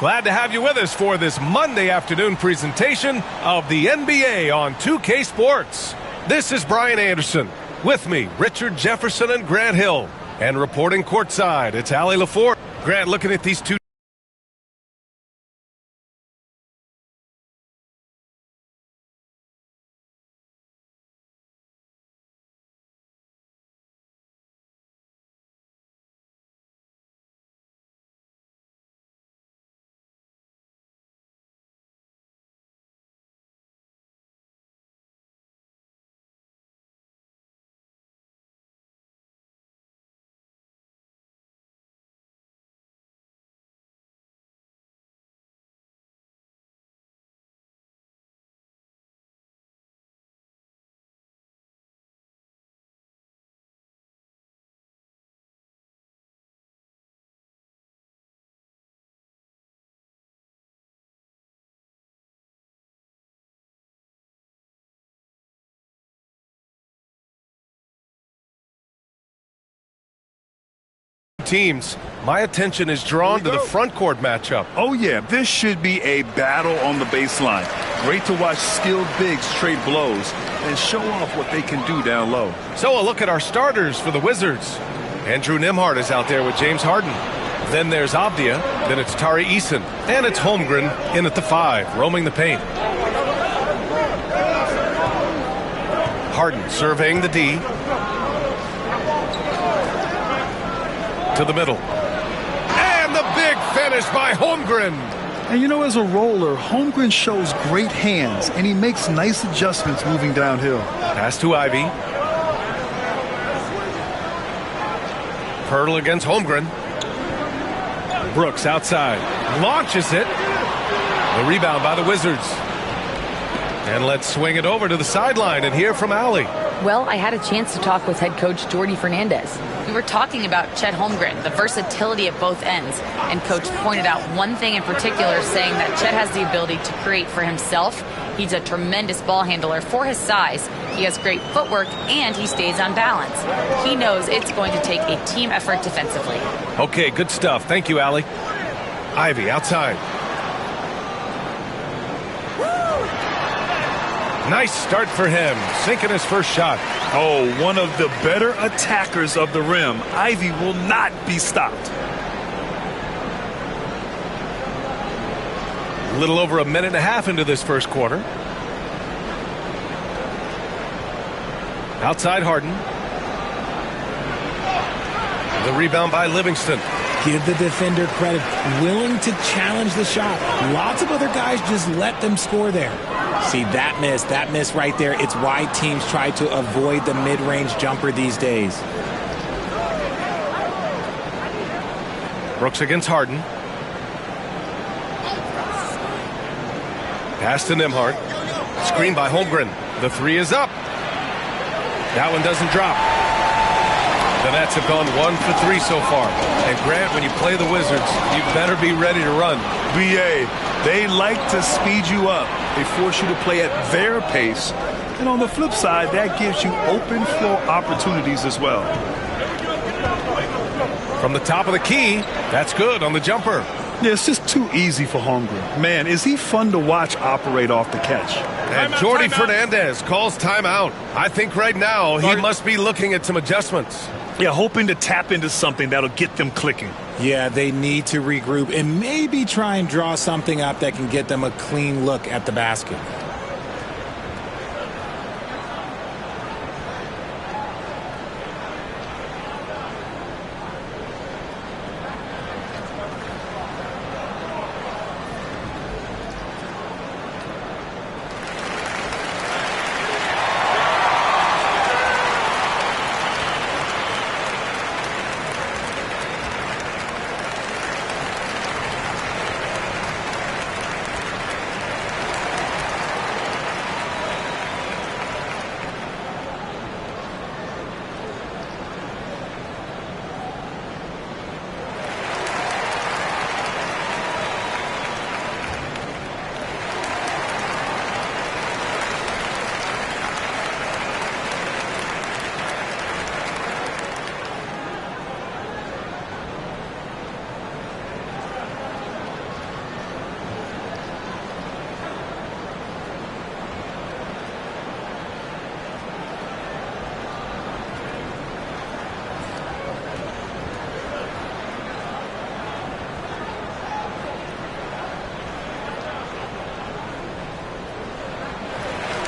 Glad to have you with us for this Monday afternoon presentation of the NBA on 2K Sports. This is Brian Anderson. With me, Richard Jefferson and Grant Hill. And reporting courtside, it's Allie LaForge. Grant, looking at these two teams, my attention is drawn to the front court matchup. Oh, yeah, this should be a battle on the baseline. Great to watch skilled bigs trade blows and show off what they can do down low. So a look at our starters for the Wizards. Andrew Nembhard is out there with James Harden. Then there's Avdia, then it's Tari Eason, and it's Holmgren in at the 5, roaming the paint. Harden surveying the D. To the middle. And the big finish by Holmgren. And you know, as a roller, Holmgren shows great hands, and he makes nice adjustments moving downhill. Pass to Ivy. Pirtle against Holmgren. Brooks outside. Launches it. The rebound by the Wizards. And let's swing it over to the sideline and hear from Allie. Well, I had a chance to talk with head coach Jordi Fernandez. We were talking about Chet Holmgren, the versatility at both ends, and coach pointed out one thing in particular, saying that Chet has the ability to create for himself. He's a tremendous ball handler for his size. He has great footwork, and he stays on balance. He knows it's going to take a team effort defensively. Okay, good stuff. Thank you, Allie. Ivy outside. Nice start for him, sinking his first shot. Oh, one of the better attackers of the rim. Ivy will not be stopped. A little over a minute and a half into this first quarter. Outside Harden. The rebound by Livingston. Give the defender credit, willing to challenge the shot. Lots of other guys just let them score there. See, that miss right there. It's why teams try to avoid the mid-range jumper these days. Brooks against Harden. Pass to Nembhard. Screen by Holmgren. The 3 is up. That one doesn't drop. The Nets have gone 1 for 3 so far. And Grant, when you play the Wizards, you better be ready to run. BA, they like to speed you up. They force you to play at their pace. And on the flip side, that gives you open floor opportunities as well. From the top of the key, that's good on the jumper. Yeah, it's just too easy for Holmgren. Man, is he fun to watch operate off the catch. And Jordi Fernandez calls timeout. I think right now he must be looking at some adjustments. Yeah, hoping to tap into something that'll get them clicking. Yeah, they need to regroup and maybe try and draw something up that can get them a clean look at the basket.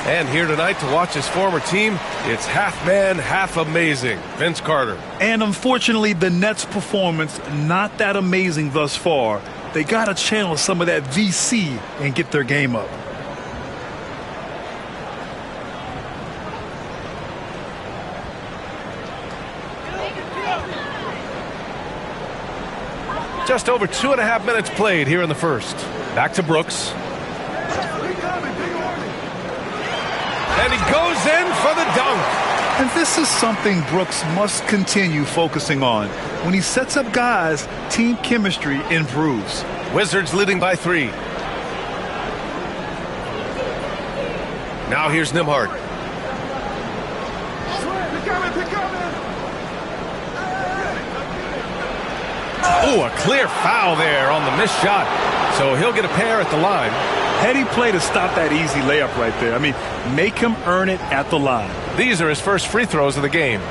And here tonight to watch his former team, it's half man, half amazing. Vince Carter. And unfortunately, the Nets' performance, not that amazing thus far. They got to channel some of that VC and get their game up. Just over 2.5 minutes played here in the first. Back to Brooks. And he goes in for the dunk. And this is something Brooks must continue focusing on. When he sets up guys, team chemistry improves. Wizards leading by 3. Now here's Nembhard. Oh, a clear foul there on the missed shot. So he'll get a pair at the line. Heady play to stop that easy layup right there. I mean, make him earn it at the line. These are his first free throws of the game.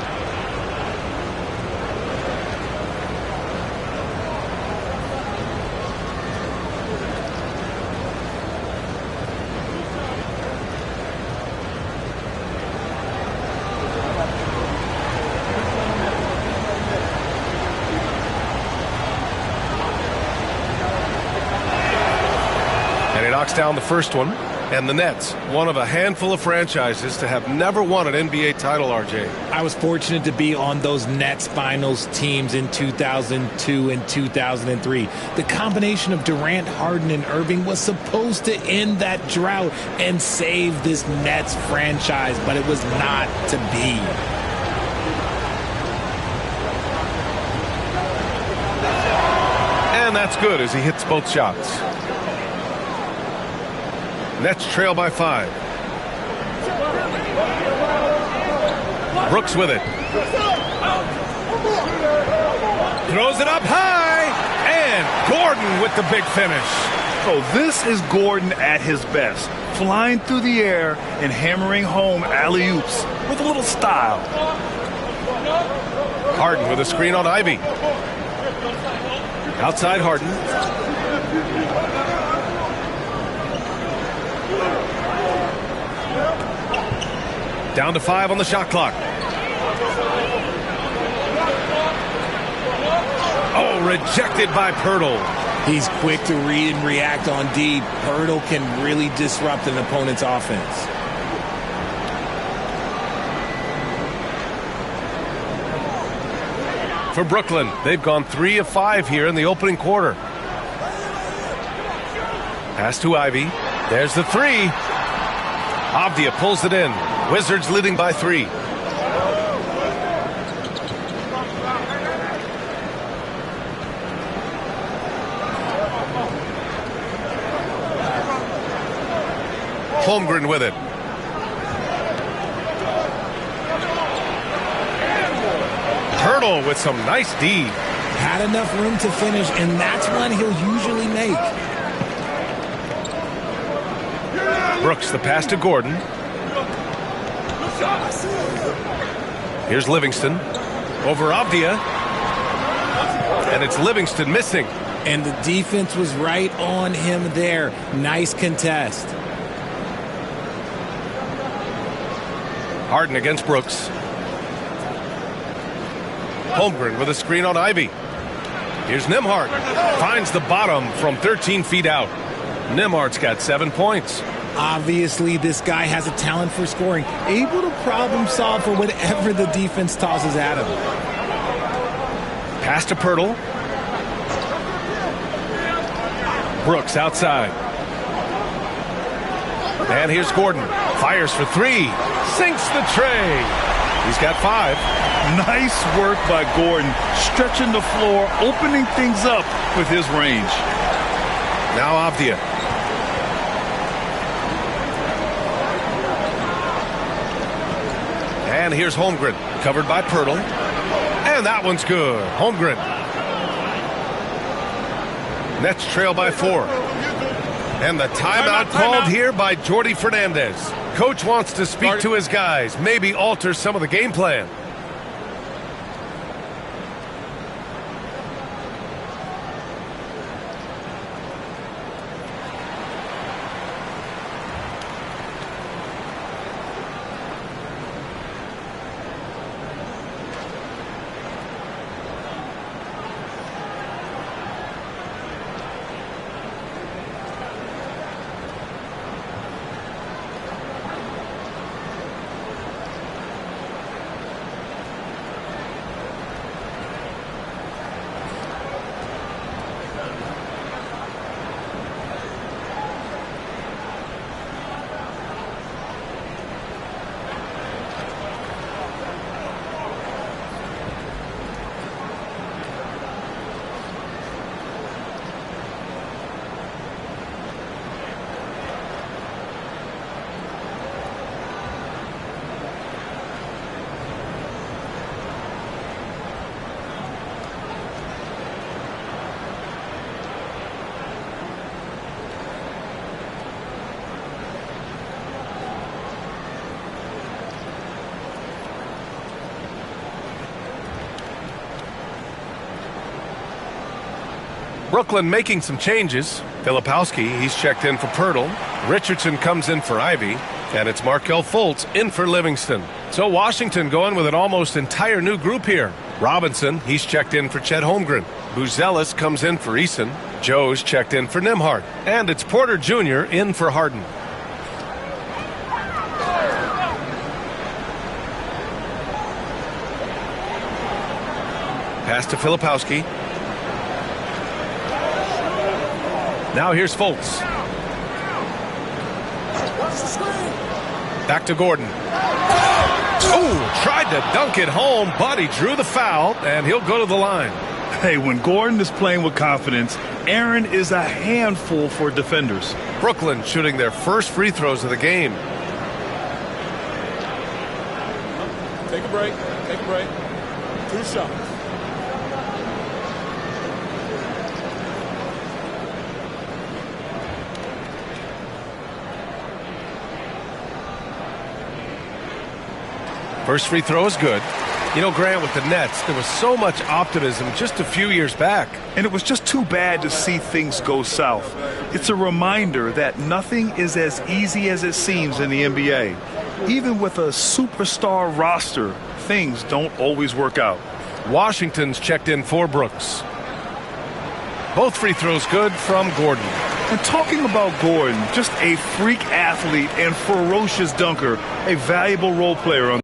Down the first one, and the Nets, one of a handful of franchises to have never won an NBA title, RJ. I was fortunate to be on those Nets finals teams in 2002 and 2003. The combination of Durant, Harden, and Irving was supposed to end that drought and save this Nets franchise, but it was not to be. And that's good as he hits both shots. Nets trail by 5. Brooks with it. Throws it up high. And Gordon with the big finish. Oh, this is Gordon at his best. Flying through the air and hammering home alley-oops with a little style. Harden with a screen on Ivy. Outside Harden. Down to 5 on the shot clock. Oh, rejected by Poeltl. He's quick to read and react on D. Poeltl can really disrupt an opponent's offense. For Brooklyn, they've gone 3 of 5 here in the opening quarter. Pass to Ivy. There's the 3. Avdia pulls it in. Wizards leading by 3. Holmgren with it. Poeltl with some nice D. Had enough room to finish, and that's one he'll usually make. Brooks, the pass to Gordon. Here's Livingston. Over Avdia. And it's Livingston missing. And the defense was right on him there. Nice contest. Harden against Brooks. Holmgren with a screen on Ivy. Here's Nembhard. Finds the bottom from 13 feet out. Nembhard's got 7 points. Obviously, this guy has a talent for scoring, able to problem solve for whatever the defense tosses at him. Pass to Poeltl. Brooks outside. And here's Gordon. Fires for 3. Sinks the tray. He's got 5. Nice work by Gordon, stretching the floor, opening things up with his range. Now Avdia. And here's Holmgren, covered by Poeltl. And that one's good. Holmgren. Nets trail by 4. And the timeout called here by Jordi Fernandez. Coach wants to speak to his guys, maybe alter some of the game plan. Brooklyn making some changes. Filipowski, he's checked in for Pirtle. Richardson comes in for Ivy. And it's Markelle Fultz in for Livingston. So Washington going with an almost entire new group here. Robinson, he's checked in for Chet Holmgren. Buzelis comes in for Eason. Joe's checked in for Nembhard. And it's Porter Jr. in for Harden. Pass to Filipowski. Now here's Fultz. Back to Gordon. Oh, tried to dunk it home, but he drew the foul, and he'll go to the line. Hey, when Gordon is playing with confidence, Aaron is a handful for defenders. Brooklyn shooting their first free throws of the game. Take a break. Take a break. 2 shots. First free throw is good. You know, Grant, with the Nets, there was so much optimism just a few years back. And it was just too bad to see things go south. It's a reminder that nothing is as easy as it seems in the NBA. Even with a superstar roster, things don't always work out. Washington's checked in for Brooks. Both free throws good from Gordon. And talking about Gordon, just a freak athlete and ferocious dunker, a valuable role player on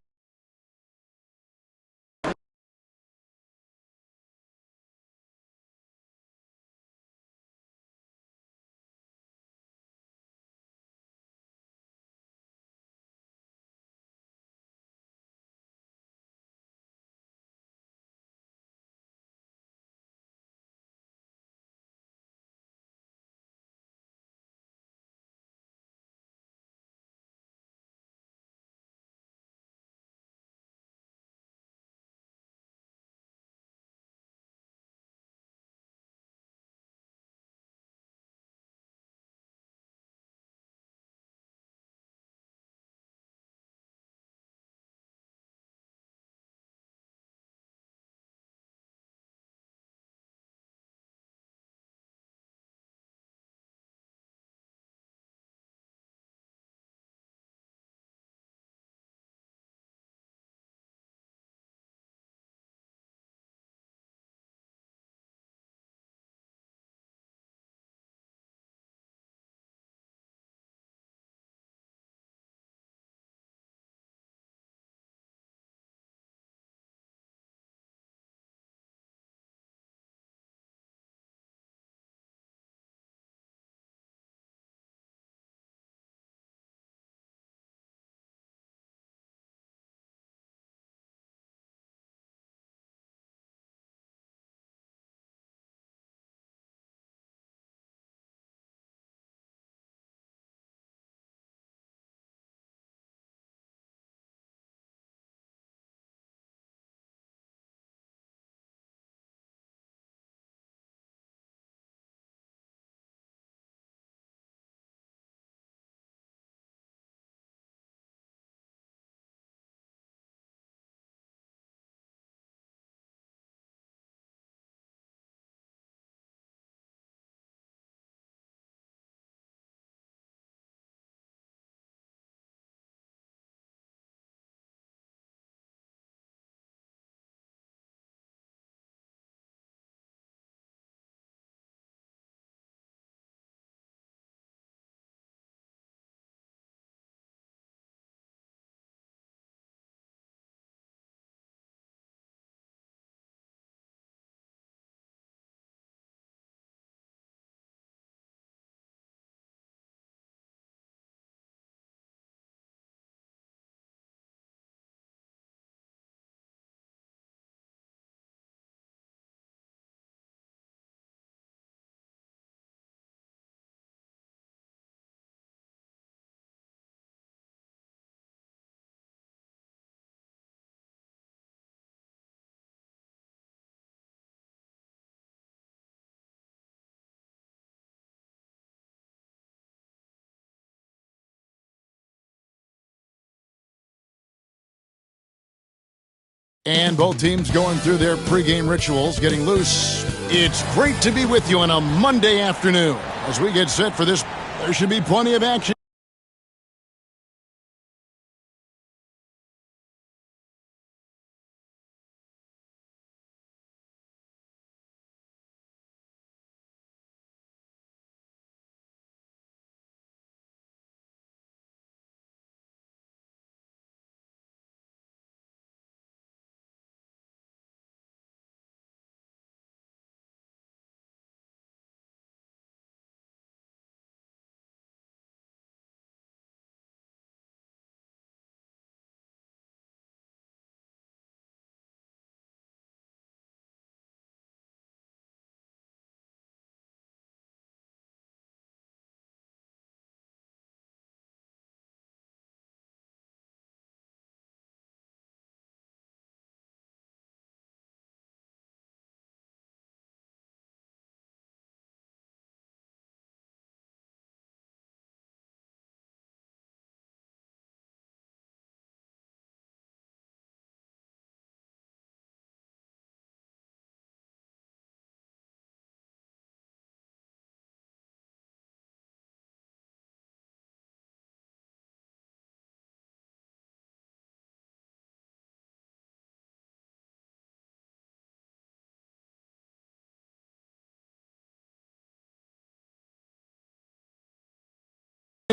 And both teams going through their pregame rituals, getting loose It's great to be with you on a Monday afternoon. As we get set for this, there should be plenty of action.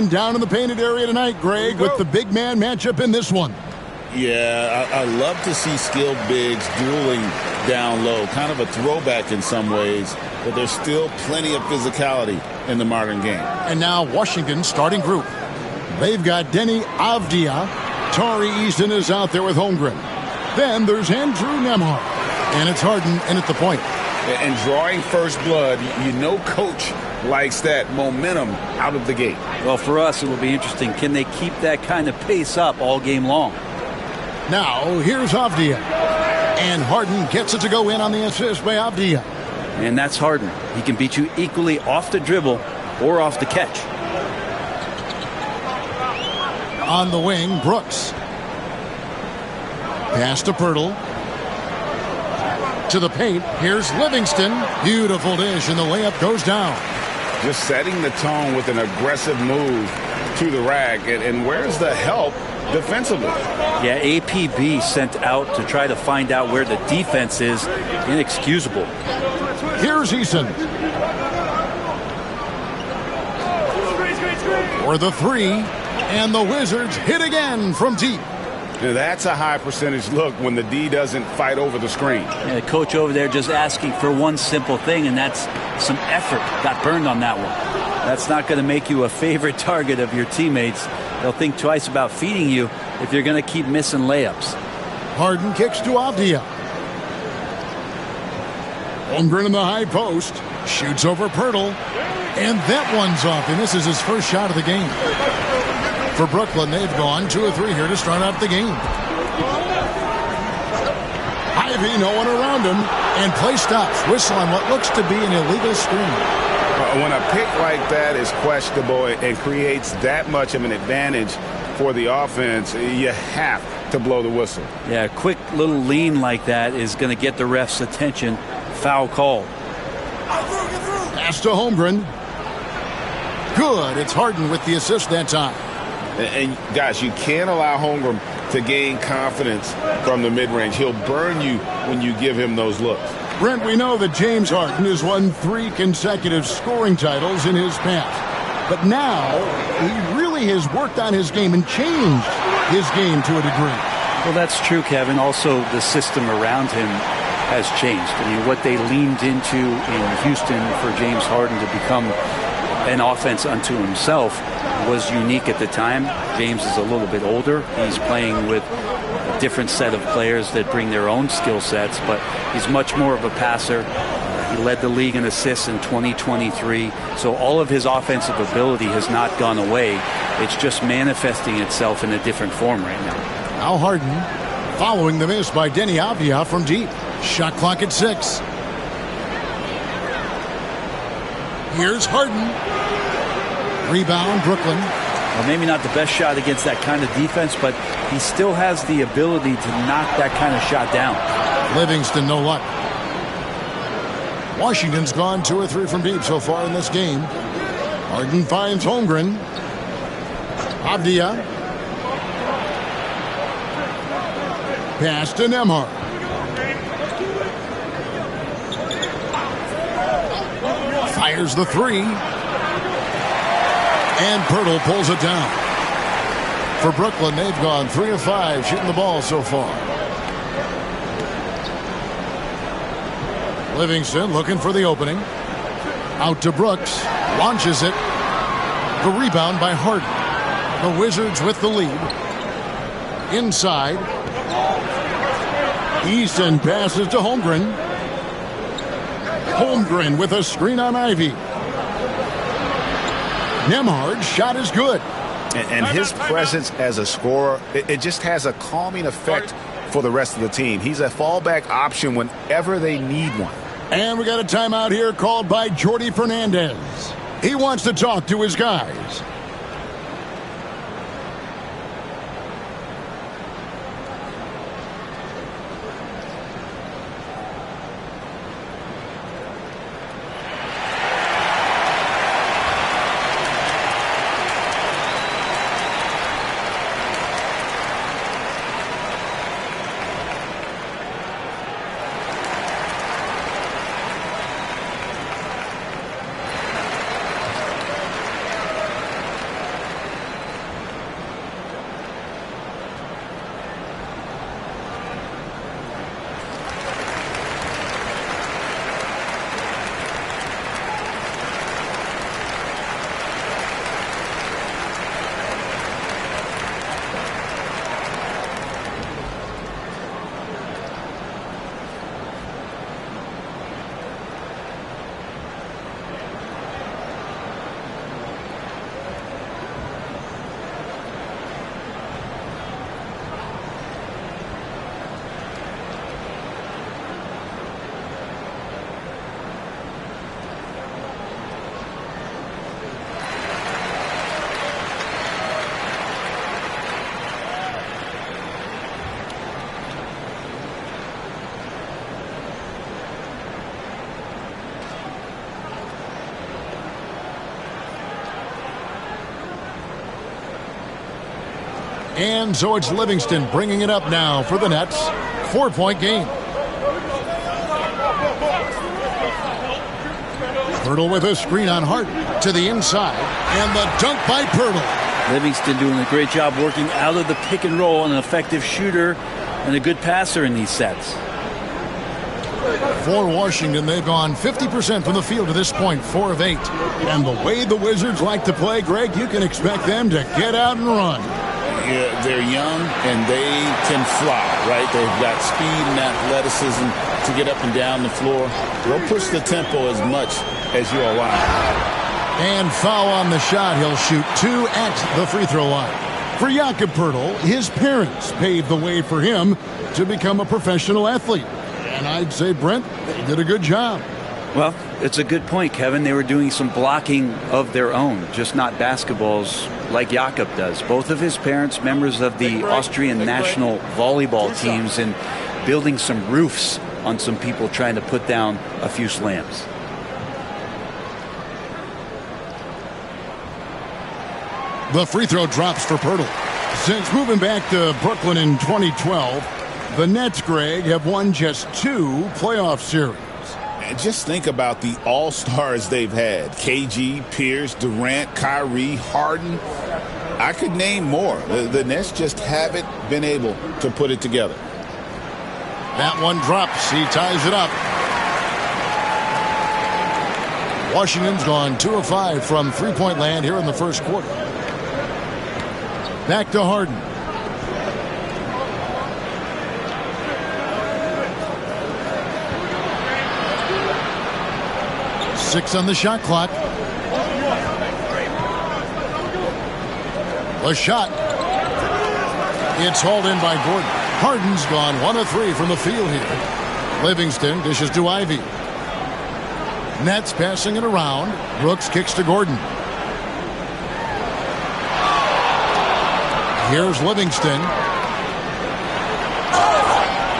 Down in the painted area tonight, Greg, with the big man matchup in this one. Yeah, I love to see skilled bigs dueling down low. Kind of a throwback in some ways, but there's still plenty of physicality in the modern game. And now Washington starting group. They've got Deni Avdija. Tari Eason is out there with Holmgren. Then there's Andrew Nembhard. And it's Harden in at the point. And drawing first blood, you know coach likes that momentum out of the gate. Well, for us, it will be interesting. Can they keep that kind of pace up all game long? Now, here's Avdija. And Harden gets it to go in on the assist by Avdija. And that's Harden. He can beat you equally off the dribble or off the catch. On the wing, Brooks. Pass to Poeltl. To the paint, here's Livingston. Beautiful dish, and the layup goes down. Just setting the tone with an aggressive move to the rack. And where's the help defensively? Yeah, APB sent out to try to find out where the defense is. Inexcusable. Here's Eason. For the three, and the Wizards hit again from deep. Now that's a high percentage look when the D doesn't fight over the screen. Yeah, the coach over there just asking for one simple thing, and that's some effort. Got burned on that one. That's not going to make you a favorite target of your teammates. They'll think twice about feeding you if you're going to keep missing layups. Harden kicks to Avdija. Holmgren in the high post. Shoots over Poeltl. And that one's off, and this is his first shot of the game. For Brooklyn, they've gone 2 or 3 here to start out the game. Ivy, no one around him, and play stops. Whistle on what looks to be an illegal screen. When a pick like that is questionable and creates that much of an advantage for the offense, you have to blow the whistle. Yeah, a quick little lean like that is going to get the ref's attention. Foul call. Pass to Holmgren. Good. It's Harden with the assist that time. And guys, you can't allow Holmgren to gain confidence from the mid-range. He'll burn you when you give him those looks. Brent, we know that James Harden has won 3 consecutive scoring titles in his past. But now, he really has worked on his game and changed his game to a degree. Well, that's true, Kevin. Also, the system around him has changed. I mean, what they leaned into in Houston for James Harden to become an offense unto himself was unique at the time. James is a little bit older. He's playing with a different set of players that bring their own skill sets, but he's much more of a passer. He led the league in assists in 2023. So all of his offensive ability has not gone away. It's just manifesting itself in a different form right now. Now Harden following the miss by Deni Avdija from deep. Shot clock at 6. Here's Harden. Rebound, Brooklyn. Well, maybe not the best shot against that kind of defense, but he still has the ability to knock that kind of shot down. Livingston, no luck. Washington's gone 2 or 3 from deep so far in this game. Harden finds Holmgren. Avdia. Pass to Nembhard. Fires the 3. And Poeltl pulls it down. For Brooklyn, they've gone 3 of 5 shooting the ball so far. Livingston looking for the opening. Out to Brooks. Launches it. The rebound by Harden. The Wizards with the lead. Inside. Easton passes to Holmgren. Holmgren with a screen on Ivy. Nembhard's shot is good. And his presence as a scorer, it just has a calming effect for the rest of the team. He's a fallback option whenever they need one. And we got a timeout here called by Jordi Fernandez. He wants to talk to his guys. And so it's Livingston bringing it up now for the Nets. 4-point game. Poeltl with a screen on Harden to the inside. And the dunk by Poeltl. Livingston doing a great job working out of the pick and roll, an effective shooter and a good passer in these sets. For Washington, they've gone 50% from the field to this point, 4 of 8. And the way the Wizards like to play, Greg, you can expect them to get out and run. Yeah, they're young and they can fly, right? They've got speed and athleticism to get up and down the floor. They'll push the tempo as much as you allow. And foul on the shot. He'll shoot 2 at the free throw line. For Jakob Poeltl, his parents paved the way for him to become a professional athlete. And I'd say, Brent, they did a good job. Well, it's a good point, Kevin. They were doing some blocking of their own, just not basketballs like Jakob does. Both of his parents, members of the Austrian national volleyball teams, and building some roofs on some people trying to put down a few slams. The free throw drops for Poeltl. Since moving back to Brooklyn in 2012, the Nets, Greg, have won just 2 playoff series. And just think about the all-stars they've had. KG, Pierce, Durant, Kyrie, Harden. I could name more. The Nets just haven't been able to put it together. That one drops. He ties it up. Washington's gone 2 of 5 from three-point land here in the first quarter. Back to Harden. Six on the shot clock. The shot. It's hauled in by Gordon. Harden's gone 1 of 3 from the field here. Livingston dishes to Ivy. Nets passing it around. Brooks kicks to Gordon. Here's Livingston.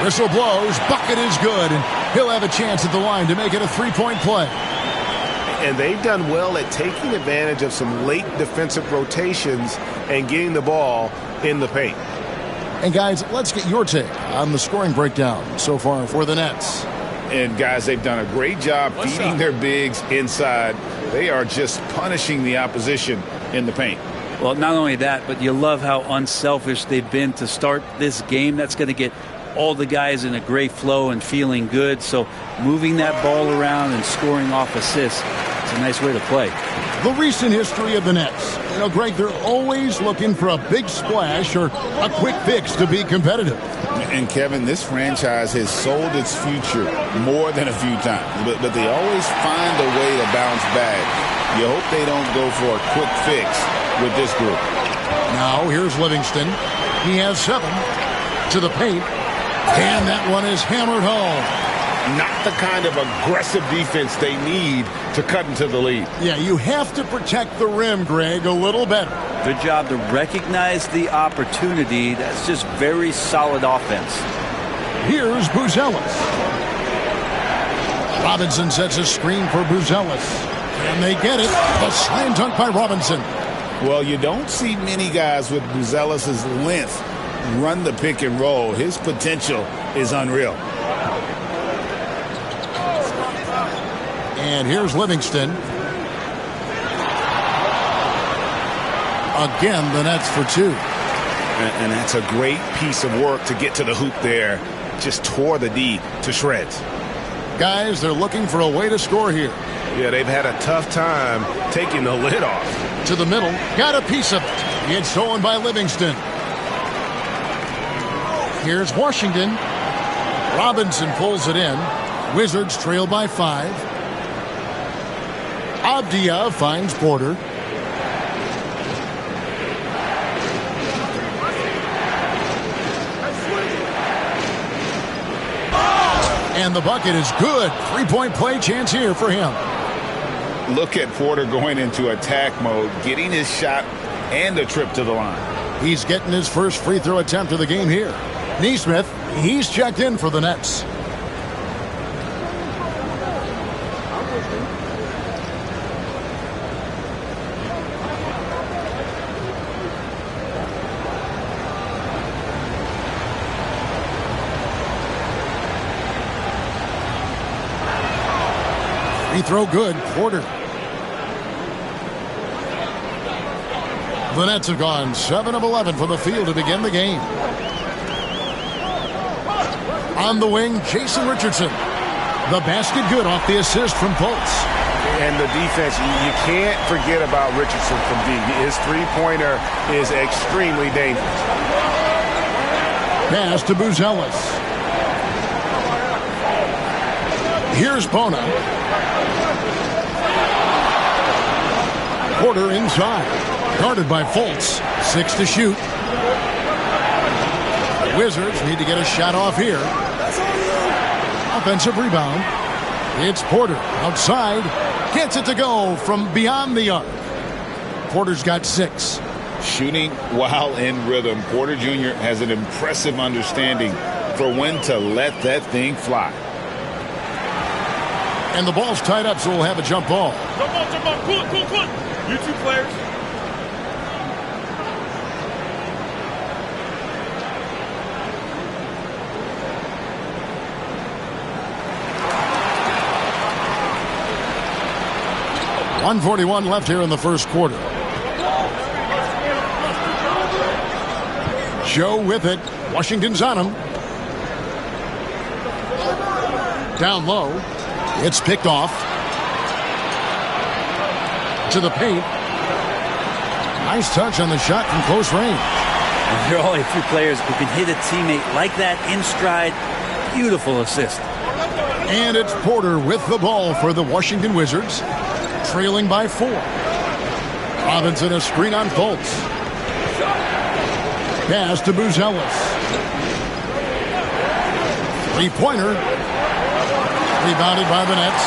Whistle blows. Bucket is good. He'll have a chance at the line to make it a three-point play. And they've done well at taking advantage of some late defensive rotations and getting the ball in the paint. And, guys, let's get your take on the scoring breakdown so far for the Nets. And, guys, they've done a great job feeding their bigs inside. They are just punishing the opposition in the paint. Well, not only that, but you love how unselfish they've been to start this game. That's going to get all the guys in a great flow and feeling good. So moving that ball around and scoring off assists, it's a nice way to play. The recent history of the Nets. You know, Greg, they're always looking for a big splash or a quick fix to be competitive. And, Kevin, this franchise has sold its future more than a few times. But they always find a way to bounce back. You hope they don't go for a quick fix with this group. Now, here's Livingston. He has 7 to the paint. And that one is hammered home. Not the kind of aggressive defense they need to cut into the lead. Yeah, you have to protect the rim, Greg, a little better. Good job to recognize the opportunity. That's just very solid offense. Here's Buzelis. Robinson sets a screen for Buzelis. And they get it. A slam dunk by Robinson. Well, you don't see many guys with Buzelis' length run the pick and roll. His potential is unreal. And here's Livingston. Again, the Nets for 2. And that's a great piece of work to get to the hoop there. Just tore the D to shreds. Guys, they're looking for a way to score here. Yeah, they've had a tough time taking the lid off. To the middle. Got a piece of it. It's stolen by Livingston. Here's Washington. Robinson pulls it in. Wizards trail by 5. Abdia finds Porter. And the bucket is good. 3-point play chance here for him. Look at Porter going into attack mode, getting his shot and a trip to the line. He's getting his first free throw attempt of the game here. Nesmith, he's checked in for the Nets. Free throw good. Porter. The Nets have gone 7 of 11 from the field to begin the game. On the wing, Jason Richardson. The basket good off the assist from Fultz. And the defense, you can't forget about Richardson from deep. His three-pointer is extremely dangerous. Pass to Buzelis. Here's Bona. Porter inside. Guarded by Fultz. 6 to shoot. The Wizards need to get a shot off here. Offensive rebound. It's Porter outside. Gets it to go from beyond the arc. Porter's got 6. Shooting while in rhythm. Porter Jr. has an impressive understanding for when to let that thing fly. And the ball's tied up, so we'll have a jump ball. Jump ball. Cool it. You two players. .141 left here in the first quarter. Joe with it. Washington's on him. Down low. It's picked off. To the paint. Nice touch on the shot from close range. And there are only a few players who can hit a teammate like that in stride. Beautiful assist. And it's Porter with the ball for the Washington Wizards. Trailing by 4. Robinson a screen on Fultz. Pass to Buzelis. Three-pointer. Rebounded by the Nets.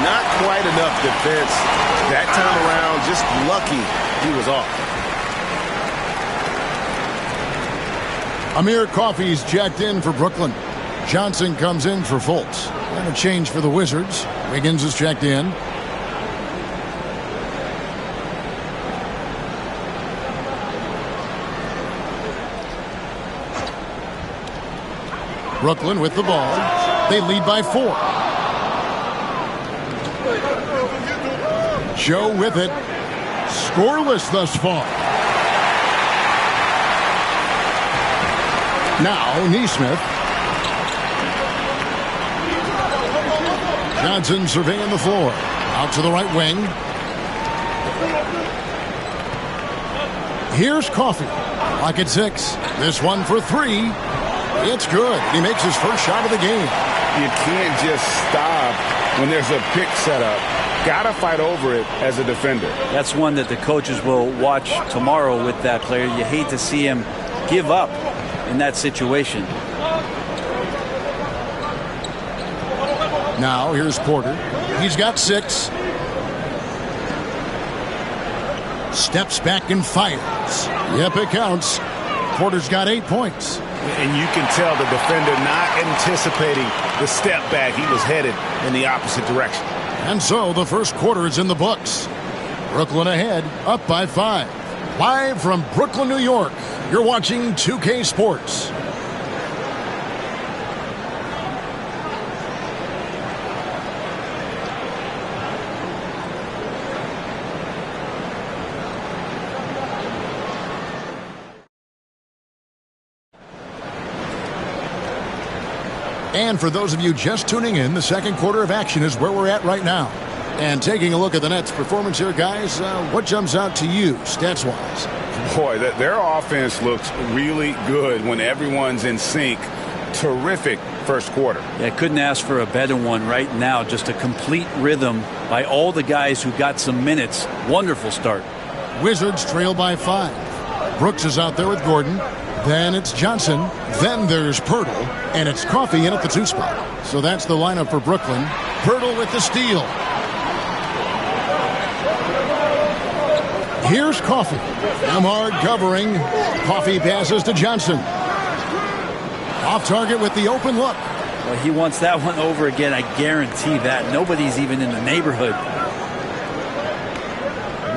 Not quite enough defense. That time around, just lucky he was off. Amir Coffey's checked in for Brooklyn. Johnson comes in for Fultz. And a change for the Wizards. Wiggins is checked in. Brooklyn with the ball. They lead by 4. Joe with it. Scoreless thus far. Now Nesmith. Johnson surveying the floor. Out to the right wing. Here's Coffey. Clock at 6. This one for 3. It's good. He makes his first shot of the game. You can't just stop when there's a pick set up. Got to fight over it as a defender. That's one that the coaches will watch tomorrow with that player. You hate to see him give up in that situation. Now here's Porter. He's got 6. Steps back and fires. Yep, it counts. Porter's got 8 points. And you can tell the defender not anticipating the step back. He was headed in the opposite direction. And so the first quarter is in the books. Brooklyn ahead, up by 5. Live from Brooklyn, New York, you're watching 2K Sports. And for those of you just tuning in, the second quarter of action is where we're at right now. And taking a look at the Nets' performance here, guys, what jumps out to you, stats-wise? Boy, their offense looks really good when everyone's in sync. Terrific first quarter. Yeah, couldn't ask for a better one right now. Just a complete rhythm by all the guys who got some minutes. Wonderful start. Wizards trail by 5. Brooks is out there with Gordon. Then it's Johnson. Then there's Poeltl. And it's Coffey in at the 2 spot. So that's the lineup for Brooklyn. Poeltl with the steal. Here's Coffey. Nembhard covering. Coffey passes to Johnson. Off target with the open look. Well, he wants that one over again. I guarantee that. Nobody's even in the neighborhood.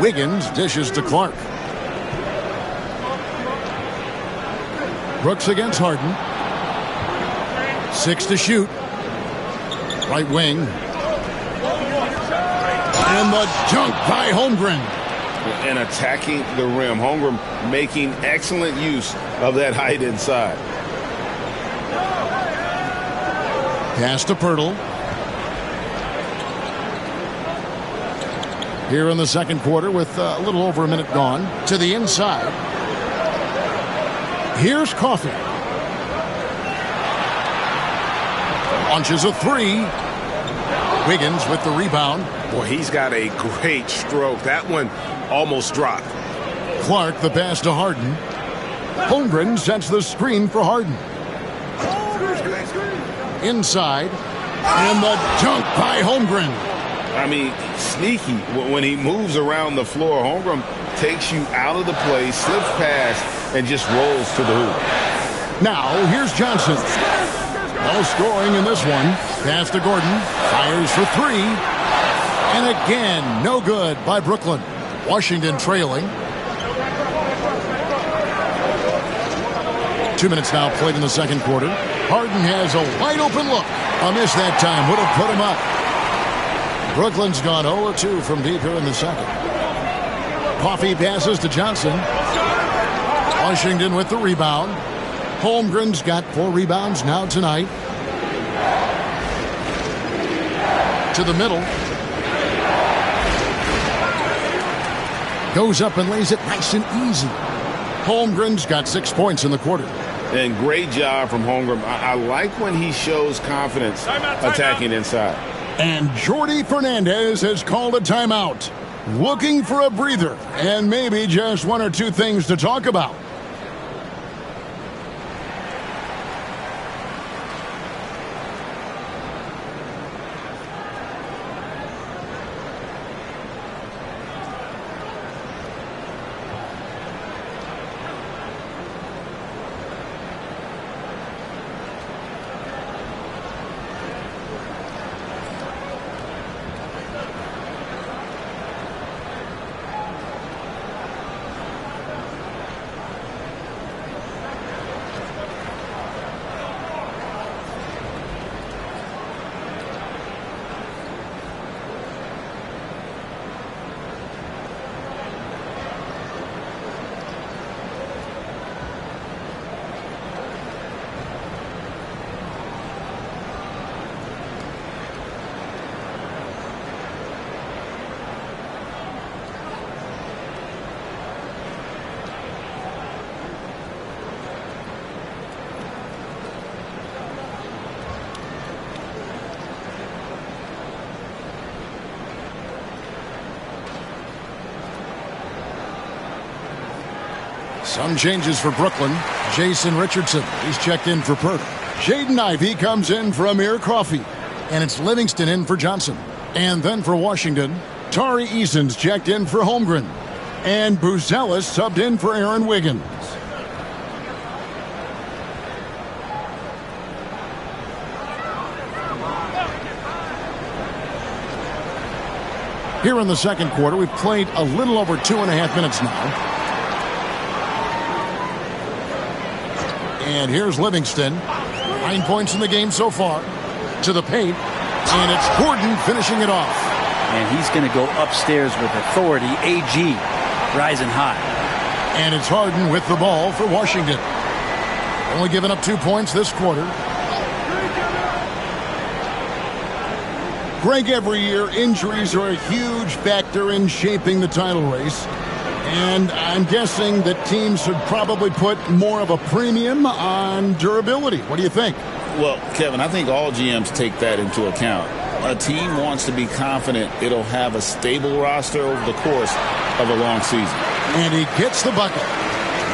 Wiggins dishes to Clark. Brooks against Harden. 6 to shoot. Right wing. And the dunk by Holmgren. And attacking the rim. Holmgren making excellent use of that height inside. Pass to Poeltl. Here in the second quarter with a little over a minute gone. To the inside. Here's Coffey. Launches a 3. Wiggins with the rebound. Boy, he's got a great stroke. That one almost dropped. Clark the pass to Harden. Holmgren sets the screen for Harden. Inside. And the dunk by Holmgren. I mean, sneaky. When he moves around the floor, Holmgren takes you out of the play, slips past, and just rolls to the hoop. Now, here's Johnson. No scoring in this one. Pass to Gordon. Fires for 3. And again, no good by Brooklyn. Washington trailing. 2 minutes now played in the second quarter. Harden has a wide open look. A miss that time would have put him up. Brooklyn's gone 0-2 from deep here in the second. Coffey passes to Johnson. Washington with the rebound. Holmgren's got 4 rebounds now tonight. To the middle. Goes up and lays it nice and easy. Holmgren's got 6 points in the quarter. And great job from Holmgren. I like when he shows confidence attacking inside. And Jordi Fernandez has called a timeout. Looking for a breather and maybe just 1 or 2 things to talk about. Some changes for Brooklyn. Jason Richardson, he's checked in for Pert. Jaden Ivey comes in for Amir Coffey. And it's Livingston in for Johnson. And then for Washington, Tari Eason's checked in for Holmgren. And Buzelis subbed in for Aaron Wiggins. Here in the second quarter, we've played a little over 2.5 minutes now. And here's Livingston. 9 points in the game so far. To the paint. And it's Gordon finishing it off. And he's going to go upstairs with authority. AG rising high. And it's Harden with the ball for Washington. Only giving up 2 points this quarter. Greg, every year, injuries are a huge factor in shaping the title race. And I'm guessing that teams should probably put more of a premium on durability. What do you think? Well, Kevin, I think all GMs take that into account. A team wants to be confident it'll have a stable roster over the course of a long season. And he gets the bucket.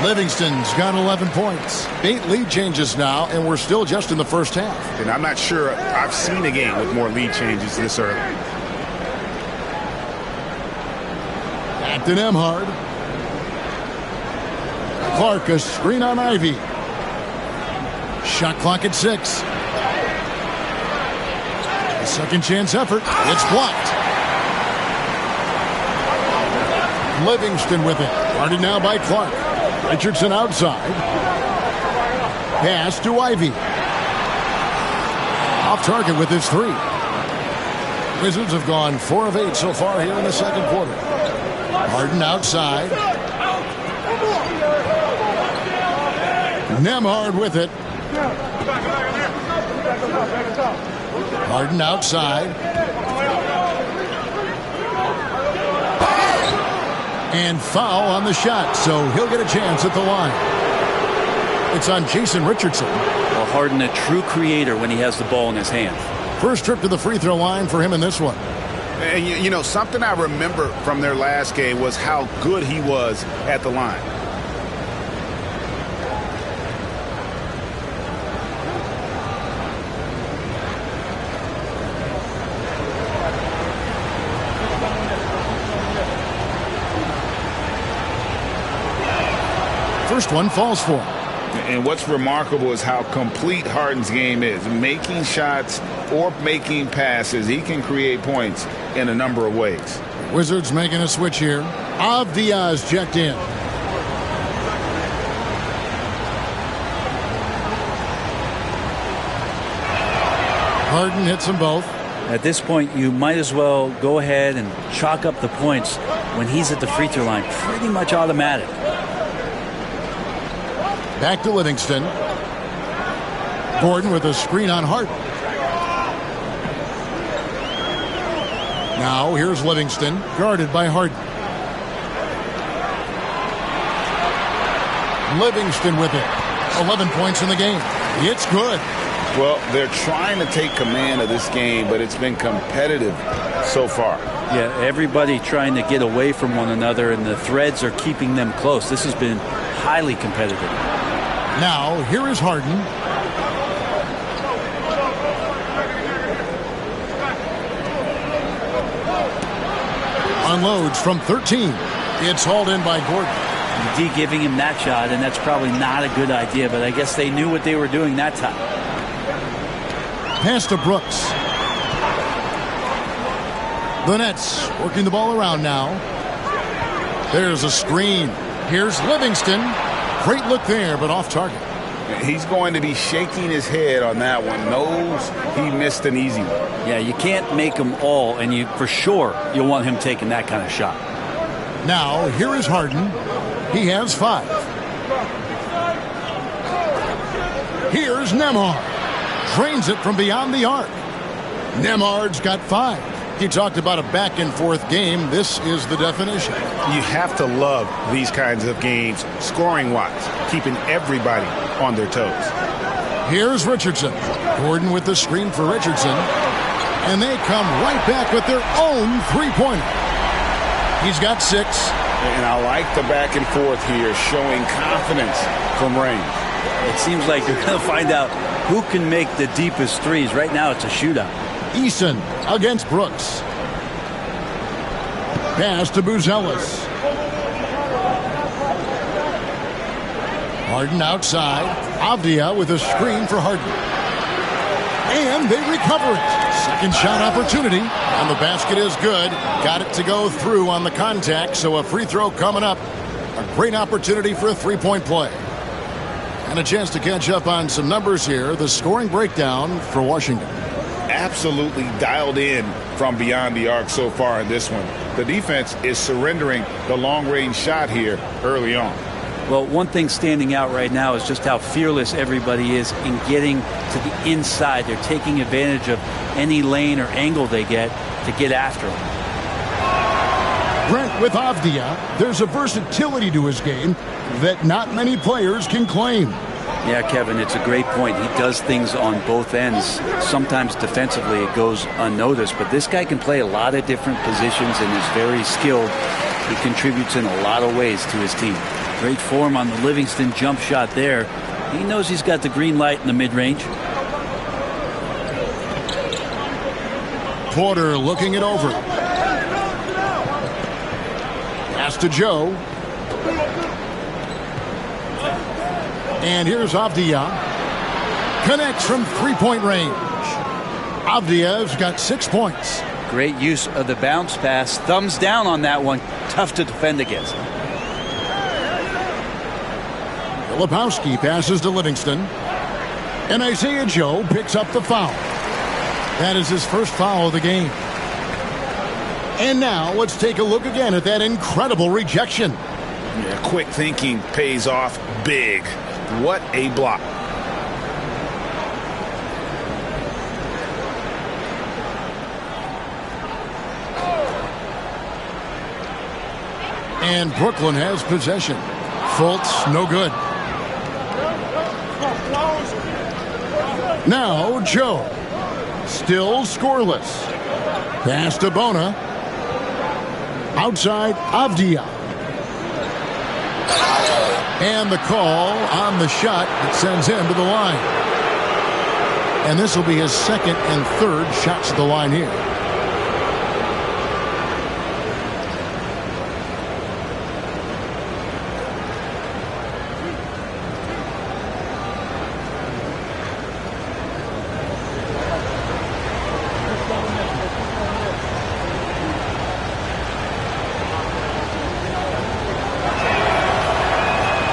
Livingston's got 11 points. 8 lead changes now, and we're still just in the first half. And I'm not sure I've seen a game with more lead changes this early. Back to Nembhard. Clark, a screen on Ivy. Shot clock at 6. A second chance effort. It's blocked. Livingston with it. Guarded now by Clark. Richardson outside. Pass to Ivy. Off target with his 3. Wizards have gone 4 of 8 so far here in the second quarter. Harden outside. Nembhard with it. Harden outside. And foul on the shot, so he'll get a chance at the line. It's on Jason Richardson. Well, Harden, a true creator when he has the ball in his hand. First trip to the free throw line for him in this one. And you know, something I remember from their last game was how good he was at the line. First one falls for him. And what's remarkable is how complete Harden's game is. Making shots or making passes, he can create points in a number of ways. Wizards making a switch here. Diaz checked in. Harden hits them both. At this point, you might as well go ahead and chalk up the points when he's at the free throw line. Pretty much automatic. Back to Livingston. Gordon with a screen on Harden. Now here's Livingston, guarded by Harden. Livingston with it. 11 points in the game. It's good. Well, they're trying to take command of this game, but it's been competitive so far. Yeah, everybody trying to get away from one another, and the threads are keeping them close. This has been highly competitive. Now, here is Harden. Unloads from 13. It's hauled in by Gordon. D giving him that shot, and that's probably not a good idea, but I guess they knew what they were doing that time. Pass to Brooks. The Nets working the ball around now. There's a screen. Here's Livingston. Great look there, but off target. He's going to be shaking his head on that one. Knows he missed an easy one. Yeah, you can't make them all, and you for sure you'll want him taking that kind of shot. Now, here is Harden. He has 5. Here's Nembhard. Drains it from beyond the arc. Nembhard's got 5. He talked about a back-and-forth game. This is the definition. You have to love these kinds of games, scoring-wise, keeping everybody on their toes. Here's Richardson. Gordon with the screen for Richardson. And they come right back with their own three-pointer. He's got 6. And I like the back and forth here, showing confidence from range. It seems like you're going to find out who can make the deepest threes. Right now, it's a shootout. Eason against Brooks. Pass to Buzelis. Harden outside. Avdia with a screen for Harden. And they recover it. Second shot opportunity. And the basket is good. Got it to go through on the contact, so a free throw coming up. A great opportunity for a three-point play. And a chance to catch up on some numbers here. The scoring breakdown for Washington. Absolutely dialed in from beyond the arc so far in this one. The defense is surrendering the long-range shot here early on. Well, one thing standing out right now is just how fearless everybody is in getting to the inside. They're taking advantage of any lane or angle they get to get after them. Brent, with Avdia, there's a versatility to his game that not many players can claim. Yeah, Kevin, it's a great point. He does things on both ends. Sometimes defensively it goes unnoticed, but this guy can play a lot of different positions and is very skilled. He contributes in a lot of ways to his team. Great form on the Livingston jump shot there. He knows he's got the green light in the mid-range. Porter looking it over. Pass to Joe. And here's Avdia. Connects from three-point range. Avdia's got 6 points. Great use of the bounce pass. Thumbs down on that one. Tough to defend against. Filipowski passes to Livingston. And Isaiah Joe picks up the foul. That is his first foul of the game. And now let's take a look again at that incredible rejection. Yeah, quick thinking pays off big. What a block. And Brooklyn has possession. Fultz, no good. Now Joe. Still scoreless. Pass to Bona. Outside Avdia. And the call on the shot that sends him to the line. And this will be his second and third shots at the line here.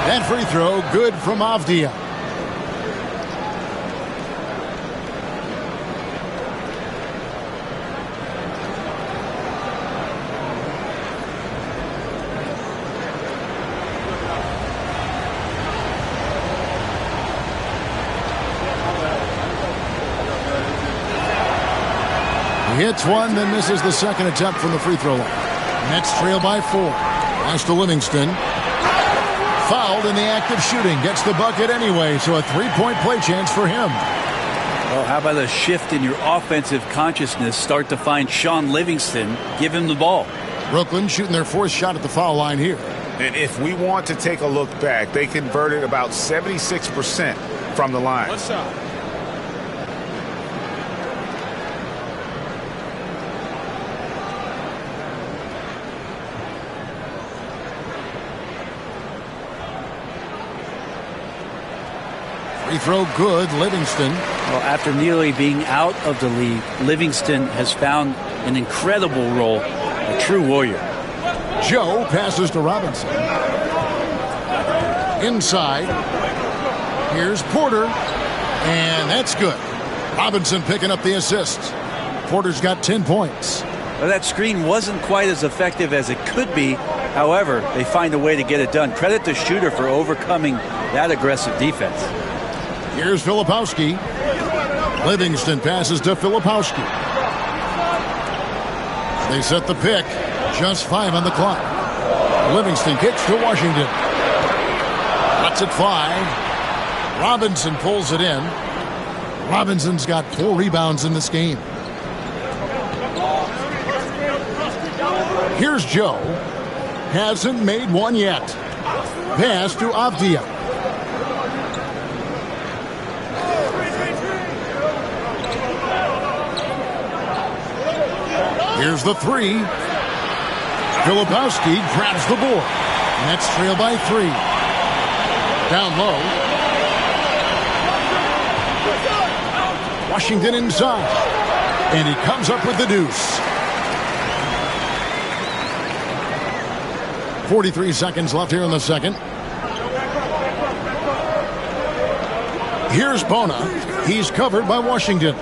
That free throw good from Avdia. He hits one, then misses the second attempt from the free throw line. Nets trail by 4. Pass to Livingston. Fouled in the act of shooting. Gets the bucket anyway, so a three-point play chance for him. Well, how about a shift in your offensive consciousness? Start to find Sean Livingston. Give him the ball. Brooklyn shooting their fourth shot at the foul line here. And if we want to take a look back, they converted about 76% from the line. One shot. Free throw good, Livingston. Well, after nearly being out of the league, Livingston has found an incredible role, a true warrior. Joe passes to Robinson. Inside. Here's Porter. And that's good. Robinson picking up the assist. Porter's got 10 points. Well, that screen wasn't quite as effective as it could be. However, they find a way to get it done. Credit the shooter for overcoming that aggressive defense. Here's Filipowski. Livingston passes to Filipowski. They set the pick. Just 5 on the clock. Livingston kicks to Washington. Cuts it 5. Robinson pulls it in. Robinson's got 4 rebounds in this game. Here's Joe. hasn't made one yet. Pass to Avdia. Here's the three. Filipowski grabs the board. Nets trail by 3. Down low. Washington inside. And he comes up with the deuce. 43 seconds left here in the second. Here's Bona. He's covered by Washington.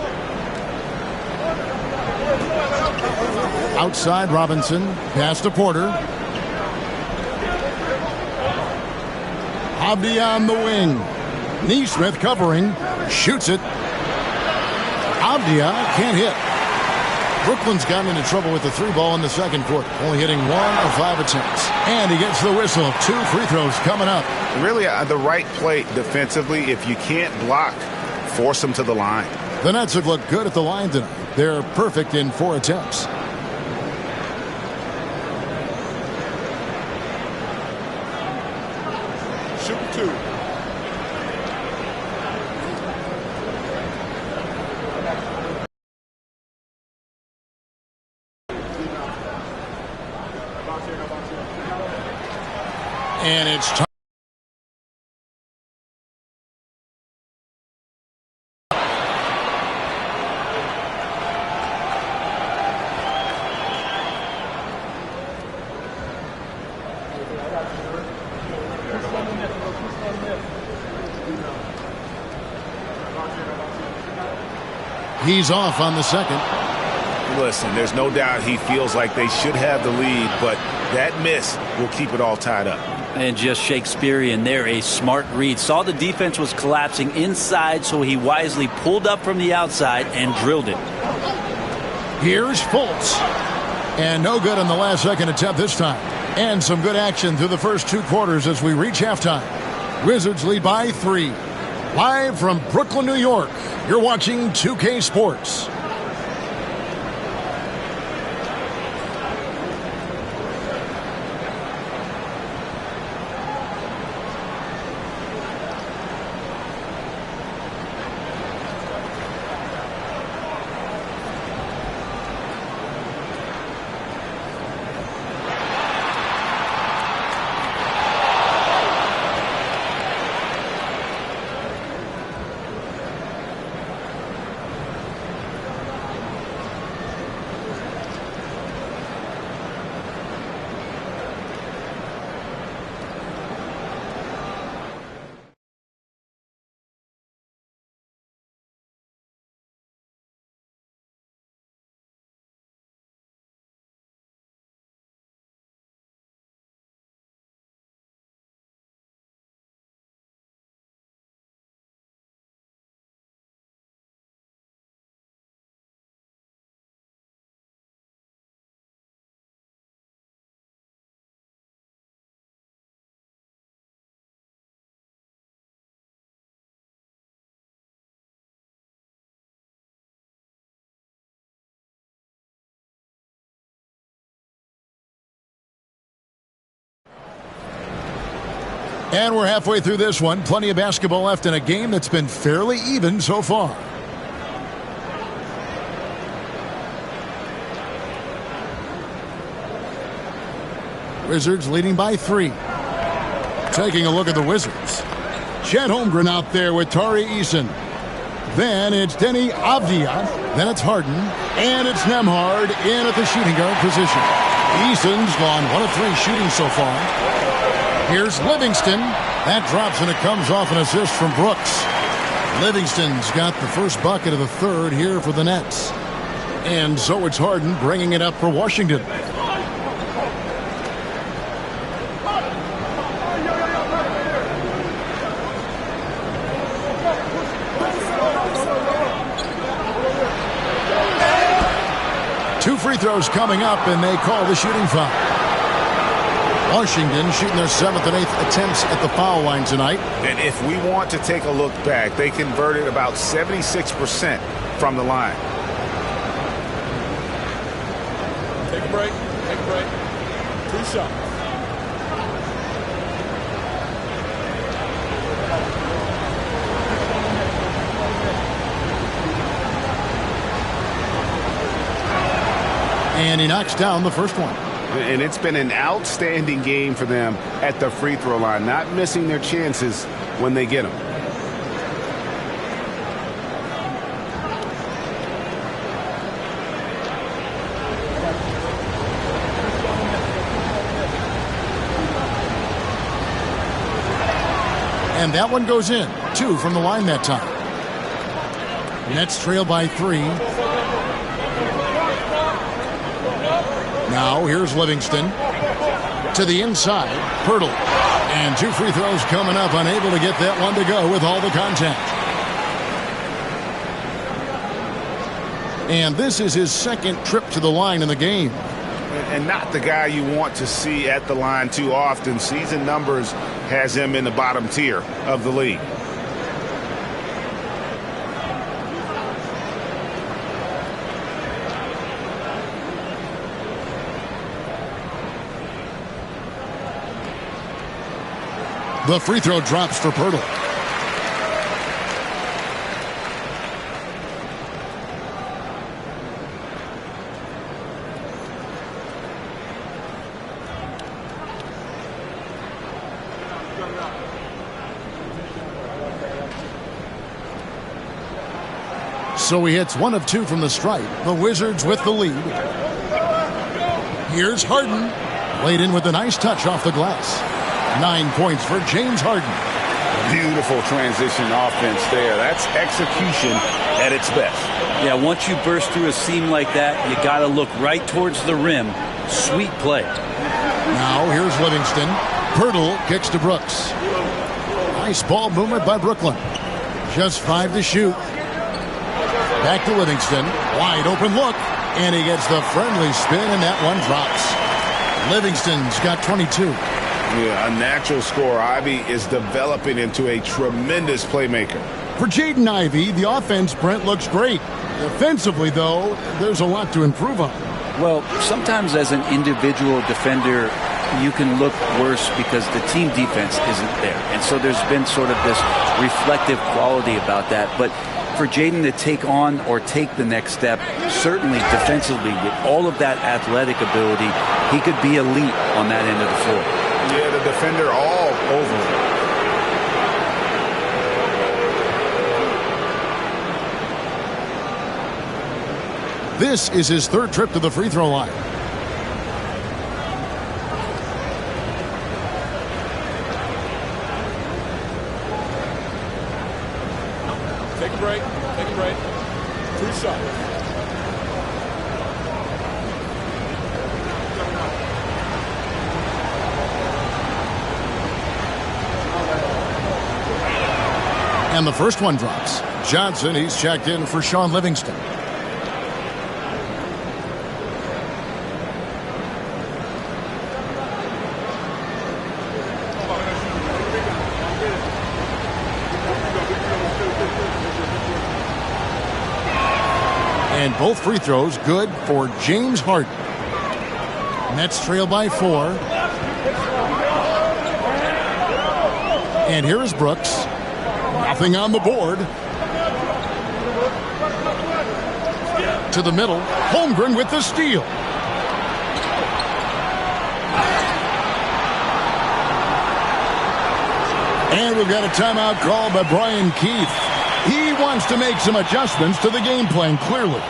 Outside Robinson. Pass to Porter. Avdia on the wing. Neesmith covering. Shoots it. Avdia can't hit. Brooklyn's gotten into trouble with the 3 ball in the second quarter. Only hitting 1 of 5 attempts. And he gets the whistle. 2 free throws coming up. Really the right play defensively. If you can't block, force them to the line. The Nets have looked good at the line tonight. They're perfect in 4 attempts. Shoot 2. And it's time. He's off on the second. Listen, there's no doubt he feels like they should have the lead, but that miss will keep it all tied up. And just Shakespearean there, a smart read. Saw the defense was collapsing inside, so he wisely pulled up from the outside and drilled it. Here's Fultz. And no good on the last second attempt this time. And some good action through the first 2 quarters as we reach halftime. Wizards lead by 3. Live from Brooklyn, New York, you're watching 2K Sports. And we're halfway through this one. Plenty of basketball left in a game that's been fairly even so far. Wizards leading by 3. Taking a look at the Wizards. Chet Holmgren out there with Tari Eason. Then it's Denny Avdia. Then it's Harden. And it's Nembhard in at the shooting guard position. Eason's gone 1 of 3 shooting so far. Here's Livingston. That drops and it comes off an assist from Brooks. Livingston's got the first bucket of the third here for the Nets. And so it's Harden bringing it up for Washington. Two free throws coming up, and they call the shooting foul. Washington shooting their 7th and 8th attempts at the foul line tonight. And if we want to take a look back, they converted about 76% from the line. Take a break. Take a break. 2 shots. And he knocks down the first one. And it's been an outstanding game for them at the free throw line, not missing their chances when they get them. And that one goes in. 2 from the line that time. Nets trail by 3. Now here's Livingston. To the inside. Poeltl. And 2 free throws coming up. Unable to get that one to go with all the contact. And this is his second trip to the line in the game. And not the guy you want to see at the line too often. Season numbers has him in the bottom tier of the league. The free throw drops for Poeltl. So he hits 1 of 2 from the stripe. The Wizards with the lead. Here's Harden. Laid in with a nice touch off the glass. 9 points for James Harden. Beautiful transition offense there. That's execution at its best. Yeah, once you burst through a seam like that, you got to look right towards the rim. Sweet play. Now here's Livingston. Poeltl kicks to Brooks. Nice ball movement by Brooklyn. Just 5 to shoot. Back to Livingston. Wide open look. And he gets the friendly spin, and that one drops. Livingston's got 22. Yeah, a natural scorer. Ivy is developing into a tremendous playmaker. For Jaden Ivey, the offense, Brent, looks great. Defensively, though, there's a lot to improve on. Well, sometimes as an individual defender, you can look worse because the team defense isn't there. And so there's been sort of this reflective quality about that. But for Jaden to take on or take the next step, certainly defensively, with all of that athletic ability, he could be elite on that end of the floor. Yeah, the defender all over him. This is his 3rd trip to the free throw line. Take a break. Take a break. 2 shots. And the first one drops. Johnson, he's checked in for Sean Livingston. And both free throws good for James Harden. Nets trail by 4. And here is Brooks. Nothing on the board. To the middle. Holmgren with the steal. And we've got a timeout called by Brian Keith. He wants to make some adjustments to the game plan, clearly.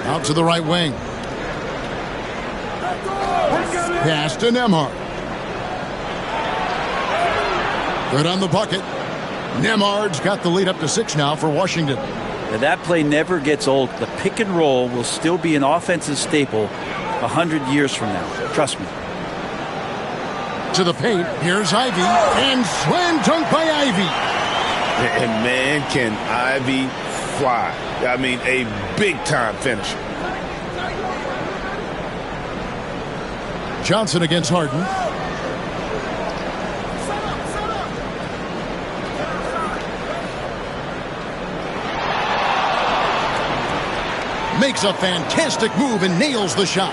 Out to the right wing. Pass to Nembhard. Good on the bucket. Nembhard's got the lead up to 6 now for Washington. Now that play never gets old. The pick and roll will still be an offensive staple 100 years from now. Trust me. To the paint. Here's Ivey. And slam dunk by Ivey. And man, can Ivey fly. I mean, a big-time finisher. Johnson against Harden. Makes a fantastic move and nails the shot.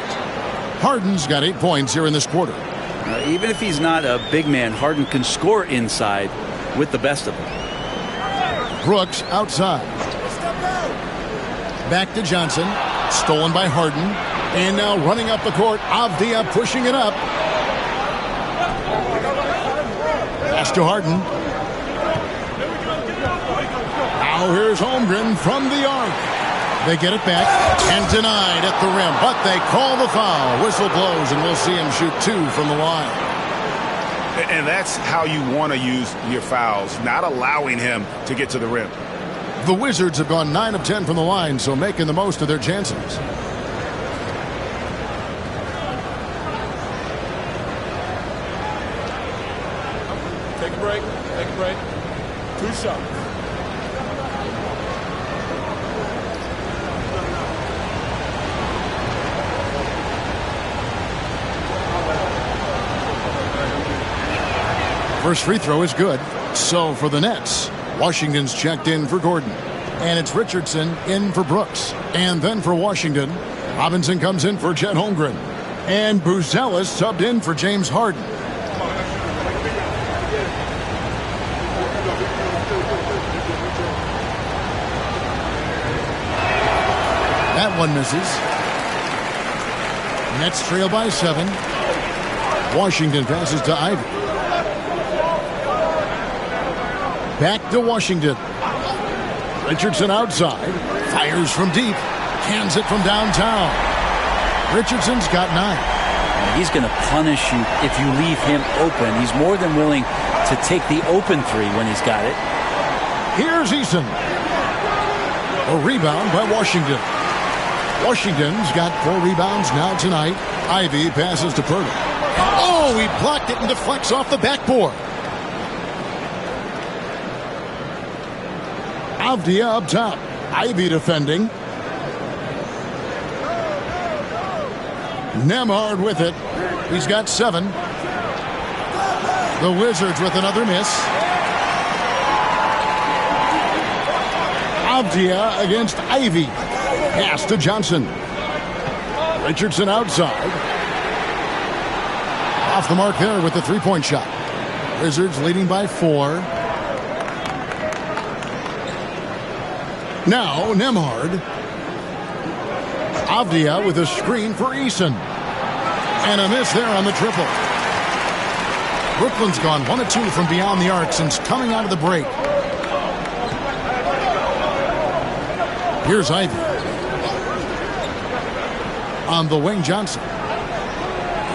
Harden's got 8 points here in this quarter. Even if he's not a big man, Harden can score inside with the best of them. Brooks outside. Back to Johnson. Stolen by Harden. And now running up the court, Avdia pushing it up. Pass to Harden. Now here's Holmgren from the arc. They get it back and denied at the rim, but they call the foul. Whistle blows, and we'll see him shoot 2 from the line. And that's how you want to use your fouls, not allowing him to get to the rim. The Wizards have gone 9 of 10 from the line, so making the most of their chances. Take a break. Take a break. 2 shots. First free throw is good. So for the Nets, Washington's checked in for Gordon. And it's Richardson in for Brooks. And then for Washington, Robinson comes in for Chet Holmgren. And Buzelis subbed in for James Harden. That one misses. Nets trail by 7. Washington passes to Ivey. Back to Washington. Richardson outside. Fires from deep. Cans it from downtown. Richardson's got 9. He's going to punish you if you leave him open. He's more than willing to take the open 3 when he's got it. Here's Eason. A rebound by Washington. Washington's got 4 rebounds now tonight. Ivey passes to Purtle. Oh, he blocked it and deflects off the backboard. Avdia up top. Ivey defending. Nembhard with it. He's got 7. The Wizards with another miss. Avdia against Ivey. Pass to Johnson. Richardson outside. Off the mark there with the 3-point shot. Wizards leading by 4. Now Nembhard. Avdia with a screen for Eason. And a miss there on the triple. Brooklyn's gone 1 of 2 from beyond the arc since coming out of the break. Here's Ivey. On the wing, Johnson.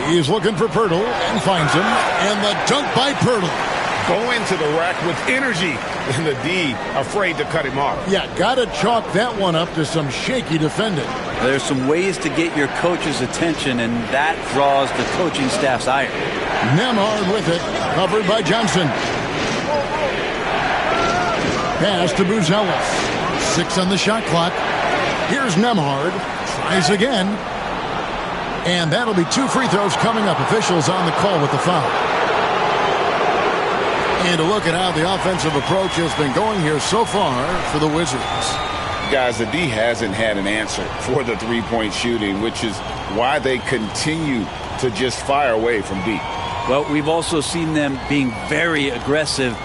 He's looking for Purtle and finds him. And the dunk by Purtle. Go into the rack with energy, and the D afraid to cut him off. Yeah, got to chalk that one up to some shaky defending. There's some ways to get your coach's attention, and that draws the coaching staff's ire. Nembhard with it, covered by Johnson. Pass to Buzelis. 6 on the shot clock. Here's Nembhard. Tries again. And that'll be 2 free throws coming up. Officials on the call with the foul. And to look at how the offensive approach has been going here so far for the Wizards. Guys, the D hasn't had an answer for the 3-point shooting, which is why they continue to just fire away from deep. Well, we've also seen them being very aggressive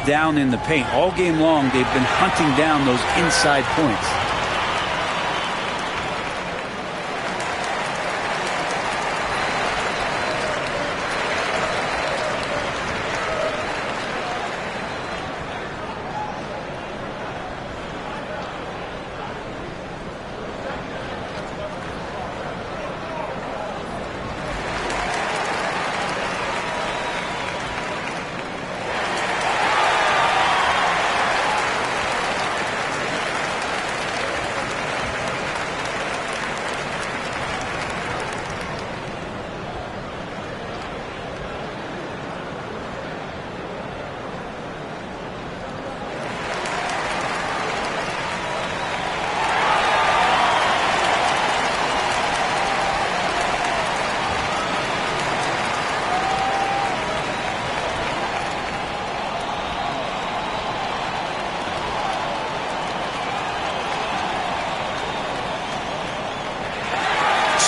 down in the paint. All game long, they've been hunting down those inside points.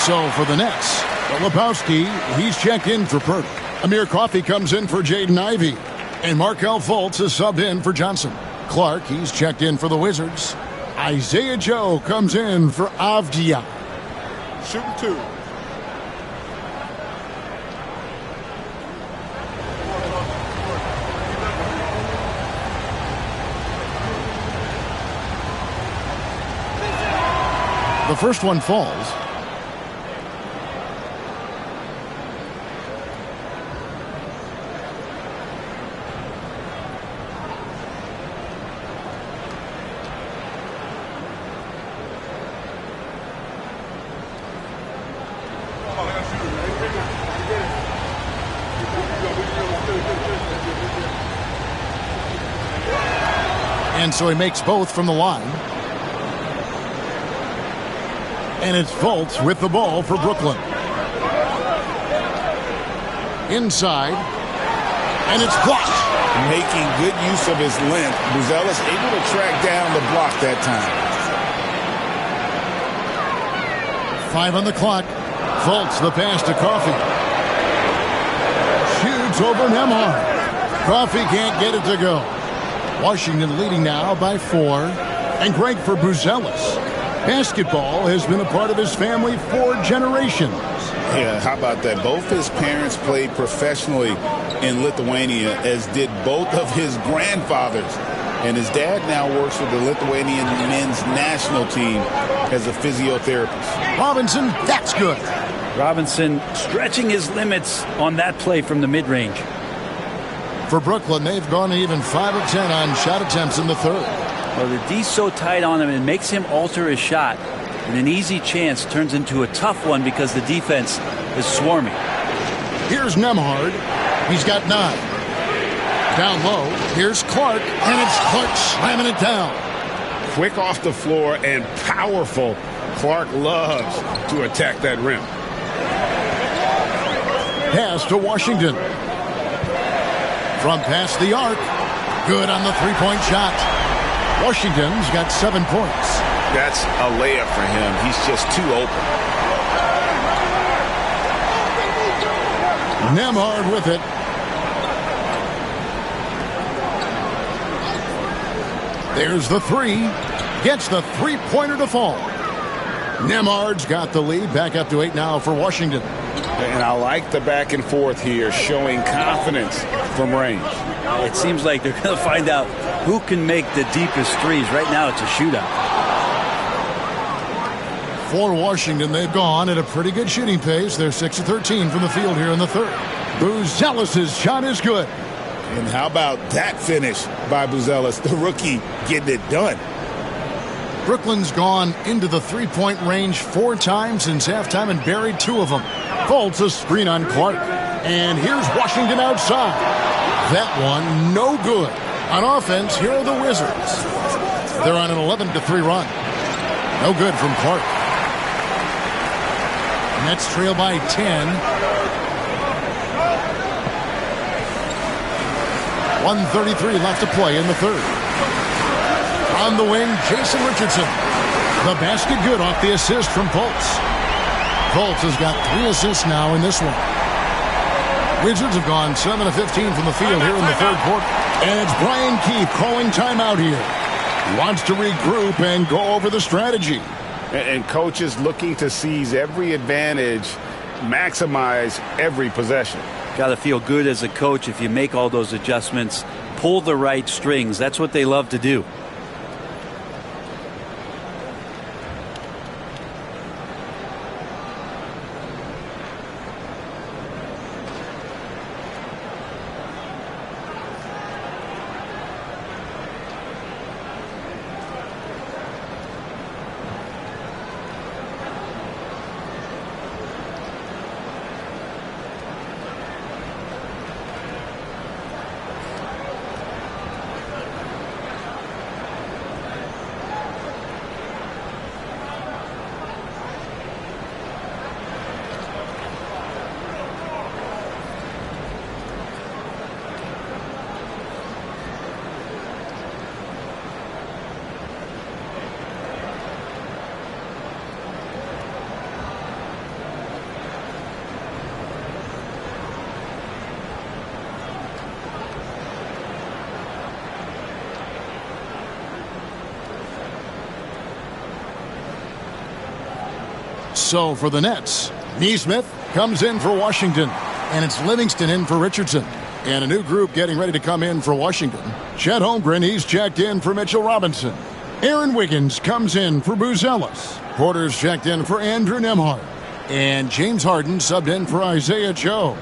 So for the Nets, Lebowski, he's checked in for Purdy. Amir Coffey comes in for Jaden Ivey. And Markelle Fultz is subbed in for Johnson. Clark, he's checked in for the Wizards. Isaiah Joe comes in for Avdia. Shooting 2. The first one falls. And so he makes both from the line. And it's Fultz with the ball for Brooklyn. Inside. And it's blocked. Making good use of his length. Buzelis able to track down the block that time. 5 on the clock. Fultz, the pass to Coffey. Shoots over Nembhard. Coffey can't get it to go. Washington leading now by 4. And great for Buzelis. Basketball has been a part of his family for generations. Yeah, how about that? Both his parents played professionally in Lithuania, as did both of his grandfathers. And his dad now works with the Lithuanian men's national team as a physiotherapist. Robinson, that's good. Robinson stretching his limits on that play from the mid-range. For Brooklyn, they've gone even 5 of 10 on shot attempts in the third. Well, the D's so tight on him, it makes him alter his shot. And an easy chance turns into a tough one because the defense is swarming. Here's Nembhard. He's got 9. Down low, here's Clark, and it's Clark slamming it down. Quick off the floor and powerful. Clark loves to attack that rim. Pass to Washington. From past the arc. Good on the three-point shot. Washington's got 7 points. That's a layup for him. He's just too open. Nembhard with it. There's the 3. Gets the three-pointer to fall. Nembhard's got the lead. Back up to 8 now for Washington. And I like the back and forth here, showing confidence from range. It seems like they're going to find out who can make the deepest threes. Right now, it's a shootout. For Washington, they've gone at a pretty good shooting pace. They're 6 of 13 from the field here in the third. Buzelis' shot is good. And how about that finish by Buzelis, the rookie, getting it done. Brooklyn's gone into the three-point range 4 times since halftime and buried 2 of them. Fultz a screen on Clark. And here's Washington outside. That one no good. On offense, here are the Wizards. They're on an 11-3 run. No good from Clark. Nets trail by 10. 1:33 left to play in the third. On the wing, Jason Richardson. The basket good off the assist from Fultz. Fultz has got 3 assists now in this one. Wizards have gone 7 of 15 from the field here in the third quarter. And it's Brian Keefe calling timeout here. He wants to regroup and go over the strategy. And coaches looking to seize every advantage, maximize every possession. Got to feel good as a coach if you make all those adjustments, pull the right strings. That's what they love to do. So for the Nets, Nesmith comes in for Washington, and it's Livingston in for Richardson. And a new group getting ready to come in for Washington. Chet Holmgren, he's checked in for Mitchell Robinson. Aaron Wiggins comes in for Buzelis. Porter's checked in for Andrew Nembhard. And James Harden subbed in for Isaiah Joe.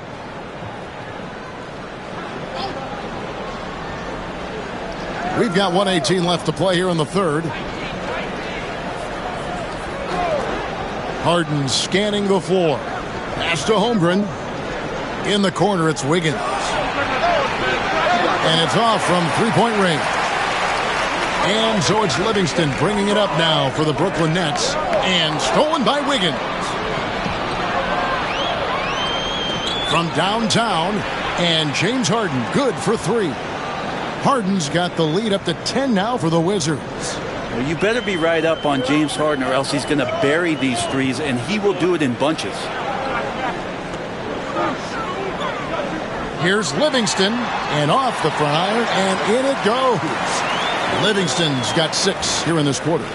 We've got 1:18 left to play here in the third. Harden scanning the floor. Pass to Holmgren. In the corner, it's Wiggins. And it's off from three-point range. And so it's Livingston bringing it up now for the Brooklyn Nets. And stolen by Wiggins. From downtown. And James Harden good for three. Harden's got the lead up to 10 now for the Wizards. Well, you better be right up on James Harden or else he's going to bury these threes, and he will do it in bunches. Here's Livingston, and off the front iron, and in it goes. Livingston's got 6 here in this quarter.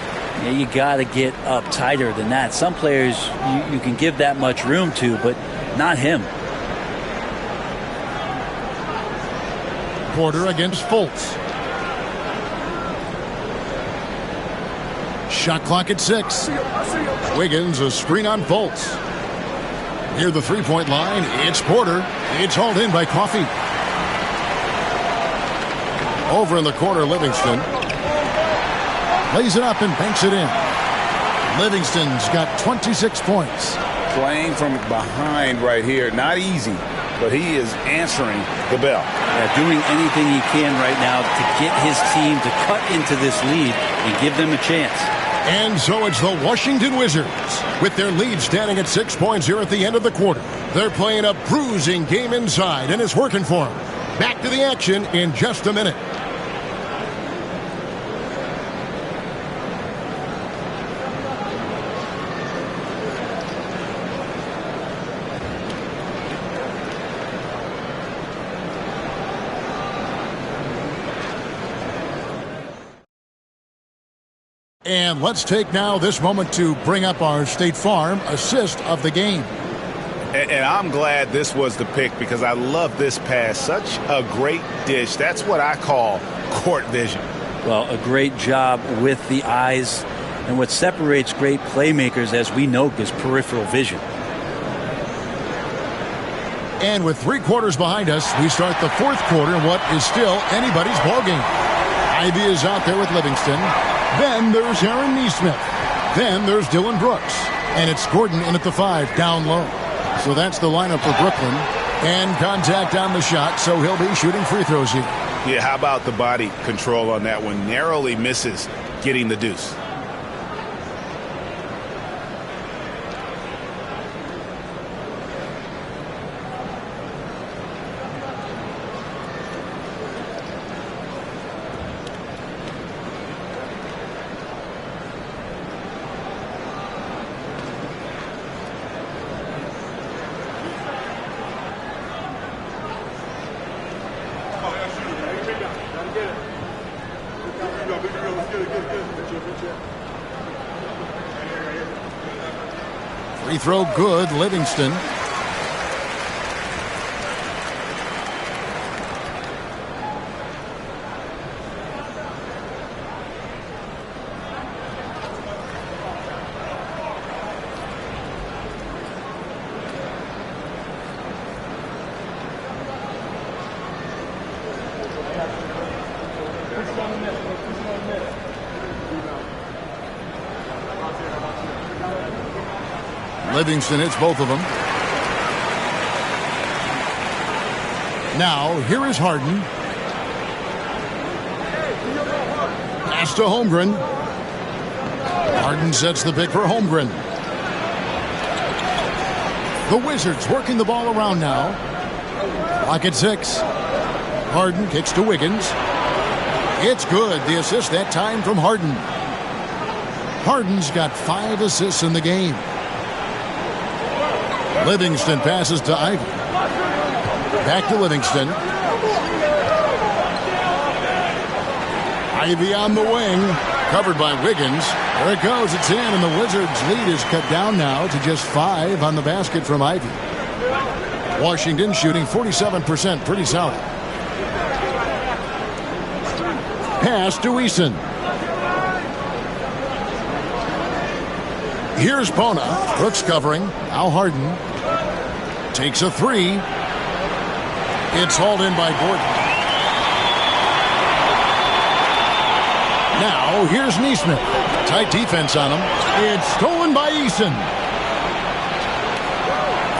Yeah, you got to get up tighter than that. Some players you can give that much room to, but not him. Porter against Fultz. Shot clock at 6. Wiggins, a screen on Fultz. Near the three-point line, it's Porter. It's hauled in by Coffey. Over in the corner, Livingston. Lays it up and banks it in. Livingston's got 26 points. Playing from behind right here. Not easy, but he is answering the bell. Yeah, doing anything he can right now to get his team to cut into this lead and give them a chance. And so it's the Washington Wizards with their lead standing at 6 points here at the end of the quarter. They're playing a bruising game inside, and it's working for them. Back to the action in just a minute. And let's take now this moment to bring up our State Farm assist of the game. And I'm glad this was the pick because I love this pass. Such a great dish. That's what I call court vision. Well, a great job with the eyes. And what separates great playmakers, as we know, is peripheral vision. And with 3 quarters behind us, we start the fourth quarter in what is still anybody's ballgame. Ivy is out there with Livingston. Then there's Aaron Nesmith. Then there's Dylan Brooks. And it's Gordon in at the 5 down low. So that's the lineup for Brooklyn. And contact on the shot, so he'll be shooting free throws here. Yeah, how about the body control on that one? Narrowly misses getting the deuce. Free throw good, Livingston. Livingston hits both of them. Now, here is Harden. Pass to Holmgren. Harden sets the pick for Holmgren. The Wizards working the ball around now. Clock at 6. Harden kicks to Wiggins. It's good. The assist that time from Harden. Harden's got 5 assists in the game. Livingston passes to Ivy. Back to Livingston. Ivy on the wing. Covered by Wiggins. There it goes. It's in, and the Wizards' lead is cut down now to just 5 on the basket from Ivy. Washington shooting 47%. Pretty solid. Pass to Eason. Here's Bona. Brooks covering. Al Harden takes a 3. It's hauled in by Gordon. Now, here's Nesmith. Tight defense on him. It's stolen by Eason.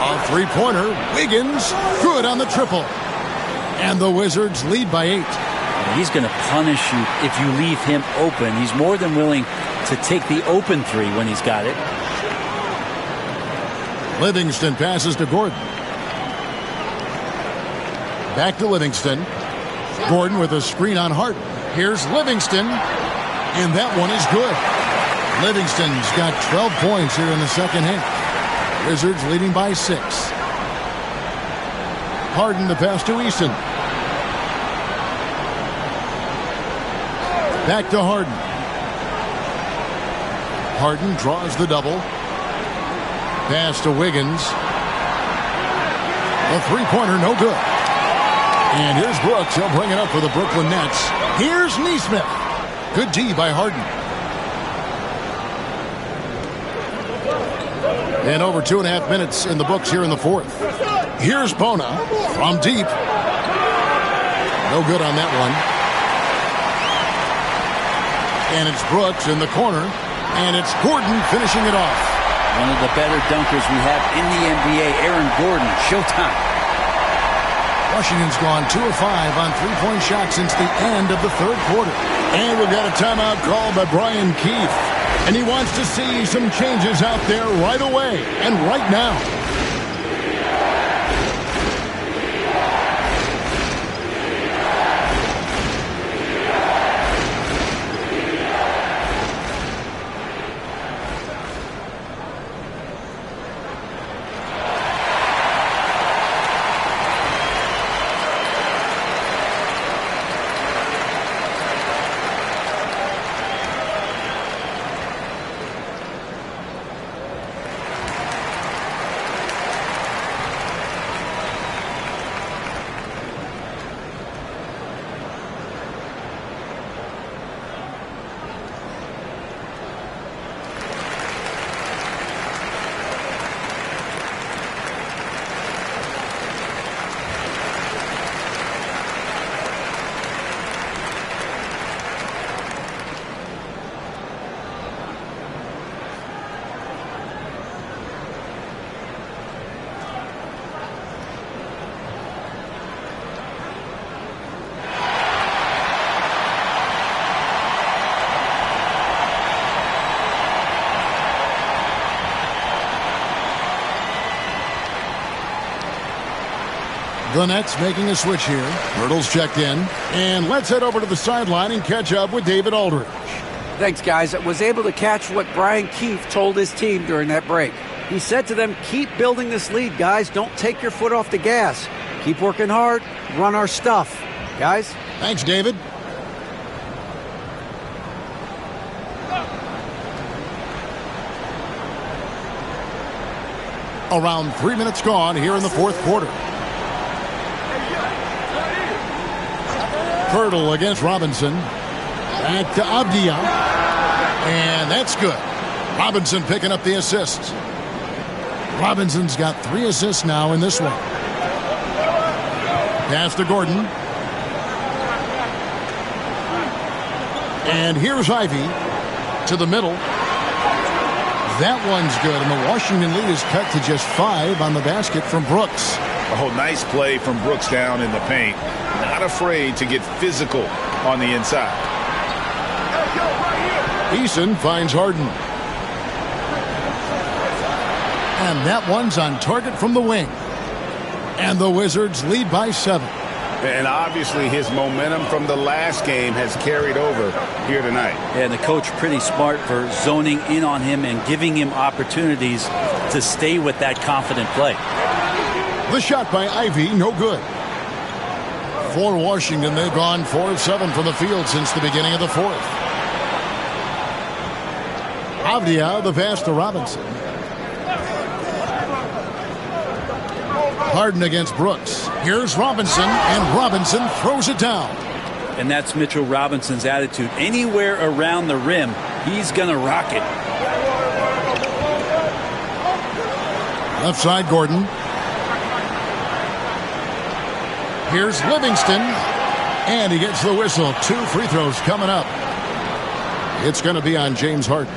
A three-pointer. Wiggins. Good on the triple. And the Wizards lead by 8. He's going to punish you if you leave him open. He's more than willing to take the open 3 when he's got it. Livingston passes to Gordon. Back to Livingston. Gordon with a screen on Harden. Here's Livingston. And that one is good. Livingston's got 12 points here in the second half. Wizards leading by 6. Harden the pass to Eason. Back to Harden. Harden draws the double. Pass to Wiggins. A three-pointer, no good. And here's Brooks. He'll bring it up for the Brooklyn Nets. Here's Nesmith. Good D by Harden. And over 2.5 minutes in the books here in the fourth. Here's Bona from deep. No good on that one. And it's Brooks in the corner. And it's Gordon finishing it off. One of the better dunkers we have in the NBA, Aaron Gordon. Showtime. Washington's gone 2 of 5 on three-point shots since the end of the third quarter. And we've got a timeout called by Brian Keefe. And he wants to see some changes out there right away and right now. The Nets making a switch here. Hurdle's checked in. And let's head over to the sideline and catch up with David Aldridge. Thanks, guys. I was able to catch what Brian Keefe told his team during that break. He said to them, keep building this lead, guys. Don't take your foot off the gas. Keep working hard. Run our stuff. Guys? Thanks, David. Around 3 minutes gone here in the fourth quarter. Hurdle against Robinson. Back to Avdia. And that's good. Robinson picking up the assists. Robinson's got 3 assists now in this one. Pass to Gordon. And here's Ivy to the middle. That one's good, and the Washington lead is cut to just 5 on the basket from Brooks. Oh, nice play from Brooks down in the paint. Not afraid to get physical on the inside. Eason finds Harden. And that one's on target from the wing. And the Wizards lead by 7. And obviously his momentum from the last game has carried over here tonight. And the coach pretty smart for zoning in on him and giving him opportunities to stay with that confident play. The shot by Ivy, no good. For Washington, they've gone 4 of 7 from the field since the beginning of the fourth. Avdia, the pass to Robinson. Harden against Brooks. Here's Robinson, and Robinson throws it down. And that's Mitchell Robinson's attitude. Anywhere around the rim, he's going to rock it. Left side, Gordon. Here's Livingston, and he gets the whistle. 2 free throws coming up. It's going to be on James Harden.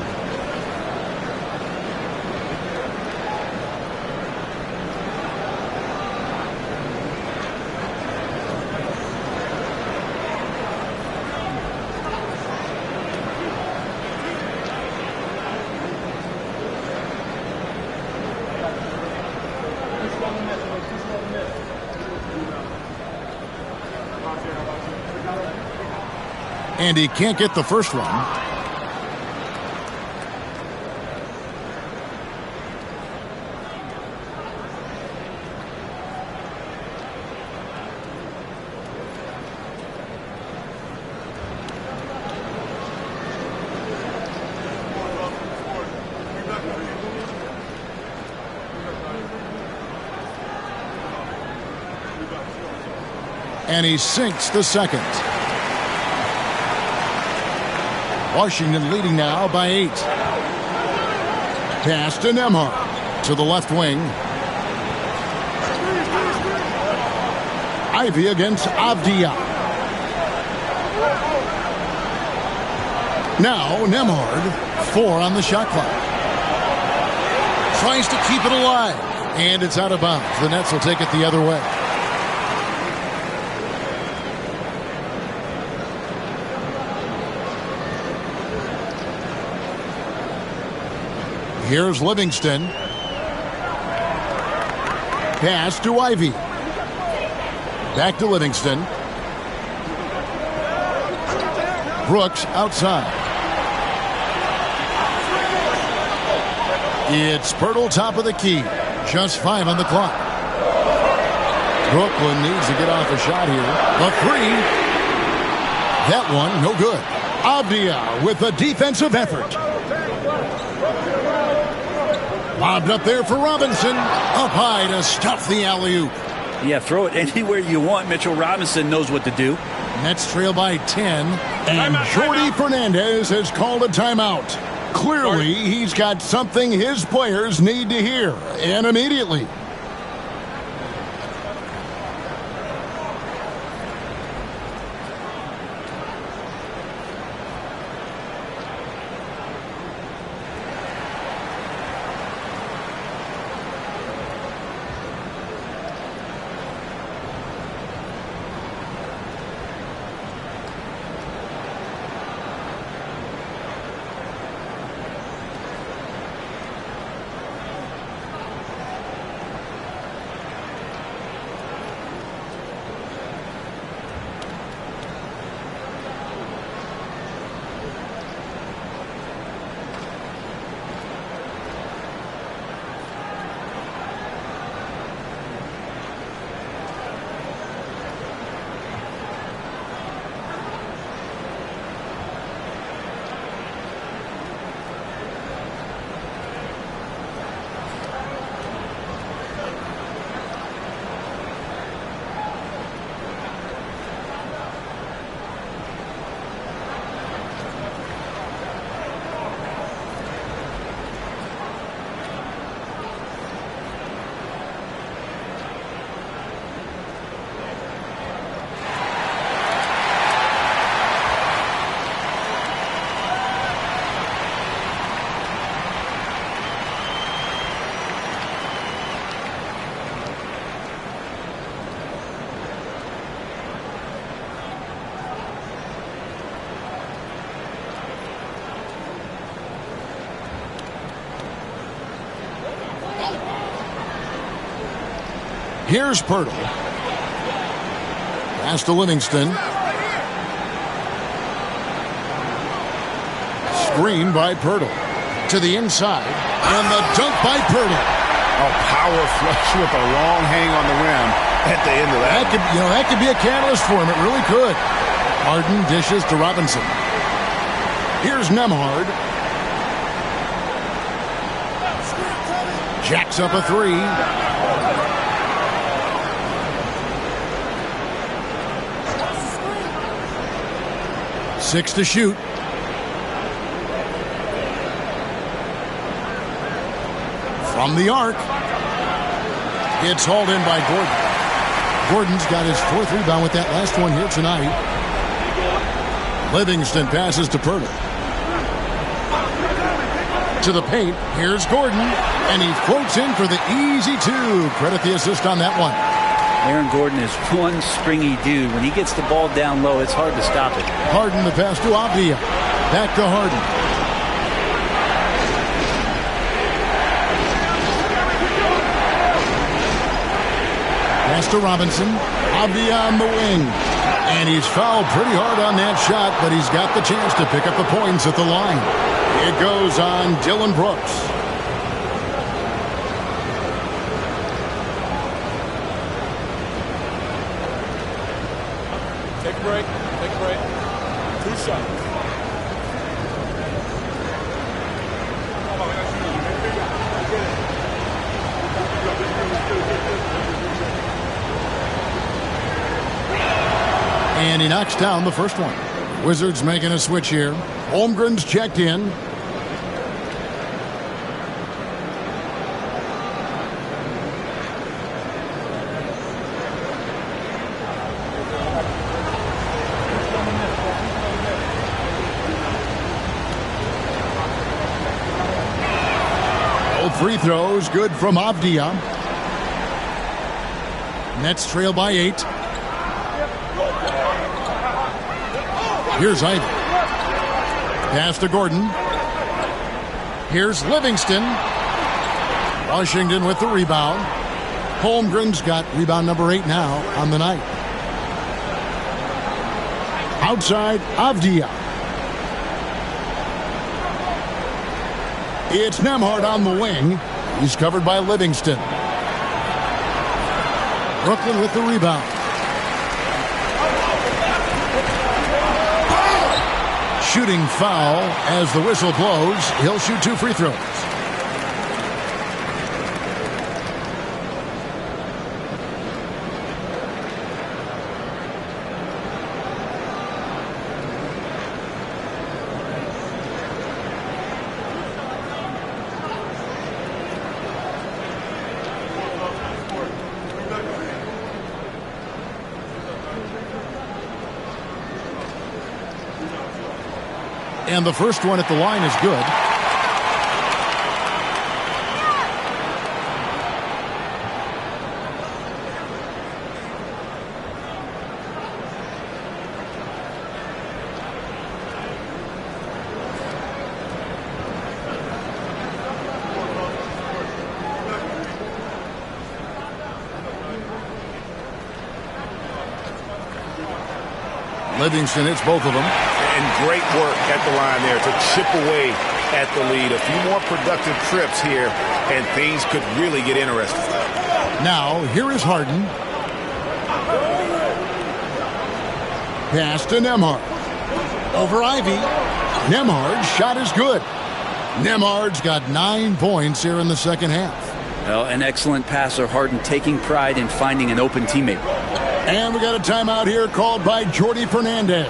And he can't get the first one. And he sinks the second. Washington leading now by 8. Pass to Nembhard to the left wing. Ivy against Avdia. Now Nembhard, 4 on the shot clock. Tries to keep it alive, and it's out of bounds. The Nets will take it the other way. Here's Livingston. Pass to Ivy. Back to Livingston. Brooks outside. It's Poeltl top of the key. Just 5 on the clock. Brooklyn needs to get off a shot here. The 3. That one, no good. Avdia with a defensive effort. Bobbed up there for Robinson. Up high to stuff the alley-oop. Yeah, throw it anywhere you want. Mitchell Robinson knows what to do. Nets trail by 10. And Jordi Fernandez has called a timeout. Clearly, he's got something his players need to hear. And immediately. Here's Poeltl. Pass to Livingston. Screen by Poeltl. To the inside. And the dunk by Poeltl. A power flush with a long hang on the rim. at the end of that. That could be a catalyst for him. It really could. Harden dishes to Robinson. Here's Nembhard. Jacks up a three. Six to shoot. From the arc. It's hauled in by Gordon. Gordon's got his fourth rebound with that last one here tonight. Livingston passes to Poeltl. To the paint. Here's Gordon. And he floats in for the easy two. Credit the assist on that one. Aaron Gordon is one springy dude. When he gets the ball down low, it's hard to stop it. Harden the pass to Avdija. Back to Harden. Pass to Robinson. Avdija on the wing. And he's fouled pretty hard on that shot, but he's got the chance to pick up the points at the line. It goes on Dillon Brooks. Take a break. Take a break. 2 shots. And he knocks down the first one. Wizards making a switch here. Holmgren's checked in. Free throws, good from Avdija. Nets trail by 8. Here's Ivey. Pass to Gordon. Here's Livingston. Washington with the rebound. Holmgren's got rebound number 8 now on the night. Outside, Avdija. It's Nembhard on the wing. He's covered by Livingston. Brooklyn with the rebound. Shooting foul as the whistle blows. He'll shoot 2 free throws. And the first one at the line is good. Livingston hits both of them. And great work at the line there to chip away at the lead. A few more productive trips here, and things could really get interesting. Now, here is Harden. Pass to Nembhard. Over Ivey. Nembhard's shot is good. Nembhard's got 9 points here in the second half. Well, an excellent passer. Harden taking pride in finding an open teammate. And we got a timeout here called by Jordi Fernandez.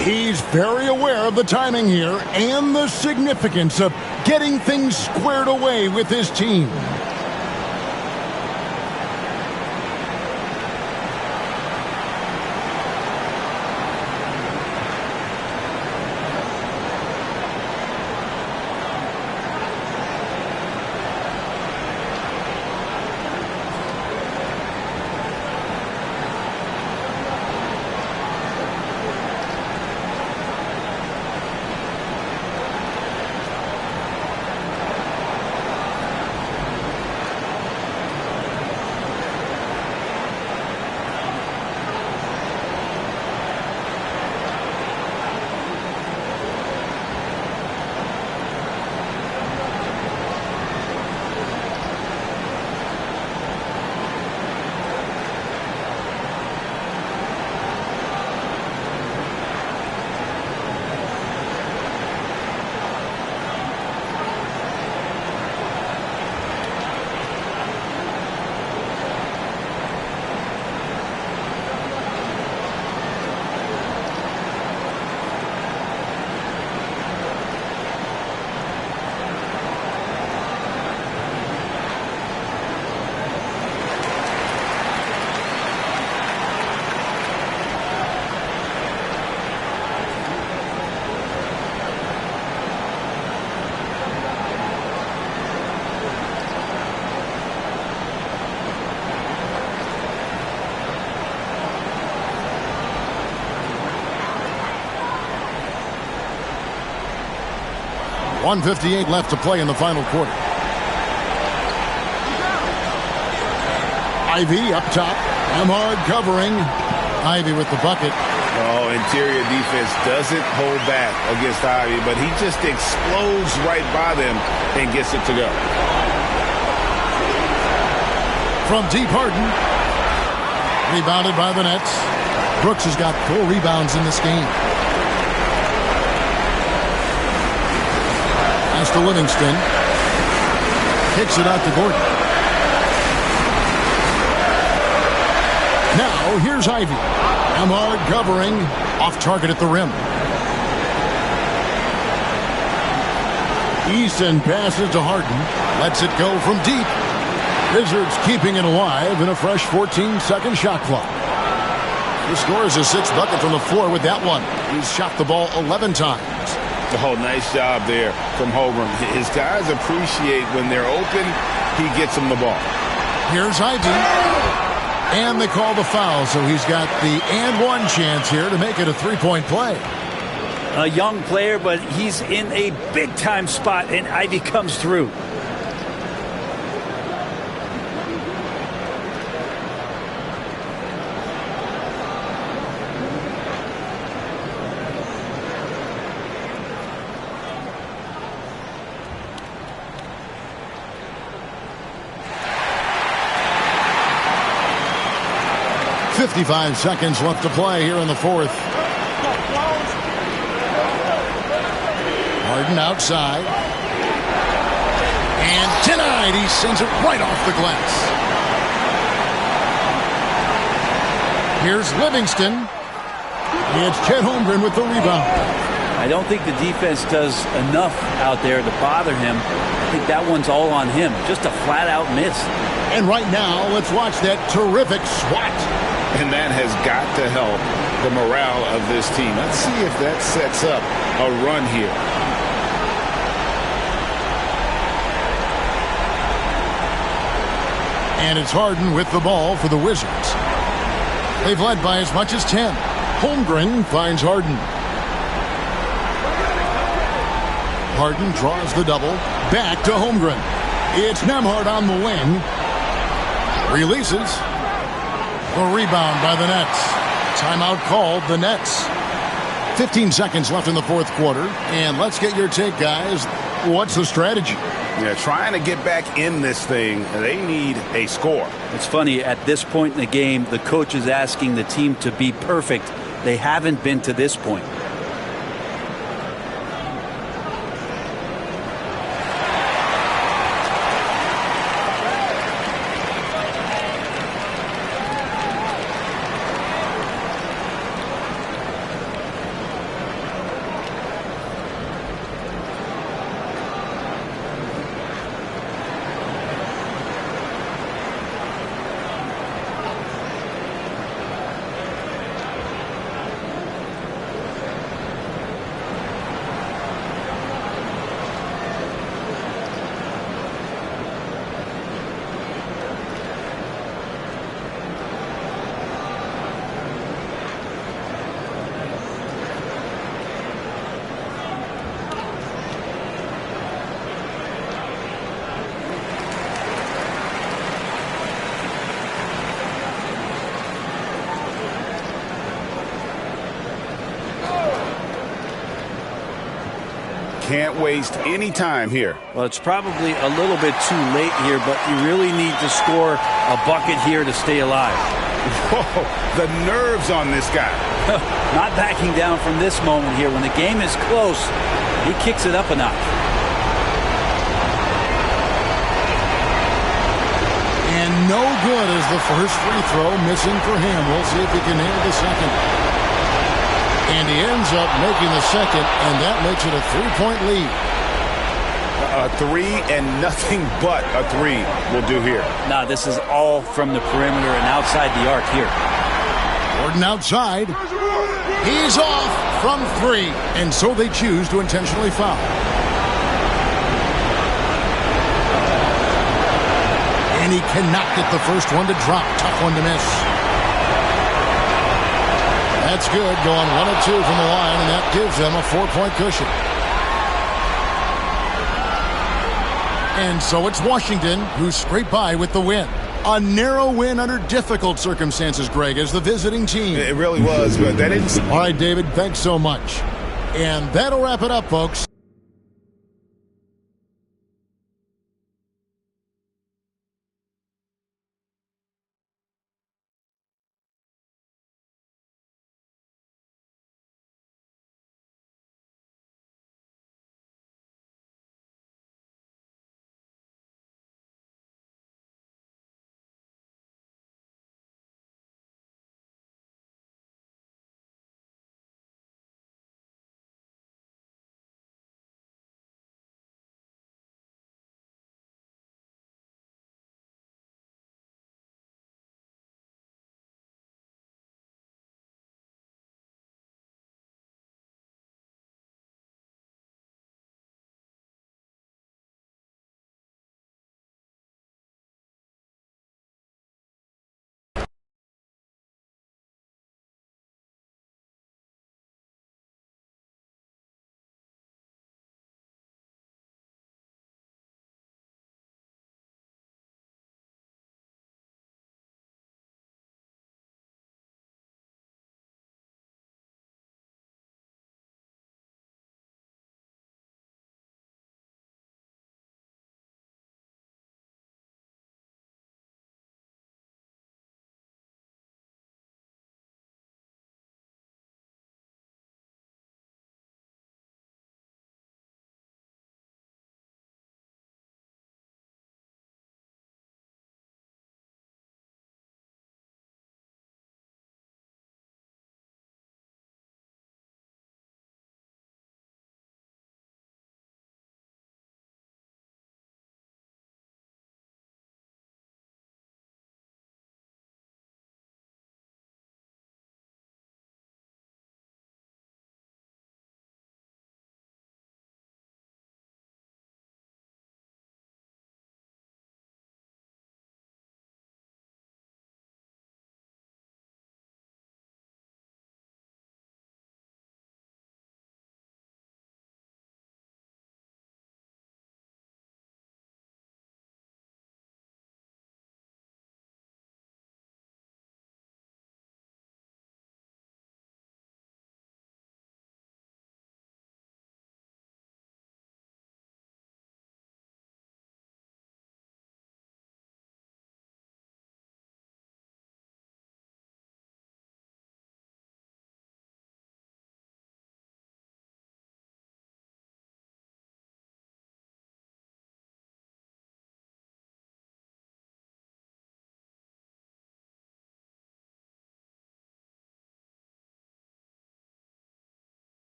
He's very aware of the timing here and the significance of getting things squared away with his team. 1:58 left to play in the final quarter. Ivy up top. Nembhard covering. Ivy with the bucket. Oh, interior defense doesn't hold back against Ivy, but he just explodes right by them and gets it to go. From deep, Harden. Rebounded by the Nets. Brooks has got 4 rebounds in this game. Pass to Livingston. Kicks it out to Gordon. Now, here's Ivy. Nembhard covering. Off target at the rim. Easton passes to Harden. Lets it go from deep. Wizards keeping it alive in a fresh 14-second shot clock. He scores a 6th bucket from the floor with that one. He's shot the ball 11 times. Oh, nice job there from Holmgren. His guys appreciate when they're open, he gets them the ball. Here's Ivy. And they call the foul, so he's got the and one chance here to make it a 3-point play. A young player, but he's in a big-time spot, and Ivy comes through. .55 seconds left to play here in the fourth. Harden outside. And denied. He sends it right off the glass. Here's Livingston. It's Chet Holmgren with the rebound. I don't think the defense does enough out there to bother him. I think that one's all on him. Just a flat-out miss. And right now, let's watch that terrific swat. And that has got to help the morale of this team. Let's see if that sets up a run here. And it's Harden with the ball for the Wizards. They've led by as much as 10. Holmgren finds Harden. Harden draws the double. Back to Holmgren. It's Nembhard on the wing. Releases. The rebound by the Nets. Timeout called the Nets. 15 seconds left in the fourth quarter. And let's get your take, guys. What's the strategy? Yeah, trying to get back in this thing. They need a score. It's funny, at this point in the game, the coach is asking the team to be perfect. They haven't been to this point. Can't waste any time here. Well, it's probably a little bit too late here, but you really need to score a bucket here to stay alive. Whoa, the nerves on this guy. Not backing down from this moment here. When the game is close, he kicks it up a notch. And no good is the first free throw, missing for him. We'll see if he can nail the second. And he ends up making the second, and that makes it a 3-point lead. A three and nothing but a three will do here. Now, this is all from the perimeter and outside the arc here. Gordon outside. He's off from 3, and so they choose to intentionally foul. And he cannot get the first one to drop. Tough one to miss. That's good, going 1 of 2 from the line, and that gives them a 4-point cushion. And so it's Washington who scraped by with the win. A narrow win under difficult circumstances, Greg, as the visiting team. It really was, but that didn't... All right, David, thanks so much. And that'll wrap it up, folks.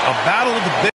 A battle of the big.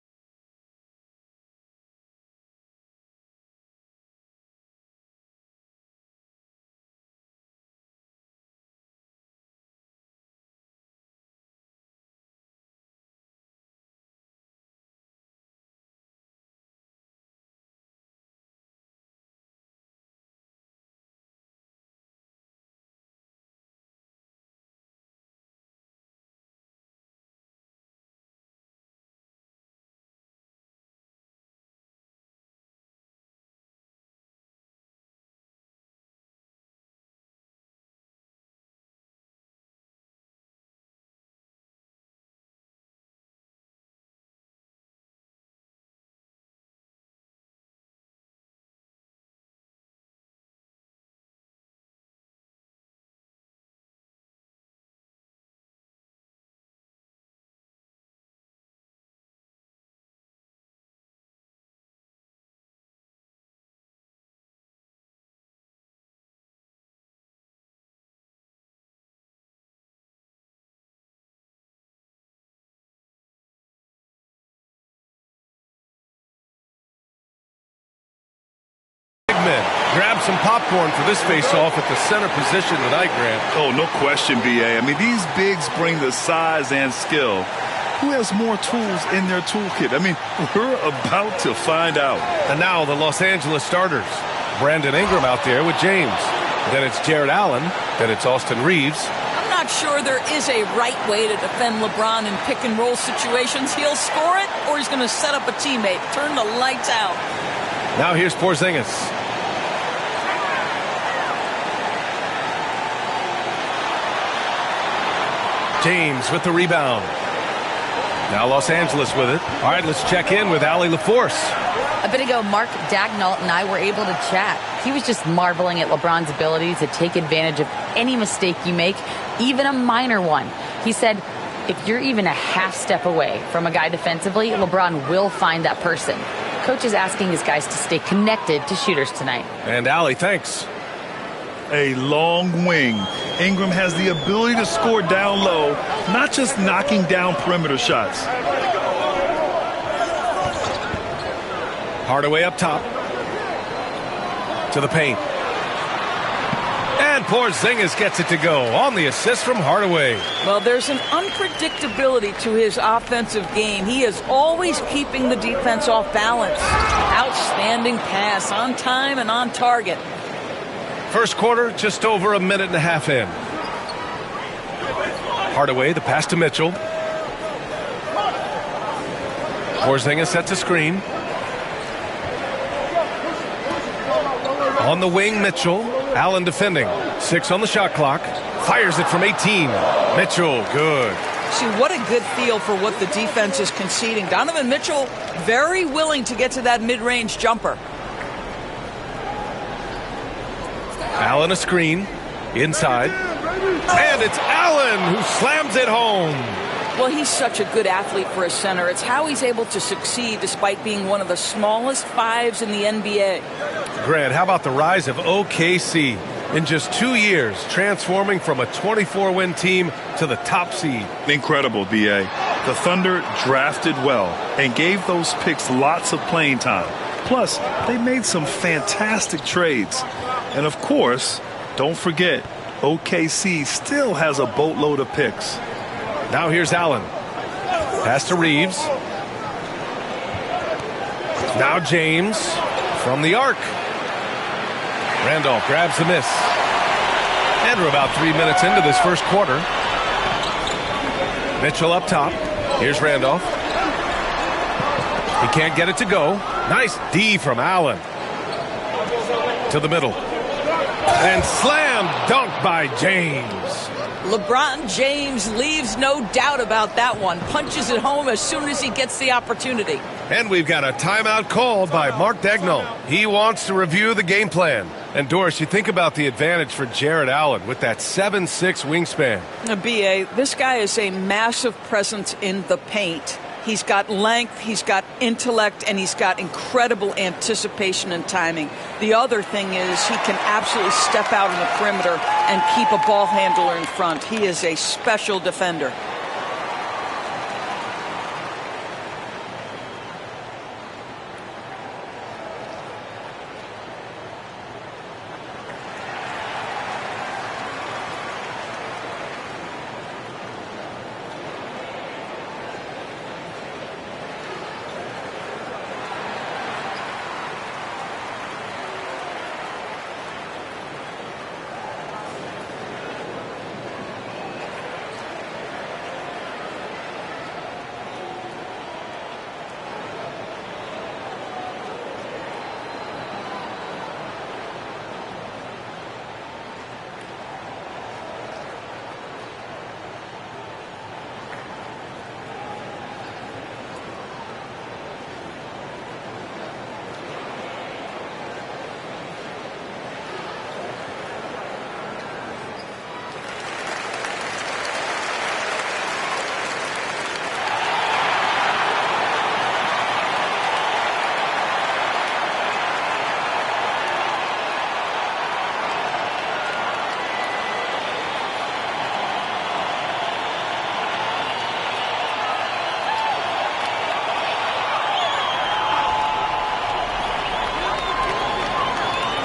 Grab some popcorn for this face-off at the center position tonight, Grant. Oh, no question, B.A. I mean, these bigs bring the size and skill. Who has more tools in their toolkit? I mean, we're about to find out. And now the Los Angeles starters. Brandon Ingram out there with James. Then it's Jared Allen. Then it's Austin Reeves. I'm not sure there is a right way to defend LeBron in pick-and-roll situations. He'll score it, or he's going to set up a teammate. Turn the lights out. Now here's Porzingis. James with the rebound. Now Los Angeles with it. All right, let's check in with Allie LaForce. A bit ago, Mark Daigneault and I were able to chat. He was just marveling at LeBron's ability to take advantage of any mistake you make, even a minor one. He said, if you're even a half step away from a guy defensively, LeBron will find that person. Coach is asking his guys to stay connected to shooters tonight. And Allie, thanks. A long wing. Ingram has the ability to score down low, not just knocking down perimeter shots. Hardaway up top. To the paint. And Porzingis gets it to go on the assist from Hardaway. Well, there's an unpredictability to his offensive game. He is always keeping the defense off balance. Outstanding pass, on time and on target. First quarter, just over a minute and a half in. Hardaway, the pass to Mitchell. Porzingis sets a screen. On the wing, Mitchell. Allen defending. 6 on the shot clock. Fires it from 18. Mitchell, good. See, what a good feel for what the defense is conceding. Donovan Mitchell, very willing to get to that mid-range jumper. Allen a screen. Inside. And it's Allen who slams it home. Well, he's such a good athlete for a center. It's how he's able to succeed despite being one of the smallest fives in the NBA. Grant, how about the rise of OKC? In just 2 years, transforming from a 24-win team to the top seed. Incredible, B.A. The Thunder drafted well and gave those picks lots of playing time. Plus, they made some fantastic trades. And of course, don't forget, OKC still has a boatload of picks. Now here's Allen. Pass to Reeves. Now James from the arc. Randolph grabs the miss. And we're about 3 minutes into this first quarter. Mitchell up top. Here's Randolph. He can't get it to go. Nice D from Allen. To the middle. And slam dunk by James. LeBron James leaves no doubt about that one. Punches it home as soon as he gets the opportunity. And we've got a timeout called by Mark Daigneault. He wants to review the game plan. And Doris, you think about the advantage for Jared Allen with that 7'6" wingspan. B.A., this guy is a massive presence in the paint. He's got length, he's got intellect, and he's got incredible anticipation and timing. The other thing is he can absolutely step out on the perimeter and keep a ball handler in front. He is a special defender.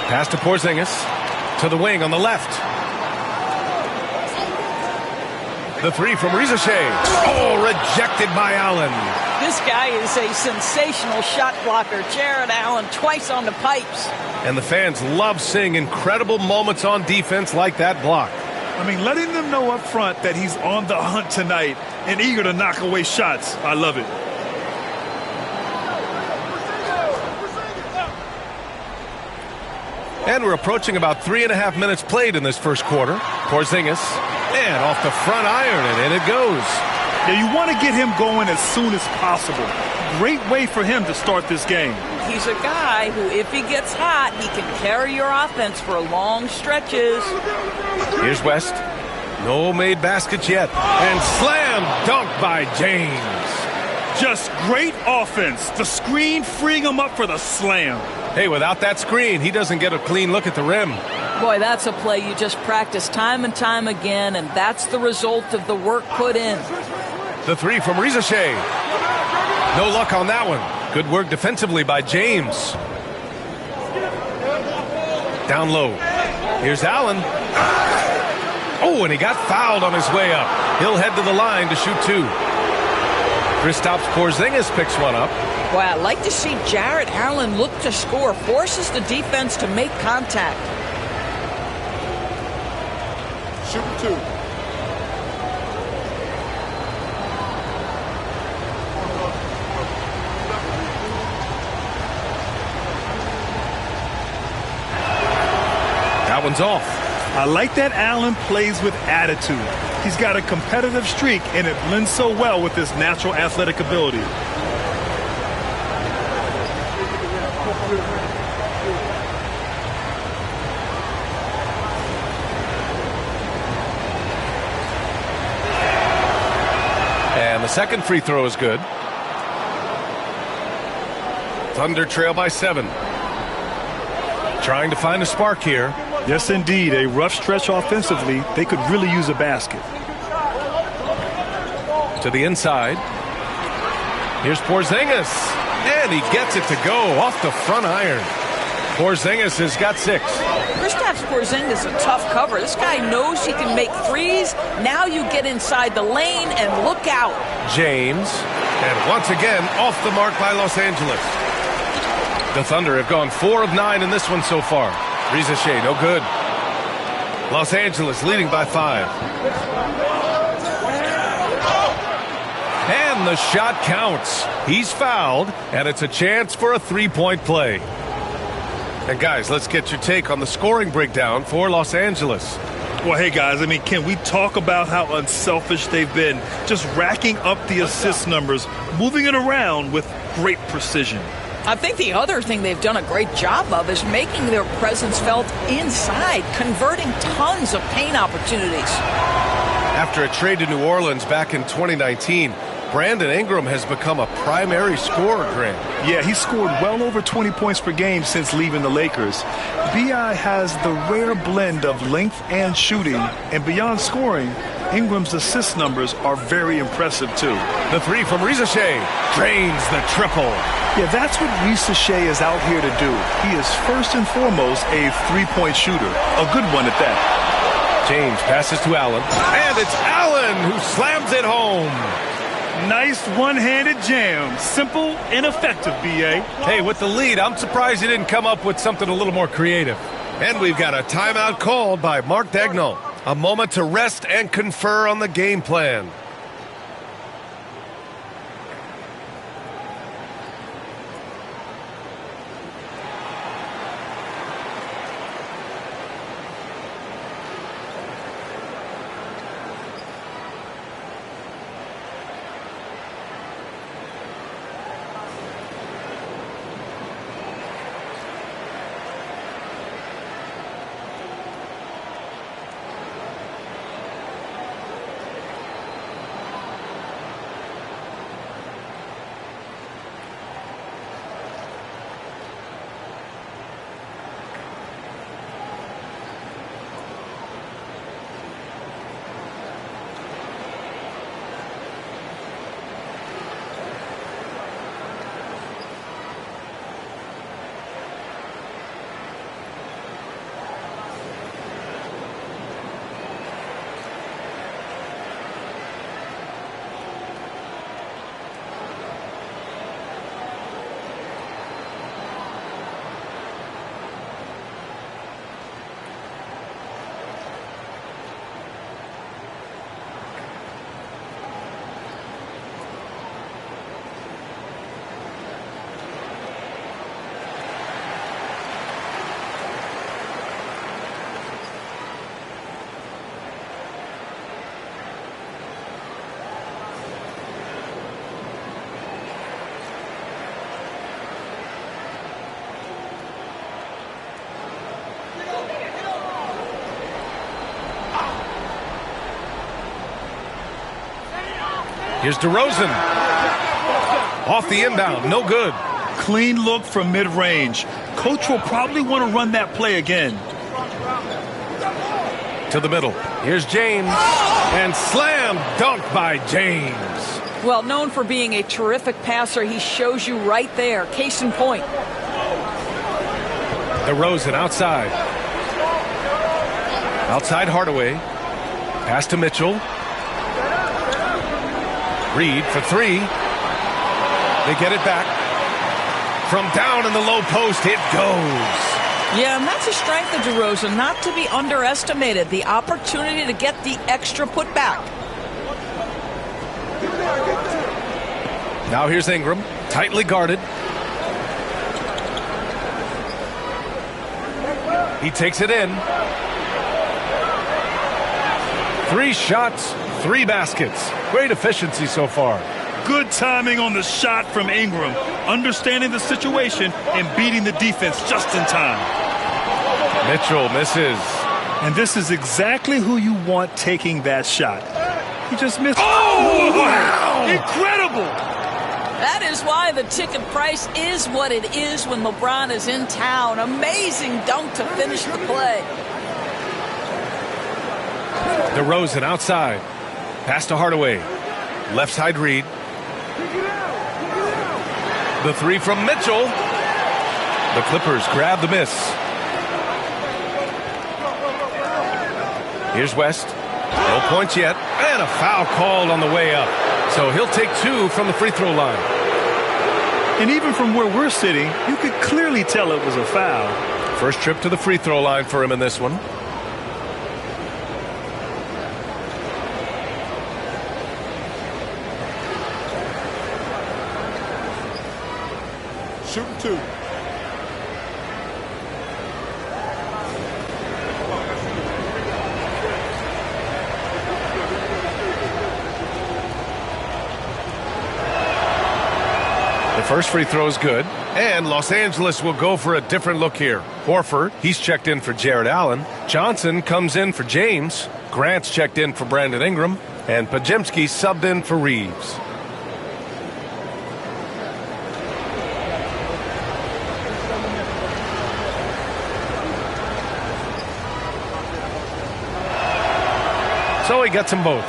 Pass to Porzingis. To the wing on the left. The three from Reza Shea. Oh, rejected by Allen. This guy is a sensational shot blocker. Jarrett Allen twice on the pipes. And the fans love seeing incredible moments on defense like that block. I mean, letting them know up front that he's on the hunt tonight and eager to knock away shots. I love it. And we're approaching about 3.5 minutes played in this first quarter. Porzingis, and off the front iron, and in it goes. Yeah, you want to get him going as soon as possible. Great way for him to start this game. He's a guy who, if he gets hot, he can carry your offense for long stretches. Here's West. No made baskets yet. And slam dunk by James. Just great offense. The screen freeing him up for the slam. Hey, without that screen, he doesn't get a clean look at the rim. Boy, that's a play you just practice time and time again, and that's the result of the work put in. The three from Reza Shea. No luck on that one. Good work defensively by James. Down low. Here's Allen. Oh, and he got fouled on his way up. He'll head to the line to shoot two. Kristaps Porzingis picks one up. Boy, I like to see Jarrett Allen look to score, forces the defense to make contact. Shooting two. That one's off. I like that Allen plays with attitude. He's got a competitive streak, and it blends so well with his natural athletic ability. And the second free throw is good. Thunder trail by 7. Trying to find a spark here. Yes, indeed. A rough stretch offensively. They could really use a basket. To the inside. Here's Porzingis. And he gets it to go off the front iron. Porzingis has got 6. Kristaps Porzingis is a tough cover. This guy knows he can make threes. Now you get inside the lane and look out. James. And once again, off the mark by Los Angeles. The Thunder have gone 4 of 9 in this one so far. Reza Shea, no good. Los Angeles leading by 5. And the shot counts. He's fouled, and it's a chance for a three-point play. And guys, let's get your take on the scoring breakdown for Los Angeles. Well, hey, guys, I mean, can we talk about how unselfish they've been? Just racking up the assist numbers, moving it around with great precision. I think the other thing they've done a great job of is making their presence felt inside, converting tons of paint opportunities. After a trade to New Orleans back in 2019, Brandon Ingram has become a primary scorer, Grant. Yeah, he scored well over 20 points per game since leaving the Lakers. B.I. has the rare blend of length and shooting, and beyond scoring, Ingram's assist numbers are very impressive, too. The three from Reza Shea drains the triple. Yeah, that's what Reza Shea is out here to do. He is first and foremost a three-point shooter, a good one at that. James passes to Allen, and it's Allen who slams it home. Nice one-handed jam. Simple and effective, B.A. Hey, with the lead, I'm surprised he didn't come up with something a little more creative. And we've got a timeout called by Mark Daigneault. A moment to rest and confer on the game plan. Here's DeRozan. Off the inbound, no good. Clean look from mid-range. Coach will probably want to run that play again. To the middle. Here's James. And slam dunk by James. Well, known for being a terrific passer, he shows you right there. Case in point. DeRozan outside. Outside Hardaway. Pass to Mitchell. Reed for three. They get it back. From down in the low post, it goes. Yeah, and that's a strength of DeRozan, not to be underestimated. The opportunity to get the extra putback. Now here's Ingram, tightly guarded. He takes it in. 3 shots, 3 baskets. Great efficiency so far. Good timing on the shot from Ingram. Understanding the situation and beating the defense just in time. Mitchell misses. And this is exactly who you want taking that shot. He just missed. Oh, wow! Incredible! That is why the ticket price is what it is when LeBron is in town. Amazing dunk to finish the play. DeRozan outside. Pass to Hardaway. Left side Reed. The 3 from Mitchell. The Clippers grab the miss. Here's West. No points yet. And a foul called on the way up. So he'll take 2 from the free throw line. And even from where we're sitting, you could clearly tell it was a foul. First trip to the free throw line for him in this one. Shooting 2. The first free throw is good, and Los Angeles will go for a different look here. Horford, he's checked in for Jared Allen. Johnson comes in for James. Grant's checked in for Brandon Ingram. And Podziemski subbed in for Reeves. So he gets them both.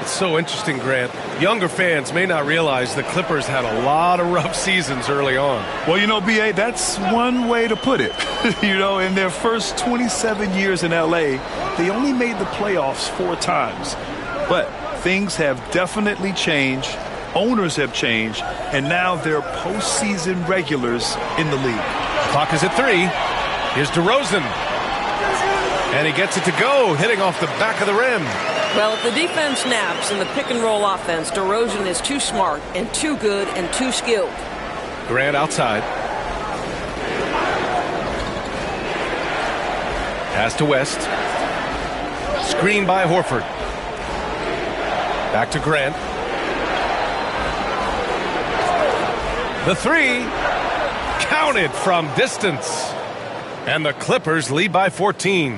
It's so interesting, Grant. Younger fans may not realize the Clippers had a lot of rough seasons early on. Well, you know, B.A., that's one way to put it. You know, in their first 27 years in L.A., they only made the playoffs 4 times. But things have definitely changed. Owners have changed. And now they're postseason regulars in the league. Clock is at 3. Here's DeRozan. And he gets it to go, hitting off the back of the rim. Well, if the defense naps in the pick-and-roll offense, DeRozan is too smart and too good and too skilled. Grant outside. Pass to West. Screen by Horford. Back to Grant. The 3. Counted from distance. And the Clippers lead by 14.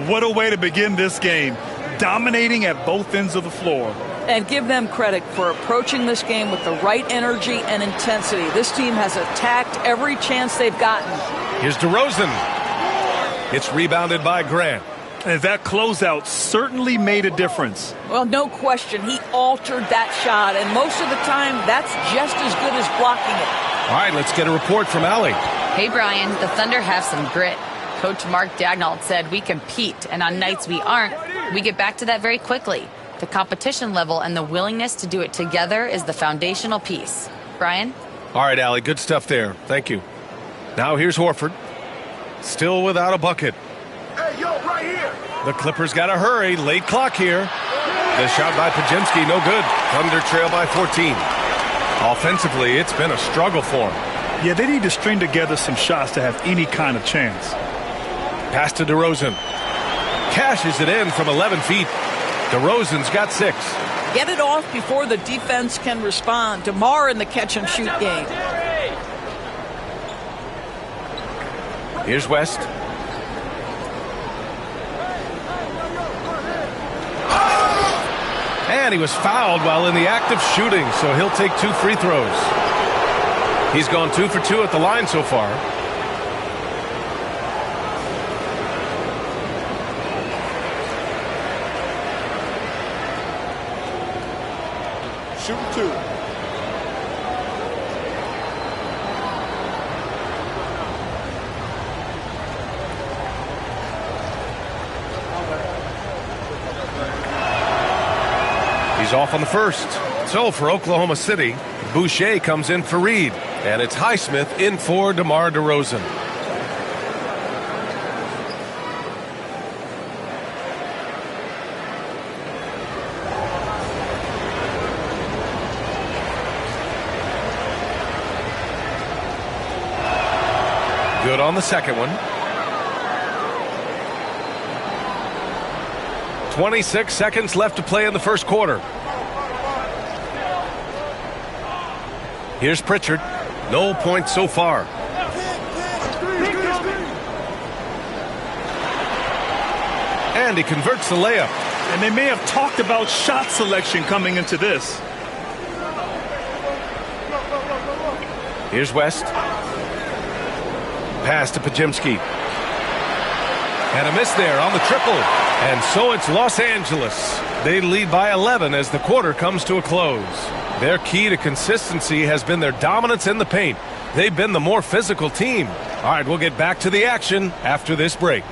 What a way to begin this game. Dominating at both ends of the floor. And give them credit for approaching this game with the right energy and intensity. This team has attacked every chance they've gotten. Here's DeRozan. It's rebounded by Grant. And that closeout certainly made a difference. Well, no question. He altered that shot, and most of the time, that's just as good as blocking it. All right, let's get a report from Allie. Hey, Brian, the Thunder have some grit. Coach Mark Daigneault said we compete, and on nights we aren't, we get back to that very quickly. The competition level and the willingness to do it together is the foundational piece. Brian? All right, Allie, good stuff there. Thank you. Now here's Horford. Still without a bucket. Hey, yo, right here. The Clippers got to hurry. Late clock here. The shot by Podziemski, no good. Thunder trail by 14. Offensively, it's been a struggle for them. Yeah, they need to string together some shots to have any kind of chance. Pass to DeRozan. Cashes it in from 11 feet. DeRozan's got 6. Get it off before the defense can respond. DeMar in the catch-and-shoot game. Here's West. And he was fouled while in the act of shooting, so he'll take 2 free throws. He's gone 2 for 2 at the line so far. Shooting 2. He's off on the first. So for Oklahoma City, Boucher comes in for Reed. And it's Highsmith in for DeMar DeRozan. Good on the second one. 26 seconds left to play in the first quarter. Here's Pritchard. No points so far. And he converts the layup. And they may have talked about shot selection coming into this. Here's West. Pass to Podziemski. And a miss there on the triple. And so it's Los Angeles. They lead by 11 as the quarter comes to a close. Their key to consistency has been their dominance in the paint. They've been the more physical team. All right, we'll get back to the action after this break.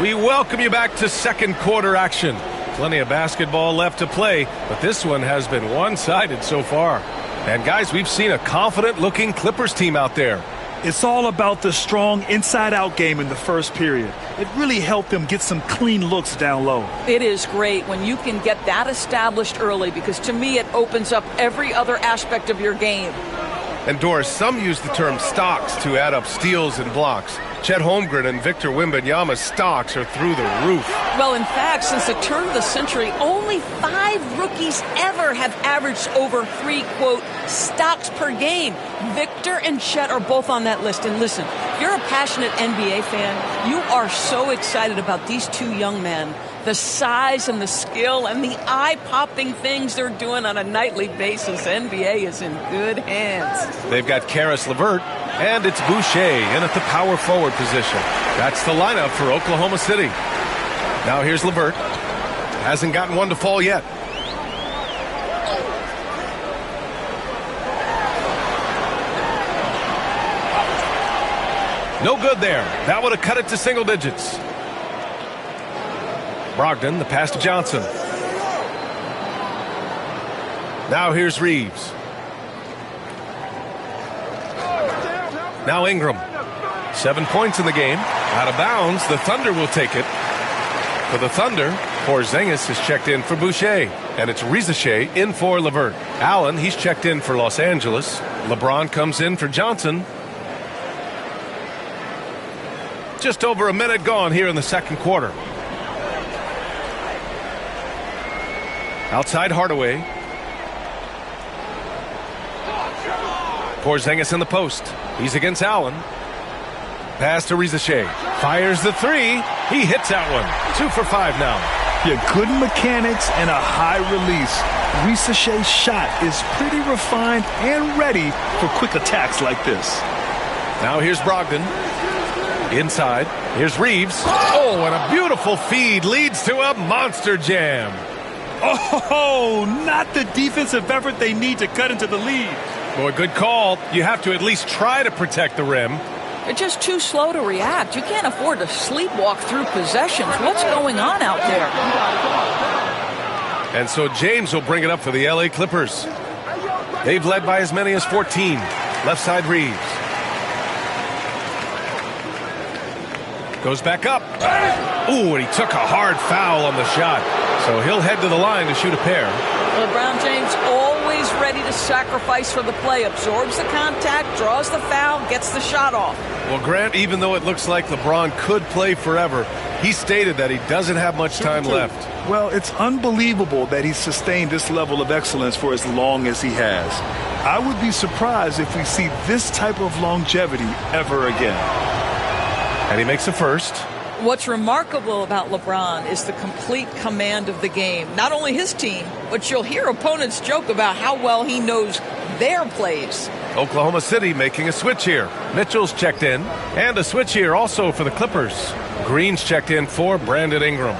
We welcome you back to second quarter action. Plenty of basketball left to play, but this one has been one-sided so far. And guys, we've seen a confident-looking Clippers team out there. It's all about the strong inside-out game in the first period. It really helped them get some clean looks down low. It is great when you can get that established early, because to me it opens up every other aspect of your game. And Doris, some use the term stocks to add up steals and blocks. Chet Holmgren and Victor Wembanyama's stocks are through the roof. Well, in fact, since the turn of the century, only 5 rookies ever have averaged over 3, quote, stocks per game. Victor and Chet are both on that list. And listen, if you're a passionate NBA fan, you are so excited about these 2 young men. The size and the skill and the eye-popping things they're doing on a nightly basis. NBA is in good hands. They've got Karis LeVert, and it's Boucher in at the power forward position. That's the lineup for Oklahoma City. Now here's LeVert. Hasn't gotten one to fall yet. No good there. That would have cut it to single digits. Brogdon, the pass to Johnson. Now here's Reeves. Now Ingram. 7 points in the game. Out of bounds, the Thunder will take it. For the Thunder, Porzingis is checked in for Boucher. And it's Rizachet in for LeVert. Allen, he's checked in for Los Angeles. LeBron comes in for Johnson. Just over a minute gone here in the second quarter. Outside Hardaway. Porzingis in the post. He's against Allen. Pass to Rizachet. Fires the 3. He hits that one. 2 for 5 now. Yeah, good mechanics and a high release. Rizachet's shot is pretty refined and ready for quick attacks like this. Now here's Brogdon. Inside. Here's Reeves. Oh, and a beautiful feed leads to a monster jam. Oh, not the defensive effort they need to cut into the lead. Boy, good call. You have to at least try to protect the rim. They're just too slow to react. You can't afford to sleepwalk through possessions. What's going on out there? And so James will bring it up for the LA Clippers. They've led by as many as 14. Left side Reeves. Goes back up. Ooh, and he took a hard foul on the shot. So he'll head to the line to shoot a pair. LeBron James always ready to sacrifice for the play, absorbs the contact, draws the foul, gets the shot off. Well, Grant, even though it looks like LeBron could play forever, he stated that he doesn't have much time left. Well, it's unbelievable that he's sustained this level of excellence for as long as he has. I would be surprised if we see this type of longevity ever again. And he makes the first. What's remarkable about LeBron is the complete command of the game. Not only his team, but you'll hear opponents joke about how well he knows their plays. Oklahoma City making a switch here. Mitchell's checked in. And a switch here also for the Clippers. Green's checked in for Brandon Ingram.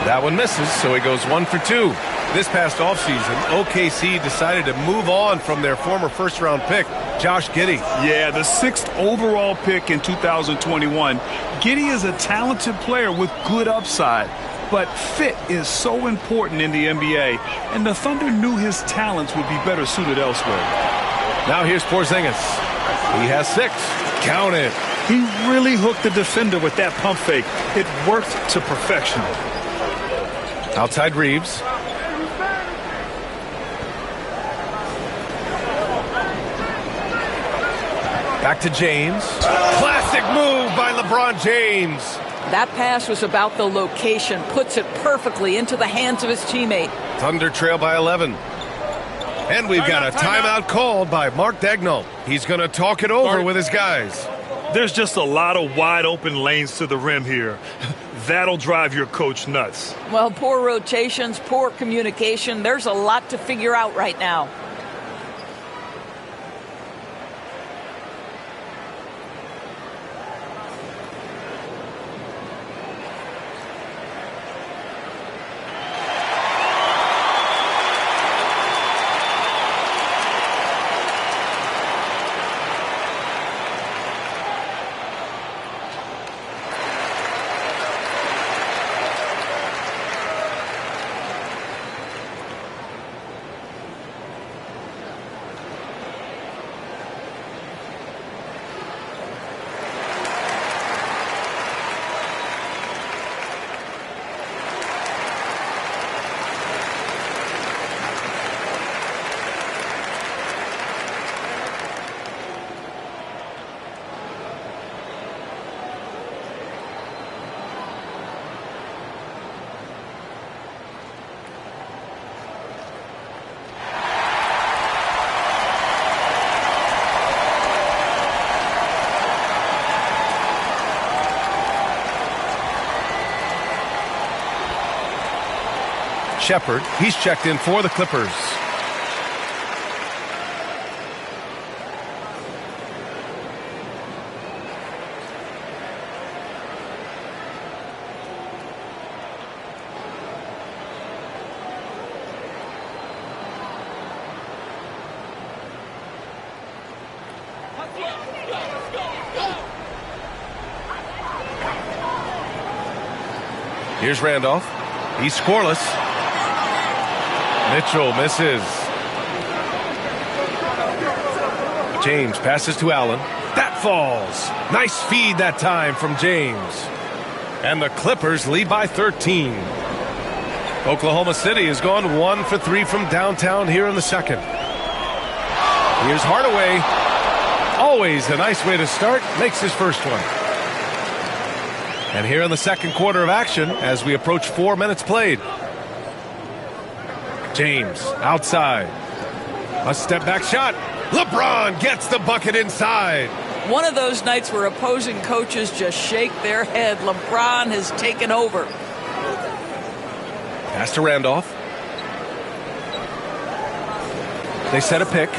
That one misses, so he goes 1 for 2. This past offseason, OKC decided to move on from their former first-round pick, Josh Giddey. Yeah, the 6th overall pick in 2021. Giddey is a talented player with good upside, but fit is so important in the NBA, and the Thunder knew his talents would be better suited elsewhere. Now here's Porzingis. He has 6. Count it. He really hooked the defender with that pump fake. It worked to perfection. Outside Reeves. Back to James. Classic move by LeBron James. That pass was about the location, puts it perfectly into the hands of his teammate. Thunder trail by 11. And we've got a timeout called by Mark Daigneault. He's going to talk it over with his guys. There's just a lot of wide open lanes to the rim here. That'll drive your coach nuts. Well, poor rotations, poor communication. There's a lot to figure out right now. Shepard, he's checked in for the Clippers. Here's Randolph. He's scoreless. Mitchell misses. James passes to Allen. That falls. Nice feed that time from James. And the Clippers lead by 13. Oklahoma City has gone 1 for 3 from downtown here in the second. Here's Hardaway. Always a nice way to start. Makes his first one. And here in the second quarter of action as we approach 4 minutes played. James outside. A step back shot. LeBron gets the bucket inside. One of those nights where opposing coaches just shake their head. LeBron has taken over. Pass to Randolph. They set a pick.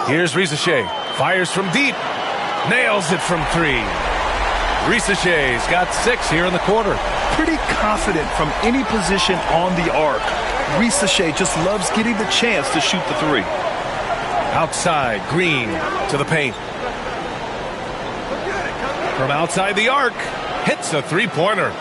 Here's Risacher. Fires from deep. Nails it from 3. Risacher's got 6 here in the quarter. Pretty confident from any position on the arc. Risacher just loves getting the chance to shoot the 3. Outside, Green to the paint. From outside the arc, hits a 3-pointer.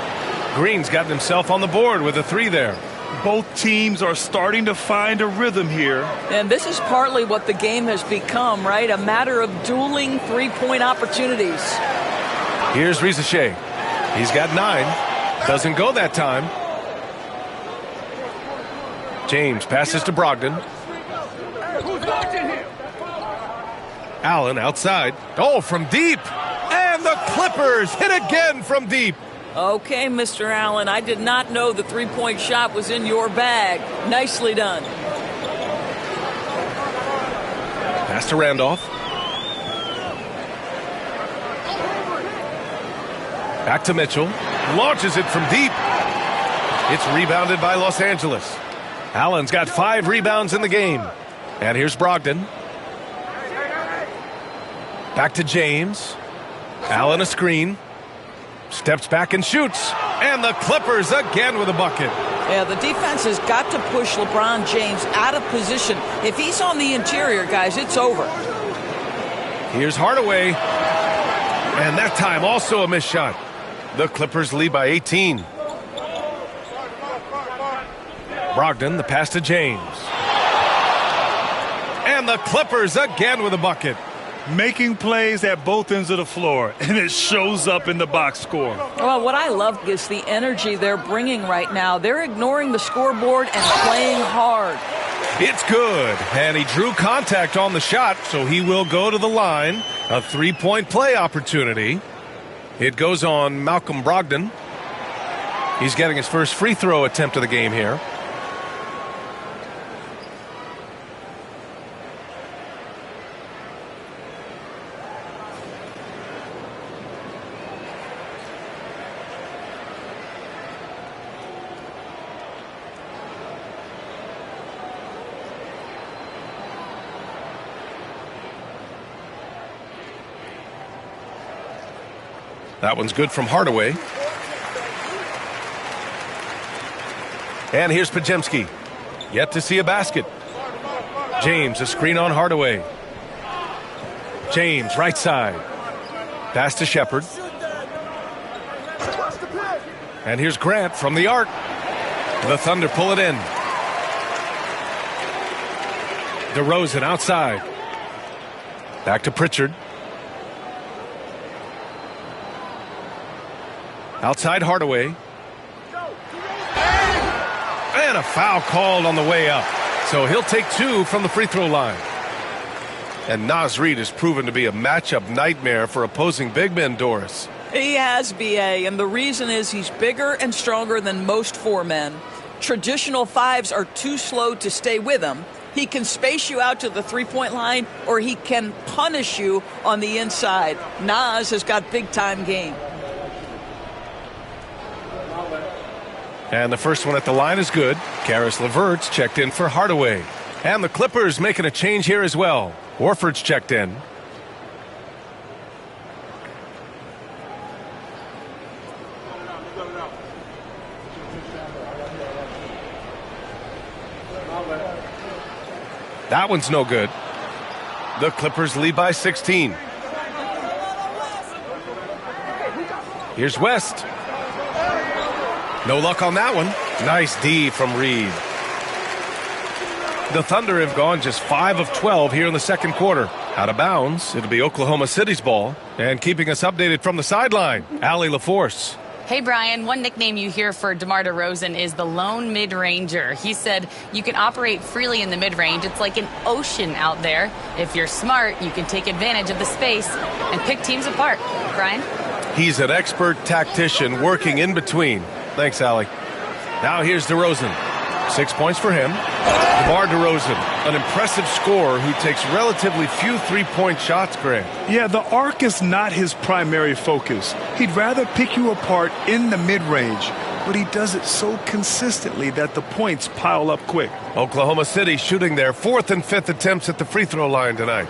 Green's gotten himself on the board with a 3 there. Both teams are starting to find a rhythm here. And this is partly what the game has become, right? A matter of dueling 3-point opportunities. Here's Risacher. He's got 9. Doesn't go that time. James passes to Brogdon. Allen outside. Oh, from deep. And the Clippers hit again from deep. Okay, Mr. Allen, I did not know the three-point shot was in your bag. Nicely done. Pass to Randolph. Back to Mitchell. Launches it from deep. It's rebounded by Los Angeles. Allen's got 5 rebounds in the game. And here's Brogdon. Back to James. Allen a screen. Steps back and shoots. And the Clippers again with a bucket. Yeah, the defense has got to push LeBron James out of position. If he's on the interior, guys, it's over. Here's Hardaway. And that time also a missed shot. The Clippers lead by 18. Brogdon, the pass to James. And the Clippers again with a bucket. Making plays at both ends of the floor, and it shows up in the box score. Well, what I love is the energy they're bringing right now. They're ignoring the scoreboard and playing hard. It's good, and he drew contact on the shot, so he will go to the line. A 3-point play opportunity. It goes on Malcolm Brogdon. He's getting his first free throw attempt of the game here. That one's good from Hardaway. And here's Podziemski. Yet to see a basket. James, a screen on Hardaway. James, right side. Pass to Shepherd. And here's Grant from the arc. The Thunder pull it in. DeRozan outside. Back to Pritchard. Outside Hardaway. And a foul called on the way up. So he'll take 2 from the free throw line. And Naz Reid has proven to be a matchup nightmare for opposing big men, Doris. He has, B.A., and the reason is he's bigger and stronger than most 4 men. Traditional 5s are too slow to stay with him. He can space you out to the three-point line, or he can punish you on the inside. Naz has got big-time game. And the first one at the line is good. Karis LeVert's checked in for Hardaway. And the Clippers making a change here as well. Horford's checked in. That one's no good. The Clippers lead by 16. Here's West. No luck on that one. Nice D from Reed. The Thunder have gone just 5 of 12 here in the second quarter. Out of bounds, it'll be Oklahoma City's ball. And keeping us updated from the sideline, Allie LaForce. Hey, Brian, one nickname you hear for DeMar DeRozan is the lone mid-ranger. He said you can operate freely in the mid-range. It's like an ocean out there. If you're smart, you can take advantage of the space and pick teams apart. Brian? He's an expert tactician working in between. Thanks, Allie. Now here's DeRozan. 6 points for him. DeMar DeRozan, an impressive scorer who takes relatively few three-point shots, Grant. Yeah, the arc is not his primary focus. He'd rather pick you apart in the mid-range, but he does it so consistently that the points pile up quick. Oklahoma City shooting their 4th and 5th attempts at the free throw line tonight.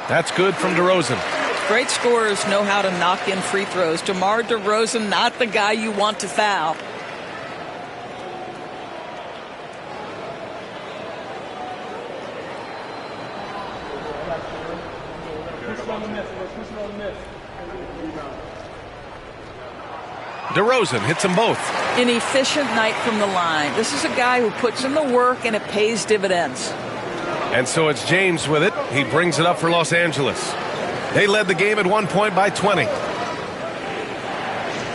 That's good from DeRozan. Great scorers know how to knock in free throws. DeMar DeRozan, not the guy you want to foul. DeRozan hits them both. An efficient night from the line. This is a guy who puts in the work and it pays dividends. And so it's James with it. He brings it up for Los Angeles. They led the game at one point by 20.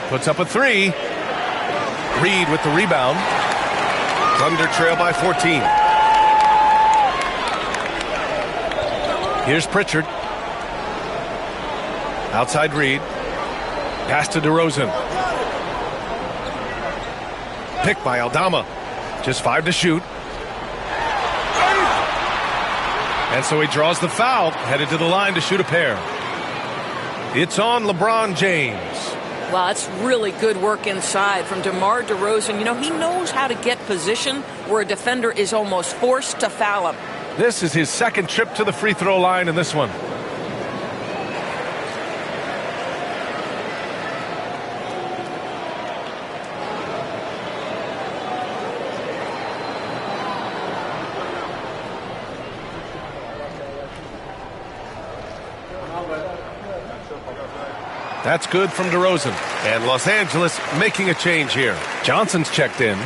Puts up a three. Reed with the rebound. Thunder trail by 14. Here's Pritchard. Outside Reed. Pass to DeRozan. Pick by Aldama. Just 5 to shoot. And so he draws the foul, headed to the line to shoot a pair. It's on LeBron James. Wow, that's really good work inside from DeMar DeRozan. You know, he knows how to get position where a defender is almost forced to foul him. This is his second trip to the free throw line in this one. That's good from DeRozan. And Los Angeles making a change here. Johnson's checked in.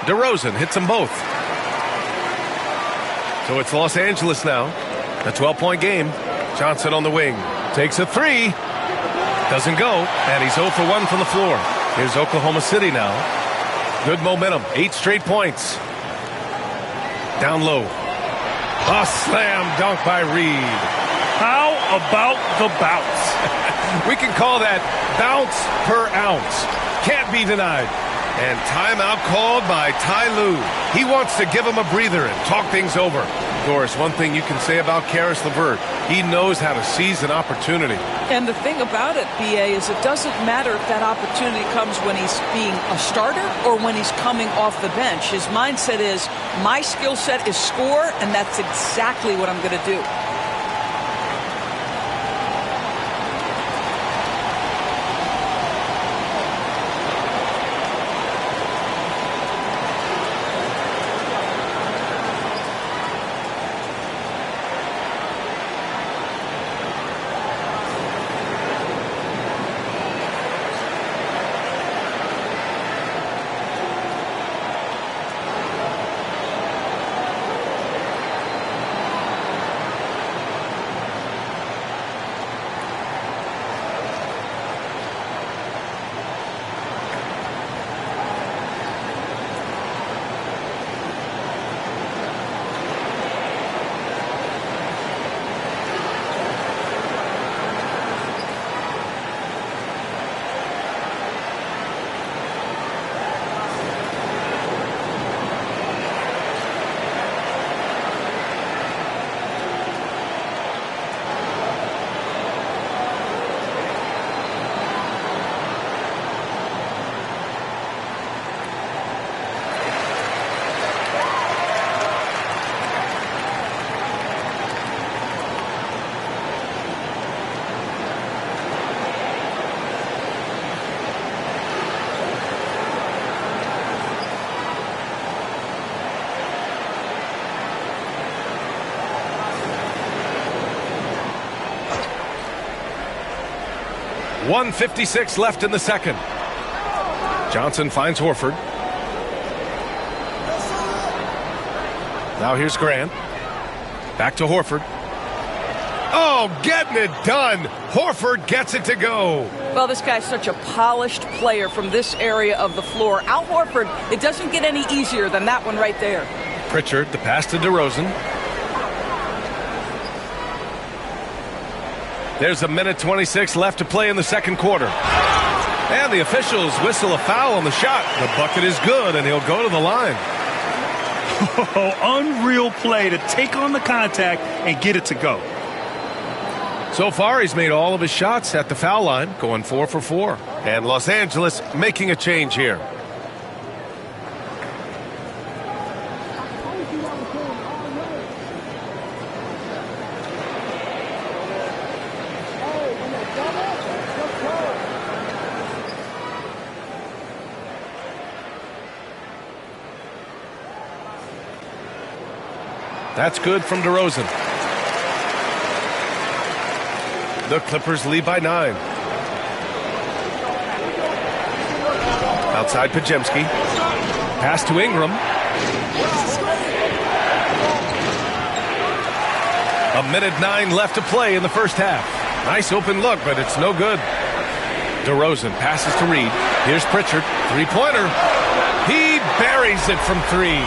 DeRozan hits them both. So it's Los Angeles now. A 12-point game. Johnson on the wing. Takes a three. Doesn't go, and he's 0 for 1 from the floor. Here's Oklahoma City now. Good momentum, 8 straight points. Down low. A slam dunk by Reed. How about the bounce? We can call that bounce per ounce. Can't be denied. And timeout called by Ty Lue. He wants to give him a breather and talk things over. Doris, one thing you can say about Karis LeVert, he knows how to seize an opportunity. And the thing about it, BA, is it doesn't matter if that opportunity comes when he's being a starter or when he's coming off the bench. His mindset is, my skill set is score, and that's exactly what I'm going to do. .156 left in the second. Johnson finds Horford. Now here's Grant. Back to Horford. Oh, getting it done. Horford gets it to go. Well, this guy's such a polished player from this area of the floor. Al Horford, it doesn't get any easier than that one right there. Pritchard, the pass to DeRozan. There's a minute 26 left to play in the second quarter. And the officials whistle a foul on the shot. The bucket is good, and he'll go to the line. Oh, unreal play to take on the contact and get it to go. So far, he's made all of his shots at the foul line, going 4 for 4. And Los Angeles making a change here. That's good from DeRozan. The Clippers lead by 9. Outside Podziemski. Pass to Ingram. A minute 9 left to play in the first half. Nice open look, but it's no good. DeRozan passes to Reed. Here's Pritchard. Three-pointer. He buries it from 3.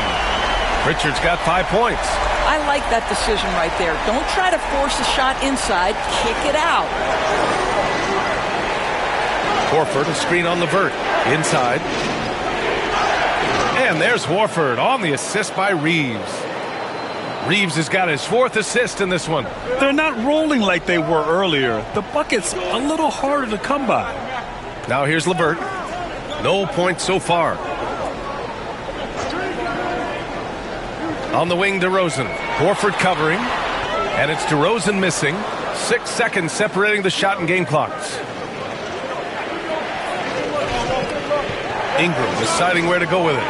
Pritchard's got 5 points. I like that decision right there. Don't try to force a shot inside. Kick it out. Horford, a screen on LeVert. Inside. And there's Horford on the assist by Reeves. Reeves has got his 4th assist in this one. They're not rolling like they were earlier. The bucket's a little harder to come by. Now here's LeVert. No points so far. On the wing, DeRozan. Horford covering. And it's DeRozan missing. 6 seconds separating the shot and game clocks. Ingram deciding where to go with it.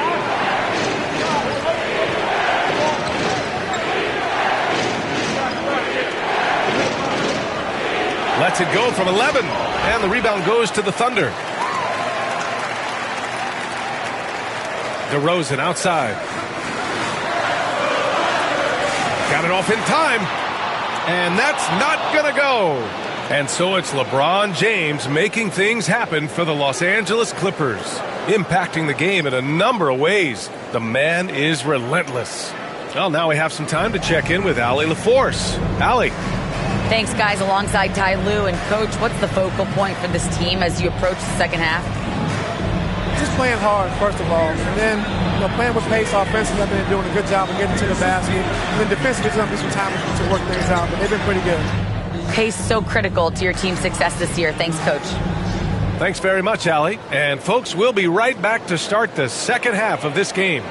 Lets it go from 11. And the rebound goes to the Thunder. DeRozan outside. Got it off in time. And that's not going to go. And so it's LeBron James making things happen for the Los Angeles Clippers. Impacting the game in a number of ways. The man is relentless. Well, now we have some time to check in with Allie LaForce. Allie. Thanks, guys. Alongside Ty Lue. And, Coach, what's the focal point for this team as you approach the second half? Just playing hard, first of all. And then, playing with pace offensively. I've been doing a good job of getting to the basket. And then defensively, there's going to be some time to work things out. But they've been pretty good. Pace so critical to your team's success this year. Thanks, Coach. Thanks very much, Allie. And, folks, we'll be right back to start the second half of this game.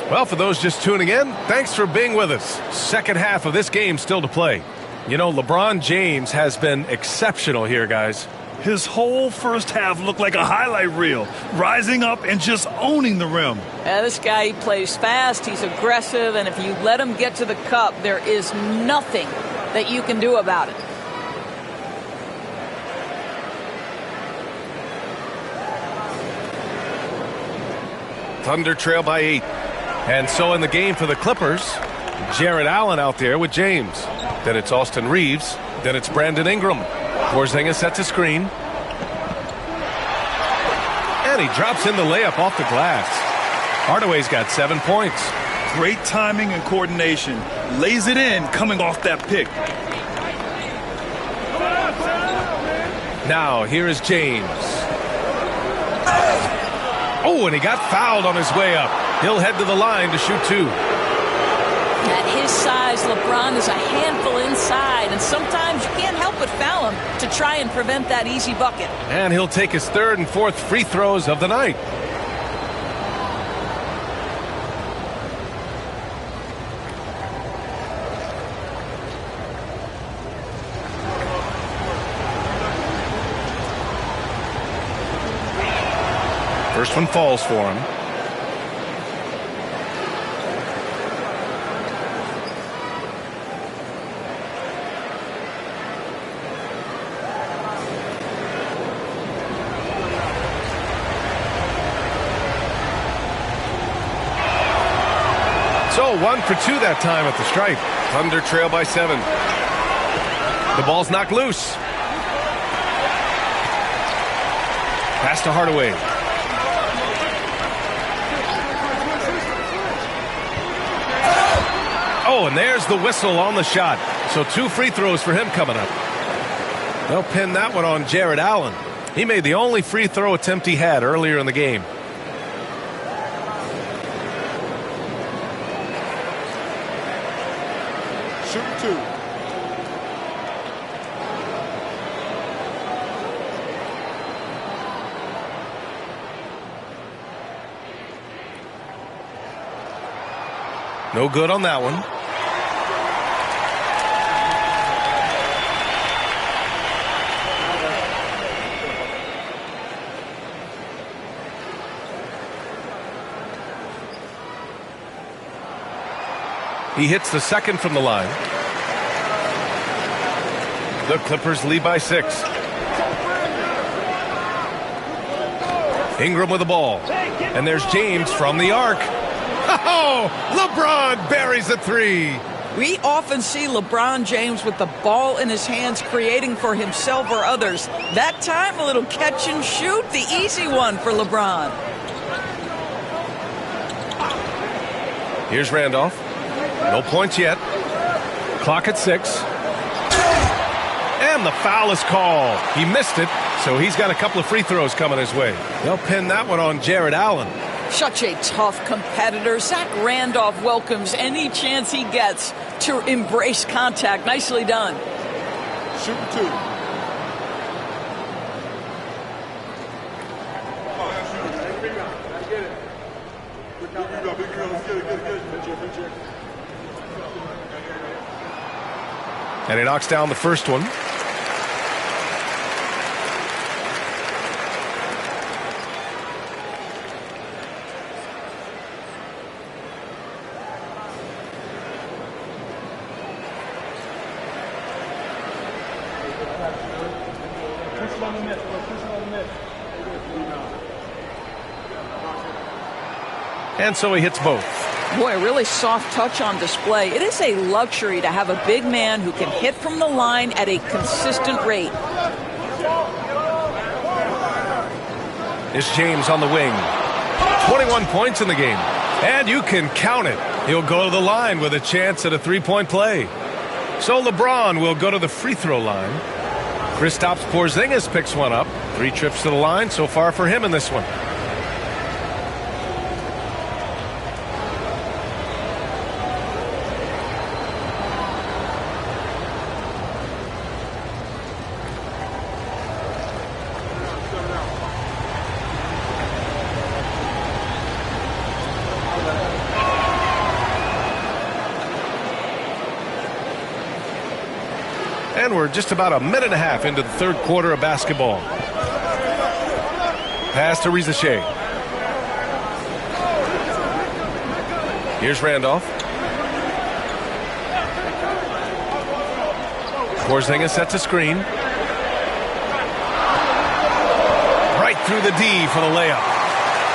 Well, for those just tuning in, thanks for being with us. Second half of this game still to play. LeBron James has been exceptional here, guys. His whole first half looked like a highlight reel, rising up and just owning the rim. Yeah, this guy, he plays fast, he's aggressive, and if you let him get to the cup, there is nothing that you can do about it. Thunder trail by 8. And so in the game for the Clippers, Jarrett Allen out there with James. Then it's Austin Reeves. Then it's Brandon Ingram. Porzingis sets a screen. And he drops in the layup off the glass. Hardaway's got 7 points. Great timing and coordination. Lays it in coming off that pick. Now here is James. Oh, and he got fouled on his way up. He'll head to the line to shoot 2. At his size, LeBron is a handful inside, and sometimes you can't help but foul him to try and prevent that easy bucket. And he'll take his 3rd and 4th free throws of the night. First one falls for him. So 1 for 2 that time at the stripe. Thunder trail by 7. The ball's knocked loose. Pass to Hardaway. Oh, and there's the whistle on the shot. So 2 free throws for him coming up. They'll pin that one on Jared Allen. He made the only free throw attempt he had earlier in the game. Shoot 2. No good on that one. He hits the second from the line. The Clippers lead by 6. Ingram with the ball. And there's James from the arc. Oh, LeBron buries a 3. We often see LeBron James with the ball in his hands, creating for himself or others. That time, a little catch and shoot, the easy one for LeBron. Here's Randolph. No points yet. Clock at 6. And the foul is called. He missed it, so he's got a couple of free throws coming his way. They'll pin that one on Jared Allen. Such a tough competitor. Zach Randolph welcomes any chance he gets to embrace contact. Nicely done. Shoot 2. And he knocks down the first one. And so he hits both. Boy, a really soft touch on display. It is a luxury to have a big man who can hit from the line at a consistent rate. It's James on the wing. 21 points in the game. And you can count it. He'll go to the line with a chance at a 3-point play. So LeBron will go to the free throw line. Kristaps Porzingis picks one up. 3 trips to the line so far for him in this one. And we're just about a minute and a half into the third quarter of basketball. Pass to Rizachet. Here's Randolph. Porzingis sets a screen. Right through the D for the layup.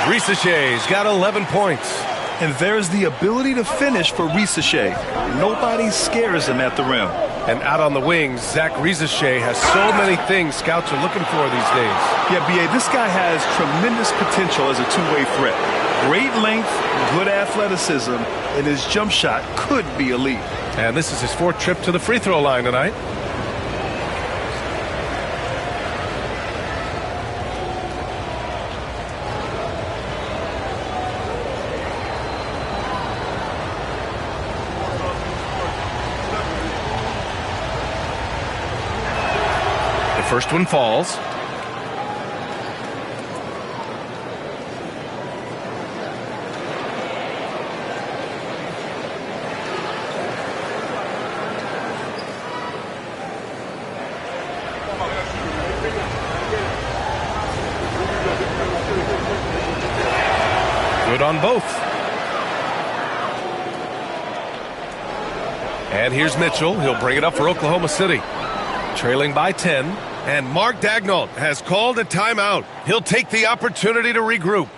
Rizachet's got 11 points. And there's the ability to finish for Rizachet. Nobody scares him at the rim. And out on the wings, Zach Rizachet has so many things scouts are looking for these days. Yeah, B.A., this guy has tremendous potential as a two-way threat. Great length, good athleticism, and his jump shot could be elite. And this is his 4th trip to the free throw line tonight. First one falls. Good on both. And here's Mitchell. He'll bring it up for Oklahoma City. Trailing by 10. And Mark Daigneault has called a timeout. He'll take the opportunity to regroup.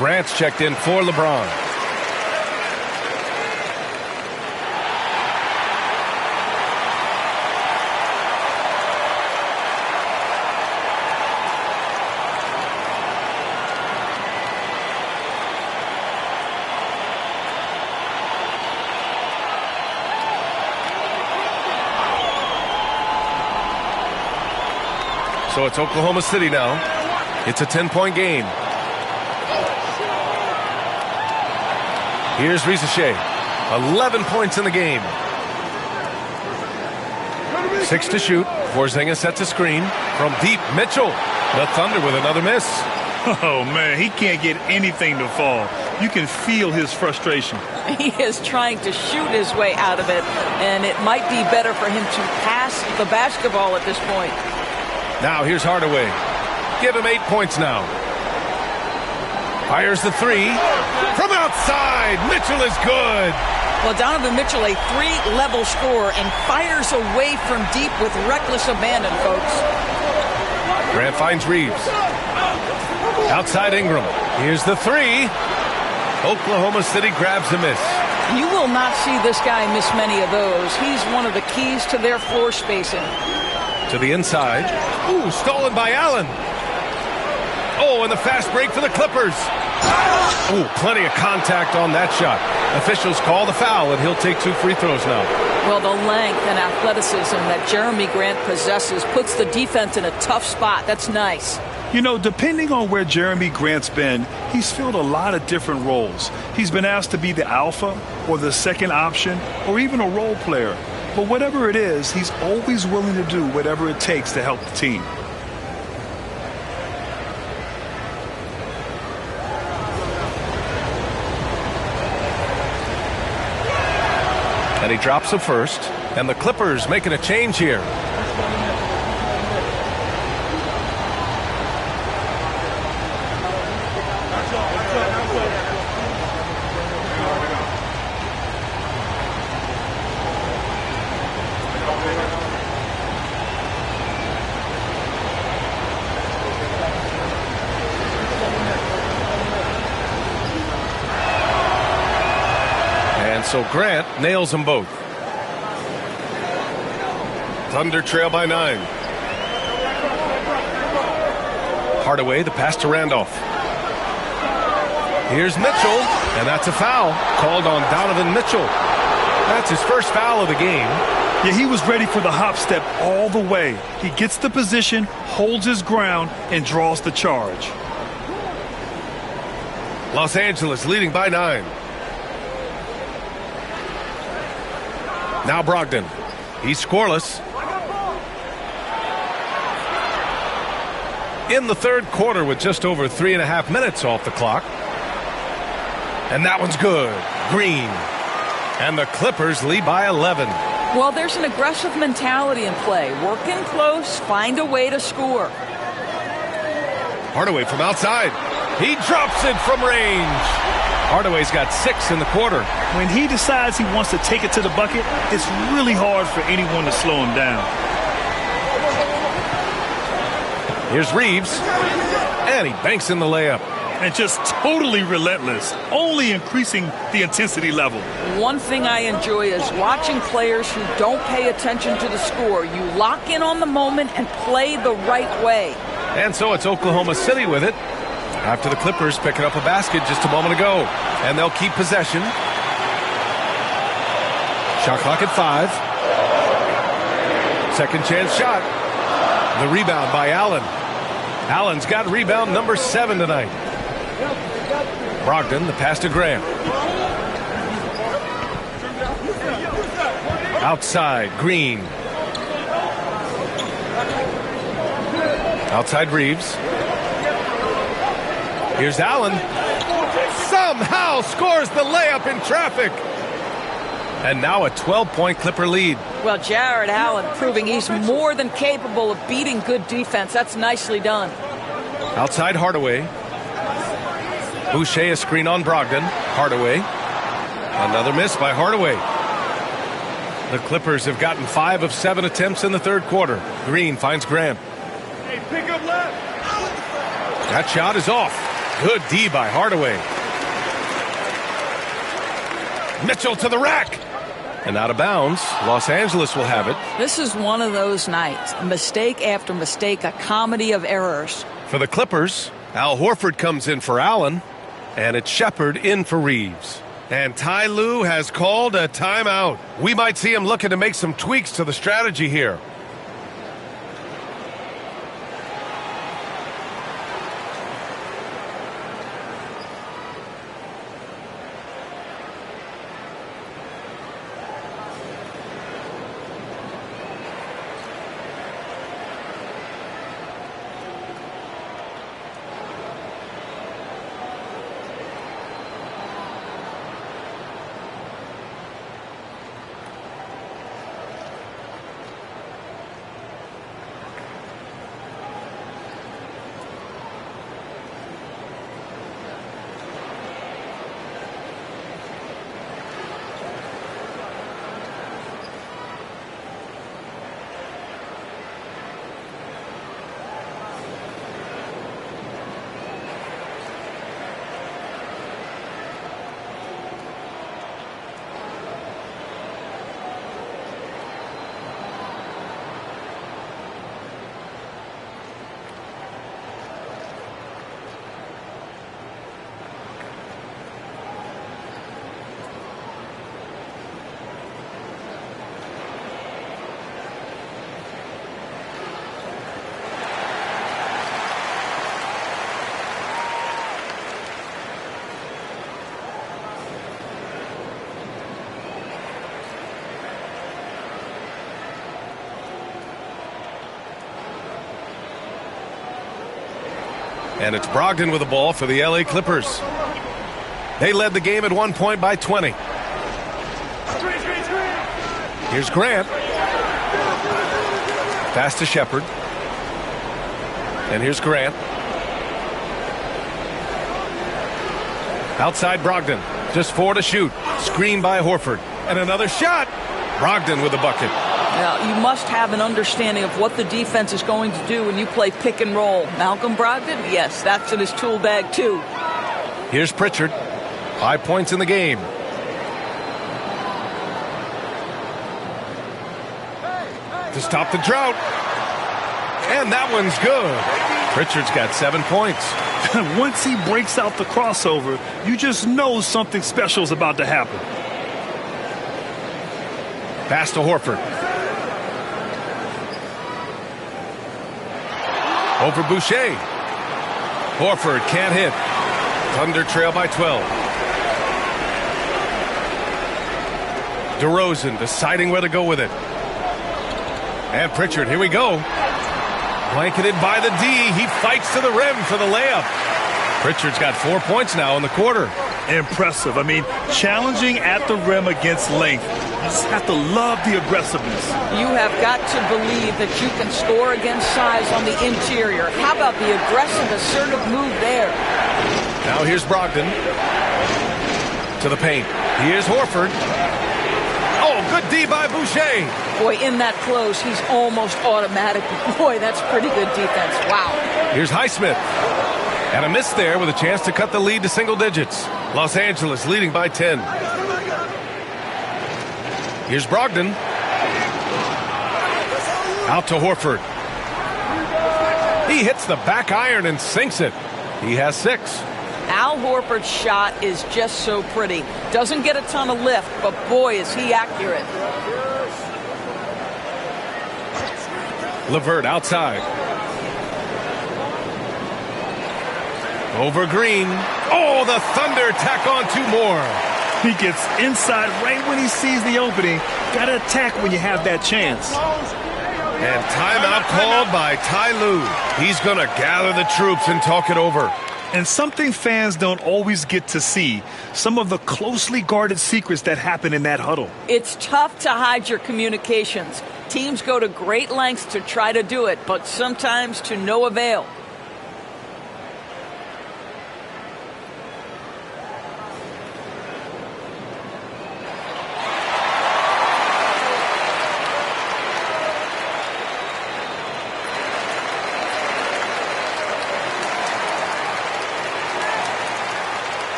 Grant's checked in for LeBron. So it's Oklahoma City now. It's a 10-point game. Here's Risacher. 11 points in the game. 6 to shoot. Porzingis sets a screen. From deep, Mitchell. The Thunder with another miss. Oh, man, he can't get anything to fall. You can feel his frustration. He is trying to shoot his way out of it, and it might be better for him to pass the basketball at this point. Now here's Hardaway. Give him 8 points now. Fires the three. From outside, Mitchell is good. Well, Donovan Mitchell, a 3-level scorer, and fires away from deep with reckless abandon, folks. Grant finds Reeves. Outside Ingram. Here's the three. Oklahoma City grabs a miss. You will not see this guy miss many of those. He's one of the keys to their floor spacing. To the inside. Ooh, stolen by Allen. Oh, and the fast break for the Clippers. Ooh, plenty of contact on that shot. Officials call the foul, and he'll take 2 free throws now. Well, the length and athleticism that Jeremy Grant possesses puts the defense in a tough spot. That's nice. You know, depending on where Jeremy Grant's been, he's filled a lot of different roles. He's been asked to be the alpha or the second option or even a role player. But whatever it is, he's always willing to do whatever it takes to help the team. And he drops the first. And the Clippers making a change here. So Grant nails them both. Thunder trail by 9. Hardaway, the pass to Randolph. Here's Mitchell, and that's a foul called on Donovan Mitchell. That's his first foul of the game. Yeah, he was ready for the hop step all the way. He gets the position, holds his ground, and draws the charge. Los Angeles leading by 9. Now Brogdon. He's scoreless. In the third quarter with just over 3.5 minutes off the clock. And that one's good. Green. And the Clippers lead by 11. Well, there's an aggressive mentality in play. Work in close, find a way to score. Hardaway from outside. He drops it from range. Hardaway's got 6 in the quarter. When he decides he wants to take it to the bucket, it's really hard for anyone to slow him down. Here's Reeves. And he banks in the layup. And just totally relentless, only increasing the intensity level. One thing I enjoy is watching players who don't pay attention to the score. You lock in on the moment and play the right way. And so it's Oklahoma City with it. After the Clippers picking up a basket just a moment ago. And they'll keep possession. Shot clock at 5. Second chance shot. The rebound by Allen. Allen's got rebound number 7 tonight. Brogdon, the pass to Graham. Outside, Green. Outside Reeves. Here's Allen. Somehow scores the layup in traffic. And now a 12-point Clipper lead. Well, Jared Allen proving he's more than capable of beating good defense. That's nicely done. Outside Hardaway. Boucher a screen on Brogdon. Hardaway. Another miss by Hardaway. The Clippers have gotten 5 of 7 attempts in the third quarter. Green finds Grant. Hey, pick up left. That shot is off. Good D by Hardaway. Mitchell to the rack. And out of bounds. Los Angeles will have it. This is one of those nights. Mistake after mistake, a comedy of errors. For the Clippers, Al Horford comes in for Allen. And it's Shepard in for Reeves. And Ty Lue has called a timeout. We might see him looking to make some tweaks to the strategy here. And it's Brogdon with the ball for the LA Clippers. They led the game at 1 point by 20. Here's Grant. Pass to Shepard. And here's Grant. Outside Brogdon. Just 4 to shoot. Screen by Horford. And another shot. Brogdon with the bucket. Now, you must have an understanding of what the defense is going to do when you play pick and roll. Malcolm Brogdon, yes, that's in his tool bag too. Here's Pritchard. 5 points in the game. To stop the drought. And that one's good. Pritchard's got 7 points. Once he breaks out the crossover, you just know something special is about to happen. Pass to Horford. Over Boucher. Horford can't hit. Thunder trail by 12. DeRozan deciding where to go with it. And Pritchard, here we go. Blanketed by the D. He fights to the rim for the layup. Pritchard's got 4 points now in the quarter. Impressive. I mean, challenging at the rim against length. You just have to love the aggressiveness. You have got to believe that you can score against size on the interior. How about the aggressive, assertive move there? Now here's Brogdon. To the paint. Here's Horford. Oh, good D by Boucher. Boy, in that close, he's almost automatic. Boy, that's pretty good defense. Wow. Here's Highsmith. And a miss there with a chance to cut the lead to single digits. Los Angeles leading by 10. Here's Brogdon. Out to Horford. He hits the back iron and sinks it. He has 6. Al Horford's shot is just so pretty. Doesn't get a ton of lift, but boy, is he accurate. LeVert outside. Over Green. Oh, the Thunder tack on 2 more. He gets inside right when he sees the opening. Got to attack when you have that chance. And timeout called by Ty Lue. He's going to gather the troops and talk it over. And something fans don't always get to see, some of the closely guarded secrets that happen in that huddle. It's tough to hide your communications. Teams go to great lengths to try to do it, but sometimes to no avail.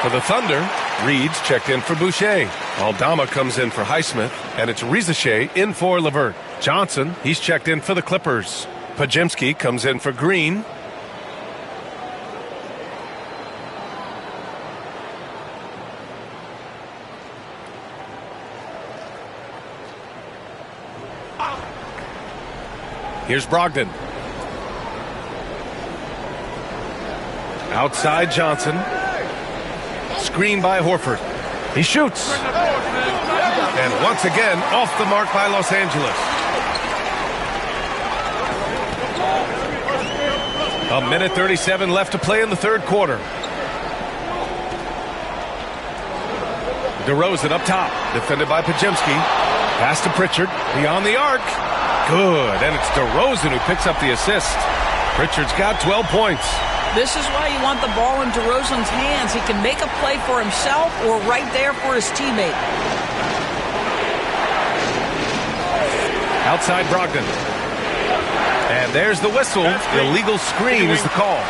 For the Thunder, Reed's checked in for Boucher. Aldama comes in for Highsmith, and it's Rizachet in for Levert. Johnson, he's checked in for the Clippers. Pajemski comes in for Green. Here's Brogdon. Outside Johnson. Screen by Horford. He shoots. And once again, off the mark by Los Angeles. A minute 37 left to play in the third quarter. DeRozan up top. Defended by Pajemski. Pass to Pritchard. Beyond the arc. Good. And it's DeRozan who picks up the assist. Pritchard's got 12 points. This is why you want the ball in DeRozan's hands. He can make a play for himself or right there for his teammate. Outside Brogdon. And there's the whistle. Illegal screen is the call.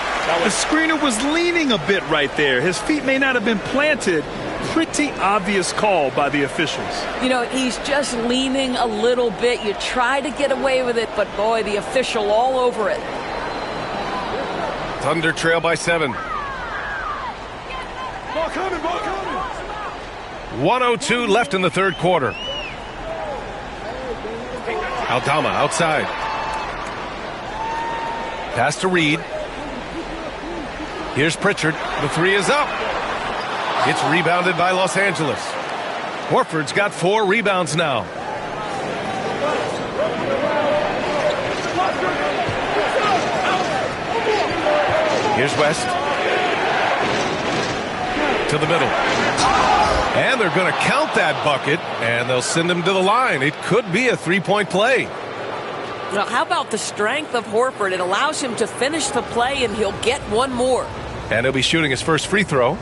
The screener was leaning a bit right there. His feet may not have been planted. Pretty obvious call by the officials. You know, he's just leaning a little bit. You try to get away with it, but boy, the official all over it. Thunder trail by 7. Ball coming, ball coming. 1:02 left in the third quarter. Aldama outside. Pass to Reed. Here's Pritchard. The three is up. It's rebounded by Los Angeles. Horford's got 4 rebounds now. Here's West. To the middle. And they're going to count that bucket, and they'll send him to the line. It could be a 3-point play. Now, how about the strength of Horford? It allows him to finish the play, and he'll get one more. And he'll be shooting his first free throw.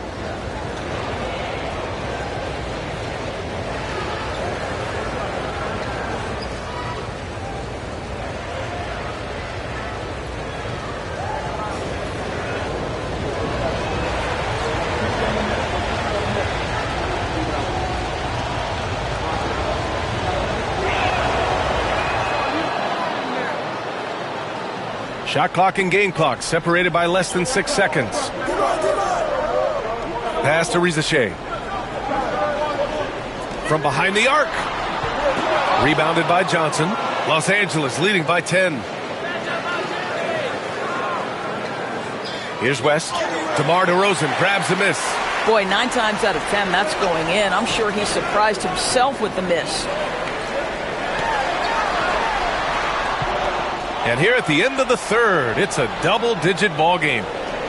Shot clock and game clock separated by less than 6 seconds. Pass to Rizachet. From behind the arc. Rebounded by Johnson. Los Angeles leading by 10. Here's West. DeMar DeRozan grabs a miss. Boy, 9 times out of 10, that's going in. I'm sure he surprised himself with the miss. And here at the end of the third, it's a double-digit ball game.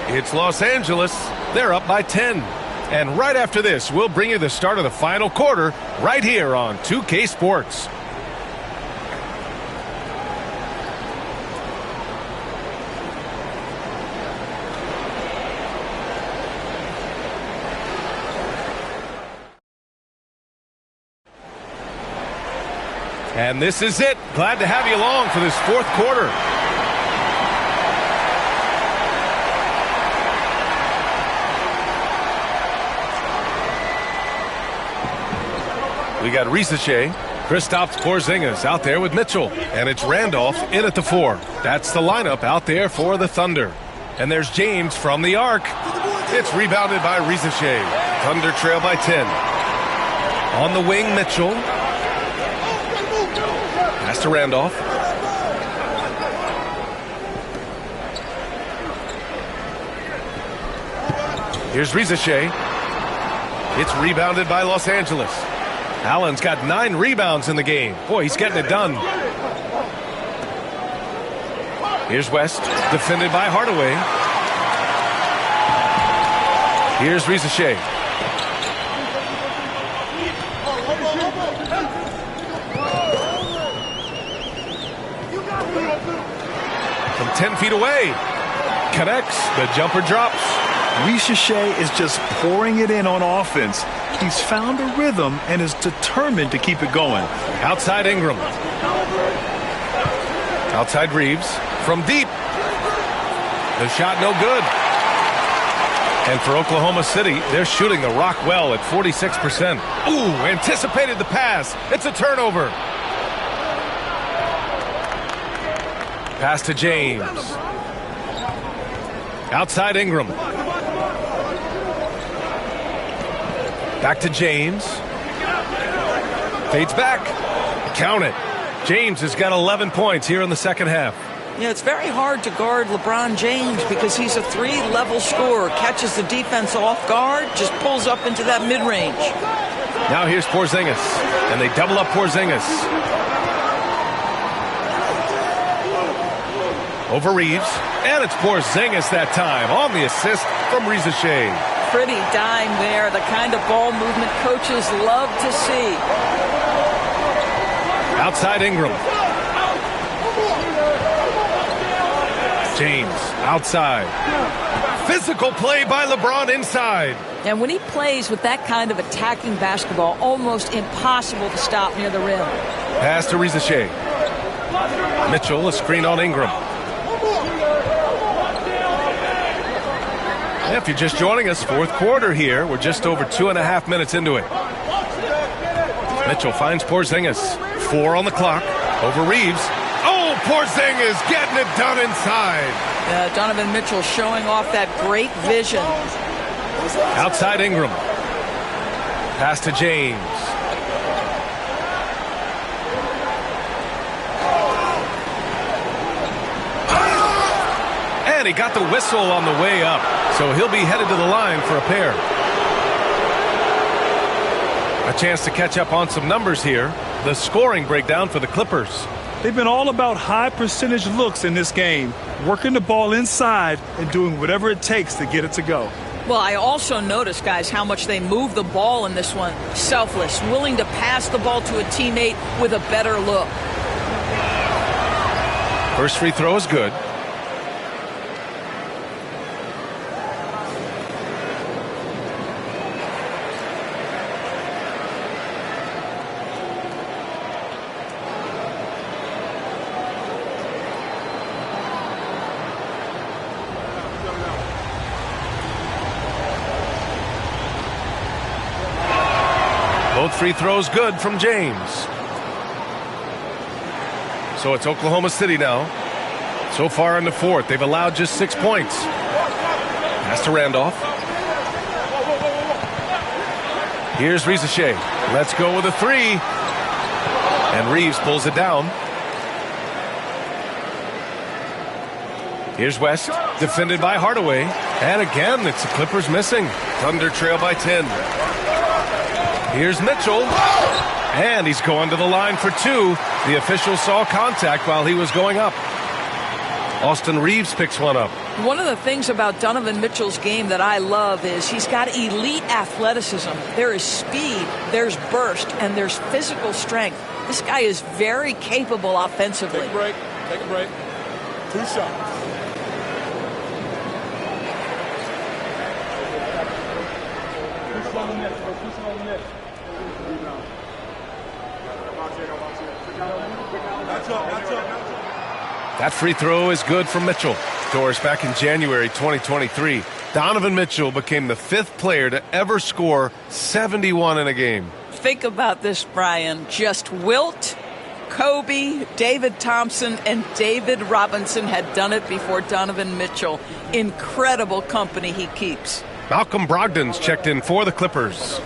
It's Los Angeles. They're up by 10. And right after this, we'll bring you the start of the final quarter right here on 2K Sports. And this is it. Glad to have you along for this fourth quarter. We got Rizachet, Kristaps Porzingis out there with Mitchell, and it's Randolph in at the 4. That's the lineup out there for the Thunder. And there's James from the arc. It's rebounded by Rizachet. Thunder trail by 10. On the wing, Mitchell. Pass to Randolph. Here's Rizachet. It's rebounded by Los Angeles. Allen's got 9 rebounds in the game. Boy, he's getting it done. Here's West, defended by Hardaway. Here's Rizachet. From 10 feet away. Connects. The jumper drops. Rizachet is just pouring it in on offense. He's found a rhythm and is determined to keep it going. Outside Ingram. Outside Reeves. From deep. The shot no good. And for Oklahoma City, they're shooting the rock well at 46%. Ooh, anticipated the pass. It's a turnover. Pass to James. Outside Ingram. Back to James. Fades back. Count it. James has got 11 points here in the second half. Yeah, it's very hard to guard LeBron James because he's a three-level scorer. Catches the defense off guard, just pulls up into that mid-range. Now here's Porzingis, and they double up Porzingis. Over Reeves, and it's Porzingis that time on the assist from Reza Shea. Pretty dime there, the kind of ball movement coaches love to see. Outside Ingram. James outside. Physical play by LeBron inside. And when he plays with that kind of attacking basketball, almost impossible to stop near the rim. Pass to Reza Shea. Mitchell, a screen on Ingram. Yeah, if you're just joining us, fourth quarter here. We're just over 2.5 minutes into it. Mitchell finds Porzingis. 4 on the clock. Over Reeves. Oh, Porzingis getting it done inside. Donovan Mitchell showing off that great vision. Outside Ingram. Pass to James. And he got the whistle on the way up, so he'll be headed to the line for a pair. A chance to catch up on some numbers here. The scoring breakdown for the Clippers. They've been all about high percentage looks in this game, working the ball inside and doing whatever it takes to get it to go. Well, I also noticed, guys, how much they move the ball in this one. Selfless, willing to pass the ball to a teammate with a better look. First free throw is good. Both free throws good from James. So it's Oklahoma City now. So far in the fourth, they've allowed just 6 points. Pass to Randolph. Here's Reza Shea. Let's go with a three. And Reeves pulls it down. Here's West, defended by Hardaway. And again, it's the Clippers missing. Thunder trail by 10. Here's Mitchell, and he's going to the line for two. The official saw contact while he was going up. Austin Reeves picks one up. One of the things about Donovan Mitchell's game that I love is he's got elite athleticism. There is speed, there's burst, and there's physical strength. This guy is very capable offensively. Take a break. Take a break. 2 shots. That free throw is good from Mitchell. Of course, back in January 2023, Donovan Mitchell became the 5th player to ever score 71 in a game. Think about this, Brian. Just Wilt, Kobe, David Thompson, and David Robinson had done it before Donovan Mitchell. Incredible company he keeps. Malcolm Brogdon's checked in for the Clippers.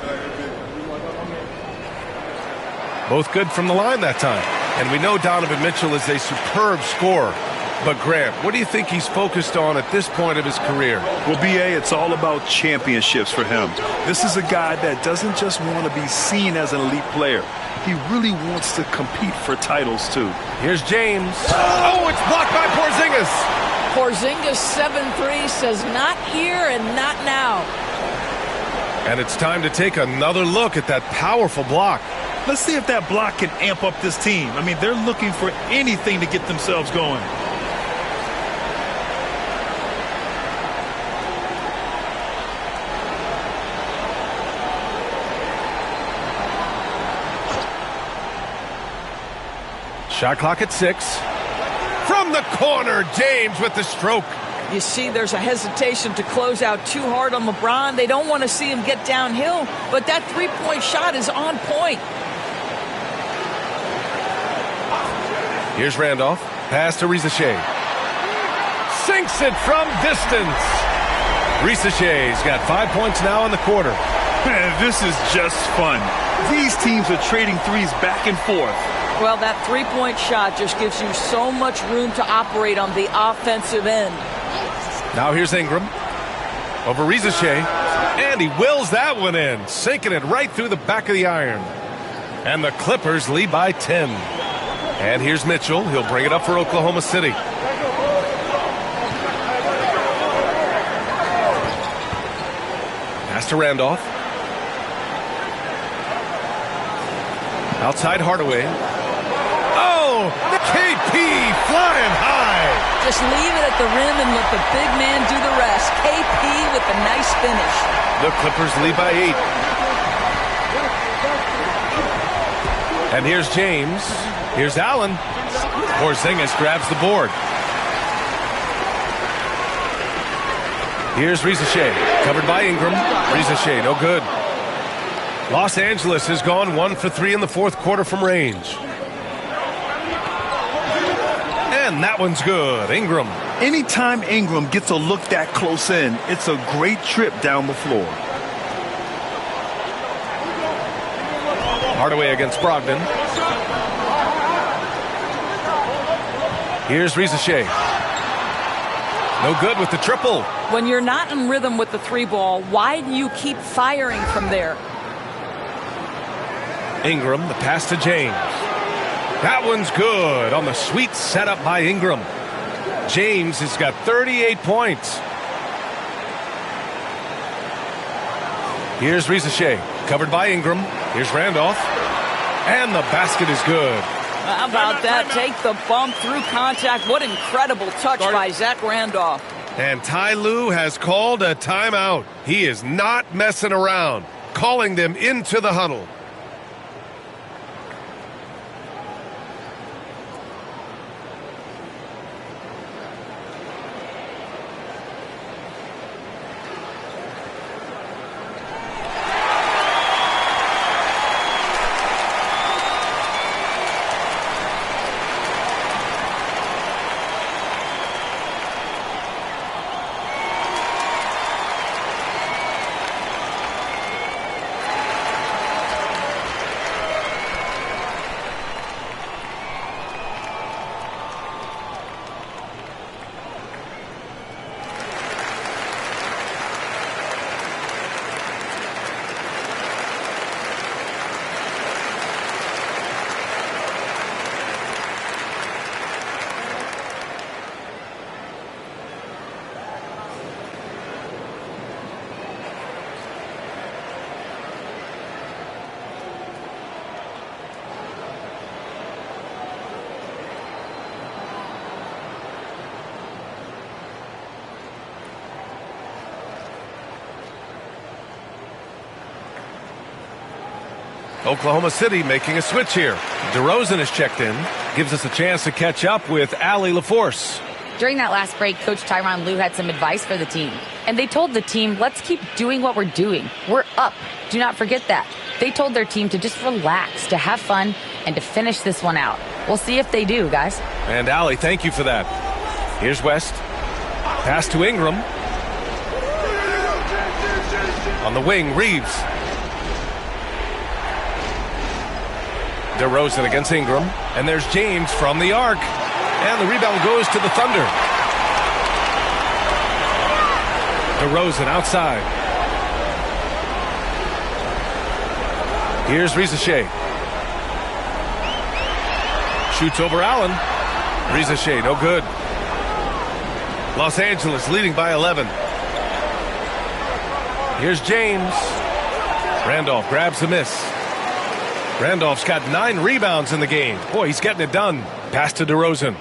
Both good from the line that time. And we know Donovan Mitchell is a superb scorer. But, Grant, what do you think he's focused on at this point of his career? Well, B.A., it's all about championships for him. This is a guy that doesn't just want to be seen as an elite player. He really wants to compete for titles, too. Here's James. Oh, it's blocked by Porzingis. Porzingis 7-3 says not here and not now. And it's time to take another look at that powerful block. Let's see if that block can amp up this team. I mean, they're looking for anything to get themselves going. Shot clock at 6. From the corner, James with the stroke. You see there's a hesitation to close out too hard on LeBron. They don't want to see him get downhill, but that three-point shot is on point. Here's Randolph. Pass to Risacher. Sinks it from distance. Risacher's got 5 points now in the quarter. Man, this is just fun. These teams are trading threes back and forth. Well, that three-point shot just gives you so much room to operate on the offensive end. Now here's Ingram. Over Risacher. And he wills that one in, sinking it right through the back of the iron. And the Clippers lead by 10. And here's Mitchell. He'll bring it up for Oklahoma City. Pass to Randolph. Outside Hardaway. Oh, KP flying high. Just leave it at the rim and let the big man do the rest. KP with a nice finish. The Clippers lead by 8. And here's James. Here's Allen. Porzingis grabs the board. Here's Risacher. Covered by Ingram. Risacher, no good. Los Angeles has gone 1 for 3 in the fourth quarter from range. And that one's good. Ingram. Anytime Ingram gets a look that close in, it's a great trip down the floor. Hardaway against Brogdon. Here's Risacher. No good with the triple. When you're not in rhythm with the three ball, why do you keep firing from there? Ingram, the pass to James. That one's good on the sweet setup by Ingram. James has got 38 points. Here's Risacher, covered by Ingram. Here's Randolph. And the basket is good. How about that? Take the bump through contact. What incredible touch by Zach Randolph. And Ty Lue has called a timeout. He is not messing around, calling them into the huddle. Oklahoma City making a switch here. DeRozan is checked in. Gives us a chance to catch up with Allie LaForce. During that last break, Coach Tyronn Lue had some advice for the team. And they told the team, let's keep doing what we're doing. We're up. Do not forget that. They told their team to just relax, to have fun, and to finish this one out. We'll see if they do, guys. And Allie, thank you for that. Here's West. Pass to Ingram. On the wing, Reeves. DeRozan against Ingram. And there's James from the arc. And the rebound goes to the Thunder. DeRozan outside. Here's Risacher. Shoots over Allen. Risacher, no good. Los Angeles leading by 11. Here's James. Randolph grabs the miss. Randolph's got 9 rebounds in the game. Boy, he's getting it done. Pass to DeRozan.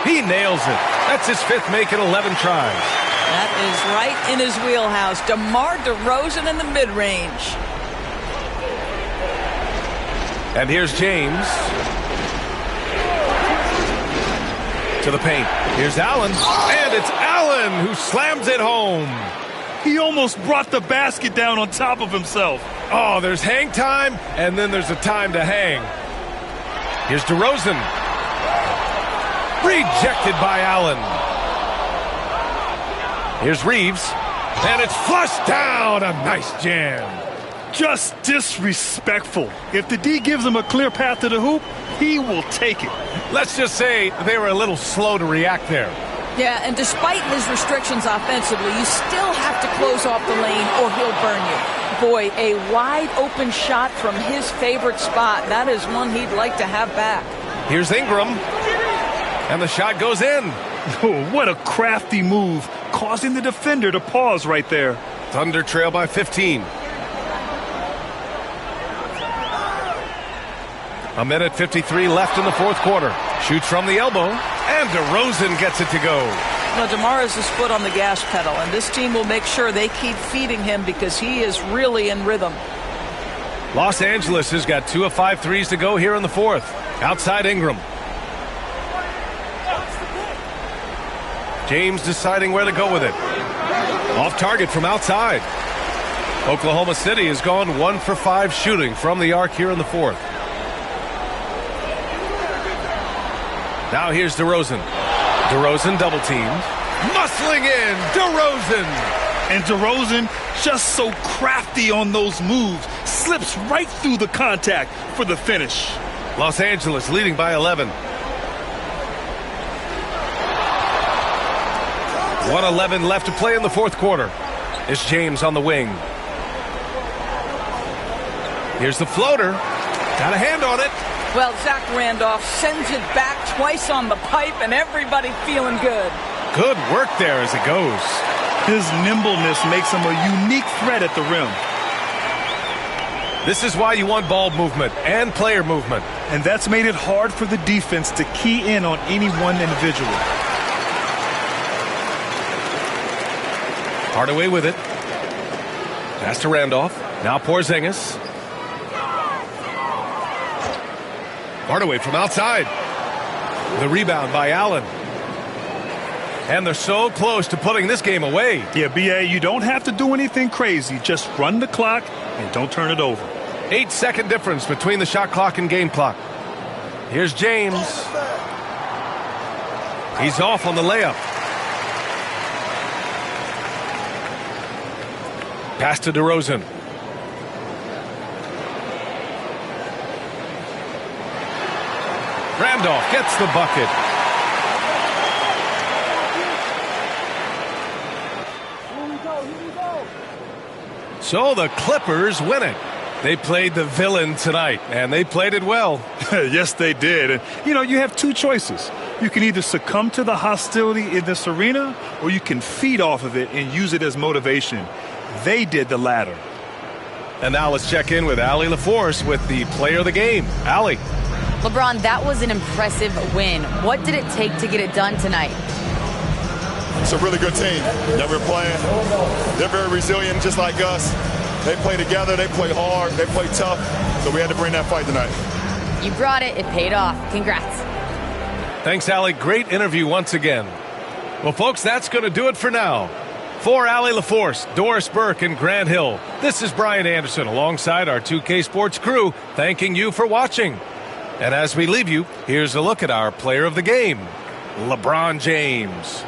He nails it. That's his 5th make in 11 tries. That is right in his wheelhouse. DeMar DeRozan in the mid-range. And here's James. To the paint. Here's Allen. And it's Allen who slams it home. He almost brought the basket down on top of himself. Oh, there's hang time, and then there's a time to hang. Here's DeRozan. Rejected by Allen. Here's Reeves. And it's flushed down. A nice jam. Just disrespectful. If the D gives him a clear path to the hoop, he will take it. Let's just say they were a little slow to react there. Yeah, and despite his restrictions offensively, you still have to close off the lane or he'll burn you. Boy, a wide open shot from his favorite spot. That is one he'd like to have back. Here's Ingram. And the shot goes in. Oh, what a crafty move, causing the defender to pause right there. Thunder trail by 15. A minute 53 left in the fourth quarter. Shoots from the elbow, and DeRozan gets it to go. Now, DeMar has his foot on the gas pedal, and this team will make sure they keep feeding him because he is really in rhythm. Los Angeles has got 2 of 5 threes to go here in the fourth. Outside Ingram. James deciding where to go with it. Off target from outside. Oklahoma City has gone 1 for 5 shooting from the arc here in the fourth. Now here's DeRozan. DeRozan double teamed. Muscling in, DeRozan. And DeRozan, just so crafty on those moves, slips right through the contact for the finish. Los Angeles leading by 11. 1:11 left to play in the fourth quarter. It's James on the wing. Here's the floater. Got a hand on it. Well, Zach Randolph sends it back twice on the pipe, and everybody feeling good. Good work there as it goes. His nimbleness makes him a unique threat at the rim. This is why you want ball movement and player movement. And that's made it hard for the defense to key in on any one individual. Hardaway with it. Pass to Randolph. Now Porzingis. Hardaway from outside. The rebound by Allen. And they're so close to putting this game away. Yeah, B.A., you don't have to do anything crazy. Just run the clock and don't turn it over. 8-second difference between the shot clock and game clock. Here's James. He's off on the layup. Pass to DeRozan. Randolph gets the bucket. So the Clippers win it. They played the villain tonight, and they played it well. Yes, they did. And, you have two choices. You can either succumb to the hostility in this arena, or you can feed off of it and use it as motivation. They did the latter. And now let's check in with Allie LaForce with the player of the game. Allie. LeBron, that was an impressive win. What did it take to get it done tonight? It's a really good team that we're playing. They're very resilient, just like us. They play together, they play hard, they play tough, so we had to bring that fight tonight. You brought it. It paid off. Congrats. Thanks, Allie. Great interview once again. Well, folks, that's going to do it for now. For Allie LaForce, Doris Burke, and Grant Hill, this is Brian Anderson alongside our 2K Sports crew, thanking you for watching. And as we leave you, here's a look at our player of the game, LeBron James.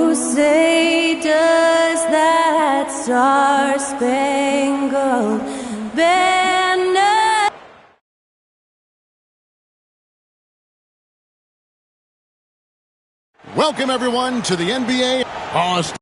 you say, does that star-spangled banner? Welcome, everyone, to the NBA All-Star.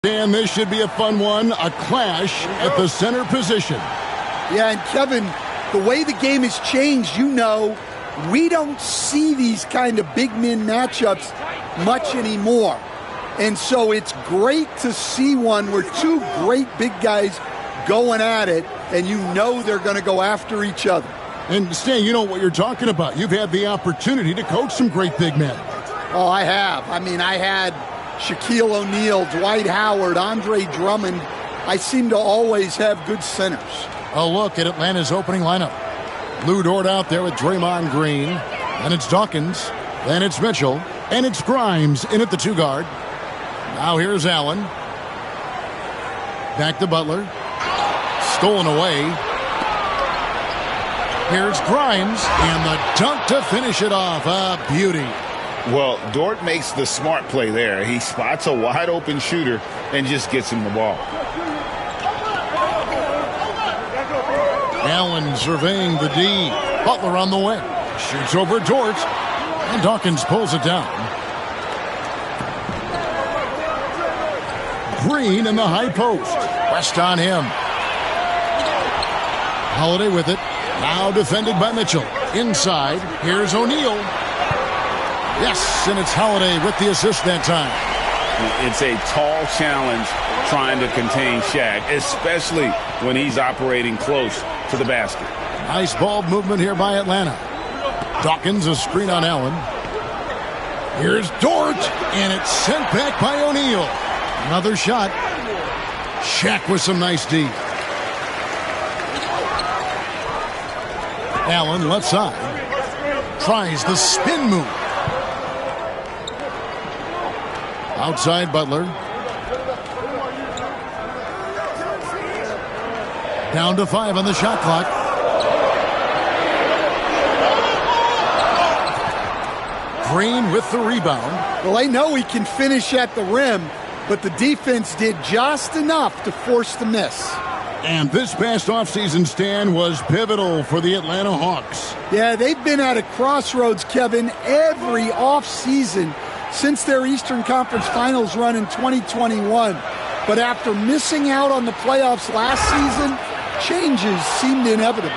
Dan, this should be a fun one, a clash at the center position. Yeah, and Kevin, the way the game has changed, you know, we don't see these kind of big men matchups much anymore. And so it's great to see one where two great big guys going at it, and you know they're going to go after each other. And Stan, you know what you're talking about. You've had the opportunity to coach some great big men. Oh, I have. I mean, I had Shaquille O'Neal, Dwight Howard, Andre Drummond. I seem to always have good centers. A look at Atlanta's opening lineup. Lou Dort out there with Draymond Green. Then it's Dawkins. Then it's Mitchell. And it's Grimes in at the 2 guard. Now here's Allen. Back to Butler. Stolen away. Here's Grimes. And the dunk to finish it off. A beauty. Well, Dort makes the smart play there. He spots a wide-open shooter and just gets him the ball. Allen surveying the D. Butler on the wing. Shoots over Dort. And Dawkins pulls it down. Green in the high post. West on him. Holiday with it. Now defended by Mitchell. Inside. Here's O'Neal. Yes, and it's Holiday with the assist that time. It's a tall challenge trying to contain Shaq, especially when he's operating close to the basket. Nice ball movement here by Atlanta. Dawkins, a screen on Allen. Here's Dort, and it's sent back by O'Neal. Another shot. Shaq with some nice D. Allen left side. Tries the spin move. Outside Butler. Down to 5 on the shot clock. Green with the rebound. Well, they know he can finish at the rim, but the defense did just enough to force the miss. And this past offseason, Stan, was pivotal for the Atlanta Hawks. Yeah, they've been at a crossroads, Kevin, every offseason since their Eastern Conference Finals run in 2021. But after missing out on the playoffs last season, changes seemed inevitable.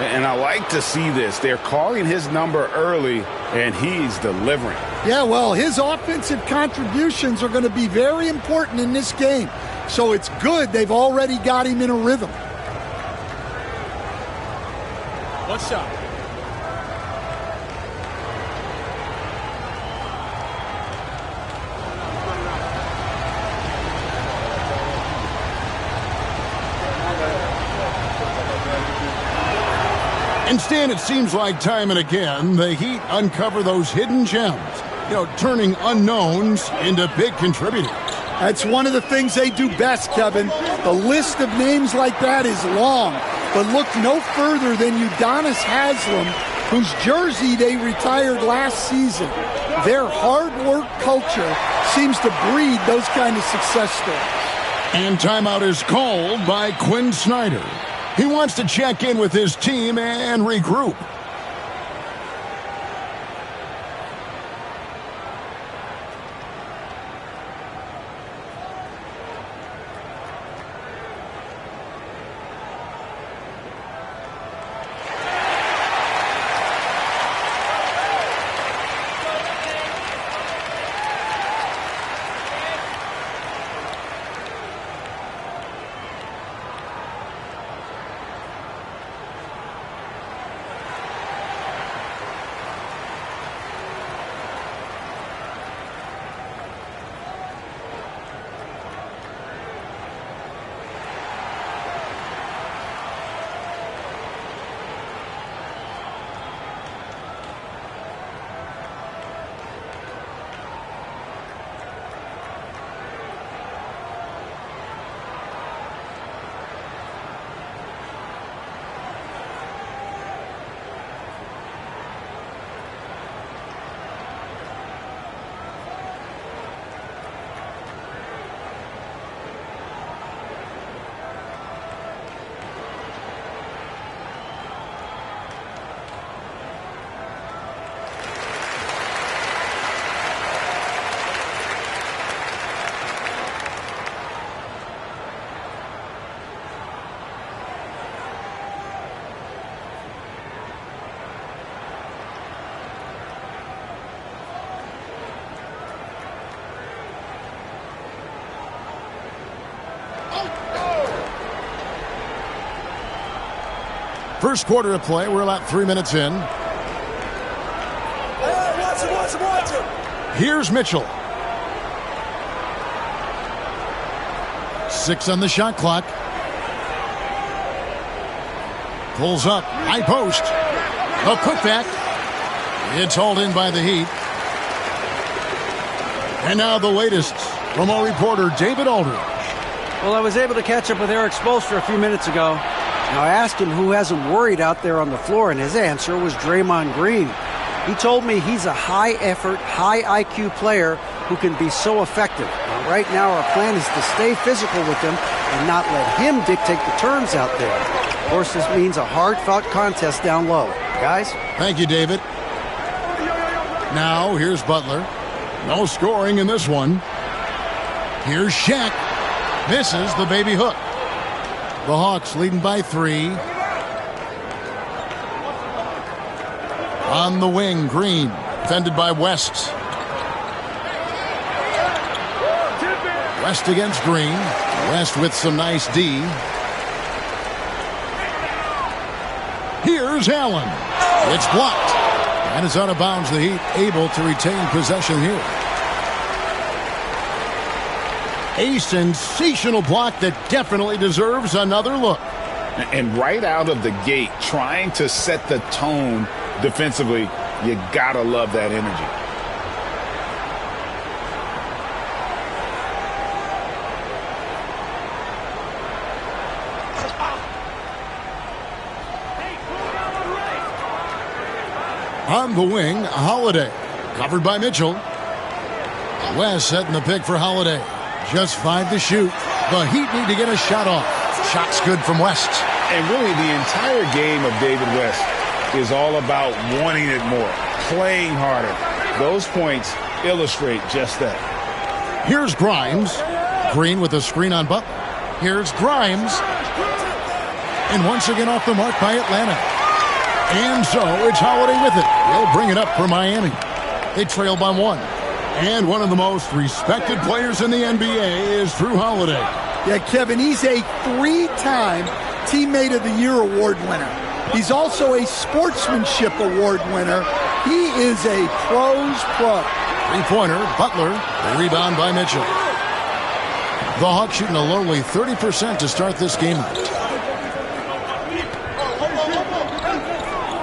And I like to see this. They're calling his number early, and he's delivering. Yeah, well, his offensive contributions are going to be very important in this game. So it's good they've already got him in a rhythm. One shot. And Stan, it seems like time and again, the Heat uncover those hidden gems, turning unknowns into big contributors. That's one of the things they do best, Kevin. The list of names like that is long, but look no further than Udonis Haslem, whose jersey they retired last season. Their hard work culture seems to breed those kind of success stories. And timeout is called by Quinn Snyder. He wants to check in with his team and regroup. First quarter of play. We're about 3 minutes in. Watch him. Here's Mitchell. 6 on the shot clock. Pulls up. High post. A putback. It's hauled in by the Heat. And now the latest from our reporter, David Aldridge. Well, I was able to catch up with Eric Spoelstra a few minutes ago. Now, I asked him who hasn't worried out there on the floor, and his answer was Draymond Green. He told me he's a high-effort, high-IQ player who can be so effective. Now, right now, our plan is to stay physical with him and not let him dictate the terms out there. Of course, this means a hard-fought contest down low. Guys? Thank you, David. Now, here's Butler. No scoring in this one. Here's Shaq. Misses the baby hook. The Hawks leading by 3. On the wing, Green. Defended by West. West against Green. West with some nice D. Here's Allen. It's blocked. And it's out of bounds. The Heat able to retain possession here. A sensational block that definitely deserves another look. And right out of the gate, trying to set the tone defensively, you gotta love that energy. On the wing, Holiday. Covered by Mitchell. West setting the pick for Holiday. Just 5 to shoot. The Heat need to get a shot off. Shot's good from West. And really, the entire game of David West is all about wanting it more, playing harder. Those points illustrate just that. Here's Grimes. Green with a screen on Butler. Here's Grimes. And once again off the mark by Atlanta. And so it's Holiday with it. They'll bring it up for Miami. They trail by 1. And one of the most respected players in the NBA is Jrue Holiday. Yeah, Kevin, he's a 3-time Teammate of the Year award winner. He's also a Sportsmanship Award winner. He is a pro's pro. 3-pointer, Butler, the rebound by Mitchell. The Hawks shooting a lowly 30% to start this game out.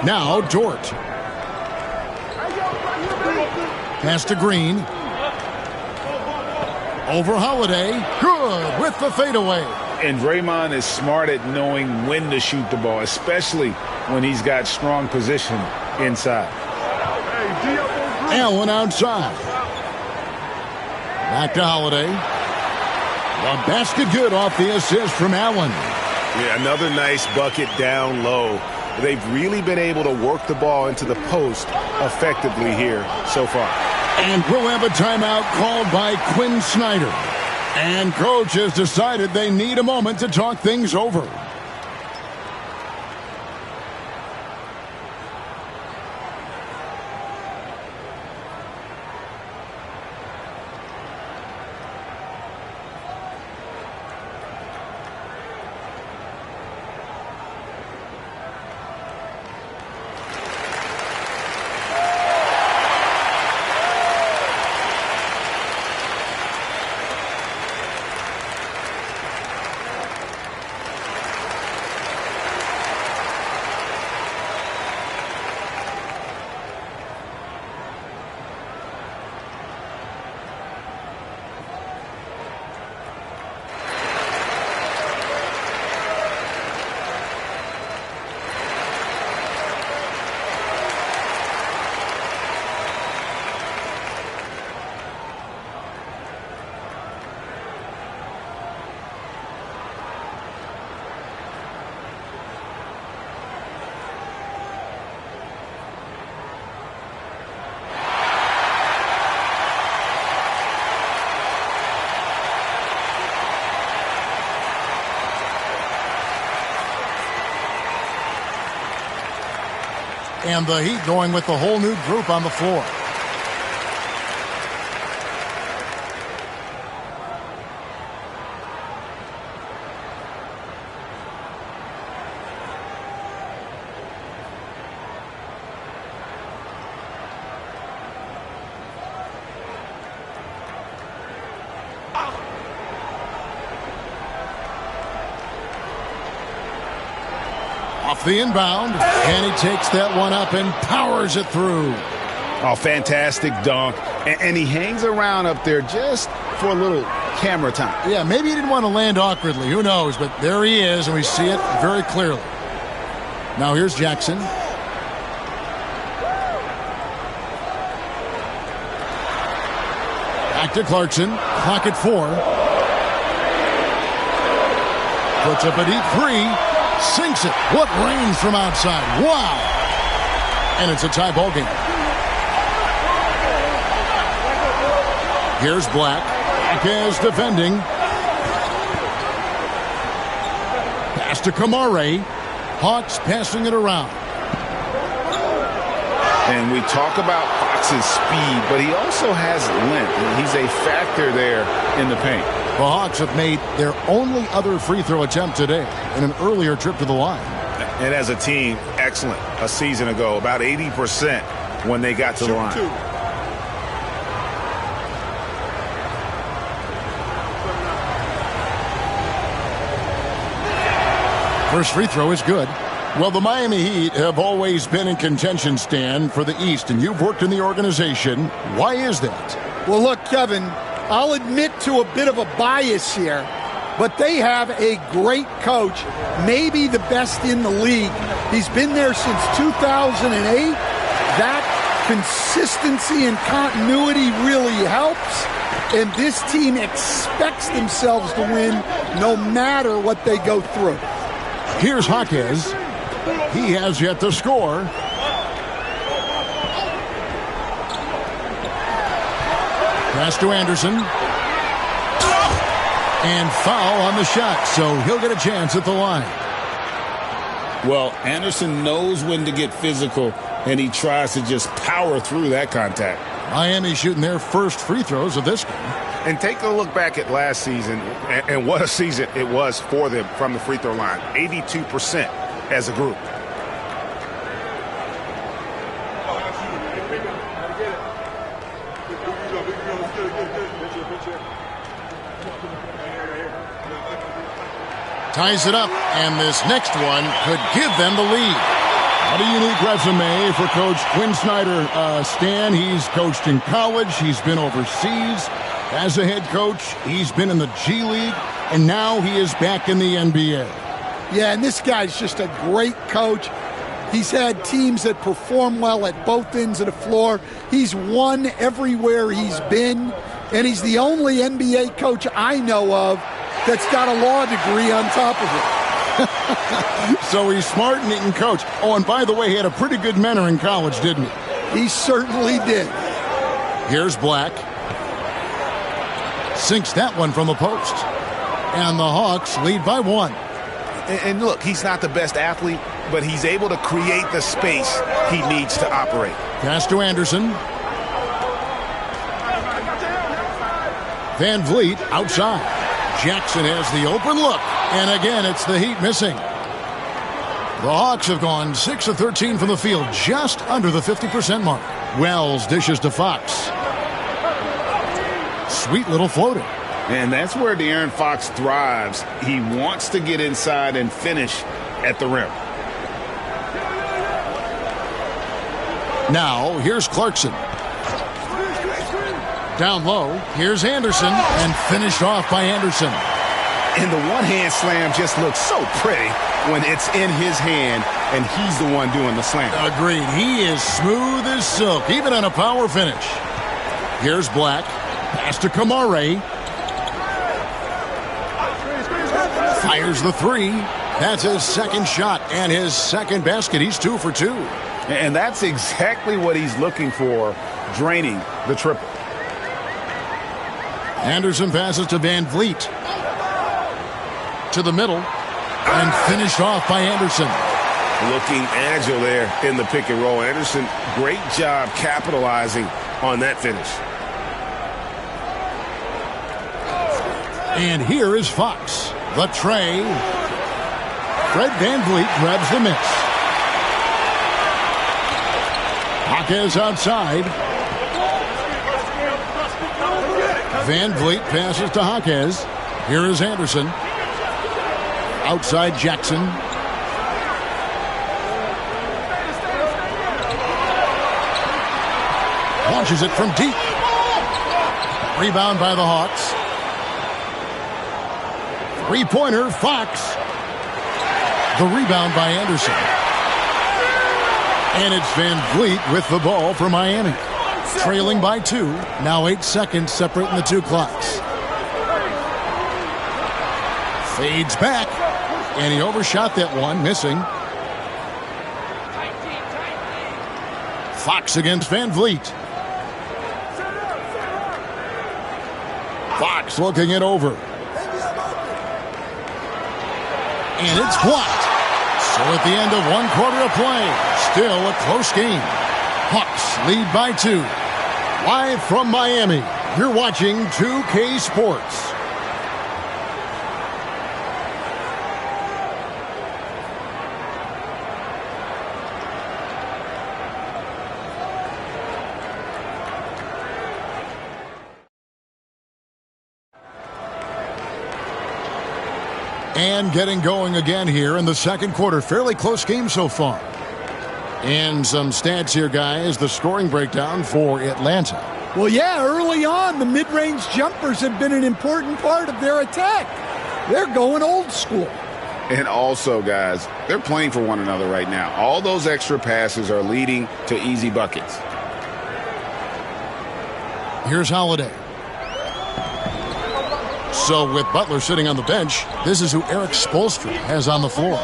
Now Dort. Pass to Green. Over Holiday. Good with the fadeaway. And Draymond is smart at knowing when to shoot the ball, especially when he's got strong position inside. Allen outside. Back to Holiday. The basket good off the assist from Allen. Yeah, another nice bucket down low. They've really been able to work the ball into the post effectively here so far. And we'll have a timeout called by Quinn Snyder. And coach has decided they need a moment to talk things over. And the Heat going with the whole new group on the floor. Off the inbound, and he takes that one up and powers it through. Oh, fantastic dunk. And he hangs around up there just for a little camera time. Yeah, maybe he didn't want to land awkwardly. Who knows? But there he is, and we see it very clearly. Now here's Jackson. Back to Clarkson. Clock at 4. Puts up a deep three. Sinks it. What range from outside. Wow. And it's a tie ball game. Here's Black. Black is defending. Pass to Kamare. Hawks passing it around. And we talk about Fox's speed, but he also has length. He's a factor there in the paint. The Hawks have made their only other free throw attempt today in an earlier trip to the line. And as a team, excellent. A season ago, about 80% when they got to the line. First free throw is good. Well, the Miami Heat have always been in contention, Stan, for the East, and you've worked in the organization. Why is that? Well, look, Kevin, I'll admit to a bit of a bias here, but they have a great coach, maybe the best in the league. He's been there since 2008. That consistency and continuity really helps, and this team expects themselves to win no matter what they go through. Here's Hawkes. He has yet to score. Pass to Anderson. And foul on the shot, so he'll get a chance at the line. Well, Anderson knows when to get physical, and he tries to just power through that contact. Miami shooting their first free throws of this game. And take a look back at last season, and what a season it was for them from the free throw line. 82% as a group. Ties it up, and this next one could give them the lead. What a unique resume for Coach Quinn Snyder. Stan, he's coached in college. He's been overseas as a head coach. He's been in the G League, and now he is back in the NBA. Yeah, and this guy's just a great coach. He's had teams that perform well at both ends of the floor. He's won everywhere he's been, and he's the only NBA coach I know of that's got a law degree on top of it. So he's smart and he can coach. Oh, and by the way, he had a pretty good mentor in college, didn't he? He certainly did. Here's Black. Sinks that one from the post. And the Hawks lead by 1. And look, he's not the best athlete, but he's able to create the space he needs to operate. Pass to Anderson. Van Vliet outside. Jackson has the open look. And again, it's the Heat missing. The Hawks have gone 6 of 13 from the field, just under the 50% mark. Wells dishes to Fox. Sweet little floater. And that's where De'Aaron Fox thrives. He wants to get inside and finish at the rim. Now, here's Clarkson. Down low, here's Anderson, and finished off by Anderson. And the one-hand slam just looks so pretty when it's in his hand and he's the one doing the slam. Agreed. He is smooth as silk, even on a power finish. Here's Black. Pass to Kamare. Fires the 3. That's his second shot and his second basket. He's 2 for 2. And that's exactly what he's looking for, draining the triple. Anderson passes to Van Vliet. To the middle. And finished off by Anderson. Looking agile there in the pick and roll. Anderson, great job capitalizing on that finish. And here is Fox. The tray. Fred Van Vliet grabs the miss. Jaquez outside. Van Vliet passes to Jaquez. Here is Anderson. Outside Jackson. Launches it from deep. Rebound by the Hawks. Three-pointer, Fox. The rebound by Anderson. And it's Van Vliet with the ball for Miami. Trailing by 2. Now 8 seconds separating the 2 clocks. Fades back. And he overshot that one, missing. Fox against Van Vliet. Fox looking it over. And it's blocked. So at the end of 1 quarter of play, still a close game. Hawks lead by 2. Live from Miami, you're watching 2K Sports. And getting going again here in the second quarter. Fairly close game so far. And some stats here, guys. The scoring breakdown for Atlanta. Well, yeah, early on, the mid-range jumpers have been an important part of their attack. They're going old school. And also, guys, they're playing for one another right now. All those extra passes are leading to easy buckets. Here's Holiday. So with Butler sitting on the bench, this is who Eric Spoelstra has on the floor.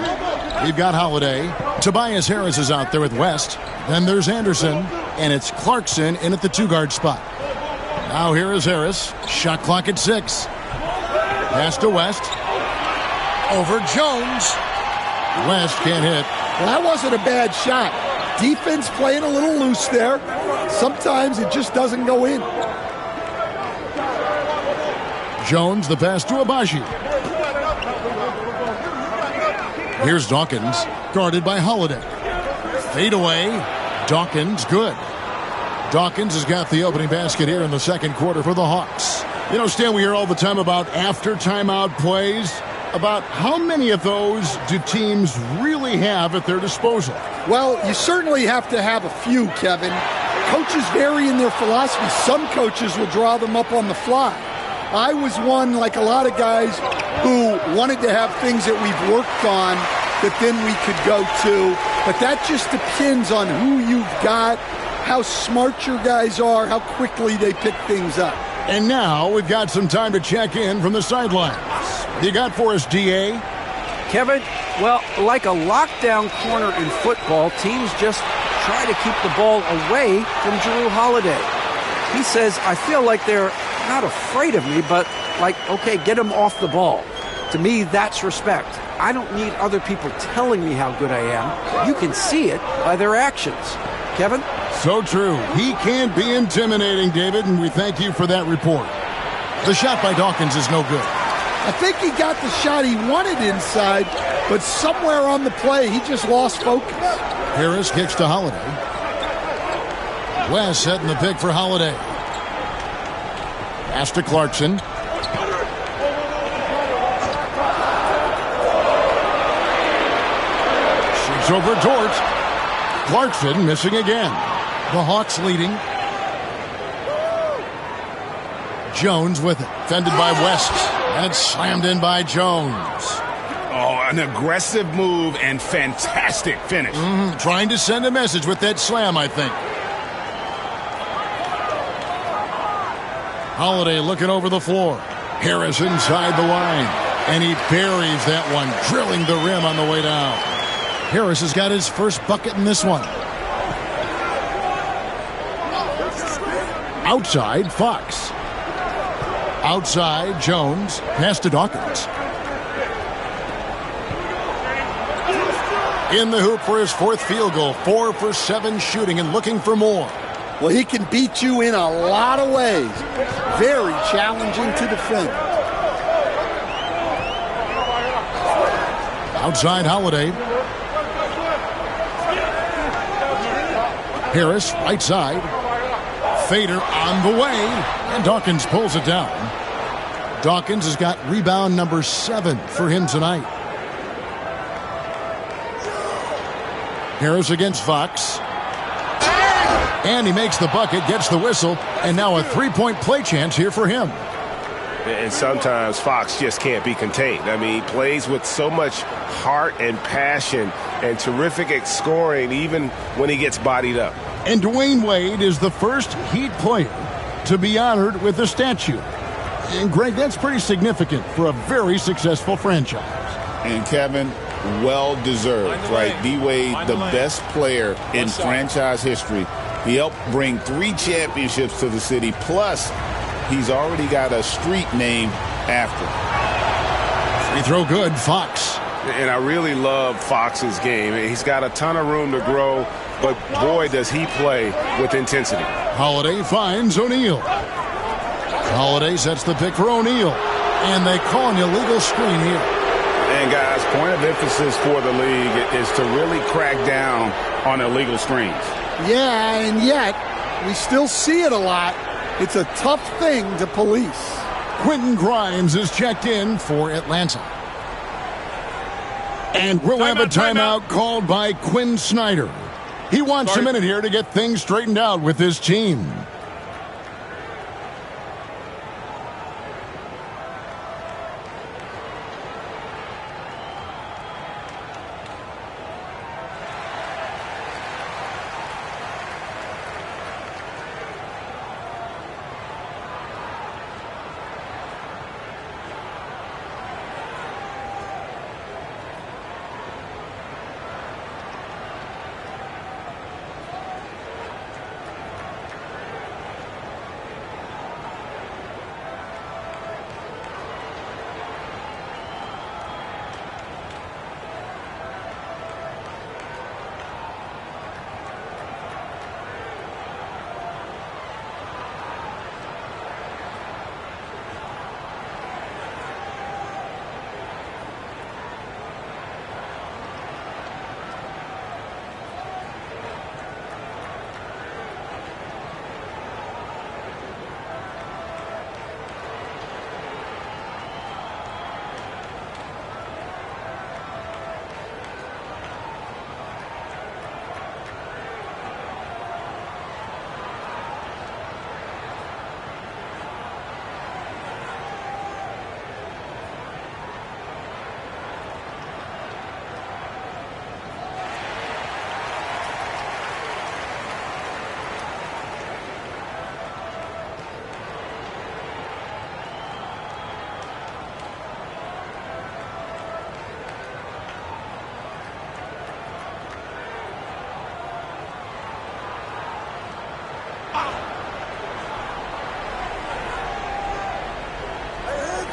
We've got Holiday. Tobias Harris is out there with West. Then there's Anderson. And it's Clarkson in at the 2-guard spot. Now here is Harris. Shot clock at 6. Pass to West. Over Jones. West can't hit. Well, that wasn't a bad shot. Defense playing a little loose there. Sometimes it just doesn't go in. Jones, the pass to Abaji. Here's Dawkins, guarded by Holiday. Fade away. Dawkins, good. Dawkins has got the opening basket here in the second quarter for the Hawks. You know, Stan, we hear all the time about after timeout plays. About how many of those do teams really have at their disposal? Well, you certainly have to have a few, Kevin. Coaches vary in their philosophy. Some coaches will draw them up on the fly. I was one, like a lot of guys, who wanted to have things that we've worked on that then we could go to. But that just depends on who you've got, how smart your guys are, how quickly they pick things up. And now we've got some time to check in from the sidelines. You got for us, DA? Kevin, well, like a lockdown corner in football, teams just try to keep the ball away from Jrue Holiday. He says, I feel like they're not afraid of me, but like, okay, get him off the ball. To me, that's respect. I don't need other people telling me how good I am. You can see it by their actions. Kevin? So true. He can be intimidating, David, and we thank you for that report. The shot by Dawkins is no good. I think he got the shot he wanted inside, but somewhere on the play, he just lost focus. Harris kicks to Holiday. West setting the pick for Holiday. Pass to Clarkson. Shoots over Dort. Clarkson missing again. The Hawks leading. Jones with it. Fended by West. And it's slammed in by Jones. Oh, an aggressive move and fantastic finish. Trying to send a message with that slam, I think. Holiday looking over the floor. Harris inside the line. And he buries that one, drilling the rim on the way down. Harris has got his first bucket in this one. Outside, Fox. Outside, Jones. Pass to Dawkins. In the hoop for his fourth field goal. 4 for 7 shooting and looking for more. Well, he can beat you in a lot of ways. Very challenging to defend. Outside, Holiday. Harris, right side. Fader on the way. And Dawkins pulls it down. Dawkins has got rebound number 7 for him tonight. Harris against Fox. And he makes the bucket, gets the whistle, and now a three-point play chance here for him. And sometimes Fox just can't be contained. I mean, he plays with so much heart and passion and terrific scoring even when he gets bodied up. And Dwayne Wade is the first Heat player to be honored with a statue. And, Greg, that's pretty significant for a very successful franchise. And, Kevin, well-deserved, right? D-Wade, the best player in franchise history. He helped bring 3 championships to the city, plus he's already got a street named after him. Free throw good, Fox. And I really love Fox's game. He's got a ton of room to grow, but boy, does he play with intensity. Holiday finds O'Neal. Holiday sets the pick for O'Neal. And they call an illegal screen here. And, guys, point of emphasis for the league is to really crack down on illegal screens. Yeah, and yet we still see it a lot. It's a tough thing to police. Quentin Grimes is checked in for Atlanta. And we'll have a timeout called by Quinn Snyder. He wants a minute here to get things straightened out with his team.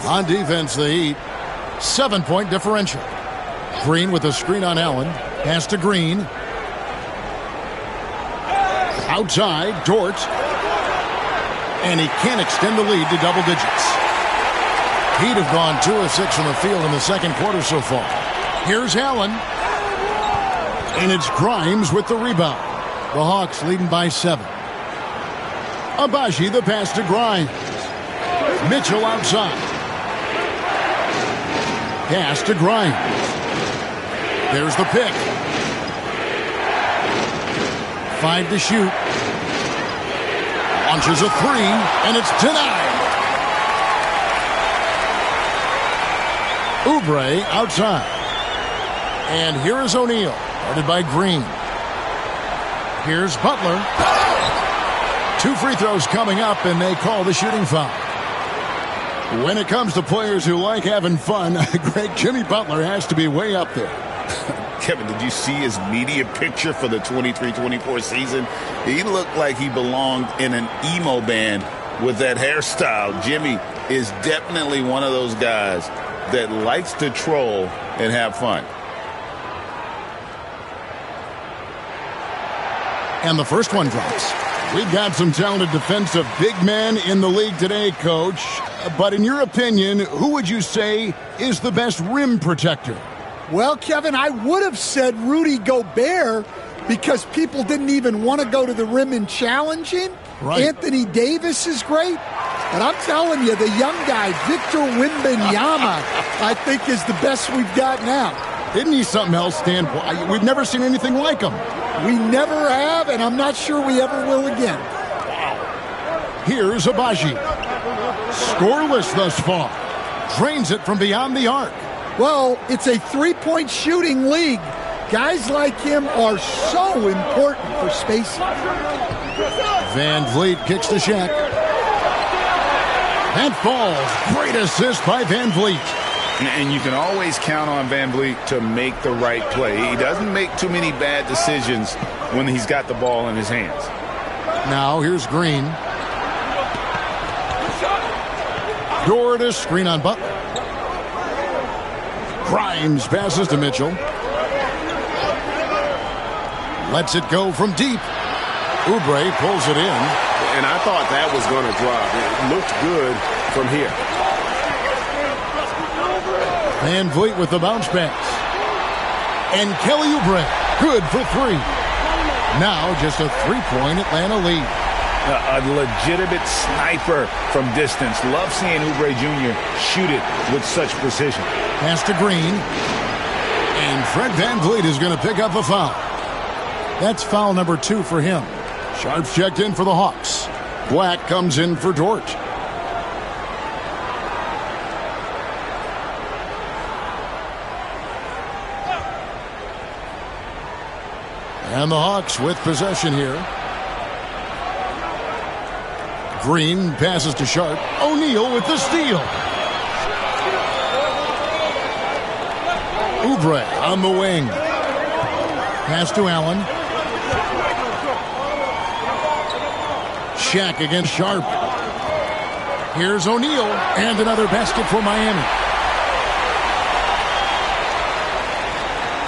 On defense, the Heat, 7-point differential. Green with a screen on Allen. Pass to Green. Outside, Dort. And he can't extend the lead to double digits. Heat have gone 2 of 6 from the field in the second quarter so far. Here's Allen. And it's Grimes with the rebound. The Hawks leading by 7. Agbaji, the pass to Grimes. Mitchell outside. Pass to Grimes. There's the pick. 5 to shoot. Launches a 3, and it's denied. Oubre outside. And here is O'Neal, guarded by Green. Here's Butler. 2 free throws coming up, and they call the shooting foul. When it comes to players who like having fun, Greg, Jimmy Butler has to be way up there. Kevin, did you see his media picture for the 23-24 season? He looked like he belonged in an emo band with that hairstyle. Jimmy is definitely one of those guys that likes to troll and have fun. And the first one drops. We've got some talented defensive big men in the league today, Coach. But in your opinion, who would you say is the best rim protector? Well, Kevin, I would have said Rudy Gobert because people didn't even want to go to the rim and challenge him. Right. Anthony Davis is great. But I'm telling you, the young guy, Victor Wembanyama, I think is the best we've got now. Isn't he something else, Stan? We've never seen anything like him. We never have, and I'm not sure we ever will again. Here's Agbaji. Scoreless thus far. Drains it from beyond the arc. Well, it's a three-point shooting league. Guys like him are so important for spacing. Van Vliet kicks to Shaq. That falls. Great assist by Van Vliet. And you can always count on Van Vliet to make the right play. He doesn't make too many bad decisions when he's got the ball in his hands. Now here's Green. Dort a screen on Butler. Grimes passes to Mitchell. Lets it go from deep. Oubre pulls it in. And I thought that was going to drop. It looked good from here. Van Vliet with the bounce pass. And Kelly Oubre, good for 3. Now just a 3-point Atlanta lead. A legitimate sniper from distance. Love seeing Oubre Jr. shoot it with such precision. Pass to Green. And Fred Van Vliet is going to pick up a foul. That's foul number 2 for him. Sharps checked in for the Hawks. Black comes in for Dort. And the Hawks with possession here. Green passes to Sharp. O'Neal with the steal. Oubre on the wing. Pass to Allen. Shaq against Sharp. Here's O'Neal. And another basket for Miami.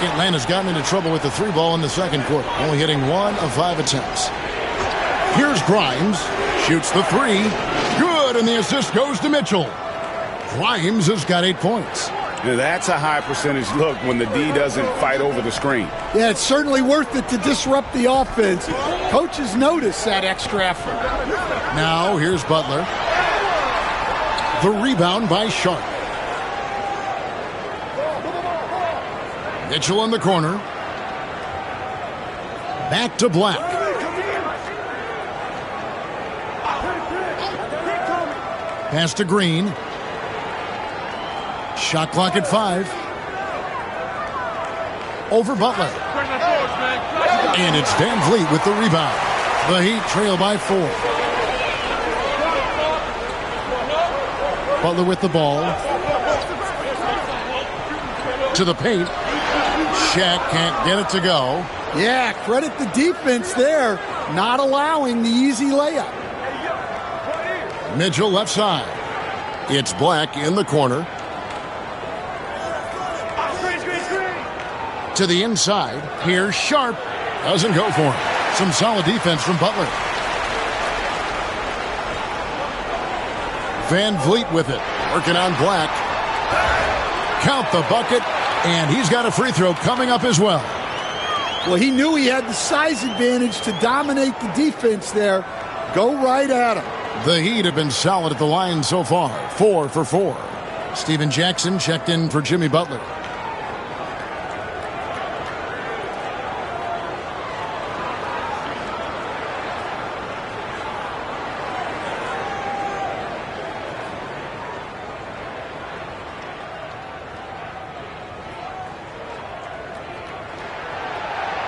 Atlanta's gotten into trouble with the 3-ball in the second quarter, only hitting 1 of 5 attempts. Here's Grimes. Shoots the 3. Good, and the assist goes to Mitchell. Grimes has got 8 points. That's a high percentage look when the D doesn't fight over the screen. Yeah, it's certainly worth it to disrupt the offense. Coaches notice that extra effort. Now here's Butler. The rebound by Sharp. Mitchell in the corner. Back to Black. Pass to Green. Shot clock at 5. Over Butler. And it's Van Vliet with the rebound. The Heat trail by 4. Butler with the ball. To the paint. Shaq can't get it to go. Yeah, credit the defense there, not allowing the easy layup. Mitchell left side. It's Black in the corner. To the inside. Here's Sharp. Doesn't go for him. Some solid defense from Butler. Van Vliet with it. Working on Black. Count the bucket. And he's got a free throw coming up as well. Well, he knew he had the size advantage to dominate the defense there. Go right at him. The Heat have been solid at the line so far. 4 for 4. Steven Jackson checked in for Jimmy Butler.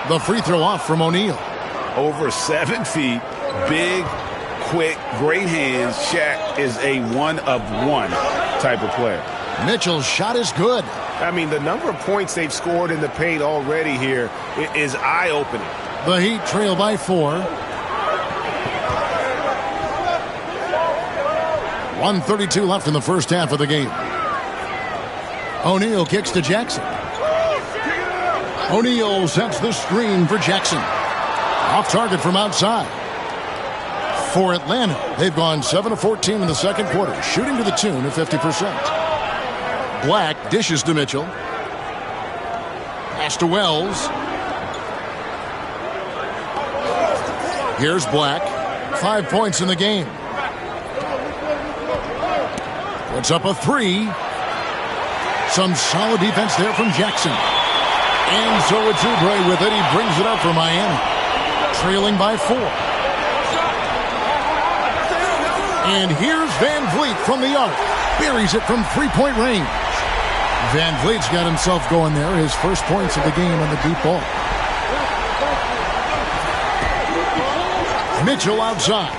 The free throw off from O'Neal. Over 7 feet, big, quick, great hands. Shaq is a one-of-one type of player. Mitchell's shot is good. I mean, the number of points they've scored in the paint already here is eye-opening. The Heat trail by 4. 1:32 left in the first half of the game. O'Neal kicks to Jackson. O'Neal sets the screen for Jackson. Off target from outside. For Atlanta, they've gone 7 of 14 in the second quarter, shooting to the tune of 50%. Black dishes to Mitchell. Pass to Wells. Here's Black. 5 points in the game. Puts up a 3. Some solid defense there from Jackson. And so it's Oubre with it. He brings it up for Miami. Trailing by 4. And here's Van Vliet from the arc. Buries it from three-point range. Van Vliet's got himself going there. His first points of the game on the deep ball. Mitchell outside.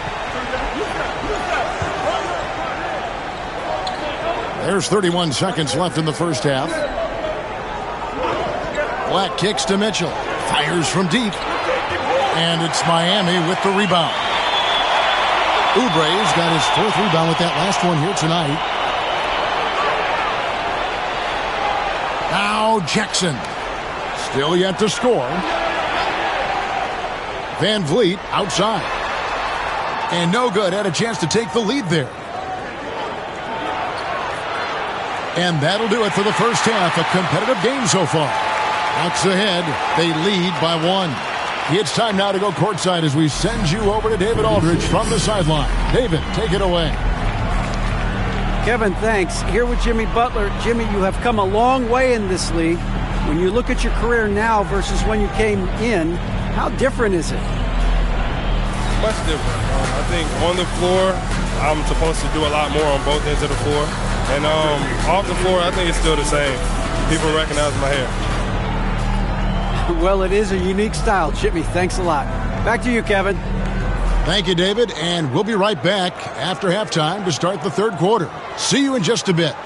There's 31 seconds left in the first half. Black kicks to Mitchell. Fires from deep. And it's Miami with the rebound. Oubre's got his 4th rebound with that last one here tonight. Now Jackson. Still yet to score. Van Vliet outside. And no good. Had a chance to take the lead there. And that'll do it for the first half. A competitive game so far. Bucks ahead. They lead by 1. It's time now to go courtside as we send you over to David Aldridge from the sideline. David, take it away. Kevin, thanks. Here with Jimmy Butler. Jimmy, you have come a long way in this league. When you look at your career now versus when you came in, how different is it? Much different. I think on the floor, I'm supposed to do a lot more on both ends of the floor. And off the floor, I think it's still the same. People recognize my hair. Well, it is a unique style. Jimmy, thanks a lot. Back to you, Kevin. Thank you, David. And we'll be right back after halftime to start the third quarter. See you in just a bit.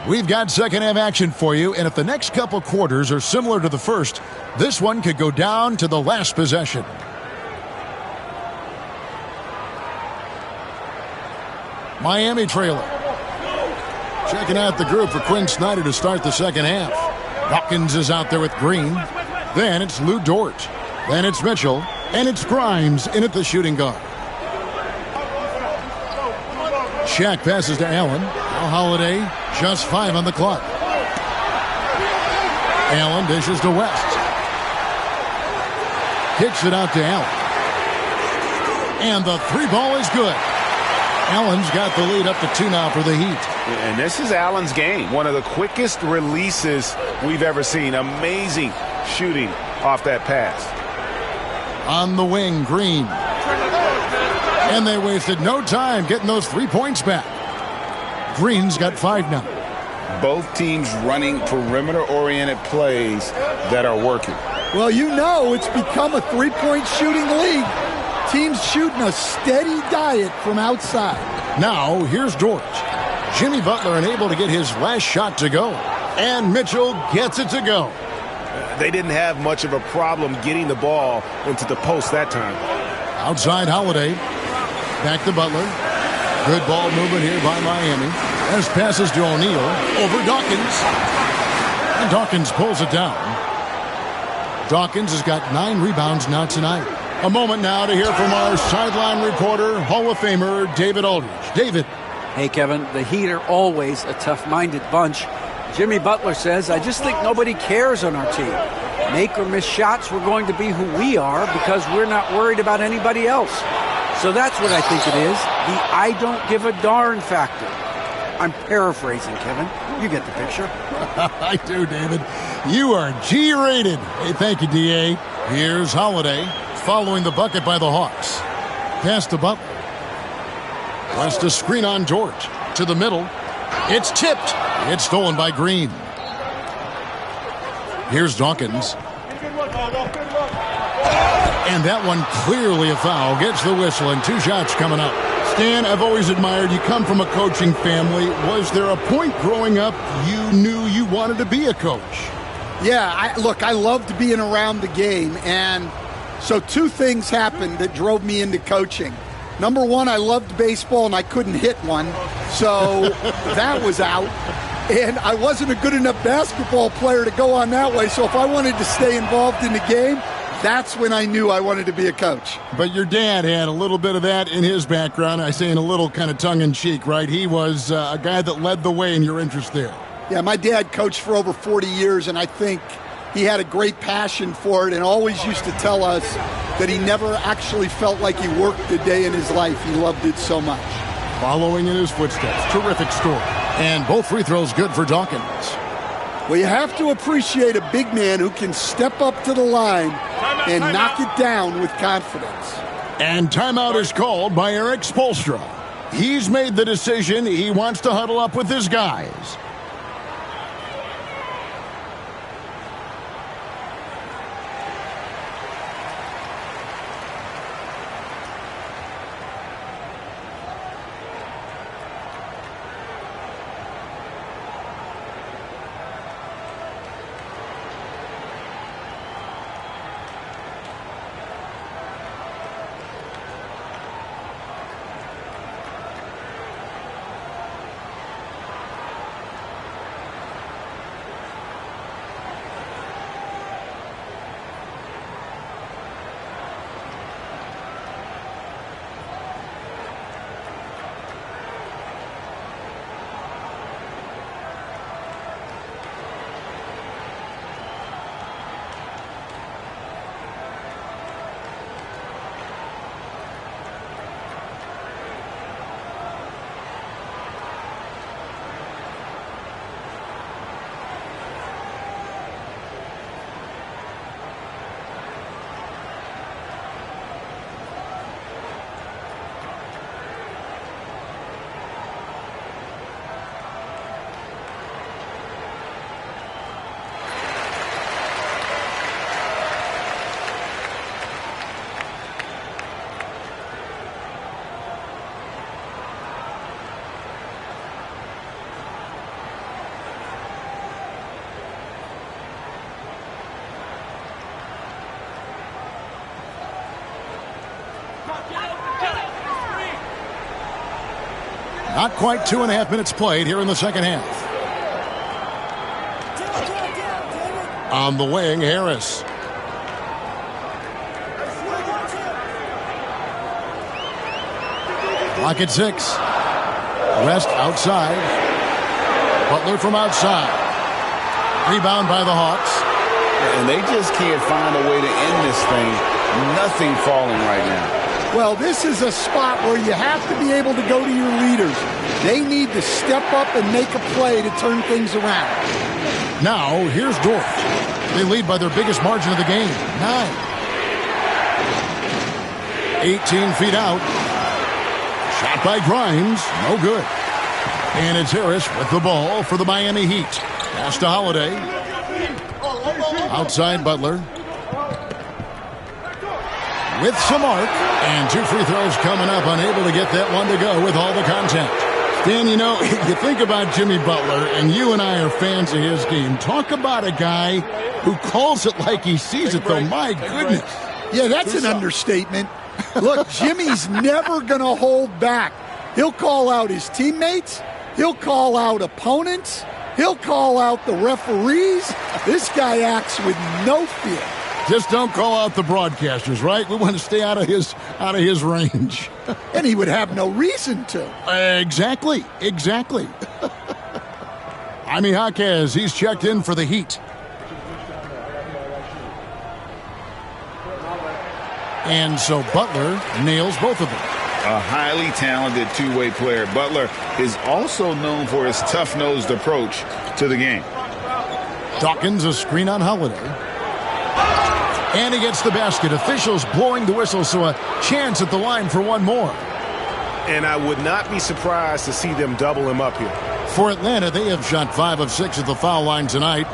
We've got second half action for you, and if the next couple quarters are similar to the first, this one could go down to the last possession. Miami trailing. Checking out the group for Quinn Snyder to start the second half. Dawkins is out there with Green. Then it's Lou Dort. Then it's Mitchell. And it's Grimes in at the shooting guard. Shaq passes to Allen. Now Holiday, just 5 on the clock. Allen dishes to West. Kicks it out to Allen. And the 3-ball is good. Allen's got the lead up to 2 now for the Heat. And this is Allen's game. One of the quickest releases we've ever seen. Amazing shooting off that pass. On the wing, Green. And they wasted no time getting those 3 points back. Green's got 5 now. Both teams running perimeter-oriented plays that are working. Well, you know it's become a 3-point shooting league. Teams shooting a steady diet from outside. Now, here's Dort. Jimmy Butler unable to get his last shot to go. And Mitchell gets it to go. They didn't have much of a problem getting the ball into the post that time. Outside Holiday. Back to Butler. Good ball movement here by Miami. As passes to O'Neal. Over Dawkins. And Dawkins pulls it down. Dawkins has got 9 rebounds now tonight. A moment now to hear from our sideline reporter, Hall of Famer David Aldridge. David. Hey, Kevin, the Heat are always a tough-minded bunch. Jimmy Butler says, I just think nobody cares on our team. Make or miss shots, we're going to be who we are because we're not worried about anybody else. So that's what I think it is, the I don't give a darn factor. I'm paraphrasing, Kevin. You get the picture. I do, David. You are G-rated. Hey, thank you, D.A. Here's Holiday following the bucket by the Hawks. Pass to Butler. Wants to screen on Dort. To the middle. It's tipped. It's stolen by Green. Here's Dawkins. And that one clearly a foul. Gets the whistle and 2 shots coming up. Stan, I've always admired you come from a coaching family. Was there a point growing up you knew you wanted to be a coach? Yeah, I loved being around the game. And so 2 things happened that drove me into coaching. Number 1, I loved baseball and I couldn't hit one. So that was out. And I wasn't a good enough basketball player to go on that way. So if I wanted to stay involved in the game, that's when I knew I wanted to be a coach. But your dad had a little bit of that in his background. I say in a little kind of tongue-in-cheek, right? He was a guy that led the way in your interest there. Yeah, my dad coached for over 40 years, and I think he had a great passion for it and always used to tell us that he never actually felt like he worked a day in his life. He loved it so much. Following in his footsteps. Terrific score. And both free throws good for Dawkins. Well, you have to appreciate a big man who can step up to the line and knock it down with confidence. And timeout is called by Eric Spoelstra. He's made the decision. He wants to huddle up with his guys. Not quite 2.5 minutes played here in the second half. On the wing, Harris. Clock at 6. West outside. Butler from outside. Rebound by the Hawks. And they just can't find a way to end this thing. Nothing falling right now. Well, this is a spot where you have to be able to go to your leaders. They need to step up and make a play to turn things around. Now, here's Dort. They lead by their biggest margin of the game, 9. 18 feet out. Shot by Grimes, no good. And it's Harris with the ball for the Miami Heat. Pass to Holiday. Outside Butler. With some arc. And 2 free throws coming up, unable to get that one to go with all the contact. Dan, you know, you think about Jimmy Butler, and you and I are fans of his game. Talk about a guy who calls it like he sees it, though. My goodness. Yeah, that's an understatement. Look, Jimmy's never going to hold back. He'll call out his teammates. He'll call out opponents. He'll call out the referees. This guy acts with no fear. Just don't call out the broadcasters, right? We want to stay out of his range. And he would have no reason to. Exactly. Jaime Jaquez, he's checked in for the Heat. And so Butler nails both of them. A highly talented two-way player. Butler is also known for his tough-nosed approach to the game. Dawkins, a screen on Holiday. And he gets the basket. Officials blowing the whistle, so a chance at the line for one more. And I would not be surprised to see them double him up here. For Atlanta, they have shot 5 of 6 at the foul line tonight.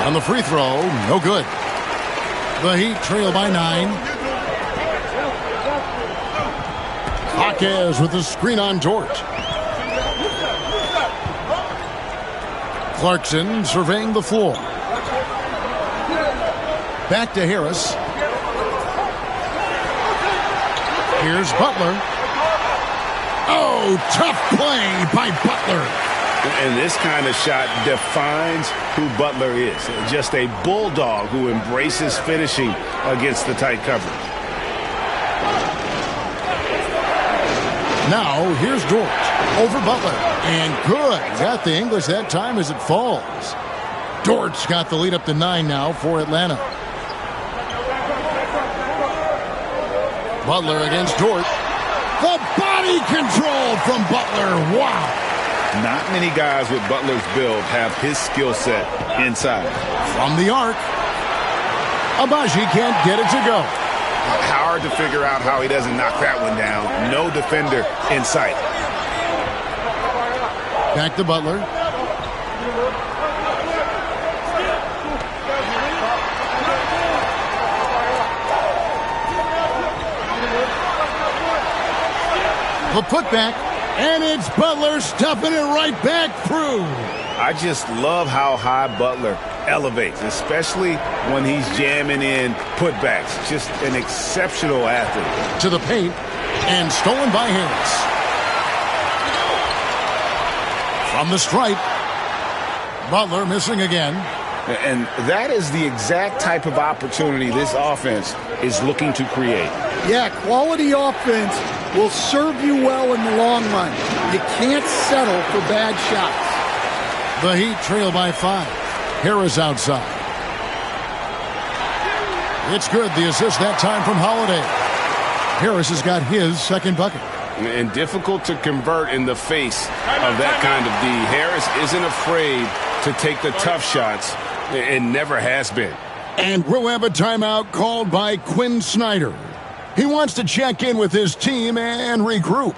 On the free throw, no good. The Heat trail by 9. Jaquez with the screen on Dort. Clarkson surveying the floor. Back to Harris. Here's Butler. Oh, tough play by Butler. And this kind of shot defines who Butler is. Just a bulldog who embraces finishing against the tight coverage. Now, here's Dort over Butler. And good. Got the English that time as it falls. Dort's got the lead up to 9 now for Atlanta. Butler against Dort. The body control from Butler. Wow. Not many guys with Butler's build have his skill set inside. From the arc. Abaji can't get it to go. Hard to figure out how he doesn't knock that one down. No defender in sight. Back to Butler. The putback. And it's Butler stuffing it right back through. I just love how high Butler elevates, especially when he's jamming in putbacks. Just an exceptional athlete. To the paint, and stolen by Harris. From the stripe, Butler missing again. And that is the exact type of opportunity this offense is looking to create. Yeah, quality offense will serve you well in the long run. You can't settle for bad shots. The Heat trail by 5. Harris outside. It's good. The assist that time from Holiday. Harris has got his second bucket. And difficult to convert in the face of that kind of D. Harris isn't afraid to take the tough shots, and never has been. And we'll have a timeout called by Quinn Snyder. He wants to check in with his team and regroup.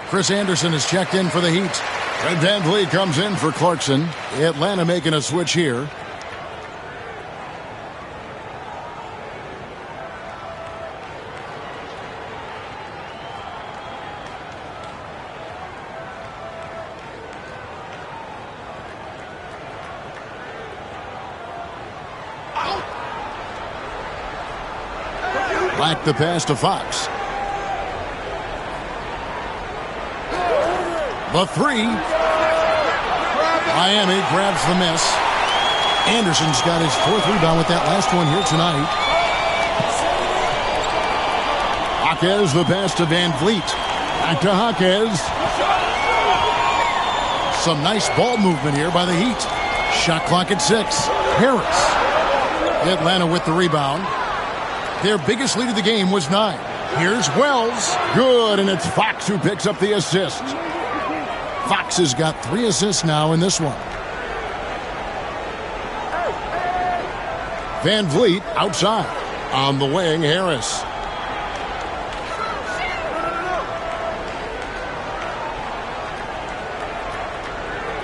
Chris Anderson is checked in for the Heat. Fred VanVleet comes in for Clarkson. Atlanta making a switch here. Black the pass to Fox. The three. Miami grabs the miss. Anderson's got his 4th rebound with that last one here tonight. Jaquez the pass to VanVleet. Back to Jaquez. Some nice ball movement here by the Heat. Shot clock at 6. Harris. Atlanta with the rebound. Their biggest lead of the game was 9. Here's Wells. Good, and it's Fox who picks up the assist. Fox has got 3 assists now in this one. VanVleet outside. On the wing, Harris.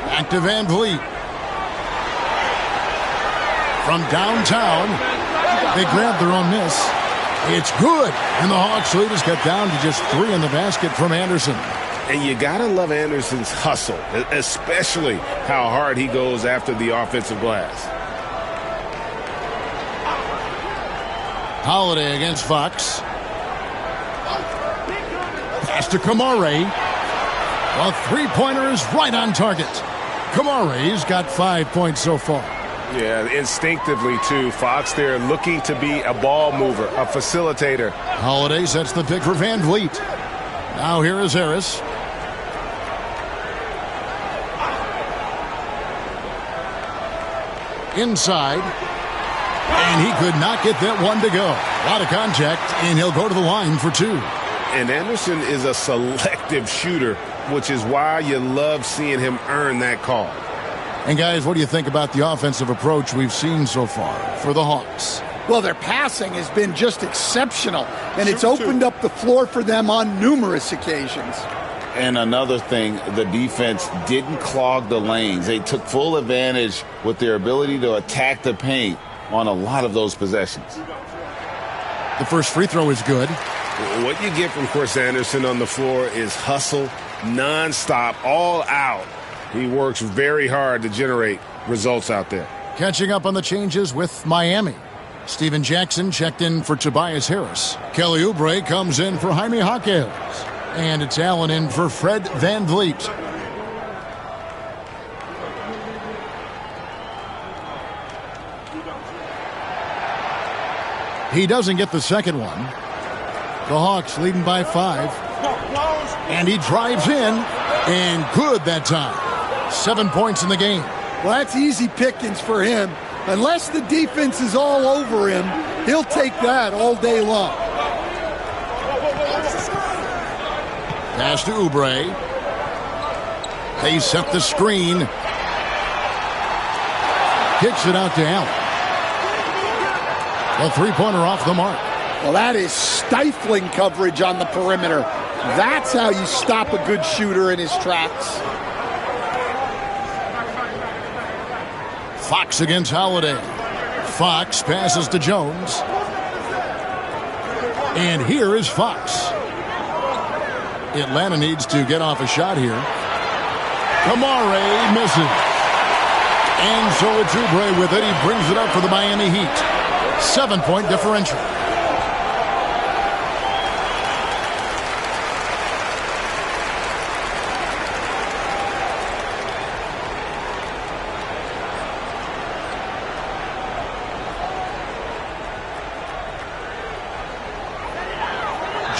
Back to VanVleet. From downtown, they grab their own miss. It's good, and the Hawks lead has got down to just 3 in the basket from Anderson. And you got to love Anderson's hustle, especially how hard he goes after the offensive glass. Holiday against Fox. Pass to Kamare. A three-pointer is right on target. Kamare's got 5 points so far. Yeah, instinctively, too. Fox there looking to be a ball mover, a facilitator. Holiday sets the pick for VanVleet. Now here is Harris. Inside. And he could not get that one to go. A lot of contact, and he'll go to the line for 2. And Anderson is a selective shooter, which is why you love seeing him earn that call. And guys, what do you think about the offensive approach we've seen so far for the Hawks? Well, their passing has been just exceptional, and it's opened up the floor for them on numerous occasions. And another thing, the defense didn't clog the lanes. They took full advantage with their ability to attack the paint on a lot of those possessions. The first free throw is good. What you get from Chris Anderson on the floor is hustle, nonstop, all out. He works very hard to generate results out there. Catching up on the changes with Miami. Steven Jackson checked in for Tobias Harris. Kelly Oubre comes in for Jaime Jaquez. And it's Allen in for Fred VanVleet. He doesn't get the second one. The Hawks leading by 5. And he drives in. And good that time. 7 points in the game. Well, that's easy pickings for him. Unless the defense is all over him, he'll take that all day long. Pass to Oubre. They set the screen. Kicks it out to Allen. A three-pointer off the mark. Well, that is stifling coverage on the perimeter. That's how you stop a good shooter in his tracks. Fox against Holiday. Fox passes to Jones. And here is Fox. Atlanta needs to get off a shot here. Kamare misses. And so it's Oubre with it. He brings it up for the Miami Heat. 7-point differential.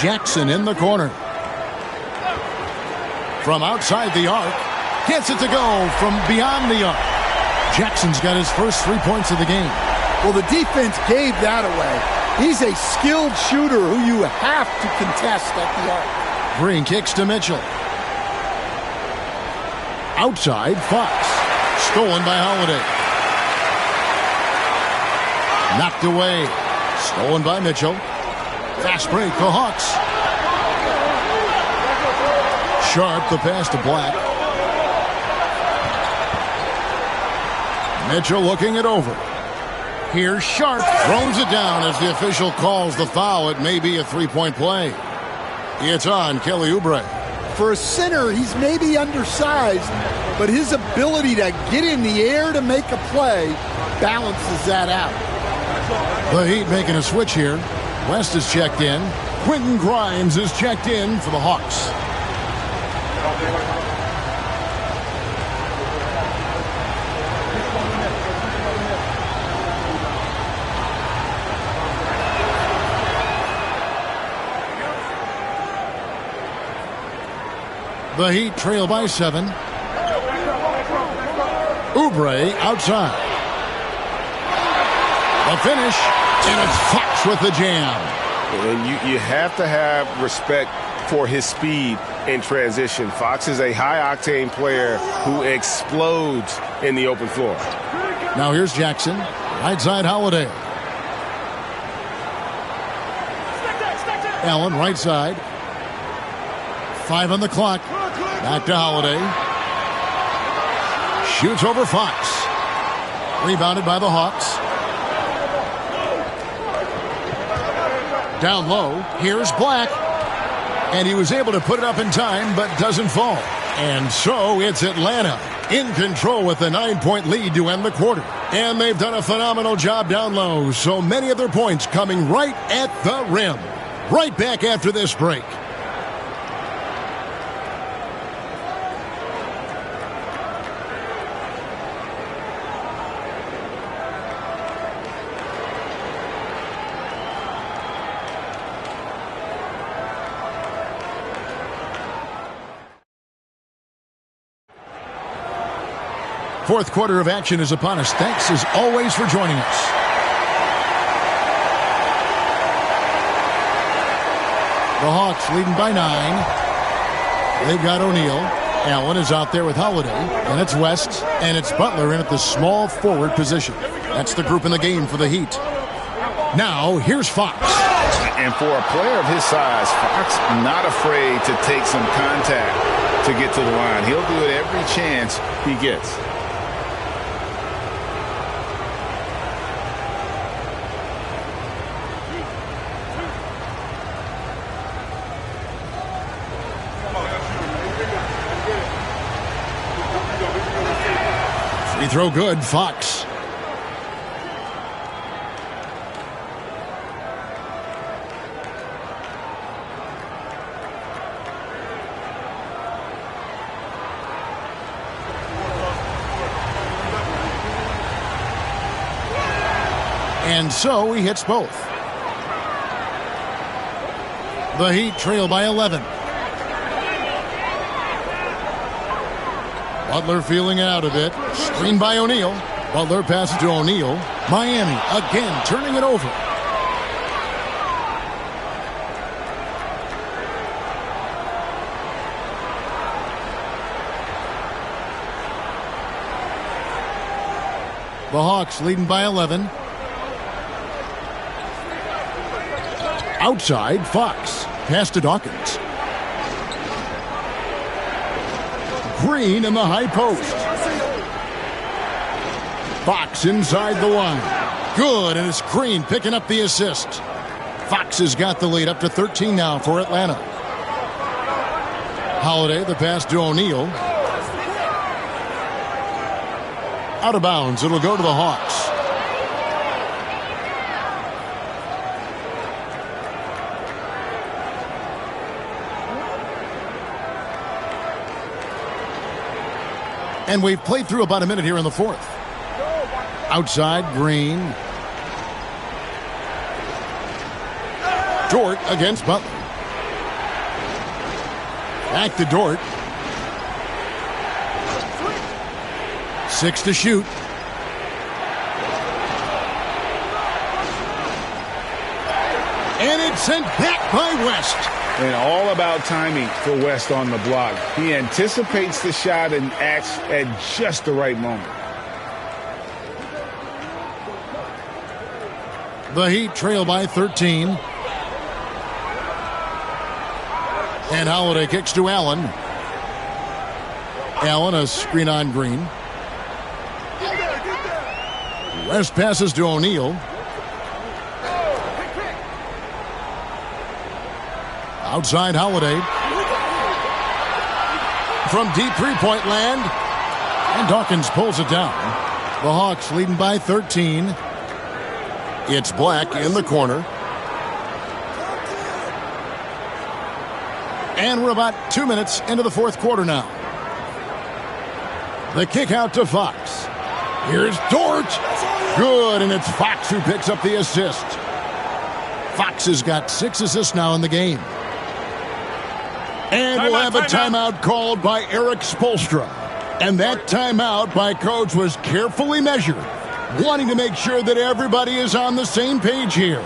Jackson in the corner. From outside the arc. Gets it to go from beyond the arc. Jackson's got his first 3 points of the game. Well, the defense gave that away. He's a skilled shooter who you have to contest at the arc. Green kicks to Mitchell. Outside, Fox. Stolen by Holiday. Knocked away. Stolen by Mitchell. Fast break, the Hawks. Sharp, the pass to Black. Mitchell looking it over. Here's Sharp. Throws it down as the official calls the foul. It may be a three-point play. It's on Kelly Oubre. For a center, he's maybe undersized, but his ability to get in the air to make a play balances that out. The Heat making a switch here. West is checked in. Quentin Grimes is checked in for the Hawks. The Heat trail by 7. Oubre outside. The finish, and it's Fox with the jam. And you have to have respect for his speed in transition. Fox is a high-octane player who explodes in the open floor. Now here's Jackson. Right side Holiday. Allen right side. 5 on the clock. Back to Holiday. Shoots over Fox. Rebounded by the Hawks. Down low. Here's Black. And he was able to put it up in time, but doesn't fall. And so it's Atlanta in control with a 9-point lead to end the quarter. And they've done a phenomenal job down low. So many of their points coming right at the rim. Right back after this break. Fourth quarter of action is upon us. Thanks as always for joining us. The Hawks leading by 9. They've got O'Neal. Allen is out there with Holiday. And it's West. And it's Butler in at the small forward position. That's the group in the game for the Heat. Now, here's Fox. And for a player of his size, Fox not afraid to take some contact to get to the line. He'll do it every chance he gets. Free throw good, Fox. And so he hits both. The Heat trail by 11. Butler feeling it out a bit. Screen by O'Neal. Butler passes to O'Neal. Miami again turning it over. The Hawks leading by 11. Outside, Fox. Pass to Dawkins. Green in the high post. Fox inside the line. Good, and it's Green picking up the assist. Fox has got the lead up to 13 now for Atlanta. Holiday, the pass to O'Neal. Out of bounds, it'll go to the Hawks. And we've played through about a minute here in the fourth. Outside, Green. Dort against Butler. Back to Dort. 6 to shoot. And it's sent back by West. And all about timing for West on the block. He anticipates the shot and acts at just the right moment. The Heat trail by 13. And Holiday kicks to Allen. Allen, a screen on Green. West passes to O'Neal. Outside Holiday. From deep three-point land. And Dawkins pulls it down. The Hawks leading by 13. It's Black in the corner. And we're about 2 minutes into the fourth quarter now. The kick out to Fox. Here's Dort. Good, and it's Fox who picks up the assist. Fox has got 6 assists now in the game. And we'll have a timeout called by Eric Spoelstra. And that timeout by Coach was carefully measured, wanting to make sure that everybody is on the same page here.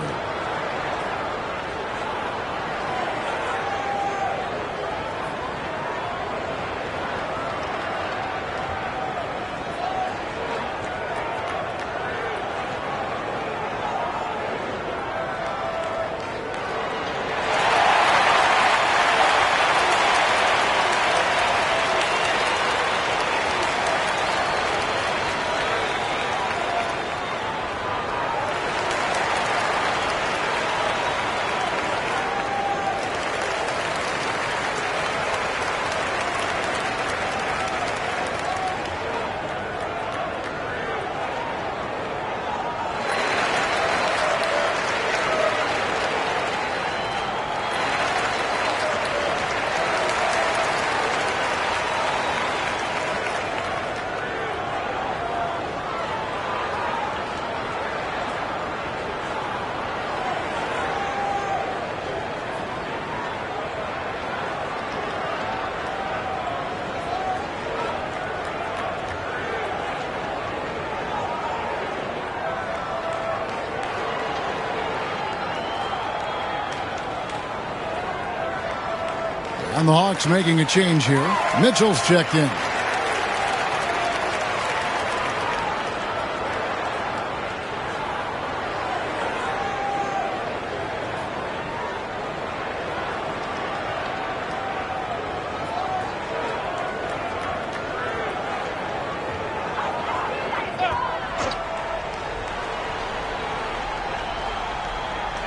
And the Hawks making a change here. Mitchell's checked in.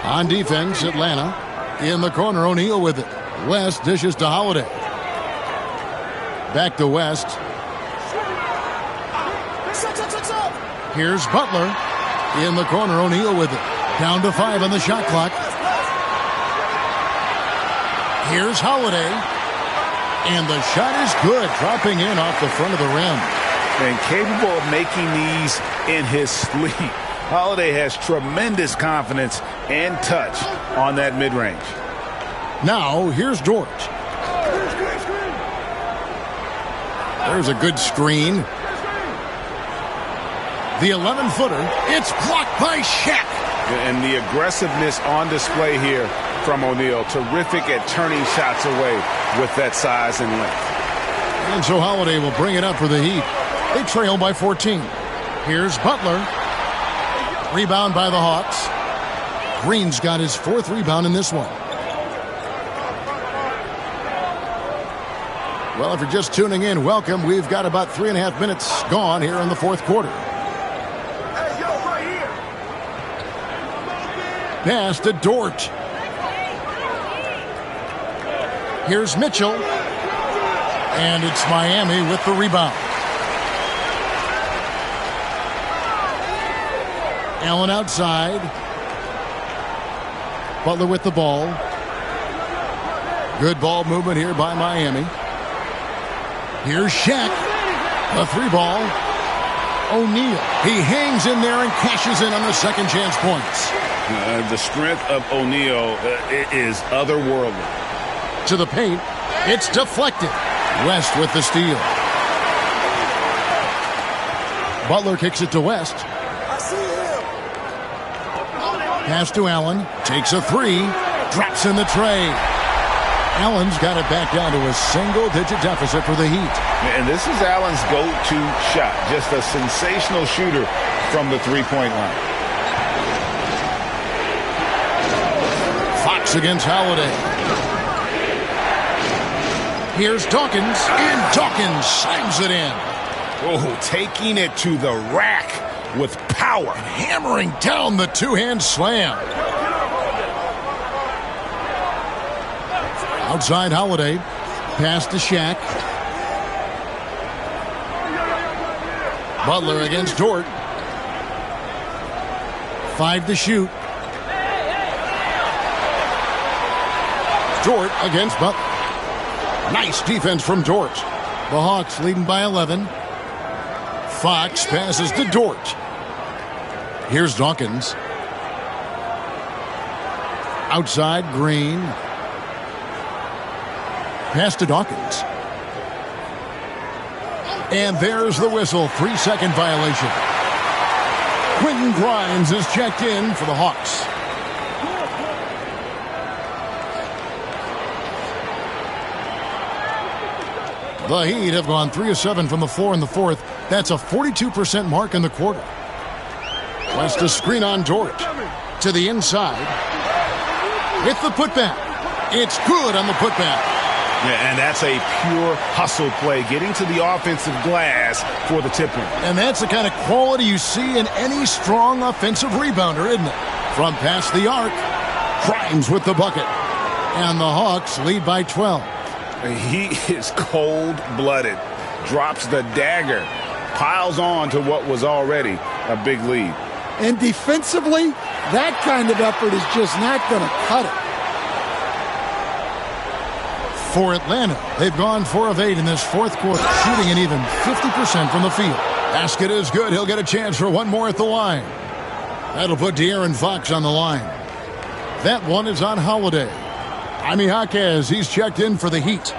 On defense, Atlanta. In the corner, O'Neal with it. West dishes to Holiday. Back to West. Here's Butler. In the corner, O'Neal with it. Down to 5 on the shot clock. Here's Holiday. And the shot is good, dropping in off the front of the rim. And capable of making these in his sleep. Holiday has tremendous confidence and touch on that mid-range. Now, here's Dort. There's a good screen. The 11-footer. It's blocked by Shaq. And the aggressiveness on display here from O'Neal. Terrific at turning shots away with that size and length. And so Holiday will bring it up for the Heat. They trail by 14. Here's Butler. Rebound by the Hawks. Green's got his 4th rebound in this one. Well, if you're just tuning in, welcome. We've got about 3.5 minutes gone here in the fourth quarter. Pass to Dort. Here's Mitchell. And it's Miami with the rebound. Allen outside. Butler with the ball. Good ball movement here by Miami. Here's Shaq. A 3-ball. O'Neal. He hangs in there and cashes in on the second chance points. The strength of O'Neal is otherworldly. To the paint. It's deflected. West with the steal. Butler kicks it to West. Pass to Allen. Takes a 3. Drops in the tray. Allen's got it back down to a single-digit deficit for the Heat. And this is Allen's go-to shot. Just a sensational shooter from the three-point line. Fox against Holiday. Here's Dawkins, and Dawkins slams it in. Oh, taking it to the rack with power. And hammering down the two-hand slam. Outside Holiday. Pass to Shaq. Butler against Dort. 5 to shoot. Dort against Butler. Nice defense from Dort. The Hawks leading by 11. Fox passes to Dort. Here's Dawkins. Outside, Green. Pass to Dawkins. And there's the whistle. 3-second violation. Quentin Grimes is checked in for the Hawks. The Heat have gone 3 of 7 from the floor in the fourth. That's a 42% mark in the quarter. West a screen on Dort. To the inside. With the putback. It's good on the putback. Yeah, and that's a pure hustle play, getting to the offensive glass for the tip-in. And that's the kind of quality you see in any strong offensive rebounder, isn't it? From past the arc, Grimes with the bucket. And the Hawks lead by 12. He is cold-blooded, drops the dagger, piles on to what was already a big lead. And defensively, that kind of effort is just not going to cut it. For Atlanta, they've gone 4 of 8 in this fourth quarter, shooting an even 50% from the field. Basket is good. He'll get a chance for one more at the line. That'll put De'Aaron Fox on the line. That one is on Holiday. Jaime Jaquez, he's checked in for the Heat.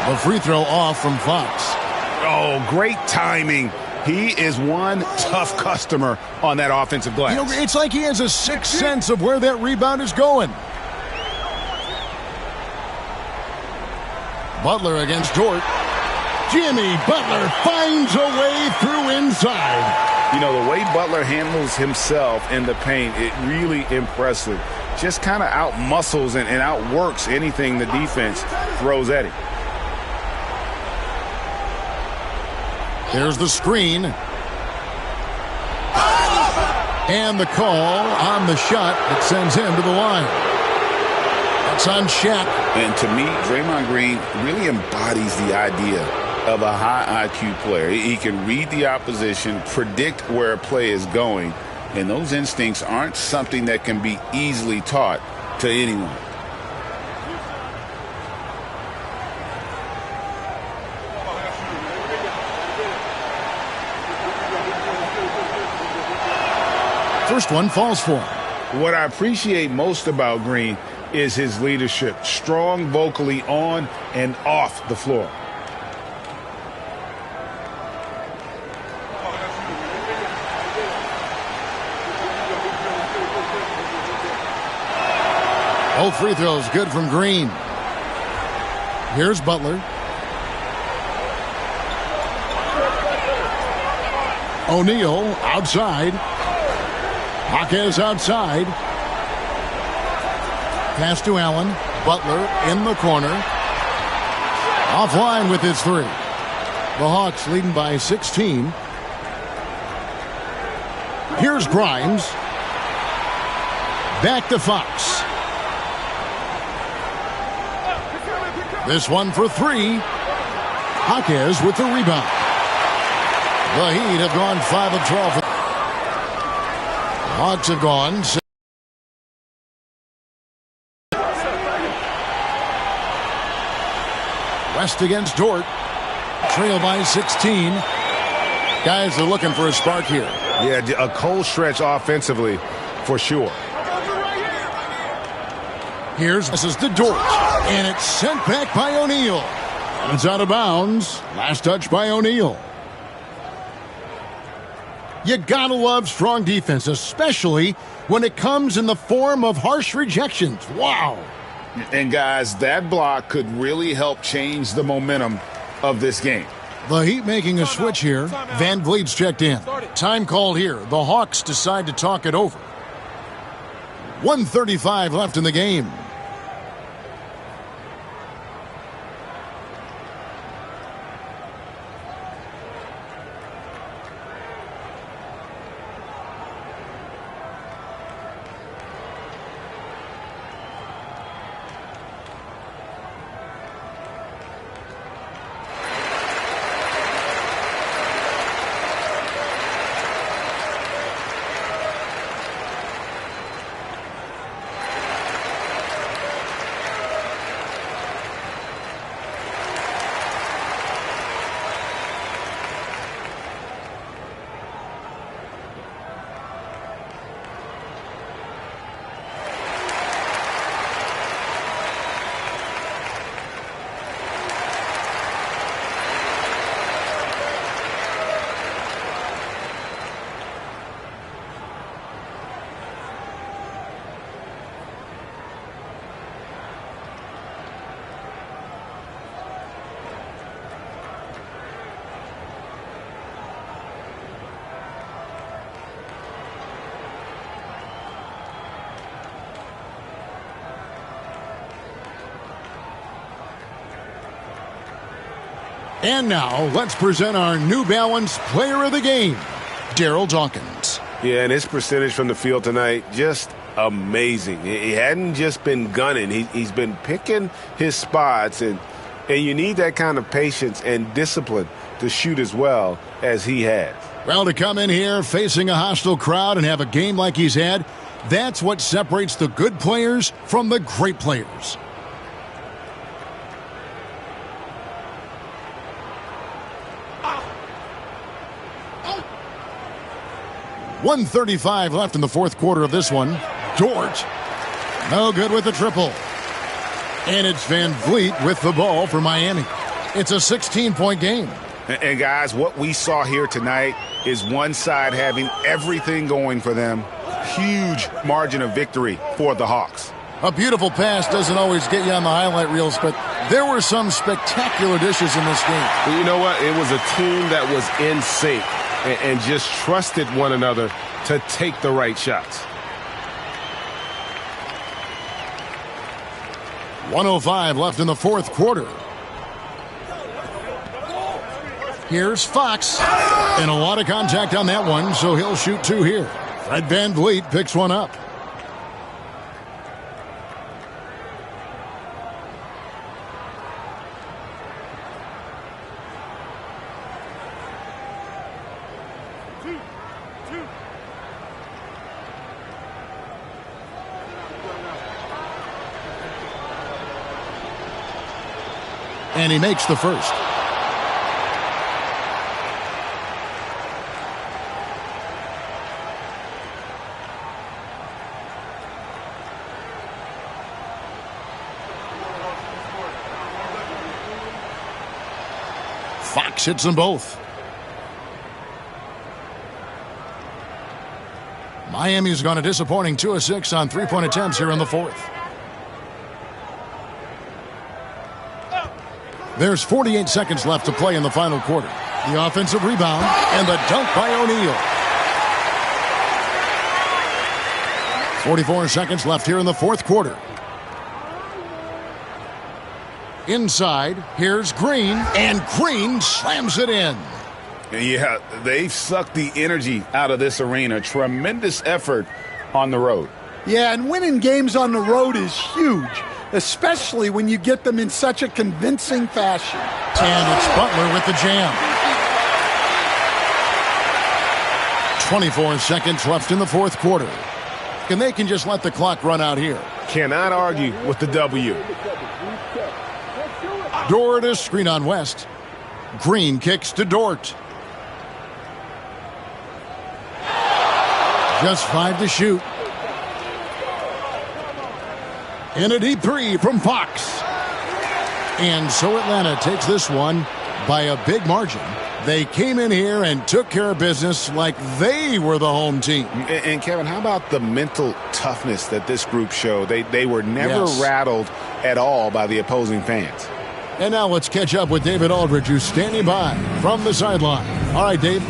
The free throw off from Fox. Oh, great timing. He is one tough customer on that offensive glass. You know, it's like he has a sixth sense of where that rebound is going. Butler against Dort. Jimmy Butler finds a way through inside. You know, the way Butler handles himself in the paint, it really impressive. Just kind of out-muscles and outworks anything the defense throws at him. There's the screen. And the call on the shot that sends him to the line. That's on Shaq. And to me, Draymond Green really embodies the idea of a high IQ player. He can read the opposition, predict where a play is going, and those instincts aren't something that can be easily taught to anyone. First one falls for him. What I appreciate most about Green is his leadership. Strong vocally on and off the floor. Both free throws good from Green. Here's Butler. O'Neal outside. Jaquez outside. Pass to Allen. Butler in the corner. Offline with his three. The Hawks leading by 16. Here's Grimes. Back to Fox. This one for three. Jaquez with the rebound. The Heat have gone 5 of 12. Hawks have gone. West against Dort. Trail by 16. Guys are looking for a spark here. Yeah, a cold stretch offensively for sure. This is to Dort. And it's sent back by O'Neal. It's out of bounds. Last touch by O'Neal. You gotta love strong defense, especially when it comes in the form of harsh rejections. Wow. And guys, that block could really help change the momentum of this game. The Heat making a switch here. Van Vliet's checked in. Time called here. The Hawks decide to talk it over. 1:35 left in the game. And now, let's present our New Balance Player of the Game, Daryl Dawkins. Yeah, and his percentage from the field tonight, just amazing. He hadn't just been gunning. He's been picking his spots, and you need that kind of patience and discipline to shoot as well as he has. Well, to come in here facing a hostile crowd and have a game like he's had, that's what separates the good players from the great players. 1:35 left in the fourth quarter of this one. Dort, no good with the triple. And it's Van Vliet with the ball for Miami. It's a 16-point game. And guys, what we saw here tonight is one side having everything going for them. Huge margin of victory for the Hawks. A beautiful pass doesn't always get you on the highlight reels, but there were some spectacular dishes in this game. Well, you know what? It was a team that was in sync and just trusted one another to take the right shots. 1:05 left in the fourth quarter. Here's Fox. And a lot of contact on that one, so he'll shoot two here. Fred Van Vliet picks one up. And he makes the first. Fox hits them both. Miami's gone a disappointing 2 of 6 on three-point attempts here in the fourth. There's 48 seconds left to play in the final quarter. The offensive rebound and the dunk by O'Neal. 44 seconds left here in the fourth quarter. Inside, here's Green, and Green slams it in. Yeah, they've sucked the energy out of this arena. Tremendous effort on the road. Yeah, and winning games on the road is huge, especially when you get them in such a convincing fashion. And it's Butler with the jam. 24 seconds left in the fourth quarter. And they can just let the clock run out here. Cannot argue with the W. Dort is screen on West. Green kicks to Dort. Just 5 to shoot. In a deep three from Fox. And so Atlanta takes this one by a big margin. They came in here and took care of business like they were the home team. And Kevin, how about the mental toughness that this group showed? They were never rattled at all by the opposing fans. And now let's catch up with David Aldridge, who's standing by from the sideline. All right, Dave.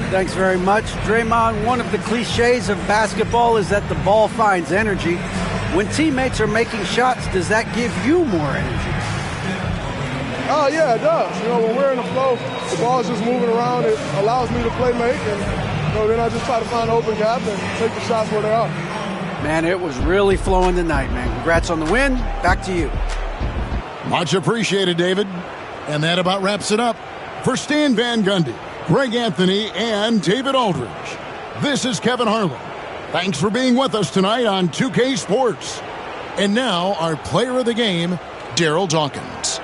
Thanks very much. Draymond, one of the cliches of basketball is that the ball finds energy. When teammates are making shots, does that give you more energy? Oh, yeah, it does. When we're in the flow, the ball's just moving around. It allows me to play make, and then I just try to find an open gap and take the shots where they are. Man, it was really flowing tonight, man. Congrats on the win. Back to you. Much appreciated, David. And that about wraps it up. For Stan Van Gundy, Greg Anthony, and David Aldridge, this is Kevin Harlan. Thanks for being with us tonight on 2K Sports. And now, our player of the game, Darryl Dawkins.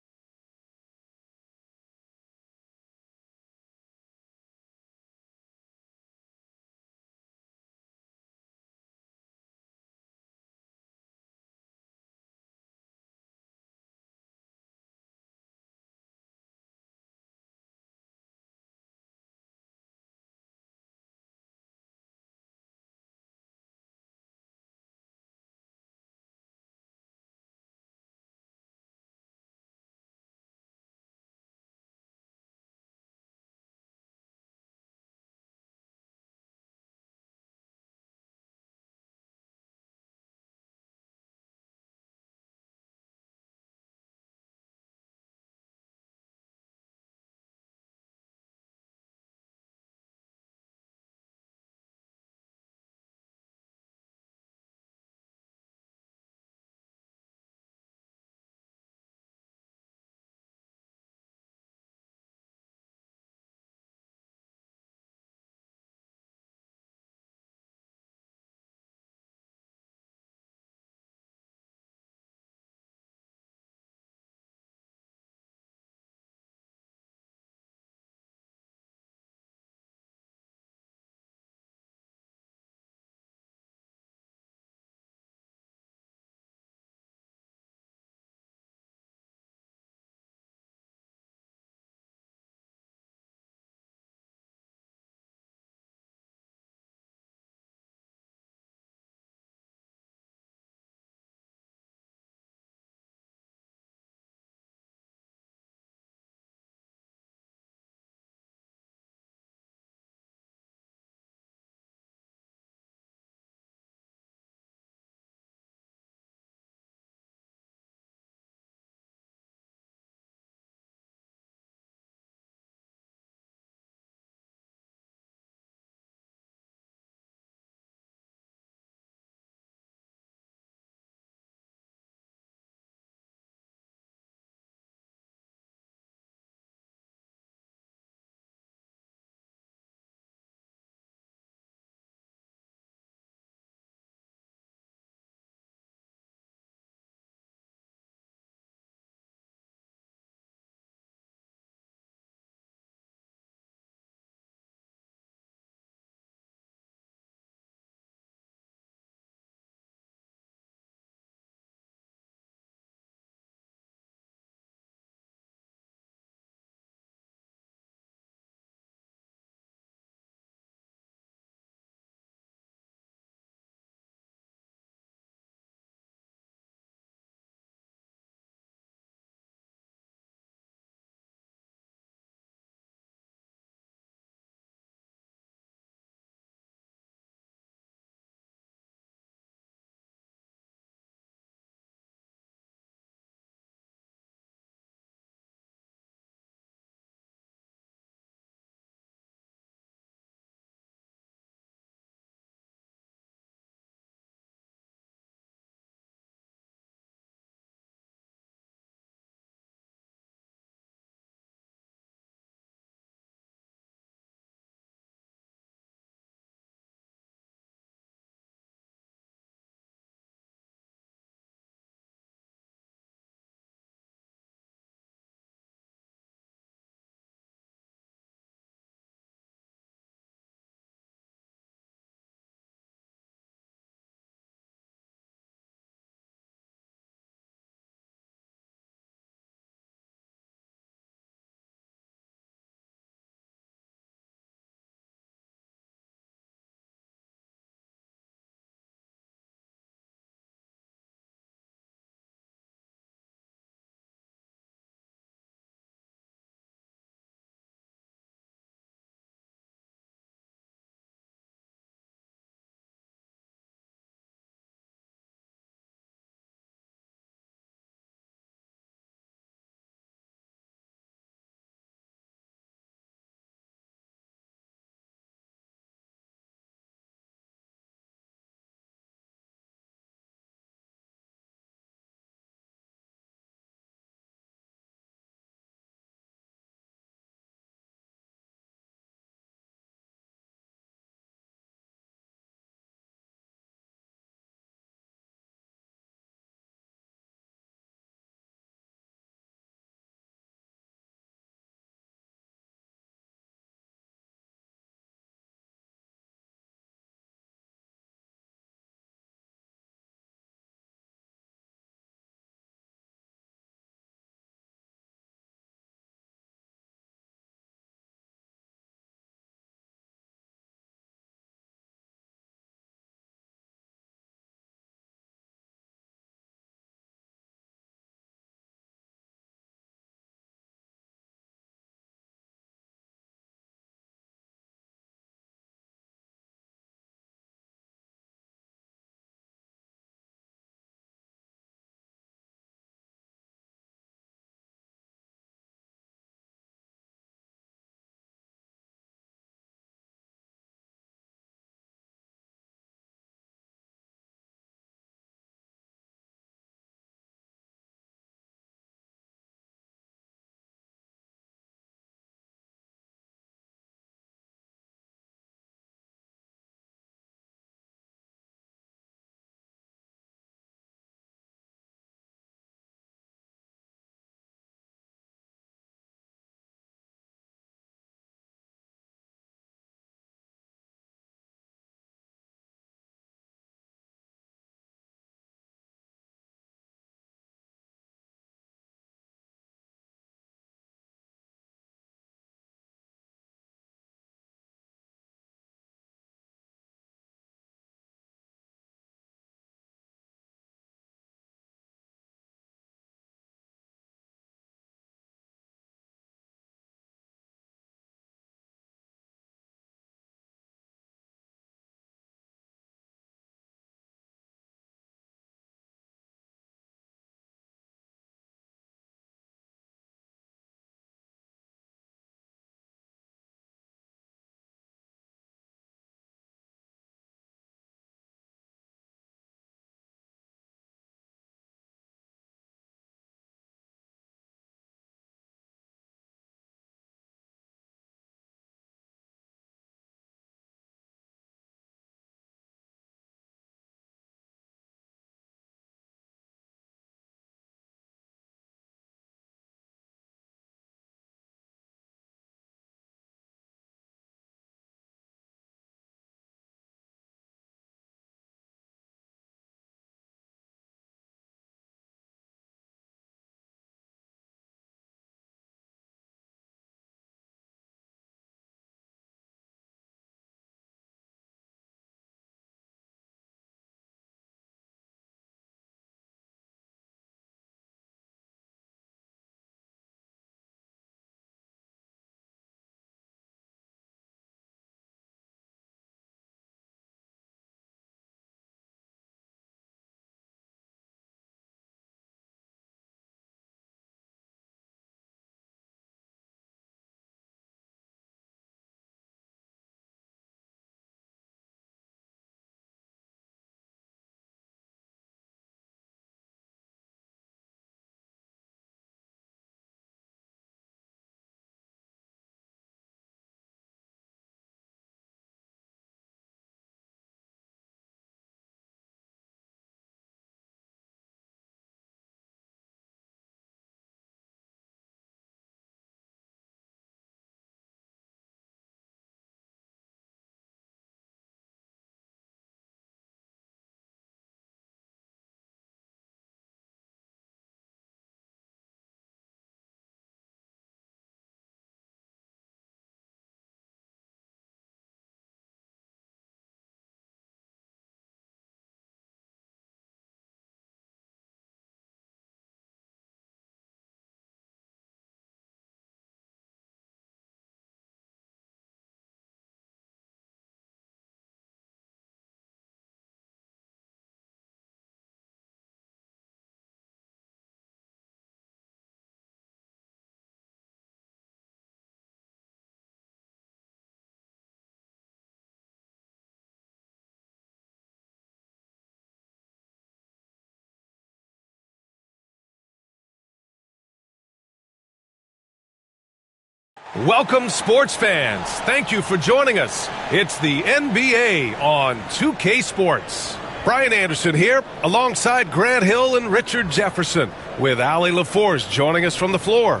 Welcome, sports fans. Thank you for joining us. It's the NBA on 2K Sports. Brian Anderson here, alongside Grant Hill and Richard Jefferson, with Allie LaForce joining us from the floor.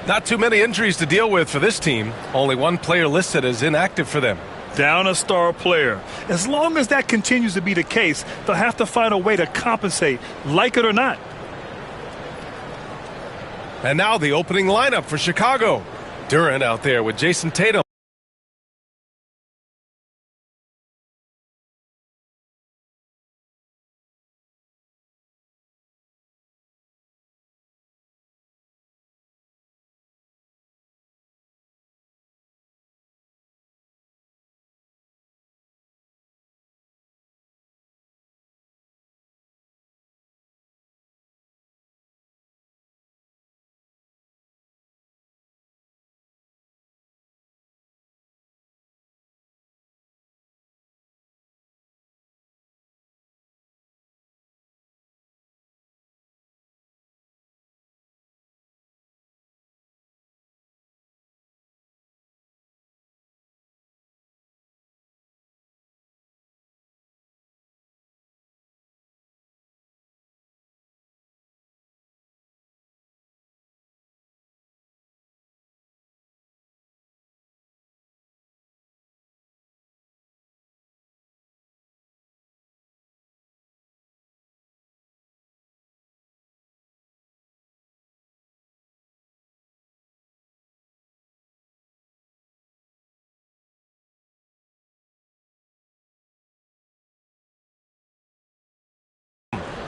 Not too many injuries to deal with for this team. Only one player listed as inactive for them. Down a star player. As long as that continues to be the case, they'll have to find a way to compensate, like it or not. And now the opening lineup for Chicago. Durant out there with Jason Tatum.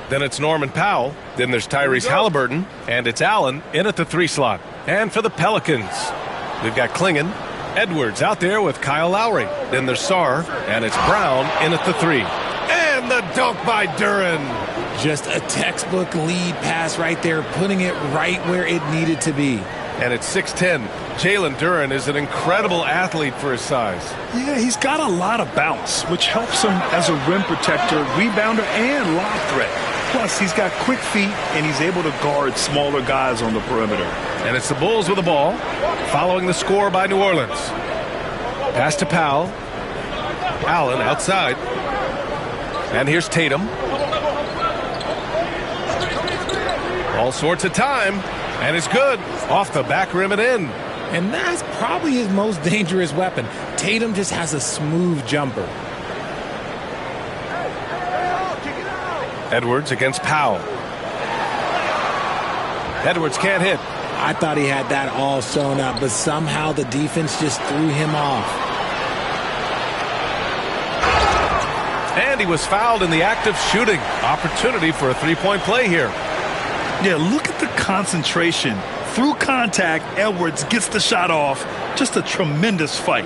Then it's Norman Powell. Then there's Tyrese Halliburton. And it's Allen in at the 3 slot. And for the Pelicans, we've got Klingon. Edwards out there with Kyle Lowry. Then there's Sarr. And it's Brown in at the 3. And the dunk by Duren. Just a textbook lead pass right there, putting it right where it needed to be. And it's 6'10". Jalen Duren is an incredible athlete for his size. Yeah, he's got a lot of bounce, which helps him as a rim protector, rebounder, and lob threat. Plus, he's got quick feet, and he's able to guard smaller guys on the perimeter. And it's the Bulls with the ball, following the score by New Orleans. Pass to Powell. Allen outside. And here's Tatum. All sorts of time. And it's good. Off the back rim and in. And that's probably his most dangerous weapon. Tatum just has a smooth jumper. Edwards against Powell. Edwards can't hit. I thought he had that all sewn up, but somehow the defense just threw him off. And he was fouled in the act of shooting. Opportunity for a three-point play here. Yeah, look at the concentration. Through contact, Edwards gets the shot off. Just a tremendous fight.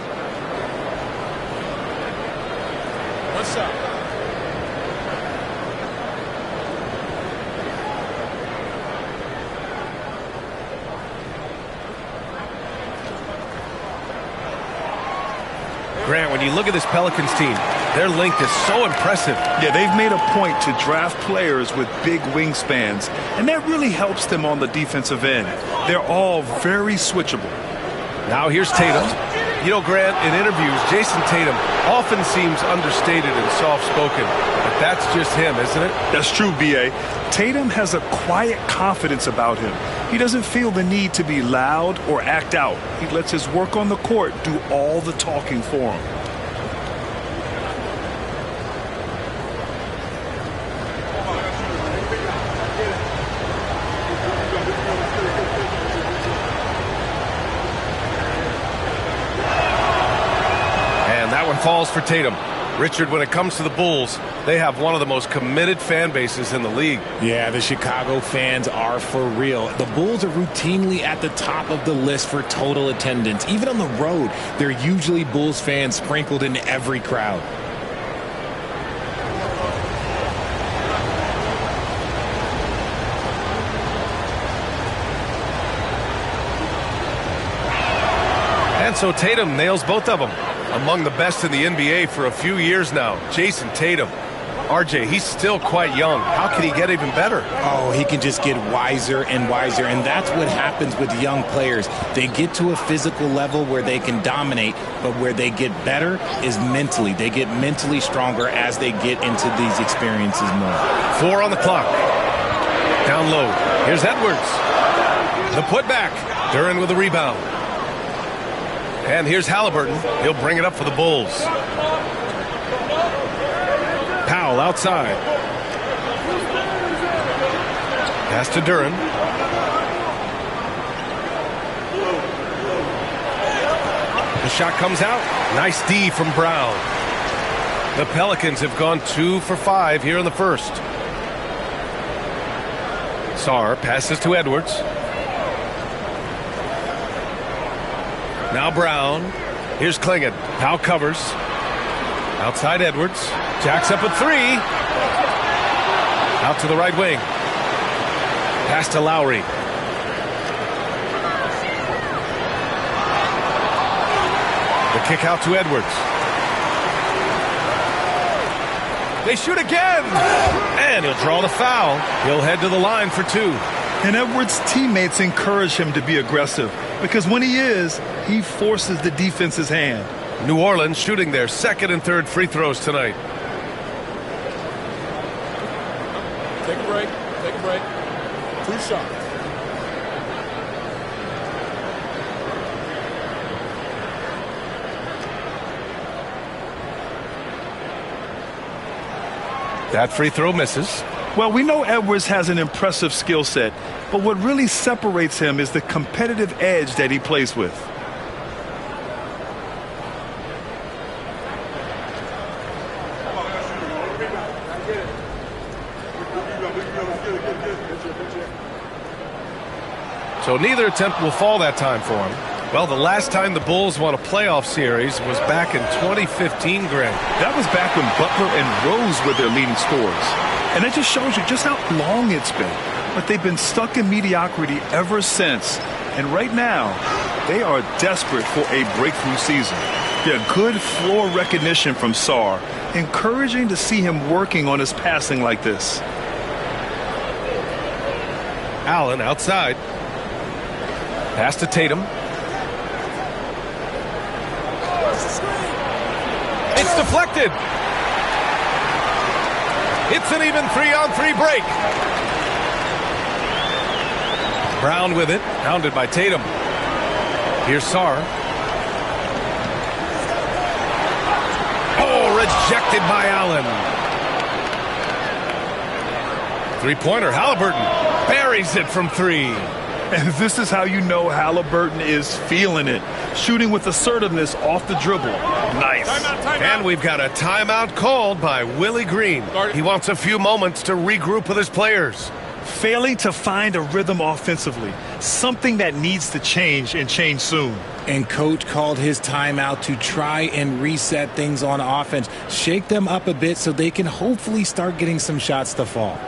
What's up? Grant, when you look at this Pelicans team, their length is so impressive. Yeah, they've made a point to draft players with big wingspans, and that really helps them on the defensive end. They're all very switchable. Now here's Tatum. You know, Grant, in interviews, Jason Tatum often seems understated and soft-spoken, but that's just him, isn't it? That's true, B.A. Tatum has a quiet confidence about him. He doesn't feel the need to be loud or act out. He lets his work on the court do all the talking for him. And that one falls for Tatum. Richard, when it comes to the Bulls, they have one of the most committed fan bases in the league. Yeah, the Chicago fans are for real. The Bulls are routinely at the top of the list for total attendance. Even on the road, there are usually Bulls fans sprinkled in every crowd. And so Tatum nails both of them. Among the best in the NBA for a few years now, Jason Tatum. RJ, he's still quite young. How can he get even better? Oh, he can just get wiser and wiser, and that's what happens with young players. They get to a physical level where they can dominate, but where they get better is mentally. They get mentally stronger as they get into these experiences more. 4 on the clock. Down low. Here's Edwards. The putback. Duren with the rebound. And here's Halliburton. He'll bring it up for the Bulls. Powell outside. Pass to Duren. The shot comes out. Nice D from Brown. The Pelicans have gone 2 for 5 here in the first. Sarr passes to Edwards. Now Brown. Here's Clingan. Powell covers. Outside Edwards. Jacks up a 3. Out to the right wing. Pass to Lowry. The kick out to Edwards. They shoot again! And he'll draw the foul. He'll head to the line for 2. And Edwards' teammates encourage him to be aggressive because when he is, he forces the defense's hand. New Orleans shooting their second and third free throws tonight. Take a break. Take a break. 2 shots. That free throw misses. Well, we know Edwards has an impressive skill set, but what really separates him is the competitive edge that he plays with. So neither attempt will fall that time for him. Well, the last time the Bulls won a playoff series was back in 2015, Greg. That was back when Butler and Rose were their leading scorers. And it just shows you just how long it's been. But they've been stuck in mediocrity ever since. And right now, they are desperate for a breakthrough season. Yeah, good floor recognition from Sarr. Encouraging to see him working on his passing like this. Allen outside. Pass to Tatum. It's deflected. It's an even 3-on-3 break. Brown with it, pounded by Tatum. Here's Sarr. Oh, rejected by Allen. Three-pointer, Halliburton buries it from 3. And this is how you know Halliburton is feeling it. Shooting with assertiveness off the dribble. Nice. Timeout. And we've got a timeout called by Willie Green. He wants a few moments to regroup with his players. Failing to find a rhythm offensively. Something that needs to change and change soon. And coach called his timeout to try and reset things on offense. Shake them up a bit so they can hopefully start getting some shots to fall.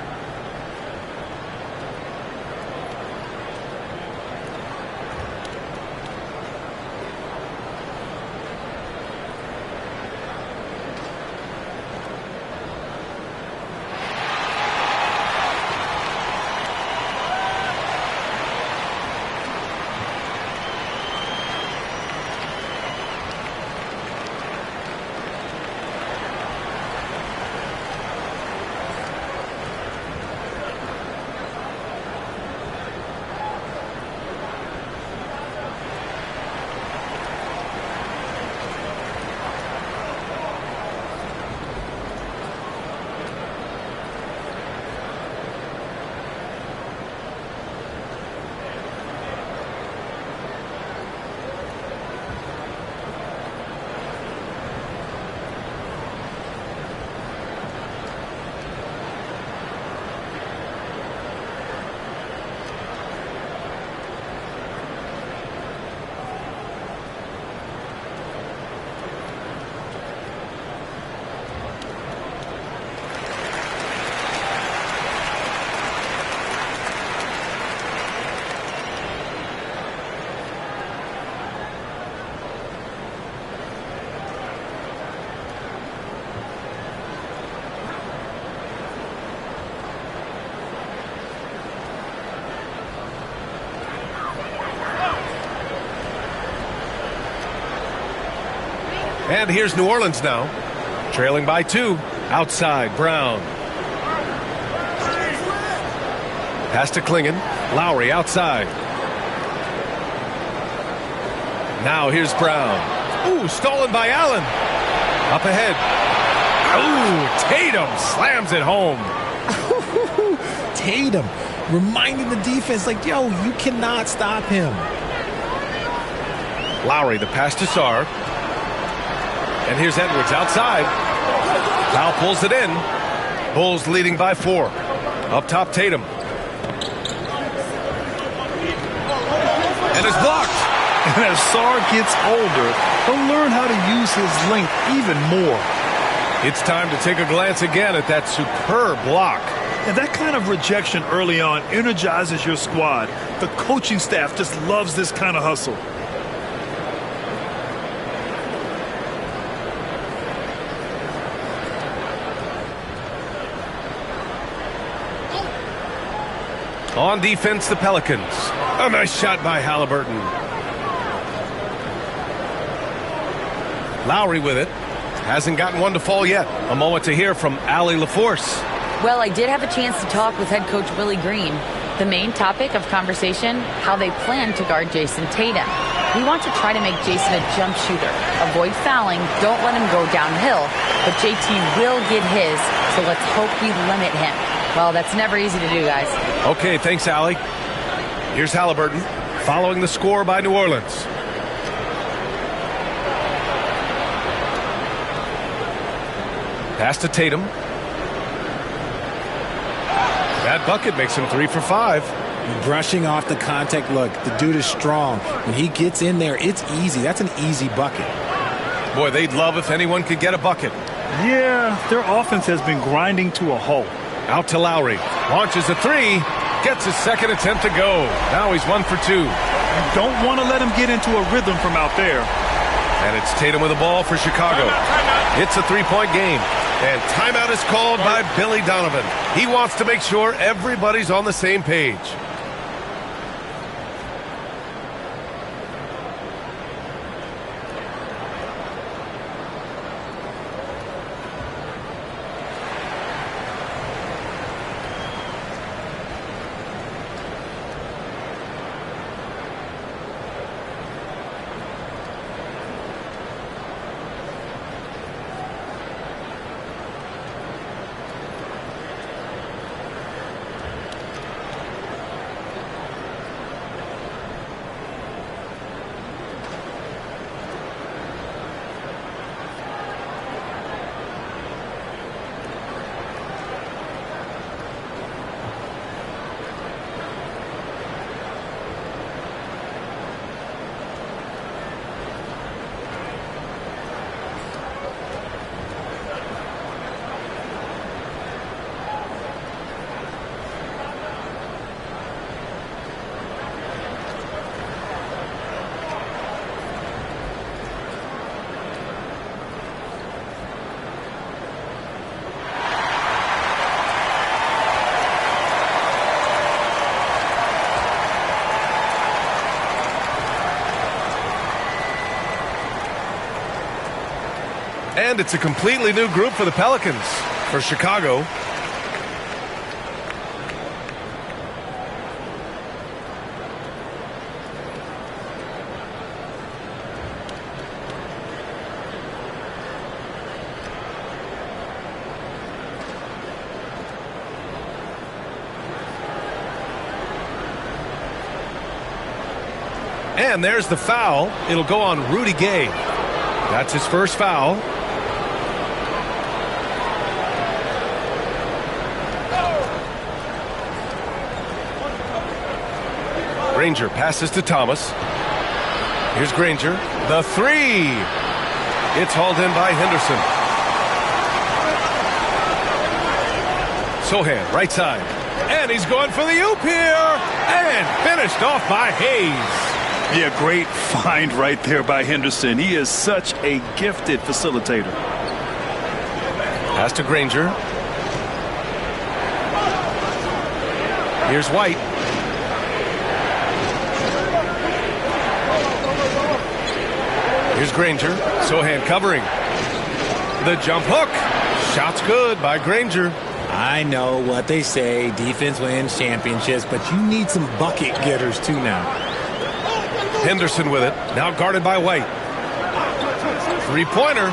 And here's New Orleans now, trailing by 2. Outside, Brown. Pass to Clingan. Lowry outside. Now here's Brown. Ooh, stolen by Allen. Up ahead. Ooh, Tatum slams it home. Tatum reminding the defense, like, yo, you cannot stop him. Lowry, the pass to Sarr. And here's Edwards outside. Foul pulls it in. Bulls leading by 4. Up top, Tatum. And it's blocked. And as Sarr gets older, he'll learn how to use his length even more. It's time to take a glance again at that superb block. And that kind of rejection early on energizes your squad. The coaching staff just loves this kind of hustle. On defense, the Pelicans. A nice shot by Halliburton. Lowry with it. Hasn't gotten one to fall yet. A moment to hear from Allie LaForce. Well, I did have a chance to talk with head coach Willie Green. The main topic of conversation, how they plan to guard Jason Tatum. We want to try to make Jason a jump shooter. Avoid fouling, don't let him go downhill. But JT will get his, so let's hope we limit him. Well, that's never easy to do, guys. Okay, thanks, Allie. Here's Halliburton, following the score by New Orleans. Pass to Tatum. That bucket makes him 3 for 5. Brushing off the contact. Look, the dude is strong. When he gets in there, it's easy. That's an easy bucket. Boy, they'd love if anyone could get a bucket. Yeah, their offense has been grinding to a halt. Out to Lowry. Launches a 3. Gets his second attempt to go. Now he's 1 for 2. You don't want to let him get into a rhythm from out there. And it's Tatum with the ball for Chicago. It's a 3-point game. And timeout is called by Billy Donovan. He wants to make sure everybody's on the same page. And it's a completely new group for the Pelicans. For Chicago, and there's the foul. It'll go on Rudy Gay. That's his first foul. Granger passes to Thomas. Here's Granger. The 3. It's hauled in by Henderson. Sohan, right side. And he's going for the oop here. And finished off by Hayes. Yeah, great find right there by Henderson. He is such a gifted facilitator. Pass to Granger. Here's White. Here's Granger. Sochan covering. The jump hook. Shot's good by Granger. I know what they say, defense wins championships, but you need some bucket getters too now. Henderson with it. Now guarded by White. Three-pointer.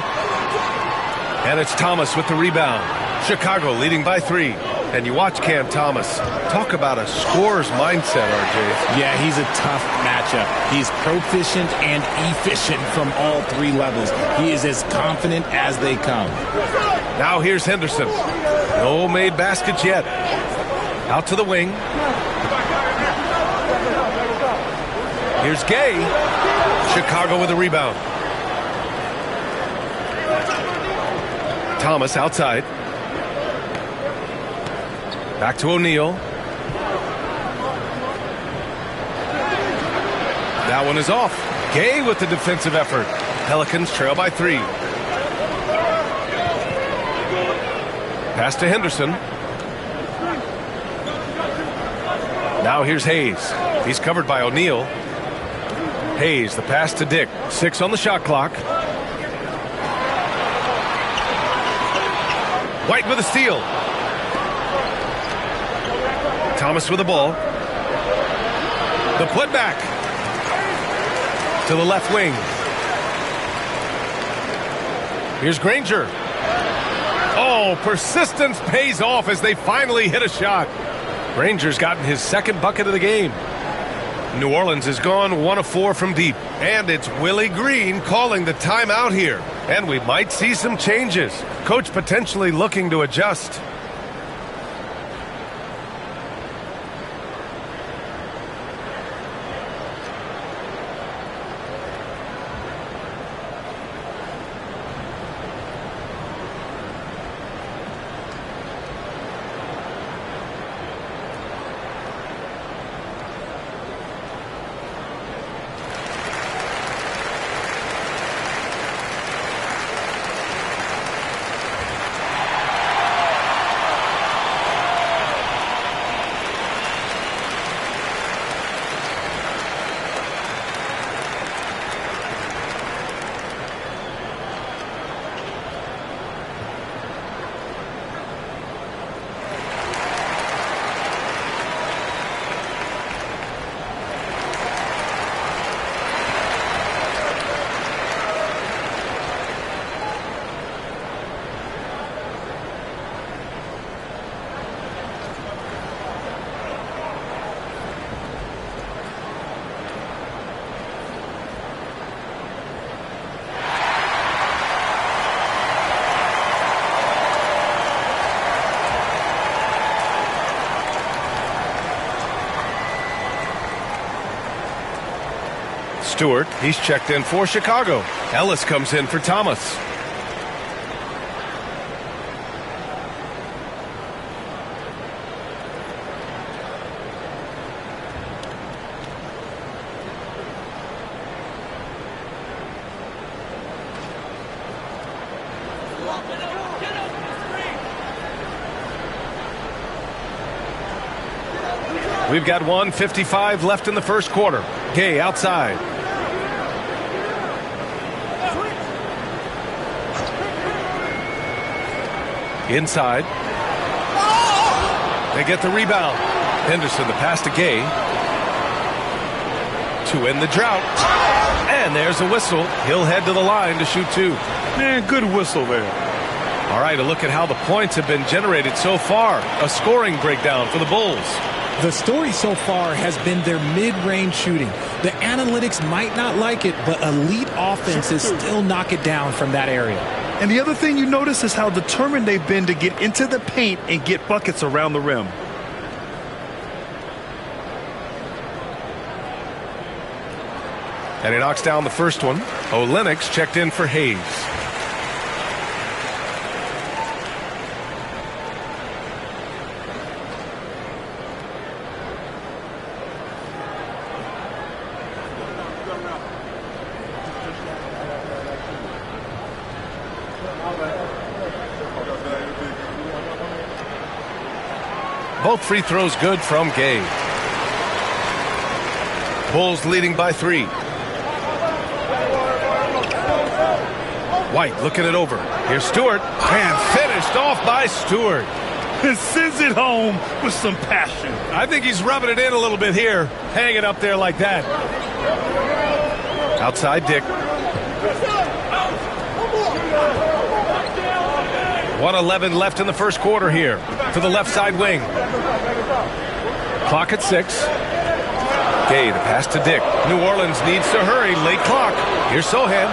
And it's Thomas with the rebound. Chicago leading by 3. And you watch Cam Thomas. Talk about a scorer's mindset, RJ. Yeah, he's a tough matchup. He's proficient and efficient from all 3 levels. He is as confident as they come. Now here's Henderson. No made baskets yet. Out to the wing. Here's Gay. Chicago with a rebound. Thomas outside. Back to O'Neal. That one is off. Gay with the defensive effort. Pelicans trail by 3. Pass to Henderson. Now here's Hayes. He's covered by O'Neal. Hayes, the pass to Dick. 6 on the shot clock. White with a steal. Thomas with the ball. The putback to the left wing. Here's Granger. Oh, persistence pays off as they finally hit a shot. Granger's gotten his 2nd bucket of the game. New Orleans has gone 1 of 4 from deep. And it's Willie Green calling the timeout here. And we might see some changes. Coach potentially looking to adjust. Stewart, he's checked in for Chicago. Ellis comes in for Thomas. We've got 1:55 left in the first quarter. Gay outside. Inside. They get the rebound. Henderson, the pass to Gay. To end the drought. And there's a whistle. He'll head to the line to shoot 2. Man, good whistle there. All right, a look at how the points have been generated so far. A scoring breakdown for the Bulls. The story so far has been their mid-range shooting. The analytics might not like it, but elite offenses still knock it down from that area. And the other thing you notice is how determined they've been to get into the paint and get buckets around the rim. And he knocks down the first one. Olynyk checked in for Hayes. Both free throws good from Gay. Bulls leading by 3. White looking it over. Here's Stewart, and finished off by Stewart. And sends it home with some passion. I think he's rubbing it in a little bit here, hanging up there like that. Outside Dick. 1:11 left in the first quarter here to the left side wing. Clock at 6. Gay, the pass to Dick. New Orleans needs to hurry. Late clock. Here's Sohan.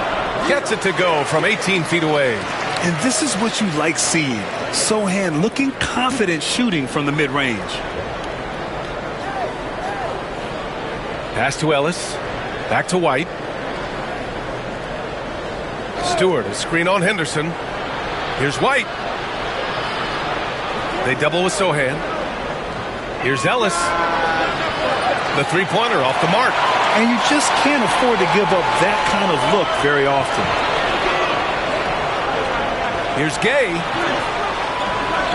Gets it to go from 18 feet away. And this is what you like seeing. Sohan looking confident shooting from the mid-range. Pass to Ellis. Back to White. Stewart, a screen on Henderson. Here's White. They double with Sohan. Here's Ellis. The three-pointer off the mark. And you just can't afford to give up that kind of look very often. Here's Gay.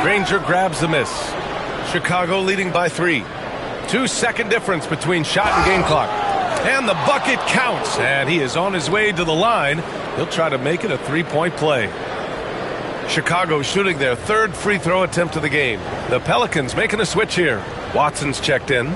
Granger grabs the miss. Chicago leading by 3. 2-second difference between shot and game clock. And the bucket counts. And he is on his way to the line. He'll try to make it a 3-point play. Chicago shooting their 3rd free throw attempt of the game. The Pelicans making a switch here. Watson's checked in.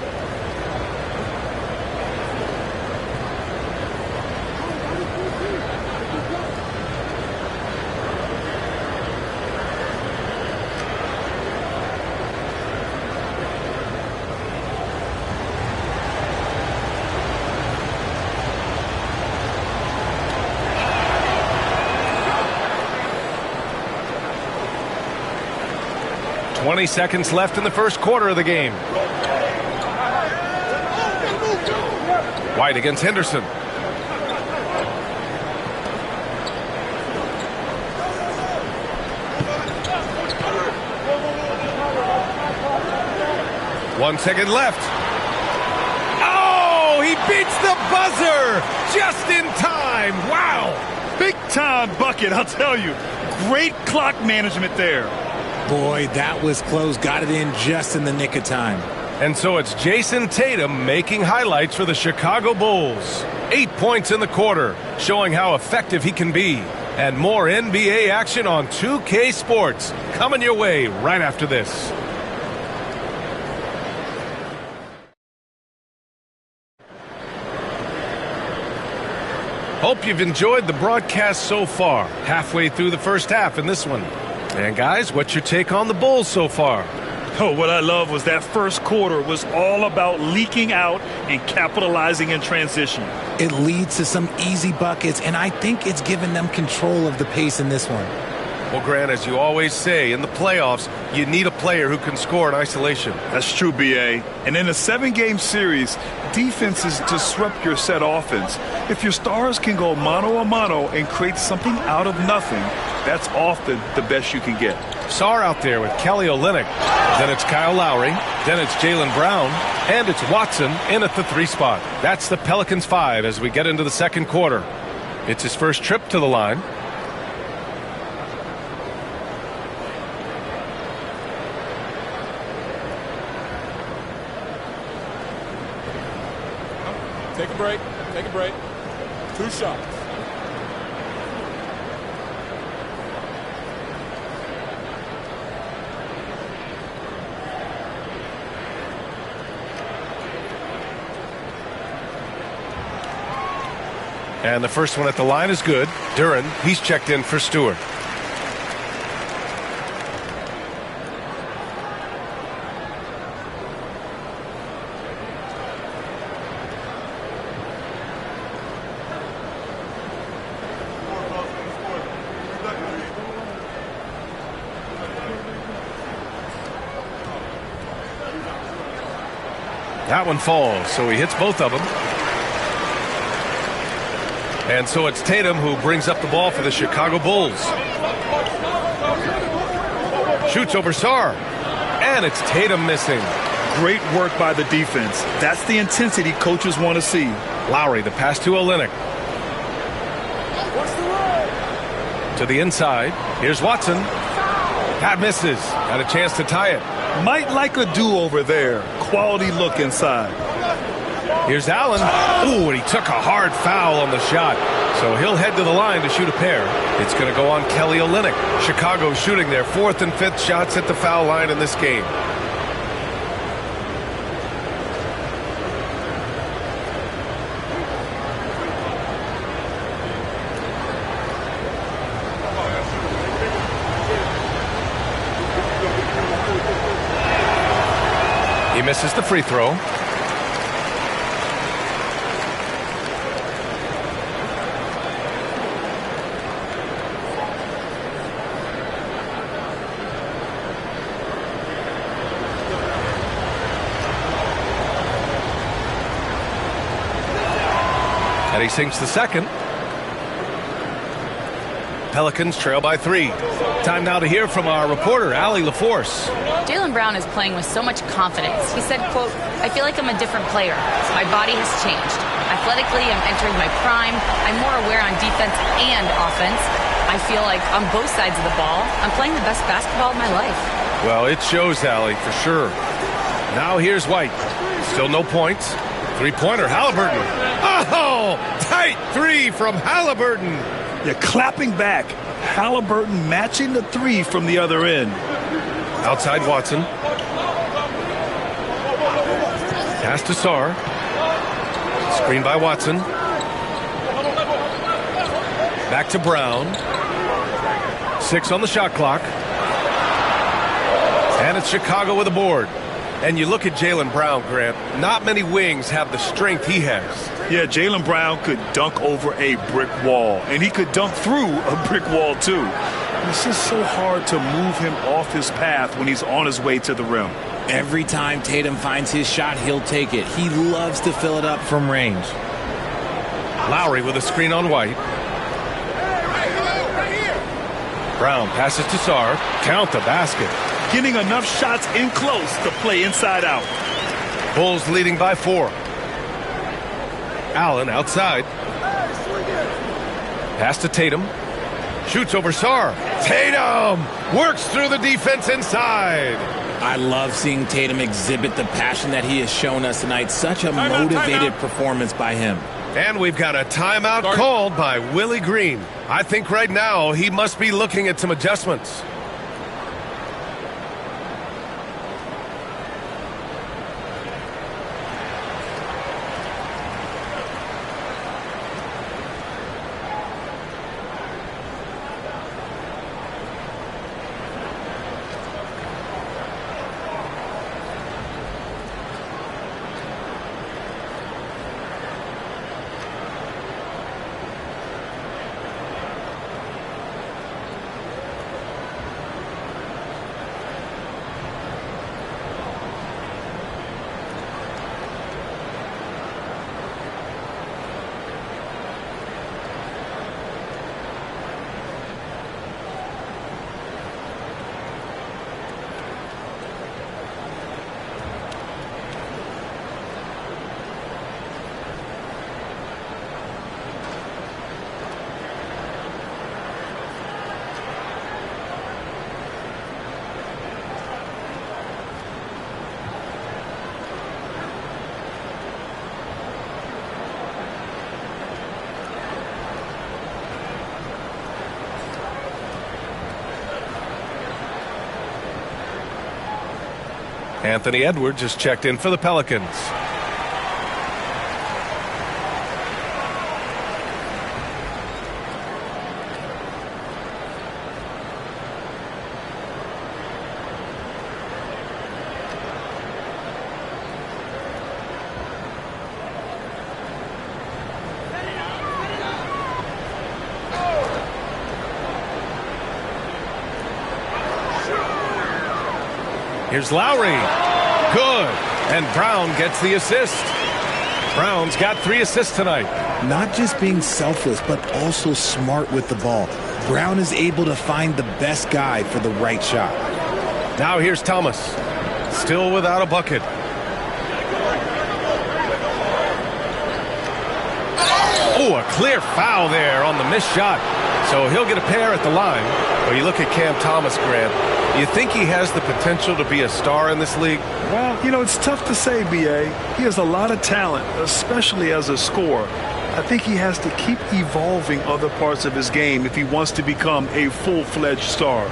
.20 seconds left in the first quarter of the game. White against Henderson. One second left. Oh, he beats the buzzer just in time. Wow. Big time bucket, I'll tell you. Great clock management there. Boy, that was close. Got it in just in the nick of time. And so it's Jason Tatum making highlights for the Chicago Bulls. 8 points in the quarter, showing how effective he can be. And more NBA action on 2K Sports coming your way right after this. Hope you've enjoyed the broadcast so far. Halfway through the first half in this one. And guys, what's your take on the Bulls so far? Oh, what I love was that first quarter was all about leaking out and capitalizing in transition. It leads to some easy buckets, and I think it's given them control of the pace in this one. Well, Grant, as you always say, in the playoffs, you need a player who can score in isolation. That's true, B.A. And in a 7-game series, defenses disrupt your set offense. If your stars can go mano-a-mano and create something out of nothing, that's often the best you can get. Sarr out there with Kelly Olynyk. Then it's Kyle Lowry. Then it's Jaylen Brown. And it's Watson in at the 3 spot. That's the Pelicans 5 as we get into the second quarter. It's his first trip to the line. Take a break. Take a break. 2 shots. And the first one at the line is good. Duren, he's checked in for Stewart. That one falls, so he hits both of them. And so it's Tatum who brings up the ball for the Chicago Bulls. Shoots over Sarr. And it's Tatum missing. Great work by the defense. That's the intensity coaches want to see. Lowry, the pass to Olynyk. To the inside. Here's Watson. That misses. Got a chance to tie it. Might like a do-over there. Quality look inside. Here's Allen. Ooh, and he took a hard foul on the shot. So he'll head to the line to shoot a pair. It's going to go on Kelly Olynyk. Chicago shooting their 4th and 5th shots at the foul line in this game. He misses the free throw. And he sinks the second. Pelicans trail by 3. Time now to hear from our reporter, Allie LaForce. Jaylen Brown is playing with so much confidence. He said, quote, "I feel like I'm a different player. My body has changed. Athletically, I'm entering my prime. I'm more aware on defense and offense. I feel like on both sides of the ball, I'm playing the best basketball of my life." Well, it shows, Allie, for sure. Now here's White. Still no points. Three-pointer, Halliburton. Oh, tight 3 from Halliburton. They're clapping back. Halliburton matching the 3 from the other end. Outside Watson. Pass to Sarr. Screen by Watson. Back to Brown. 6 on the shot clock. And it's Chicago with a board. And you look at Jaylen Brown, Grant, not many wings have the strength he has. Yeah, Jaylen Brown could dunk over a brick wall, and he could dunk through a brick wall, too. It's just so hard to move him off his path when he's on his way to the rim. Every time Tatum finds his shot, he'll take it. He loves to fill it up from range. Lowry with a screen on White. Brown passes to Sarr. Count the basket. Getting enough shots in close to play inside out. Bulls leading by 4. Allen outside. Pass to Tatum. Shoots over Sarr. Tatum works through the defense inside. I love seeing Tatum exhibit the passion that he has shown us tonight. Such a motivated performance by him. And we've got a timeout called by Willie Green. I think right now he must be looking at some adjustments. Anthony Edwards just checked in for the Pelicans. Here's Lowry. Good. And Brown gets the assist. Brown's got 3 assists tonight. Not just being selfless, but also smart with the ball. Brown is able to find the best guy for the right shot. Now here's Thomas. Still without a bucket. Oh, a clear foul there on the missed shot. So he'll get a pair at the line. But you look at Cam Thomas, Grant. You think he has the potential to be a star in this league? Well, you know, it's tough to say, B.A. He has a lot of talent, especially as a scorer. I think he has to keep evolving other parts of his game if he wants to become a full-fledged star.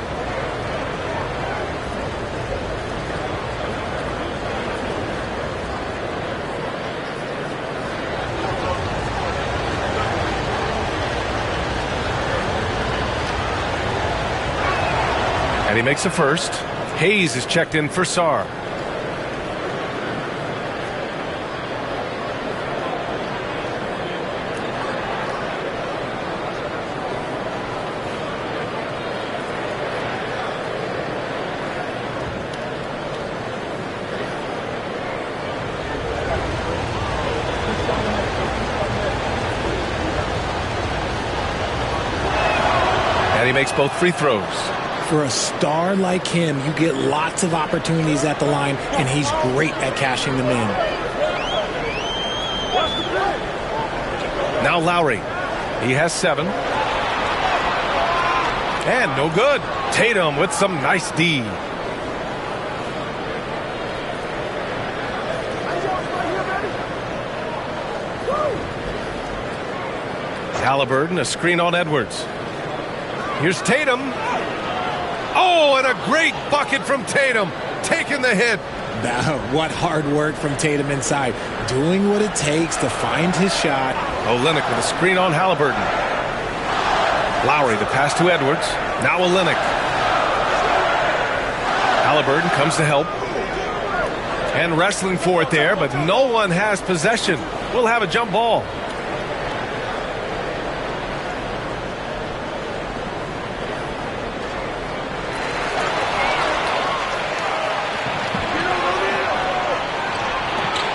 And he makes a first. Hayes is checked in for Sarr. And he makes both free throws. For a star like him, you get lots of opportunities at the line, and he's great at cashing them in. Now Lowry. He has 7. And no good. Tatum with some nice D. Haliburton, a screen on Edwards. Here's Tatum. Oh, and a great bucket from Tatum. Taking the hit. What hard work from Tatum inside. Doing what it takes to find his shot. Olynyk with a screen on Haliburton. Lowry, the pass to Edwards. Now Olynyk. Haliburton comes to help. And wrestling for it there, but no one has possession. We'll have a jump ball.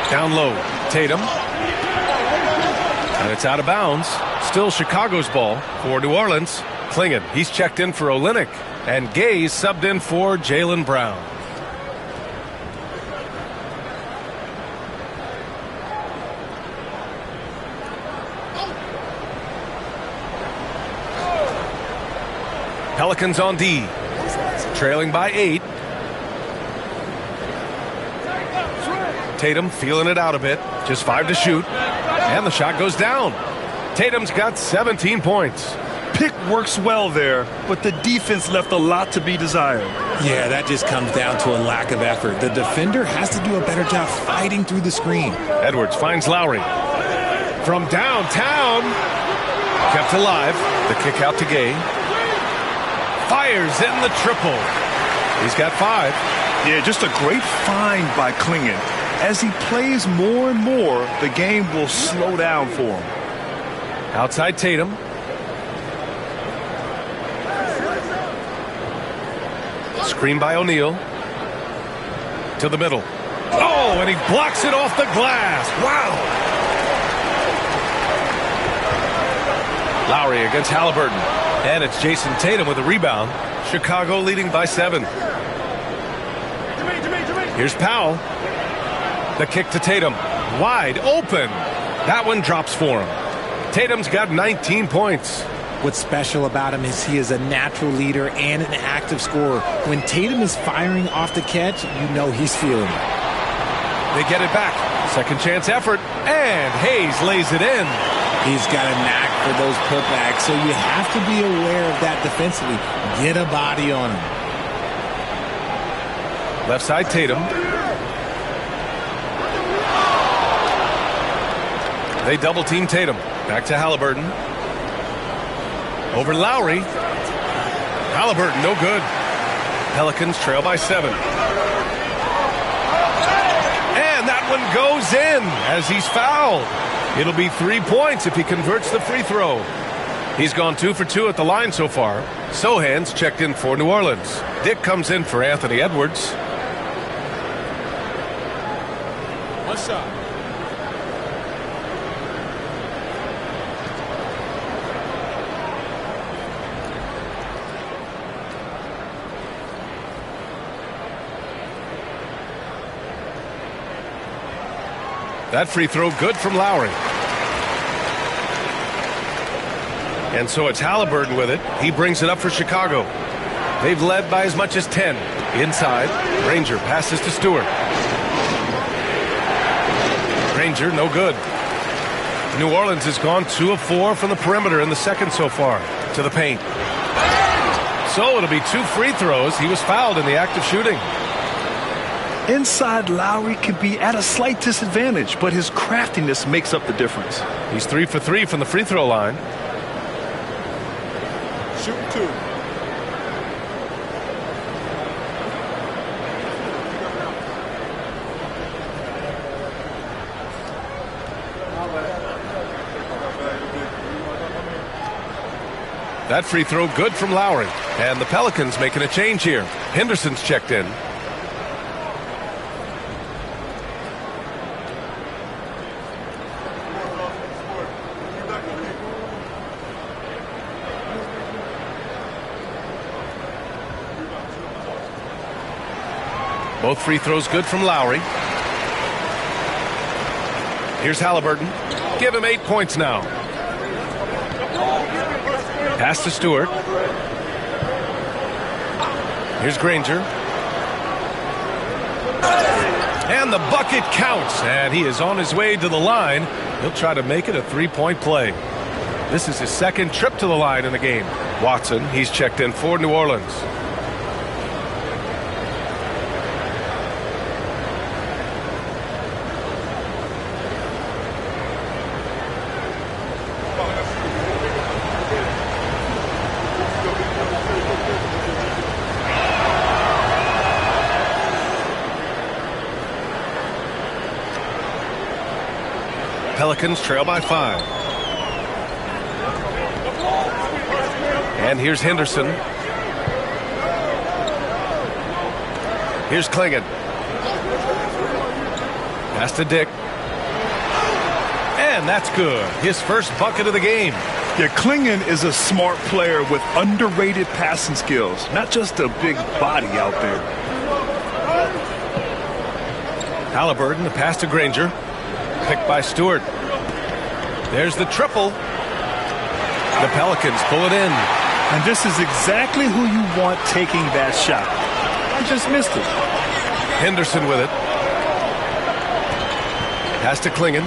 Down low, Tatum. And it's out of bounds. Still Chicago's ball for New Orleans. Clingan, he's checked in for Olynyk. And Gay subbed in for Jaylen Brown. Pelicans on D. Trailing by 8. Tatum feeling it out a bit. Just 5 to shoot. And the shot goes down. Tatum's got 17 points. Pick works well there, but the defense left a lot to be desired. Yeah, that just comes down to a lack of effort. The defender has to do a better job fighting through the screen. Edwards finds Lowry. From downtown. Kept alive. The kick out to Gay. Fires in the triple. He's got 5. Yeah, just a great find by Clingan. As he plays more and more, the game will slow down for him. Outside Tatum. Screen by O'Neal. To the middle. Oh, and he blocks it off the glass. Wow. Lowry against Haliburton. And it's Jason Tatum with a rebound. Chicago leading by 7. Here's Powell. The kick to Tatum. Wide open. That one drops for him. Tatum's got 19 points. What's special about him is he is a natural leader and an active scorer. When Tatum is firing off the catch, you know he's feeling it. They get it back. Second chance effort. And Hayes lays it in. He's got a knack for those putbacks, so you have to be aware of that defensively. Get a body on him. Left side Tatum. They double team Tatum. Back to Haliburton. Over Lowry. Haliburton, no good. Pelicans trail by 7. And that one goes in as he's fouled. It'll be 3 points if he converts the free throw. He's gone 2 for 2 at the line so far. Sohan's checked in for New Orleans. Dick comes in for Anthony Edwards. One shot. That free throw good from Lowry. And so it's Haliburton with it. He brings it up for Chicago. They've led by as much as 10. Inside, Granger passes to Stewart. Granger, no good. New Orleans has gone 2 of 4 from the perimeter in the second so far. To the paint. So it'll be 2 free throws. He was fouled in the act of shooting. Inside, Lowry can be at a slight disadvantage, but his craftiness makes up the difference. He's 3 for 3 from the free throw line. Shoot 2. That free throw good from Lowry. And the Pelicans making a change here. Henderson's checked in. Both free throws good from Lowry. Here's Halliburton. Give him 8 points now. Pass to Stewart. Here's Granger. And the bucket counts. And he is on his way to the line. He'll try to make it a 3-point play. This is his second trip to the line in the game. Watson, he's checked in for New Orleans. Pelicans trail by 5. And here's Henderson. Here's Clingan. Pass to Dick. And that's good. His first bucket of the game. Yeah, Clingan is a smart player with underrated passing skills. Not just a big body out there. Halliburton, the pass to Granger. Picked by Stewart. There's the triple. The Pelicans pull it in. And this is exactly who you want taking that shot. He just missed it. Henderson with it. Pass to Clingan.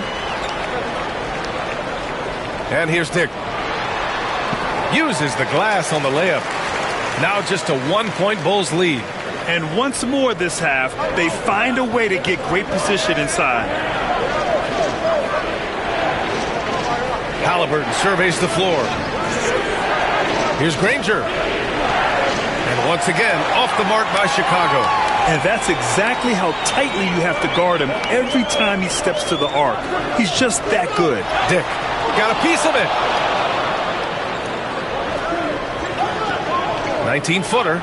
And here's Dick. Uses the glass on the layup. Now just a 1-point Bulls lead. And once more this half, they find a way to get great position inside. Halliburton surveys the floor. Here's Granger. And once again, off the mark by Chicago. And that's exactly how tightly you have to guard him every time he steps to the arc. He's just that good. Dick got a piece of it. 19-footer.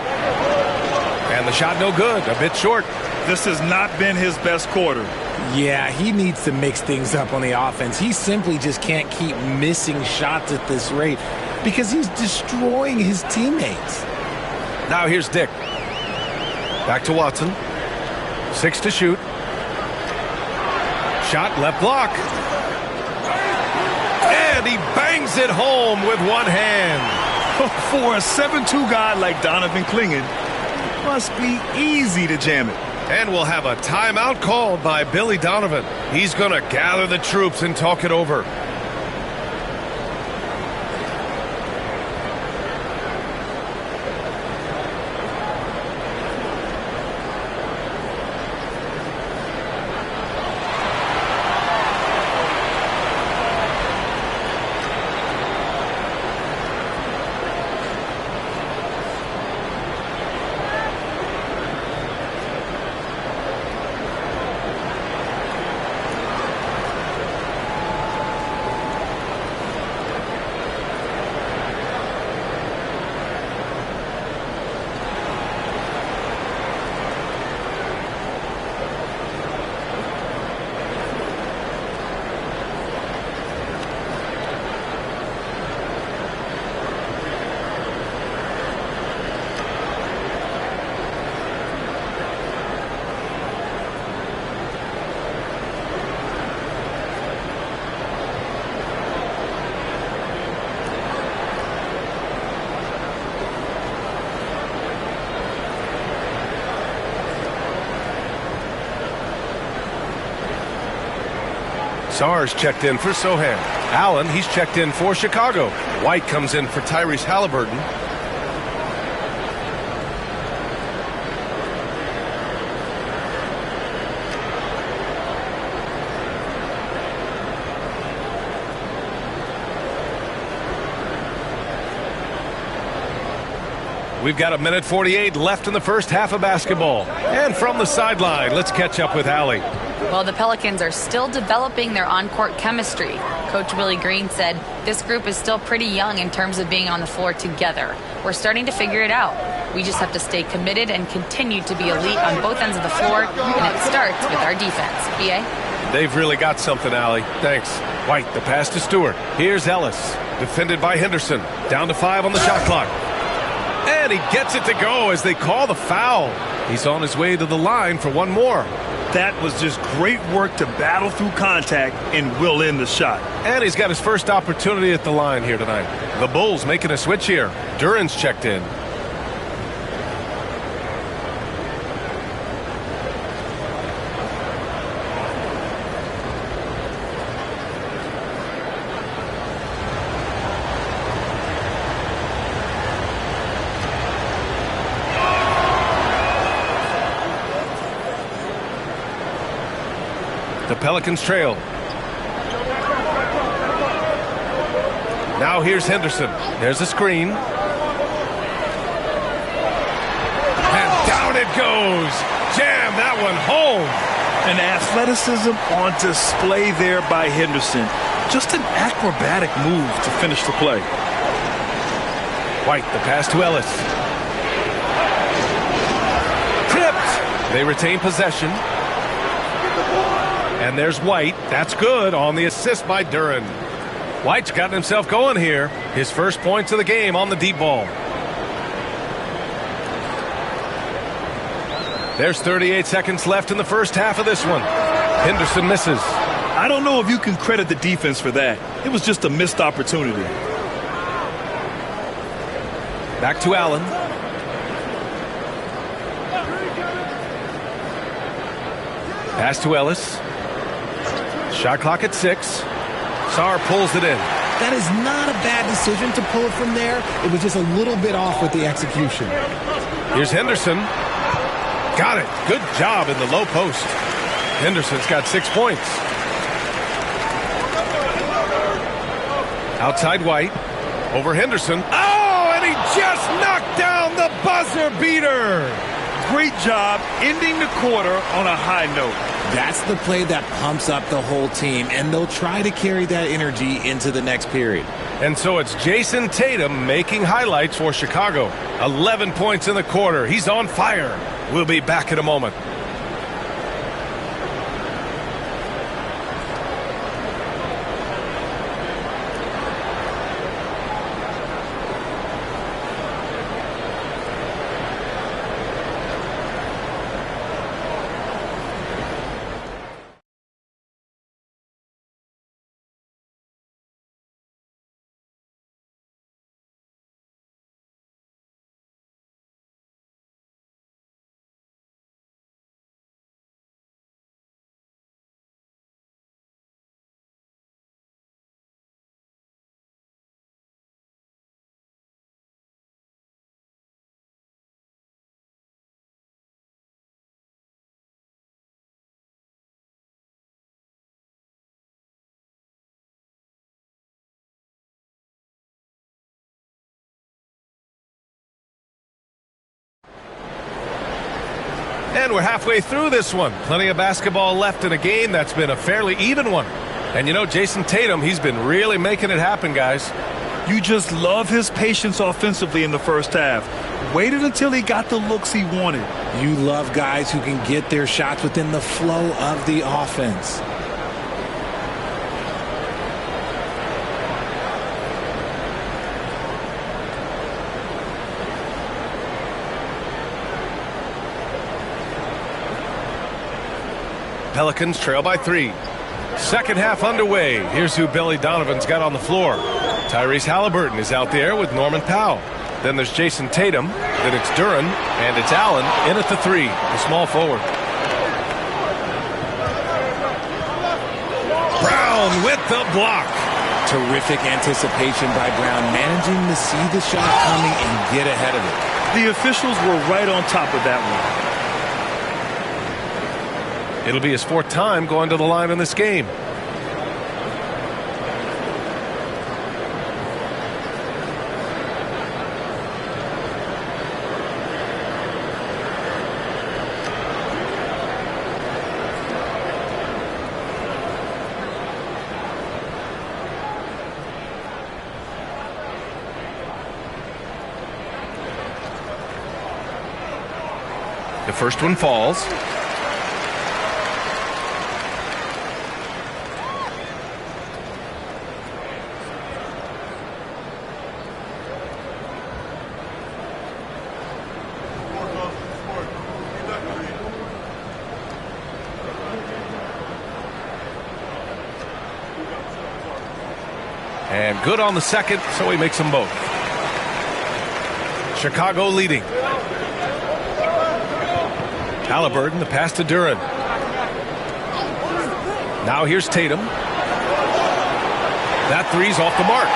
And the shot no good, a bit short. This has not been his best quarter. Yeah, he needs to mix things up on the offense. He simply just can't keep missing shots at this rate because he's destroying his teammates. Now here's Dick. Back to Watson. 6 to shoot. Shot left block. And he bangs it home with one hand. For a 7'2" guy like Donovan Clingan, it must be easy to jam it. And we'll have a timeout called by Billy Donovan. He's going to gather the troops and talk it over. Sarr's checked in for Sohan. Allen, he's checked in for Chicago. White comes in for Tyrese Halliburton. We've got 1:48 left in the first half of basketball. And from the sideline, let's catch up with Allie. Well, the Pelicans are still developing their on-court chemistry. Coach Willie Green said this group is still pretty young in terms of being on the floor together. We're starting to figure it out. We just have to stay committed and continue to be elite on both ends of the floor, and it starts with our defense. B.A.? They've really got something, Allie. Thanks. White, the pass to Stewart. Here's Ellis, defended by Henderson. Down to 5 on the shot clock. And he gets it to go as they call the foul. He's on his way to the line for one more. That was just great work to battle through contact and will in the shot. And he's got his first opportunity at the line here tonight. The Bulls making a switch here. Duran's checked in. The Pelicans trail. Now here's Henderson. There's a screen. And down it goes. Jam that one home. An athleticism on display there by Henderson. Just an acrobatic move to finish the play. White, the pass to Ellis. Tripped. They retain possession. And there's White. That's good on the assist by Duran. White's gotten himself going here. His first points of the game on the deep ball. There's 38 seconds left in the first half of this one. Henderson misses. I don't know if you can credit the defense for that. It was just a missed opportunity. Back to Allen. Pass to Ellis. Shot clock at 6. Sarr pulls it in. That is not a bad decision to pull it from there. It was just a little bit off with the execution. Here's Henderson. Got it. Good job in the low post. Henderson's got 6 points. Outside White. Over Henderson. Oh, and he just knocked down the buzzer beater. Great job ending the quarter on a high note. That's the play that pumps up the whole team, and they'll try to carry that energy into the next period. And so it's Jason Tatum making highlights for Chicago. 11 points in the quarter. He's on fire. We'll be back in a moment. And we're halfway through this one. Plenty of basketball left in a game that's been a fairly even one. And you know, Jason Tatum, he's been really making it happen, guys. You just love his patience offensively in the first half. Waited until he got the looks he wanted. You love guys who can get their shots within the flow of the offense. Pelicans trail by 3. Second half underway. Here's who Billy Donovan's got on the floor. Tyrese Halliburton is out there with Norman Powell. Then there's Jason Tatum. Then it's Duran. And it's Allen in at the 3, the small forward. Brown with the block. Terrific anticipation by Brown, managing to see the shot coming and get ahead of it. The officials were right on top of that one. It'll be his 4th time going to the line in this game. The first one falls. And good on the second, so he makes them both. Chicago leading. Halliburton, the pass to Duren. Now here's Tatum. That three's off the mark.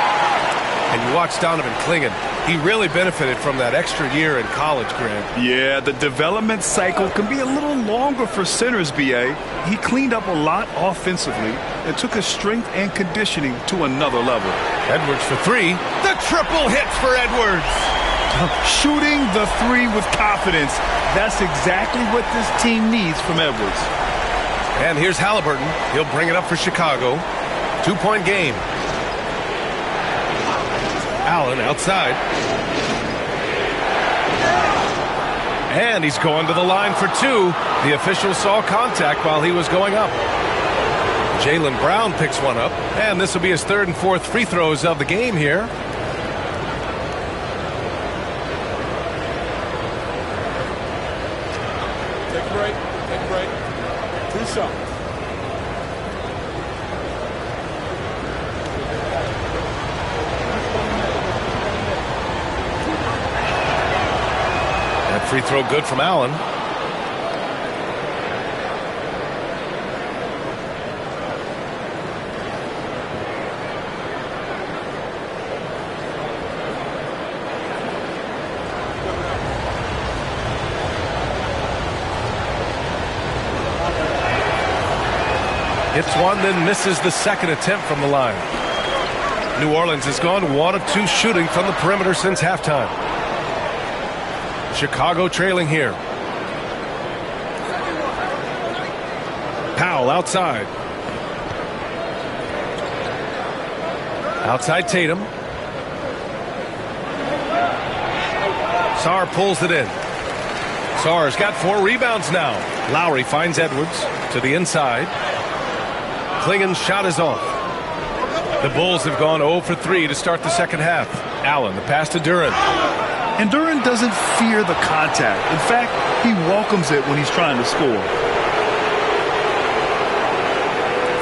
And you watch Donovan Clingan. He really benefited from that extra year in college, Grant. Yeah, the development cycle can be a little longer for centers, B.A. He cleaned up a lot offensively and took his strength and conditioning to another level. Edwards for three. The triple hits for Edwards. Shooting the three with confidence. That's exactly what this team needs from Edwards. And here's Halliburton. He'll bring it up for Chicago. 2-point game. Allen outside. And he's going to the line for two. The official saw contact while he was going up. Jaylen Brown picks one up. And this will be his 3rd and 4th free throws of the game here. Take a break. Take a break. 2 shots. Free throw good from Allen. Hits one, then misses the second attempt from the line. New Orleans has gone 1 of 2 shooting from the perimeter since halftime. Chicago trailing here. Powell outside. Outside Tatum. Sarr pulls it in. Sarr's got 4 rebounds now. Lowry finds Edwards to the inside. Clingan's shot is off. The Bulls have gone 0 for 3 to start the second half. Allen, the pass to Duren. And Duren doesn't fear the contact. In fact, he welcomes it when he's trying to score.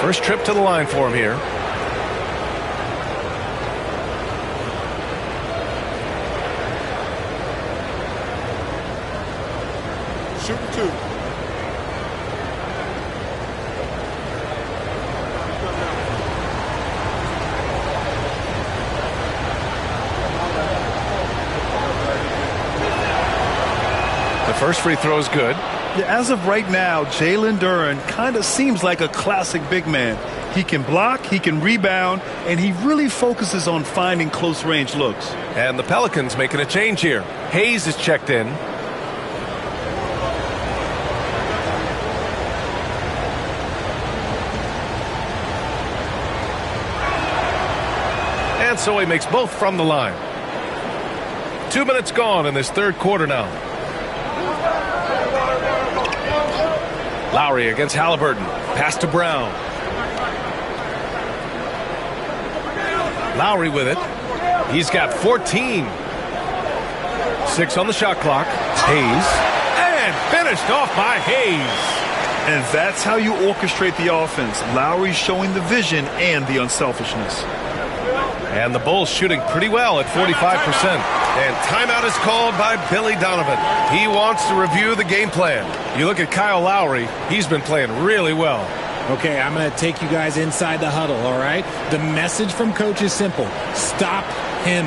First trip to the line for him here. Shooting 2. First free throw is good. Yeah, as of right now, Jalen Duren kind of seems like a classic big man. He can block, he can rebound, and he really focuses on finding close-range looks. And the Pelicans making a change here. Hayes is checked in. And so he makes both from the line. 2 minutes gone in this third quarter now. Lowry against Halliburton. Pass to Brown. Lowry with it. He's got 14. 6 on the shot clock. Hayes. And finished off by Hayes. And that's how you orchestrate the offense. Lowry showing the vision and the unselfishness. And the Bulls shooting pretty well at 45%. And timeout is called by Billy Donovan. He wants to review the game plan. You look at Kyle Lowry, he's been playing really well. Okay, I'm going to take you guys inside the huddle, all right? The message from coach is simple. Stop him.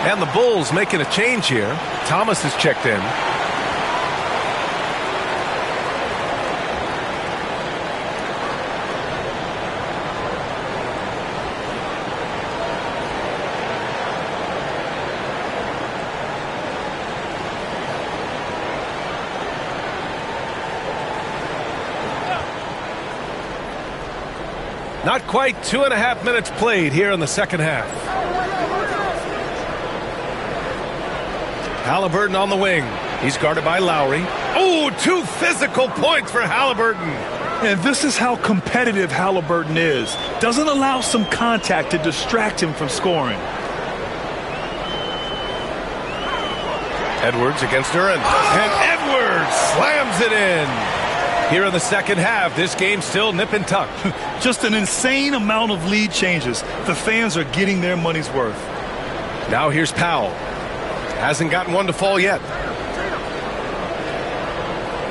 And the Bulls making a change here. Thomas is checked in. Not quite 2.5 minutes played here in the second half. Halliburton on the wing. He's guarded by Lowry. Oh, 2 physical points for Halliburton. And this is how competitive Halliburton is. Doesn't allow some contact to distract him from scoring. Edwards against Duren. And Edwards slams it in. Here in the second half, this game's still nip and tuck. Just an insane amount of lead changes. The fans are getting their money's worth. Now here's Powell. Hasn't gotten one to fall yet.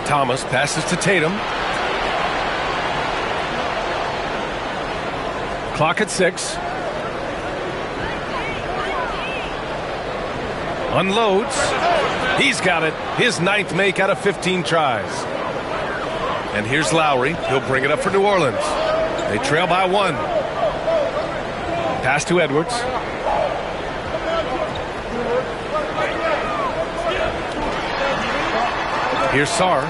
Thomas passes to Tatum. Clock at 6. Unloads. He's got it. His 9th make out of 15 tries. And here's Lowry. He'll bring it up for New Orleans. They trail by 1. Pass to Edwards. Here's Sarr.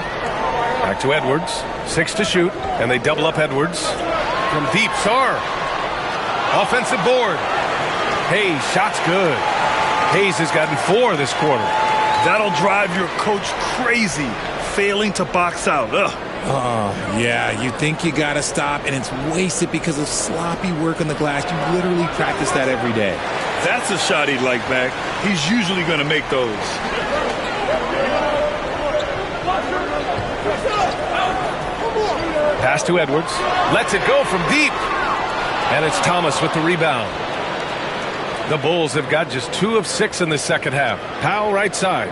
Back to Edwards. 6 to shoot. And they double up Edwards. From deep, Sarr. Offensive board. Hayes, shot's good. Hayes has gotten 4 this quarter. That'll drive your coach crazy, failing to box out. Ugh. Oh, yeah, you think you got to stop, and it's wasted because of sloppy work on the glass. You literally practice that every day. That's a shot he'd like back. He's usually going to make those. Pass to Edwards. Lets it go from deep. And it's Thomas with the rebound. The Bulls have got just 2 of 6 in the second half. Powell right side.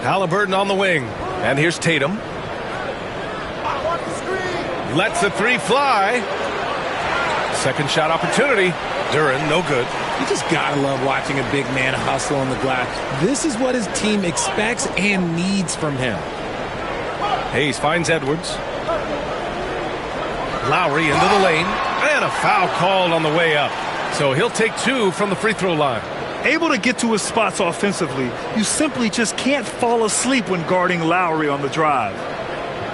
Halliburton on the wing. And here's Tatum. Lets the 3 fly. Second shot opportunity. Duren, no good. You just gotta love watching a big man hustle on the glass. This is what his team expects and needs from him. Hayes finds Edwards. Lowry into the lane. And a foul called on the way up. So he'll take 2 from the free throw line. Able to get to his spots offensively, you simply just can't fall asleep when guarding Lowry on the drive.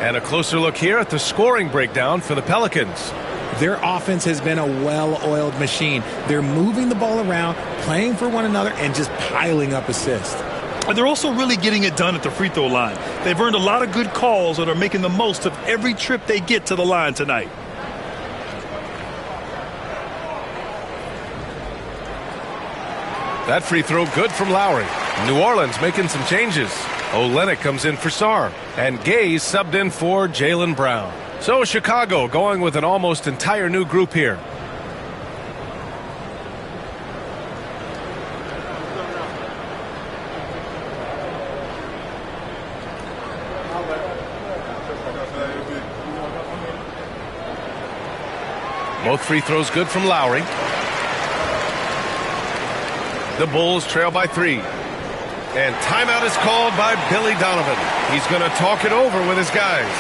And a closer look here at the scoring breakdown for the Pelicans. Their offense has been a well-oiled machine. They're moving the ball around, playing for one another, and just piling up assists. And they're also really getting it done at the free throw line. They've earned a lot of good calls and are making the most of every trip they get to the line tonight. That free throw good from Lowry. New Orleans making some changes. Olynyk comes in for Sarr. And Gay subbed in for Jaylen Brown. So Chicago going with an almost entire new group here. Both free throws good from Lowry. The Bulls trail by 3. And timeout is called by Billy Donovan. He's going to talk it over with his guys.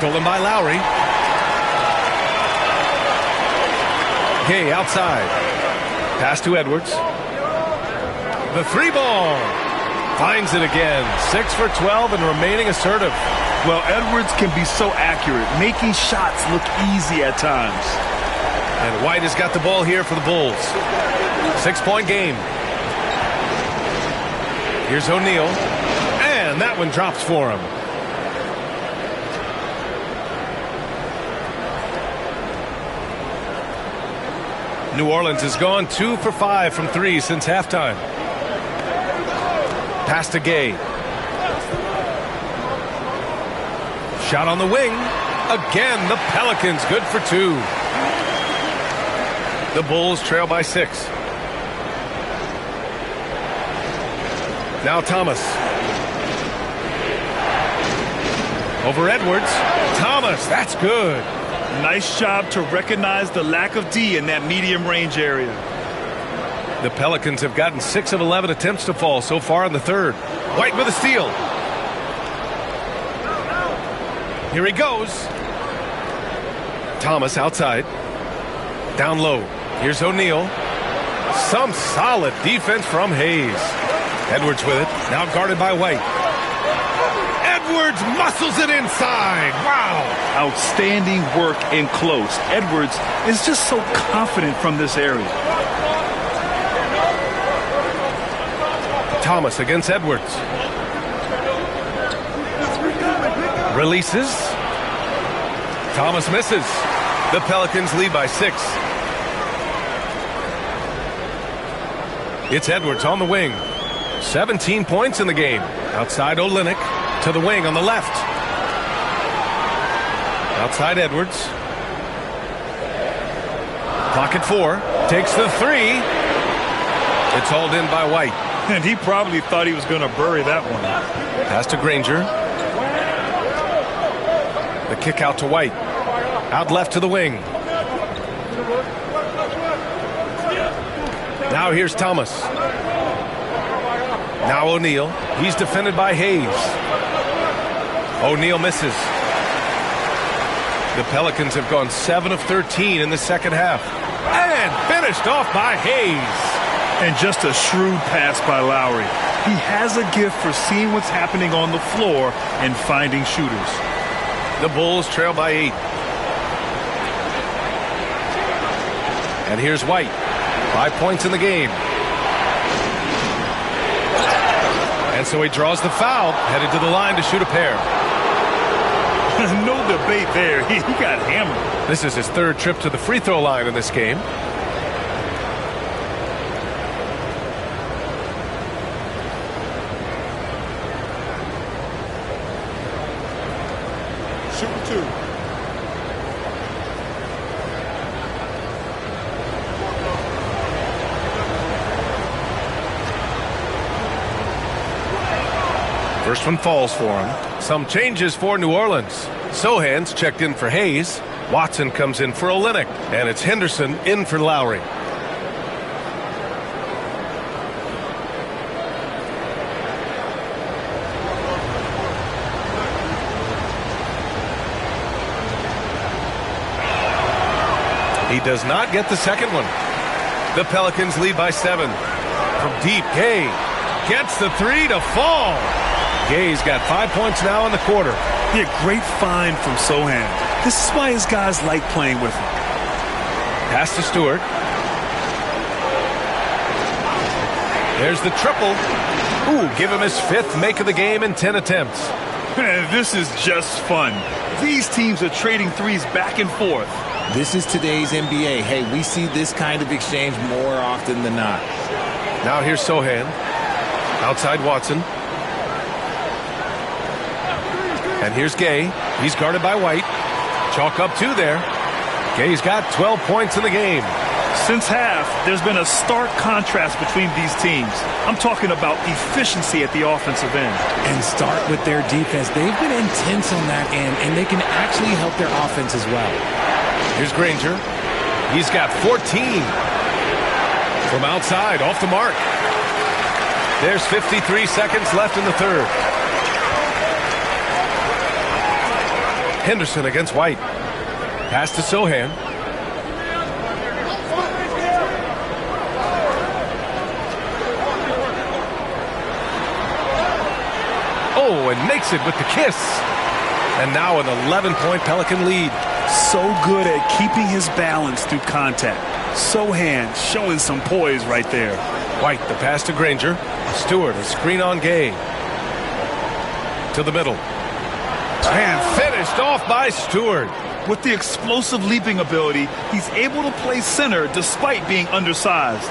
Stolen by Lowry. Gay outside. Pass to Edwards. The 3-ball. Finds it again. 6 for 12 and remaining assertive. Well, Edwards can be so accurate, making shots look easy at times. And White has got the ball here for the Bulls. 6-point game. Here's O'Neal. And that one drops for him. New Orleans has gone 2 for 5 from 3 since halftime. Pass to Gay. Shot on the wing. Again, the Pelicans good for 2. The Bulls trail by 6. Now Thomas. Over Edwards. Thomas, that's good. Nice job to recognize the lack of D in that medium range area. The Pelicans have gotten 6 of 11 attempts to fall so far in the third. White with a steal. Here he goes. Thomas outside. Down low. Here's O'Neal. Some solid defense from Hayes. Edwards with it. Now guarded by White. Edwards muscles it inside. Wow. Outstanding work in close. Edwards is just so confident from this area. Thomas against Edwards. Releases. Thomas misses. The Pelicans lead by 6. It's Edwards on the wing. 17 points in the game. Outside Olynyk. To the wing on the left. Outside Edwards. Clock at 4. Takes the 3. It's hauled in by White. And he probably thought he was going to bury that one. Pass to Granger. The kick out to White. Out left to the wing. Now here's Thomas. Now O'Neal. He's defended by Hayes. O'Neal misses. The Pelicans have gone 7 of 13 in the second half. And finished off by Hayes. And just a shrewd pass by Lowry. He has a gift for seeing what's happening on the floor and finding shooters. The Bulls trail by 8. And here's White. 5 points in the game. And so he draws the foul, headed to the line to shoot a pair. No debate there. He got hammered. This is his third trip to the free throw line in this game. Shooting 2. First one falls for him. Some changes for New Orleans. Sohan's checked in for Hayes. Watson comes in for Olynyk. And it's Henderson in for Lowry. He does not get the second one. The Pelicans lead by 7. From deep, Gay gets the 3 to fall. Gay's got 5 points now in the quarter. Yeah, great find from Sohan. This is why his guys like playing with him. Pass to Stewart. There's the triple. Ooh, give him his 5th make of the game in 10 attempts. This is just fun. These teams are trading threes back and forth. This is today's NBA. Hey, we see this kind of exchange more often than not. Now here's Sohan. Outside Watson. And here's Gay. He's guarded by White. Chalk up 2 there. Gay's got 12 points in the game. Since half, there's been a stark contrast between these teams. I'm talking about efficiency at the offensive end. And start with their defense. They've been intense on that end, and they can actually help their offense as well. Here's Granger. He's got 14. From outside, off the mark. There's 53 seconds left in the third. Henderson against White. Pass to Sohan. Oh, and makes it with the kiss. And now an 11-point Pelican lead. So good at keeping his balance through contact. Sohan showing some poise right there. White, the pass to Granger. Stewart, a screen on Gay. To the middle. And finished off by Stewart. With the explosive leaping ability, he's able to play center despite being undersized.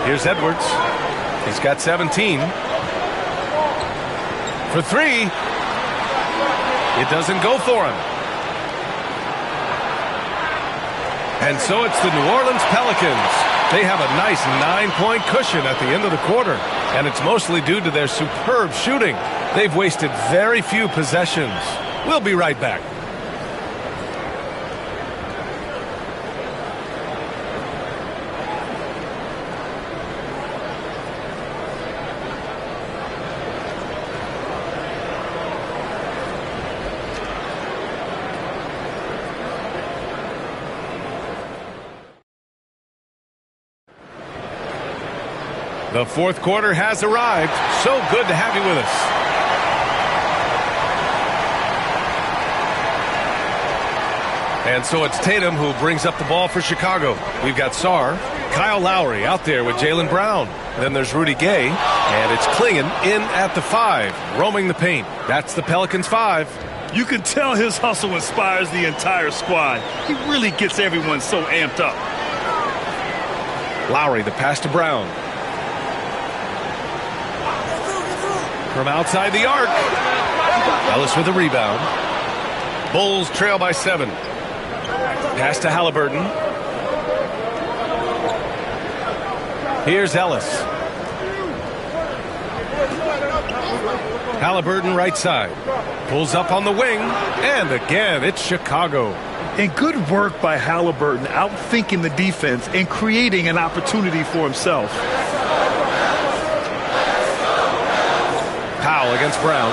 Here's Edwards. He's got 17. For 3. It doesn't go for him. And so it's the New Orleans Pelicans. They have a nice 9-point cushion at the end of the quarter. And it's mostly due to their superb shooting. They've wasted very few possessions. We'll be right back. The fourth quarter has arrived. So good to have you with us. And so it's Tatum who brings up the ball for Chicago. We've got Sarr, Kyle Lowry out there with Jaylen Brown. Then there's Rudy Gay, and it's Klingon in at the 5, roaming the paint. That's the Pelicans 5. You can tell his hustle inspires the entire squad. He really gets everyone so amped up. Lowry, the pass to Brown. From outside the arc. Ellis with a rebound. Bulls trail by 7. Pass to Halliburton. Here's Ellis. Halliburton right side. Pulls up on the wing. And again, it's Chicago. And good work by Halliburton, outthinking the defense and creating an opportunity for himself. Powell against Brown.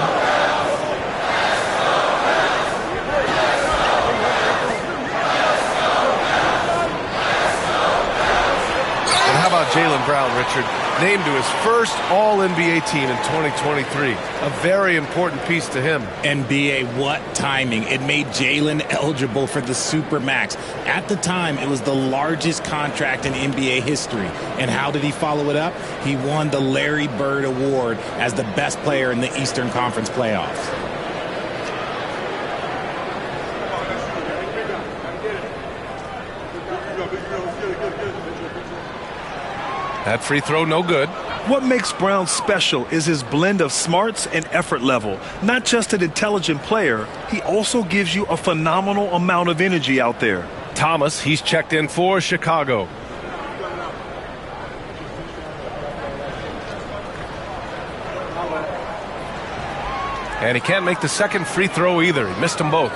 And how about about Jaylen Brown, Richard? Named to his first All-NBA team in 2023. A very important piece to him. NBA, what timing. It made Jaylen eligible for the Supermax. At the time, it was the largest contract in NBA history. And how did he follow it up? He won the Larry Bird Award as the best player in the Eastern Conference playoffs. That free throw, no good. What makes Brown special is his blend of smarts and effort level. Not just an intelligent player, he also gives you a phenomenal amount of energy out there. Thomas, he's checked in for Chicago. And he can't make the second free throw either. He missed them both.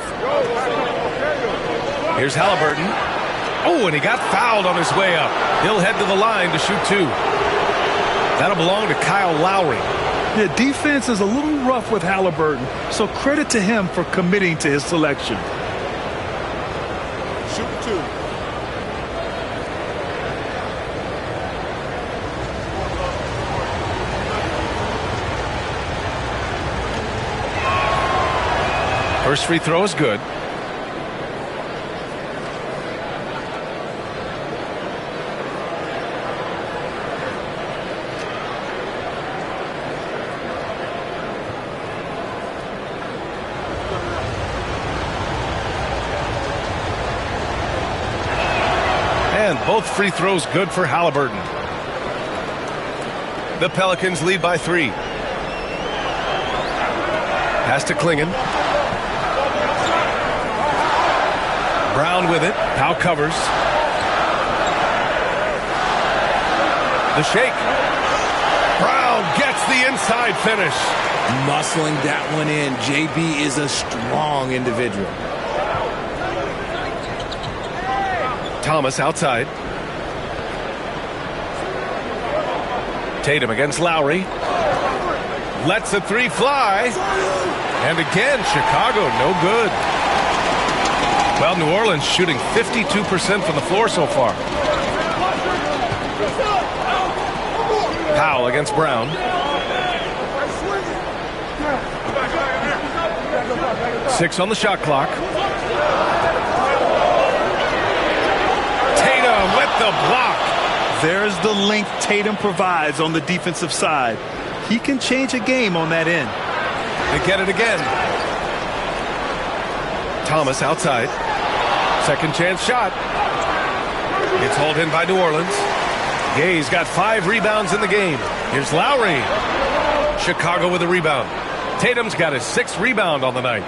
Here's Halliburton. Oh, and he got fouled on his way up. He'll head to the line to shoot two. That'll belong to Kyle Lowry. The defense is a little rough with Halliburton, so credit to him for committing to his selection. Shoot two. First free throw is good. Both free throws good for Halliburton. The Pelicans lead by 3. Pass to Klingon. Brown with it. Powell covers. The shake. Brown gets the inside finish. Muscling that one in. JB is a strong individual. Thomas outside. Tatum against Lowry. Lets a three fly. And again, Chicago, no good. Well, New Orleans shooting 52% from the floor so far. Powell against Brown. Six on the shot clock. Tatum with the block. There's the length Tatum provides on the defensive side. He can change a game on that end. They get it again. Thomas outside. Second chance shot. Gets hauled in by New Orleans. Gay's got 5 rebounds in the game. Here's Lowry. Chicago with a rebound. Tatum's got his 6th rebound on the night.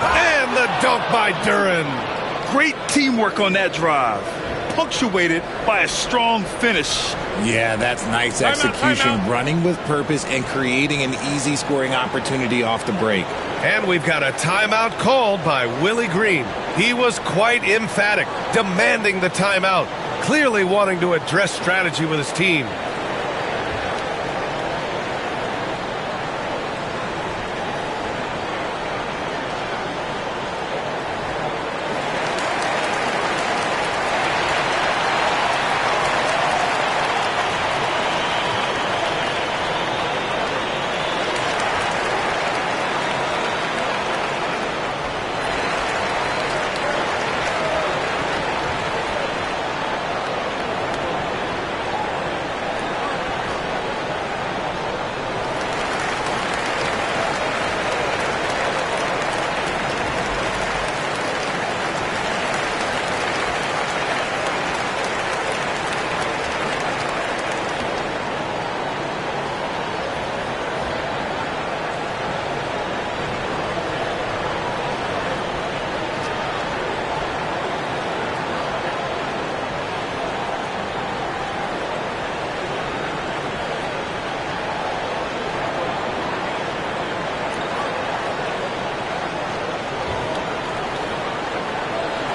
And the dunk by Duren. Great teamwork on that drive. Punctuated by a strong finish. Yeah, that's nice execution. Running with purpose and creating an easy scoring opportunity off the break. And we've got a timeout called by Willie Green. He was quite emphatic, demanding the timeout, clearly wanting to address strategy with his team.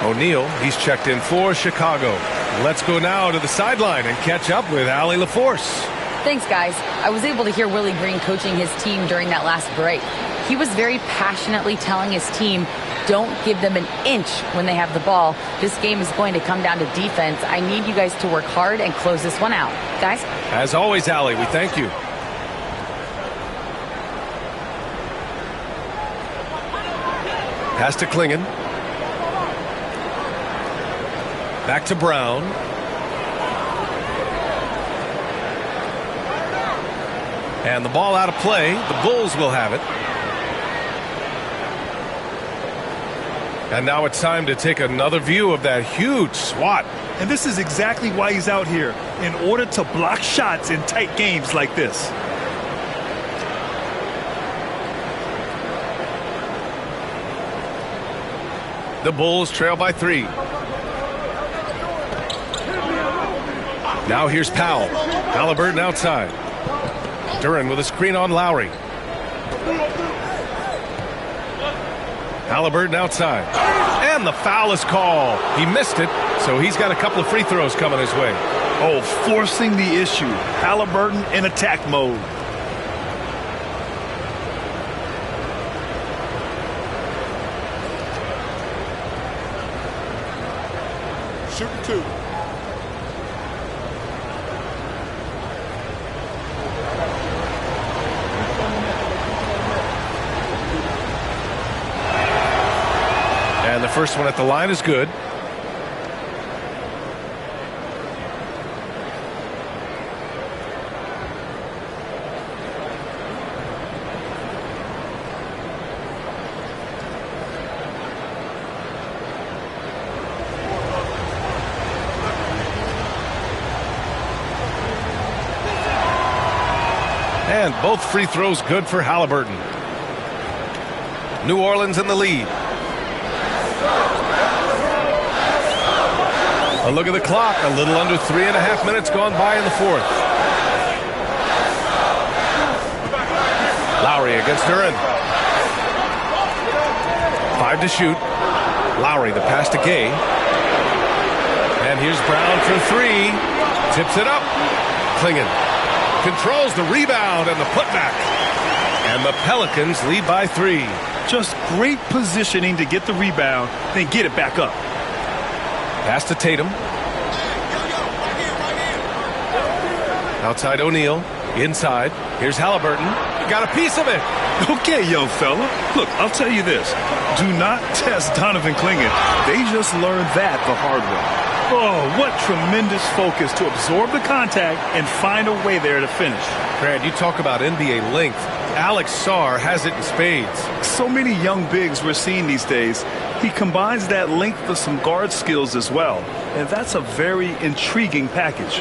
O'Neal, he's checked in for Chicago. Let's go now to the sideline and catch up with Allie LaForce. Thanks, guys. I was able to hear Willie Green coaching his team during that last break. He was very passionately telling his team, don't give them an inch when they have the ball. This game is going to come down to defense. I need you guys to work hard and close this one out. Guys? As always, Allie, we thank you. Pass to Clingan. Back to Brown. And the ball out of play. The Bulls will have it. And now it's time to take another view of that huge swat. And this is exactly why he's out here, in order to block shots in tight games like this. The Bulls trail by 3. Now here's Powell. Halliburton outside. Duren with a screen on Lowry. Halliburton outside. And the foul is called. He missed it, so he's got a couple of free throws coming his way. Oh, forcing the issue. Halliburton in attack mode. Shooting 2. And the first one at the line is good. And both free throws good for Halliburton. New Orleans in the lead. A look at the clock. A little under 3.5 minutes gone by in the fourth. Lowry against Duren. 5 to shoot. Lowry, the pass to Gay. And here's Brown for 3. Tips it up. Clingan controls the rebound and the putback. And the Pelicans lead by 3. Just great positioning to get the rebound, then get it back up. Pass to Tatum. Outside O'Neal. Inside. Here's Halliburton. Got a piece of it. Okay, young fella. Look, I'll tell you this. Do not test Donovan Clingan. They just learned that the hard way. Oh, what tremendous focus to absorb the contact and find a way there to finish. Grant, you talk about NBA length. Alex Sarr has it in spades. So many young bigs we're seeing these days. He combines that length with some guard skills as well. And that's a very intriguing package.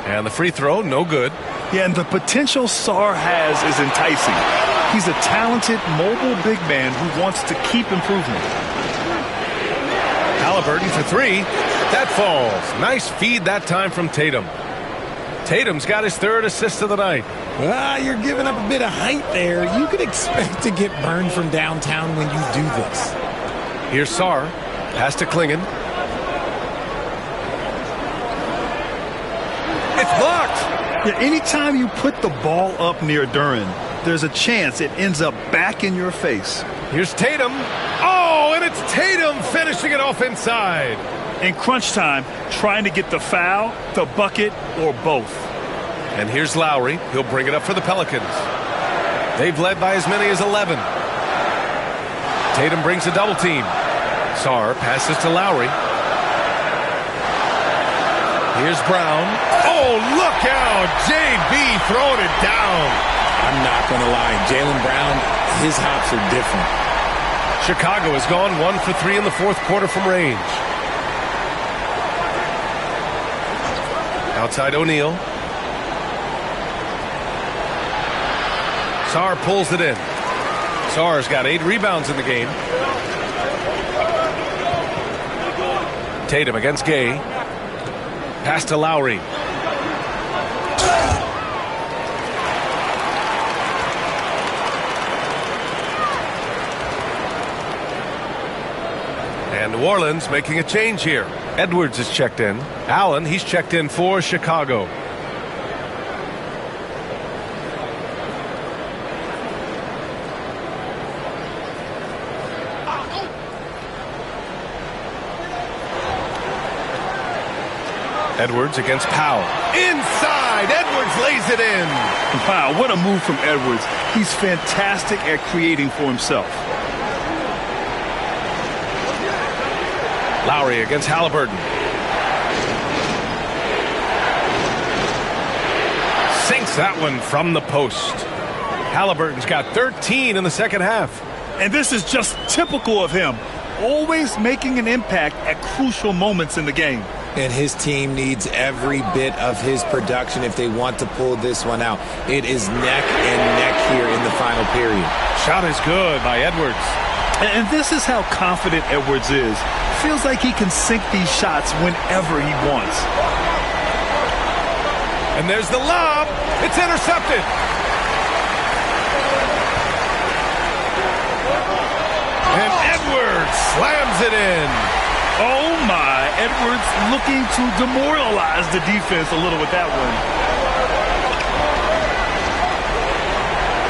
And the free throw, no good. Yeah, and the potential Sarr has is enticing. He's a talented, mobile big man who wants to keep improving. Halliburton for 3. That falls. Nice feed that time from Tatum. Tatum's got his 3rd assist of the night. Well, you're giving up a bit of height there. You could expect to get burned from downtown when you do this. Here's Sarr. Pass to Clingan. It's blocked. Yeah, anytime you put the ball up near Duren, there's a chance it ends up back in your face. Here's Tatum. Oh, and it's Tatum finishing it off inside. In crunch time, trying to get the foul, the bucket, or both. And here's Lowry. He'll bring it up for the Pelicans. They've led by as many as 11. Tatum brings a double team. Sarr passes to Lowry. Here's Brown. Oh, look out. JB throwing it down. I'm not going to lie. Jaylen Brown, his hops are different. Chicago has gone 1 for 3 in the fourth quarter from range. Outside O'Neal. Sarr pulls it in. Sarr's got 8 rebounds in the game. Tatum against Gay. Pass to Lowry. New Orleans making a change here. Edwards is checked in. Allen, he's checked in for Chicago. Edwards against Powell. Inside, Edwards lays it in. Wow, what a move from Edwards. He's fantastic at creating for himself. Lowry against Halliburton. Sinks that one from the post. Halliburton's got 13 in the second half. And this is just typical of him. Always making an impact at crucial moments in the game. And his team needs every bit of his production if they want to pull this one out. It is neck and neck here in the final period. Shot is good by Edwards. And this is how confident Edwards is. Feels like he can sink these shots whenever he wants. And there's the lob. It's intercepted. And Edwards slams it in. Oh my, Edwards looking to demoralize the defense a little with that one.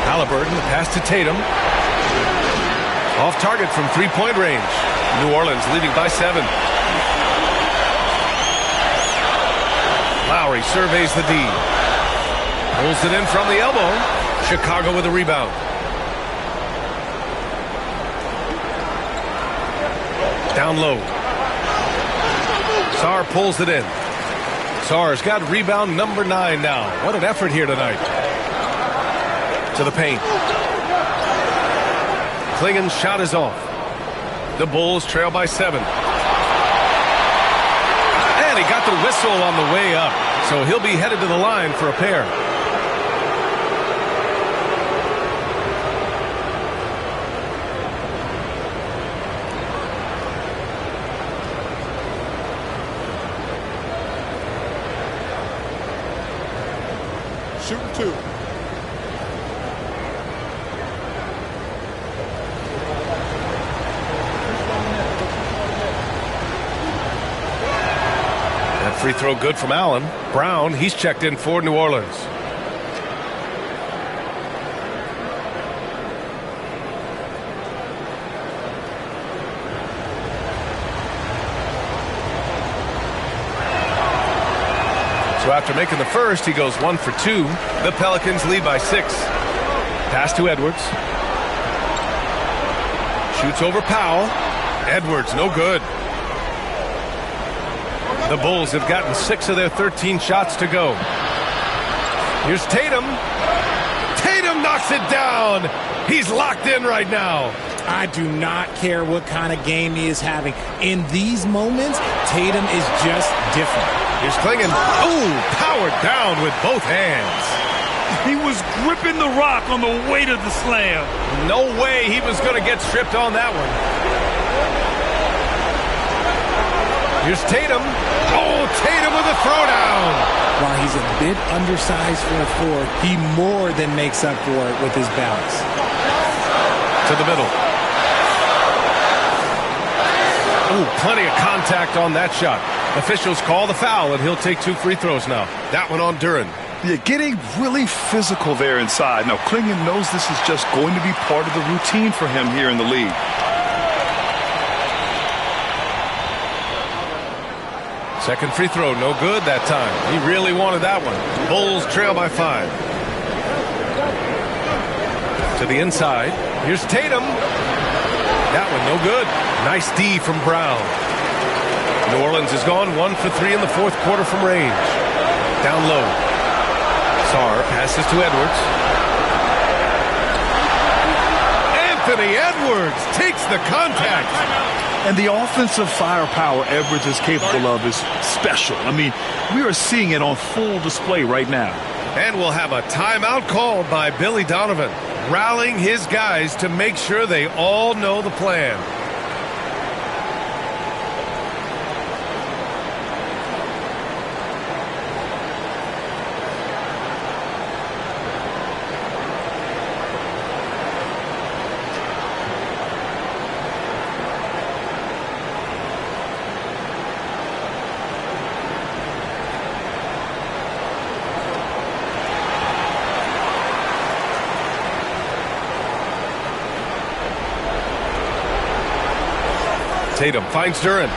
Halliburton, the pass to Tatum. Off target from three-point range. New Orleans leading by 7. Lowry surveys the D. Pulls it in from the elbow. Chicago with a rebound. Down low. Sarr pulls it in. Sarr's got rebound number 9 now. What an effort here tonight. To the paint. Klingen's shot is off. The Bulls trail by 7. And he got the whistle on the way up. So he'll be headed to the line for a pair. Shooting 2. That free throw good from Allen. Brown, he's checked in for New Orleans. So after making the first, he goes 1 for 2. The Pelicans lead by 6. Pass to Edwards. Shoots over Powell. Edwards, no good. The Bulls have gotten 6 of their 13 shots to go. Here's Tatum. Tatum knocks it down. He's locked in right now. I do not care what kind of game he is having. In these moments, Tatum is just different. Here's Klingen. Ooh, powered down with both hands. He was gripping the rock on the weight of the slam. No way he was going to get stripped on that one. Here's Tatum. Oh, Tatum with a throwdown. While he's a bit undersized for a 4, he more than makes up for it with his balance. To the middle. Ooh, plenty of contact on that shot. Officials call the foul, and he'll take 2 free throws now. That one on Duren. Yeah, getting really physical there inside. Now, Klingen knows this is just going to be part of the routine for him here in the league. Second free throw, no good that time. He really wanted that one. Bulls trail by 5. To the inside. Here's Tatum. That one, no good. Nice D from Brown. New Orleans has gone 1 for 3 in the fourth quarter from range. Down low. Sarr passes to Edwards. Anthony Edwards takes the contact. And the offensive firepower Edwards is capable of is special. I mean, we are seeing it on full display right now. And we'll have a timeout called by Billy Donovan, rallying his guys to make sure they all know the plan. Tatum finds Duren.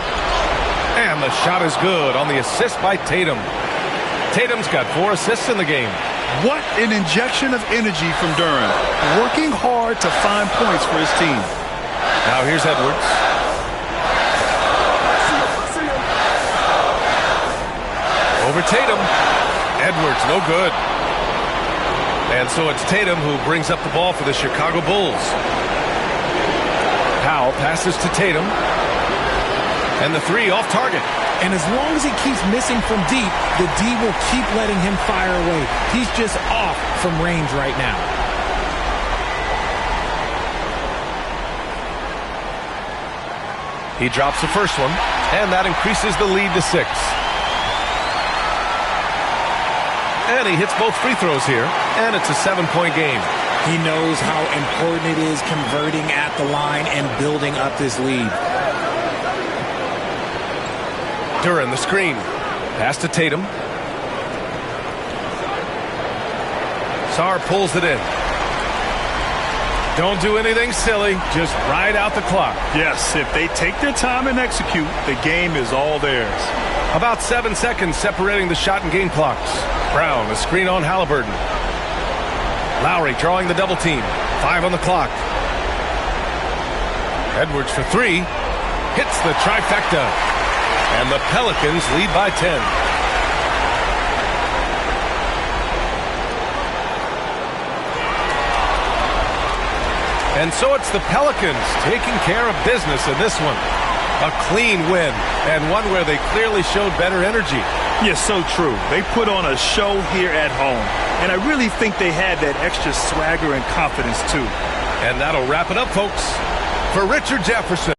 And the shot is good on the assist by Tatum. Tatum's got 4 assists in the game. What an injection of energy from Duren. Working hard to find points for his team. Now here's Edwards. Over Tatum. Edwards, no good. And so it's Tatum who brings up the ball for the Chicago Bulls. Powell passes to Tatum. And the 3 off target. And as long as he keeps missing from deep, the D will keep letting him fire away. He's just off from range right now. He drops the first one, and that increases the lead to 6. And he hits both free throws here, and it's a 7-point game. He knows how important it is converting at the line and building up this lead. Duren, the screen. Pass to Tatum. Sarr pulls it in. Don't do anything silly. Just ride out the clock. Yes, if they take their time and execute, the game is all theirs. About 7 seconds separating the shot and game clocks. Brown, a screen on Halliburton. Lowry drawing the double team. 5 on the clock. Edwards for 3. Hits the trifecta. And the Pelicans lead by 10. And so it's the Pelicans taking care of business in this one. A clean win, and one where they clearly showed better energy. Yes, so true. They put on a show here at home. And I really think they had that extra swagger and confidence, too. And that'll wrap it up, folks. For Richard Jefferson.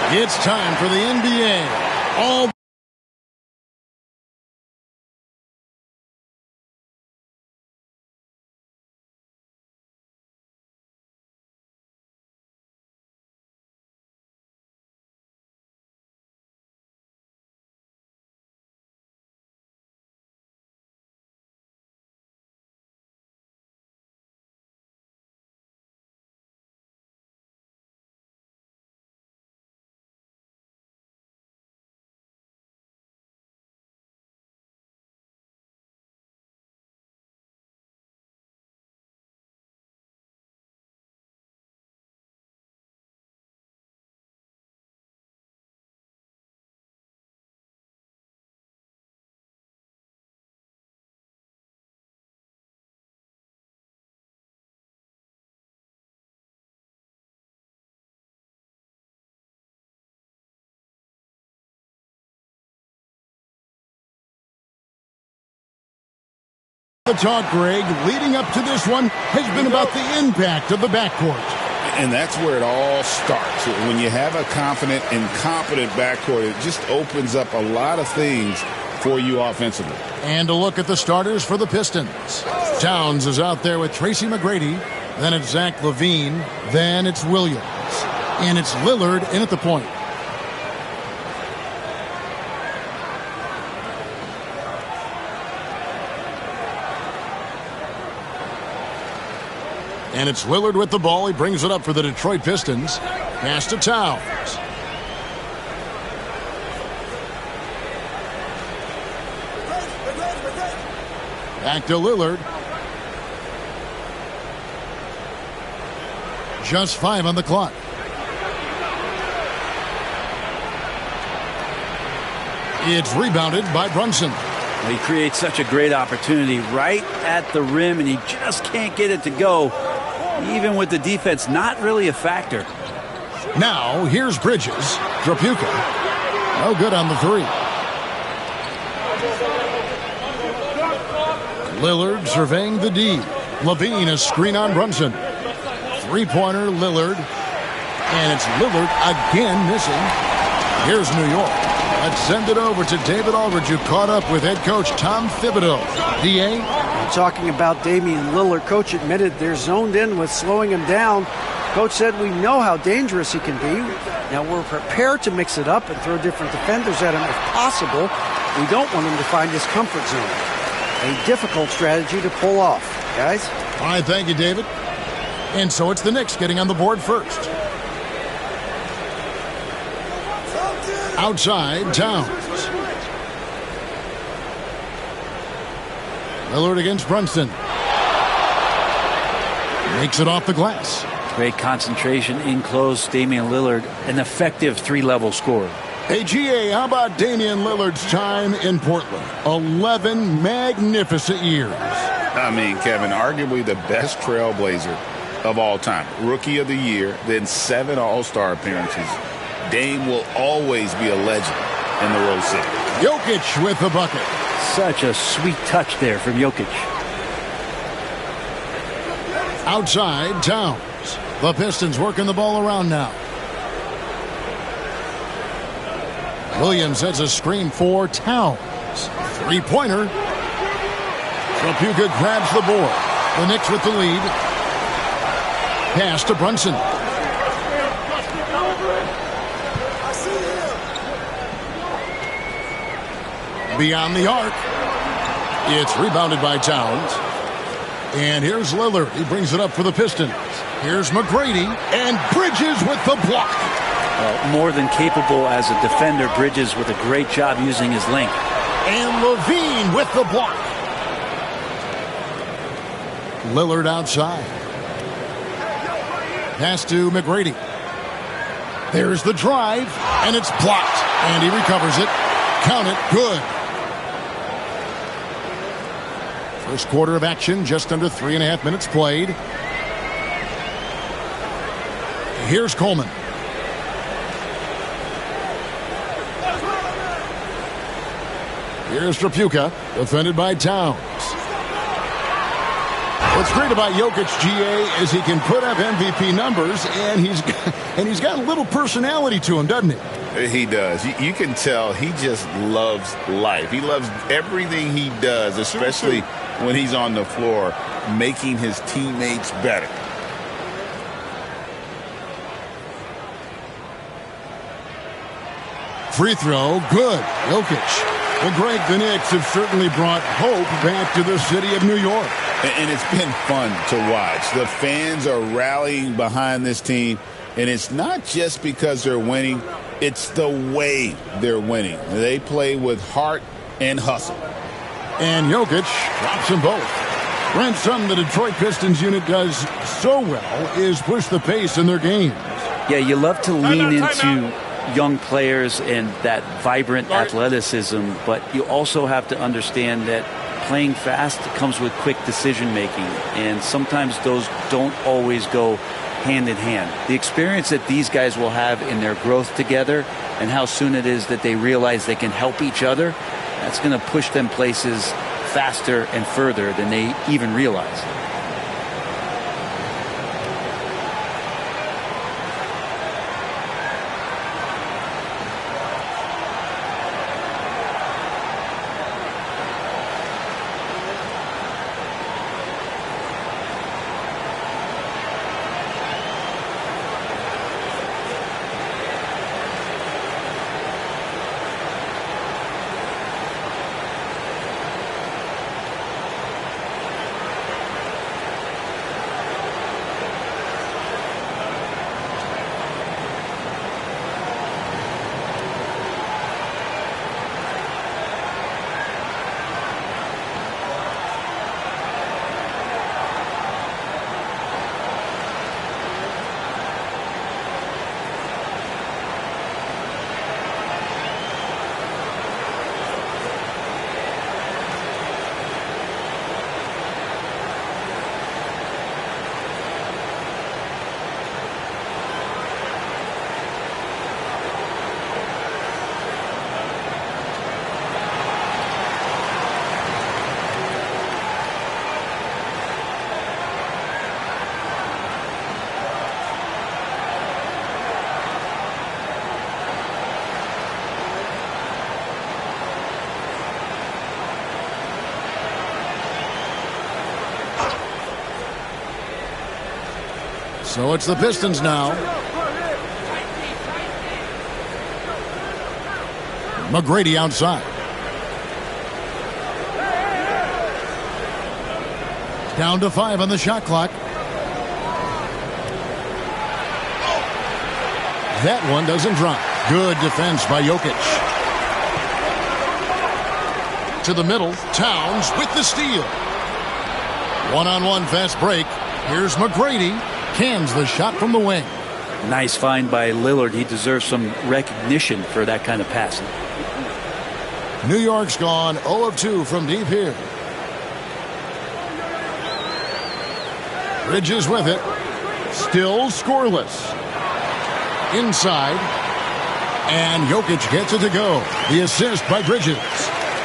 It's time for the NBA. All the talk, Greg, leading up to this one has been about the impact of the backcourt. And that's where it all starts. When you have a confident and competent backcourt, it just opens up a lot of things for you offensively. And a look at the starters for the Pistons. Towns is out there with Tracy McGrady. Then it's Zach LaVine. Then it's Williams. And it's Lillard in at the point. And it's Lillard with the ball. He brings it up for the Detroit Pistons. Pass to Towns. Back to Lillard. Just 5 on the clock. It's rebounded by Brunson. He creates such a great opportunity right at the rim, and he just can't get it to go. Even with the defense not really a factor. Now, here's Bridges. Drapuka. No good on the 3. Lillard surveying the D. LaVine, a screen on Brunson. 3-pointer, Lillard. And it's Lillard again missing. Here's New York. Let's send it over to David Aldridge, who caught up with head coach Tom Thibodeau. D.A.? Talking about Damian Lillard, coach admitted they're zoned in with slowing him down. Coach said we know how dangerous he can be. Now we're prepared to mix it up and throw different defenders at him if possible. We don't want him to find his comfort zone. A difficult strategy to pull off, guys. All right, thank you, David. And so it's the Knicks getting on the board first. Outside, Towns. Lillard against Brunson. Makes it off the glass. Great concentration in close. Damian Lillard, an effective 3-level scorer. Hey, GA, how about Damian Lillard's time in Portland? 11 magnificent years. I mean, Kevin, arguably the best trailblazer of all time. Rookie of the year, then 7 All-Star appearances. Dame will always be a legend in the Rose City. Jokic with the bucket. Such a sweet touch there from Jokic. Outside, Towns. The Pistons working the ball around now. Williams has a screen for Towns. 3-pointer. Drapuka grabs the board. The Knicks with the lead. Pass to Brunson. Beyond the arc. It's rebounded by Towns. And here's Lillard. He brings it up for the Pistons. Here's McGrady. And Bridges with the block. More than capable as a defender. Bridges with a great job using his length. And LaVine with the block. Lillard outside. Pass to McGrady. There's the drive. And it's blocked. And he recovers it. Count it. Good. First quarter of action, just under 3.5 minutes played. Here's Coleman. Here's Drapuka, defended by Towns. What's great about Jokic, GA, is he can put up MVP numbers, and he's got a little personality to him, doesn't he? He does. You can tell he just loves life. He loves everything he does, especially when he's on the floor, making his teammates better. Free throw, good. Jokic. Well, Greg, the Knicks have certainly brought hope back to the city of New York. And it's been fun to watch. The fans are rallying behind this team, and it's not just because they're winning. It's the way they're winning. They play with heart and hustle. And Jokic drops them both. Brent, something the Detroit Pistons unit does so well is push the pace in their games. Yeah, you love to lean into young players and that vibrant athleticism, but you also have to understand that playing fast comes with quick decision making, and sometimes those don't always go hand in hand. The experience that these guys will have in their growth together and how soon it is that they realize they can help each other, that's going to push them places faster and further than they even realize. So it's the Pistons now. McGrady outside. Down to 5 on the shot clock. That one doesn't drop. Good defense by Jokic. To the middle. Towns with the steal. One-on-one fast break. Here's McGrady. Cans the shot from the wing. Nice find by Lillard. He deserves some recognition for that kind of passing. New York's gone 0 of 2 from deep here. Bridges with it. Still scoreless. Inside. And Jokic gets it to go. The assist by Bridges.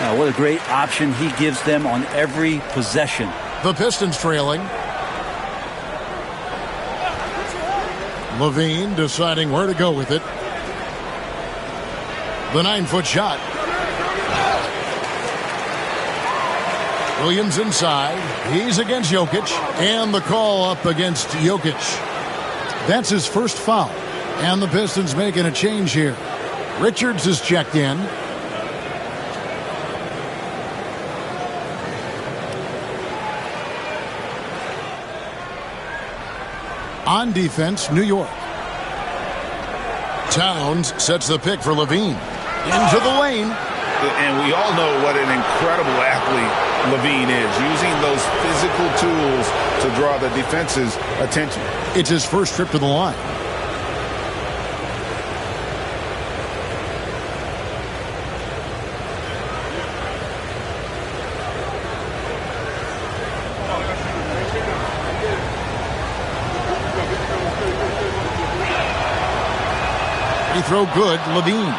Now, what a great option he gives them on every possession. The Pistons trailing. Levine deciding where to go with it. The 9-foot shot. Williams inside. He's against Jokic. And the call up against Jokic. That's his first foul. And the Pistons making a change here. Richards is checked in. On defense, New York. Towns sets the pick for Levine. Into the lane. And we all know what an incredible athlete Levine is, using those physical tools to draw the defense's attention. It's his first trip to the line. Free throw good, Levine.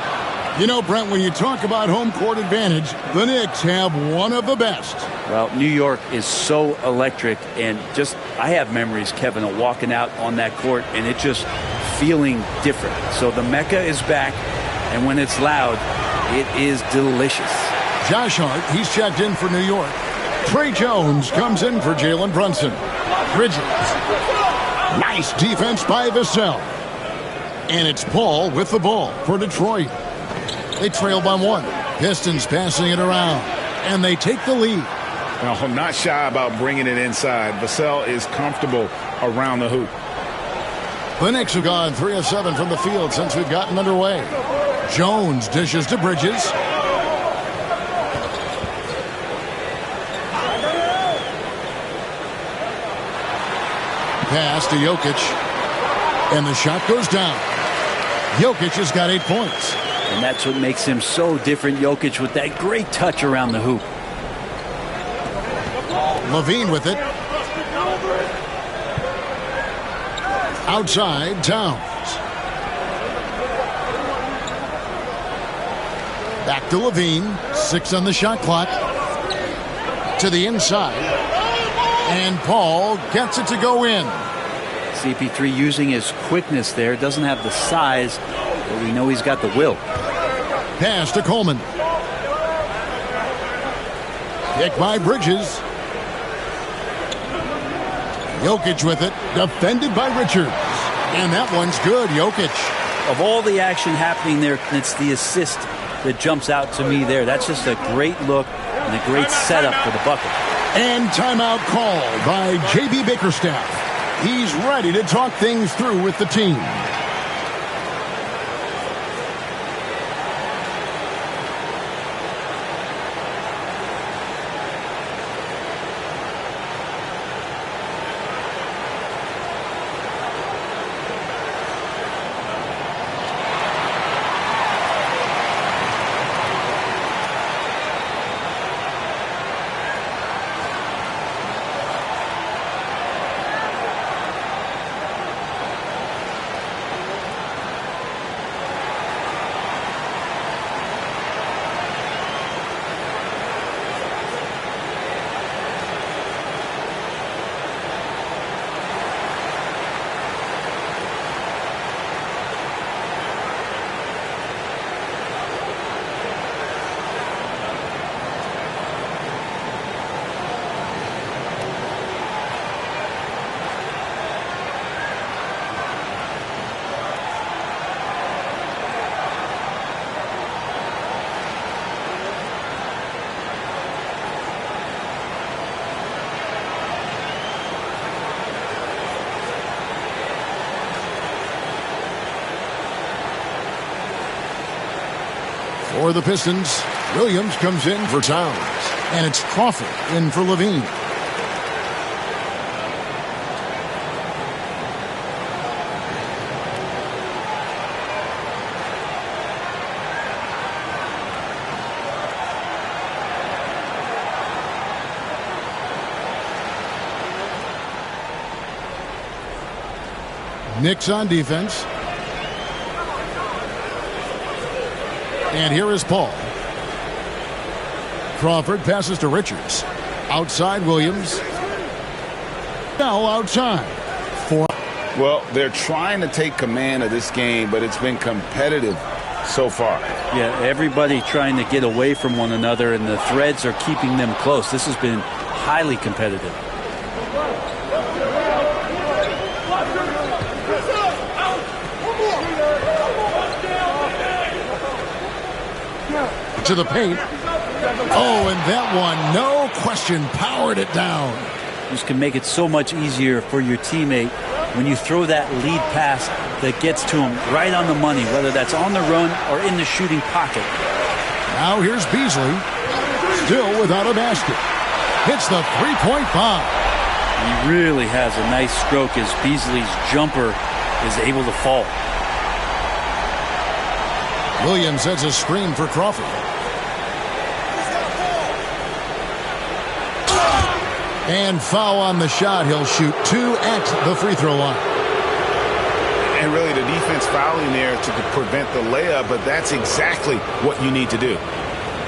You know, Brent, when you talk about home court advantage, the Knicks have one of the best. Well, New York is so electric, and just I have memories, Kevin, of walking out on that court and it just feeling different. So the Mecca is back, and when it's loud, it is delicious. Josh Hart, he's checked in for New York. Trey Jones comes in for Jalen Brunson. Bridges. Nice defense by Vassell. And it's Paul with the ball for Detroit. They trail by 1. Pistons passing it around. And they take the lead. Well, I'm not shy about bringing it inside. Vassell is comfortable around the hoop. The Knicks have gone 3 of 7 from the field since we've gotten underway. Jones dishes to Bridges. Pass to Jokic. And the shot goes down. Jokic has got 8 points. And that's what makes him so different, Jokic, with that great touch around the hoop. Levine with it. Outside, Towns. Back to Levine. 6 on the shot clock. To the inside. And Paul gets it to go in. CP3 using his quickness there. Doesn't have the size, but we know he's got the will. Pass to Coleman. Kick by Bridges. Jokic with it. Defended by Richards. And that one's good, Jokic. Of all the action happening there, it's the assist that jumps out to me there. That's just a great look and a great setup for the bucket. And timeout called by J.B. Bickerstaff. He's ready to talk things through with the team. For the Pistons, Williams comes in for Towns. And it's Crawford in for Levine. Knicks on defense. And here is Paul. Crawford passes to Richards. Outside Williams. Now outside. Well, they're trying to take command of this game, but it's been competitive so far. Yeah, everybody trying to get away from one another, and the threads are keeping them close. This has been highly competitive. To the paint. Oh, and that one, no question, powered it down. This can make it so much easier for your teammate when you throw that lead pass that gets to him right on the money, whether that's on the run or in the shooting pocket. Now here's Beasley, still without a basket. Hits the three-point bomb. He really has a nice stroke as Beasley's jumper is able to fall. Williams sets a screen for Crawford. And foul on the shot. He'll shoot 2 at the free throw line. And really the defense fouling there to prevent the layup, but that's exactly what you need to do.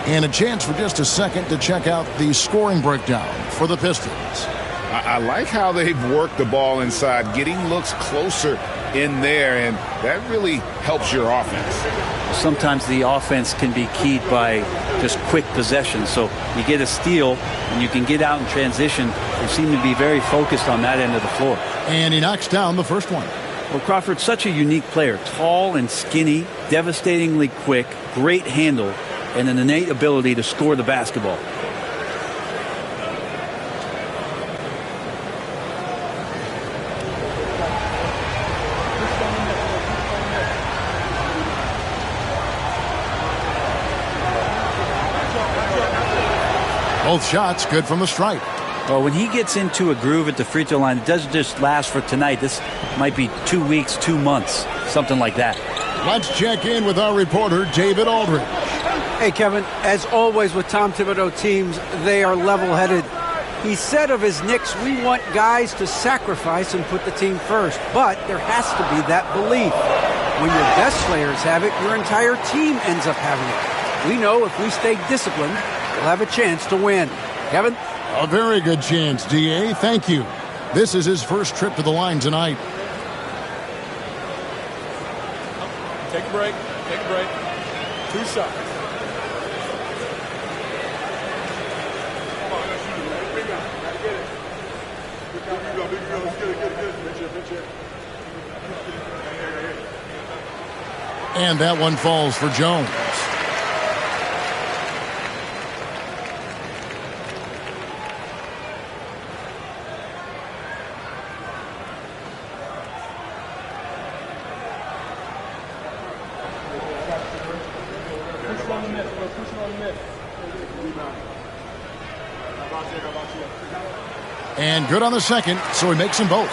And a chance for just a second to check out the scoring breakdown for the Pistons. I like how they've worked the ball inside, getting looks closer in there, and that really helps your offense. Sometimes the offense can be keyed by just quick possession. So you get a steal and you can get out in transition. They seem to be very focused on that end of the floor. And he knocks down the first one. Well, Crawford's such a unique player. Tall and skinny, devastatingly quick, great handle, and an innate ability to score the basketball. Both shots good from the stripe. Well, when he gets into a groove at the free throw line, it doesn't just last for tonight. This might be 2 weeks, 2 months, something like that. Let's check in with our reporter, David Aldridge. Hey, Kevin, as always with Tom Thibodeau teams, they are level-headed. He said of his Knicks, we want guys to sacrifice and put the team first. But there has to be that belief. When your best players have it, your entire team ends up having it. We know if we stay disciplined, we'll have a chance to win. Kevin? A very good chance, D.A. Thank you. This is his first trip to the line tonight. Take a break. Take a break. 2 shots. And that one falls for Jones. And good on the second, so he makes them both.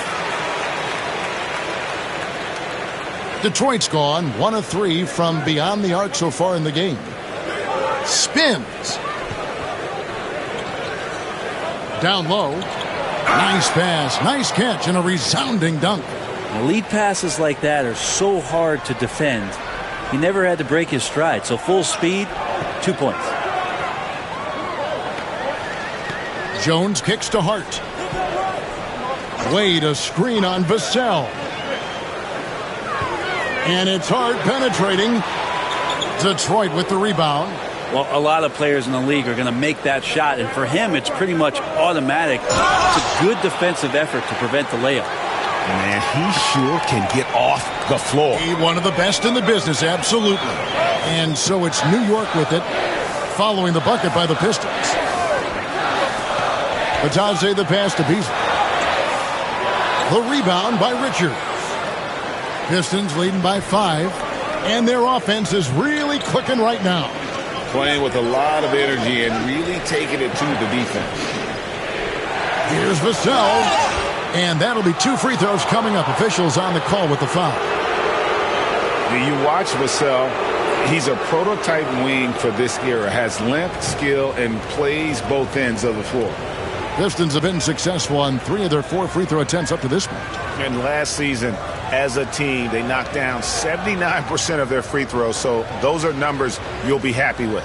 Detroit's gone 1 of 3 from beyond the arc so far in the game. Spins. Down low. Nice pass, nice catch, and a resounding dunk. Now, lead passes like that are so hard to defend. He never had to break his stride, so full speed, 2 points. Jones kicks to Hart. Wade a screen on Vassell. And it's Hart penetrating. Detroit with the rebound. Well, a lot of players in the league are going to make that shot, and for him, it's pretty much automatic. It's a good defensive effort to prevent the layup. Man, he sure can get off the floor. One of the best in the business, absolutely. And so it's New York with it, following the bucket by the Pistons. Batadze the pass to Beasley. The rebound by Richards. Pistons leading by 5, and their offense is really clicking right now. Playing with a lot of energy and really taking it to the defense. Here's Vassell, and that'll be 2 free throws coming up. Officials on the call with the foul. You watch Vassell. He's a prototype wing for this era. Has length, skill, and plays both ends of the floor. Pistons have been successful on 3 of their 4 free throw attempts up to this point. And last season, as a team, they knocked down 79% of their free throws. So those are numbers you'll be happy with.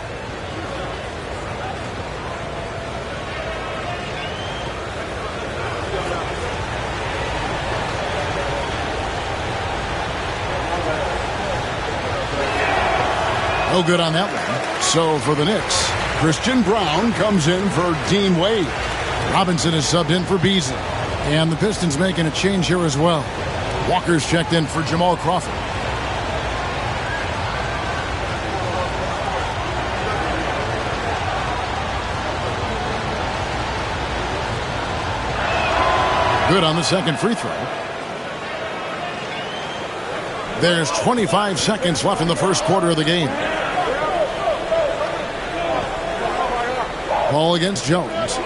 No good on that one. So for the Knicks, Christian Brown comes in for Dean Wade. Robinson is subbed in for Beasley. And the Pistons making a change here as well. Walker's checked in for Jamal Crawford. Good on the second free throw. There's 25 seconds left in the first quarter of the game. Ball against Jones.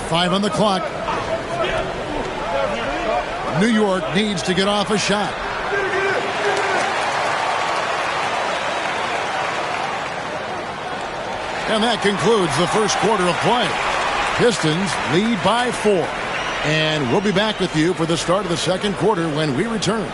Five on the clock. New York needs to get off a shot. And that concludes the first quarter of play. Pistons lead by 4. And we'll be back with you for the start of the second quarter when we return.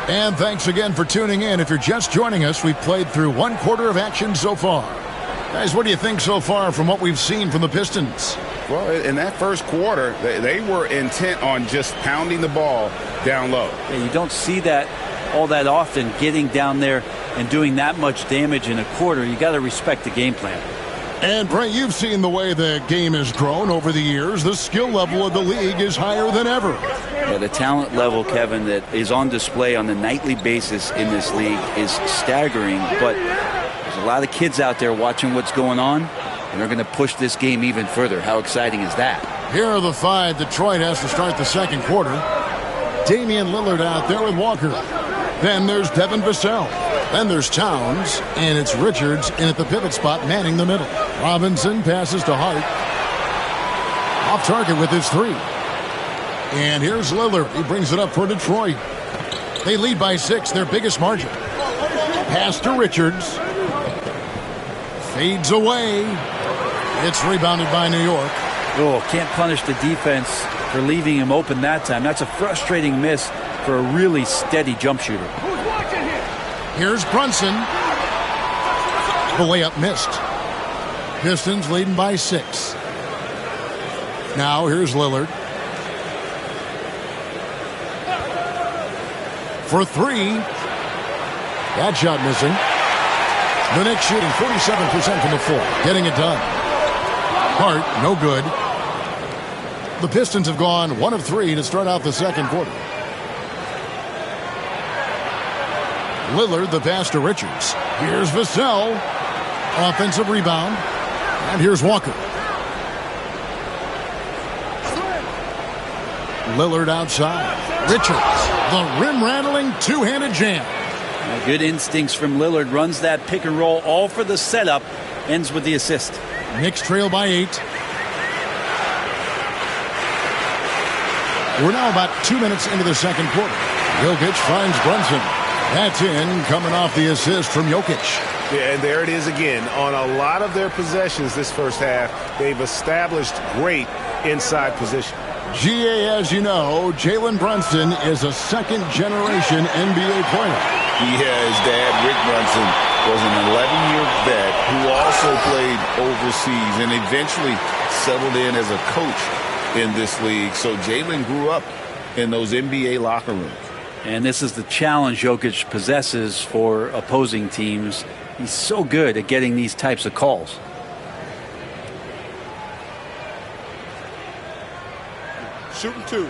And thanks again for tuning in. If you're just joining us, we've played through one quarter of action so far. Guys, what do you think so far from what we've seen from the Pistons? Well, in that first quarter, they were intent on just pounding the ball down low. Yeah, you don't see that all that often, getting down there and doing that much damage in a quarter. You got to respect the game plan. And, Bray, you've seen the way the game has grown over the years. The skill level of the league is higher than ever. Yeah, the talent level, Kevin, that is on display on a nightly basis in this league is staggering. But there's a lot of kids out there watching what's going on, and they're going to push this game even further. How exciting is that? Here are the 5 Detroit has to start the second quarter. Damian Lillard out there with Walker. Then there's Devin Vassell. Then there's Towns, and it's Richards in at the pivot spot, manning the middle. Robinson passes to Hart. Off target with his 3. And here's Lillard. He brings it up for Detroit. They lead by 6, their biggest margin. Pass to Richards. Fades away. It's rebounded by New York. Oh, can't punish the defense for leaving him open that time. That's a frustrating miss for a really steady jump shooter. Here's Brunson. The layup missed. Pistons leading by 6. Now here's Lillard. For 3. That shot missing. The Knicks shooting 47% from the floor. Getting it done. Hart, no good. The Pistons have gone 1 of 3 to start out the second quarter. Lillard, the pass to Richards. Here's Vassell. Offensive rebound. And here's Walker. Lillard outside. Richards, the rim-rattling two-handed jam. Good instincts from Lillard. Runs that pick and roll all for the setup. Ends with the assist. Knicks trail by 8. We're now about 2 minutes into the second quarter. Jokic finds Brunson. That's in, coming off the assist from Jokic. Yeah, and there it is again. On a lot of their possessions this first half, they've established great inside position. GA, as you know, Jalen Brunson is a second-generation NBA player. His dad, Rick Brunson, was an 11-year vet who also played overseas and eventually settled in as a coach in this league. So Jalen grew up in those NBA locker rooms. And this is the challenge Jokic possesses for opposing teams. He's so good at getting these types of calls. Shooting 2.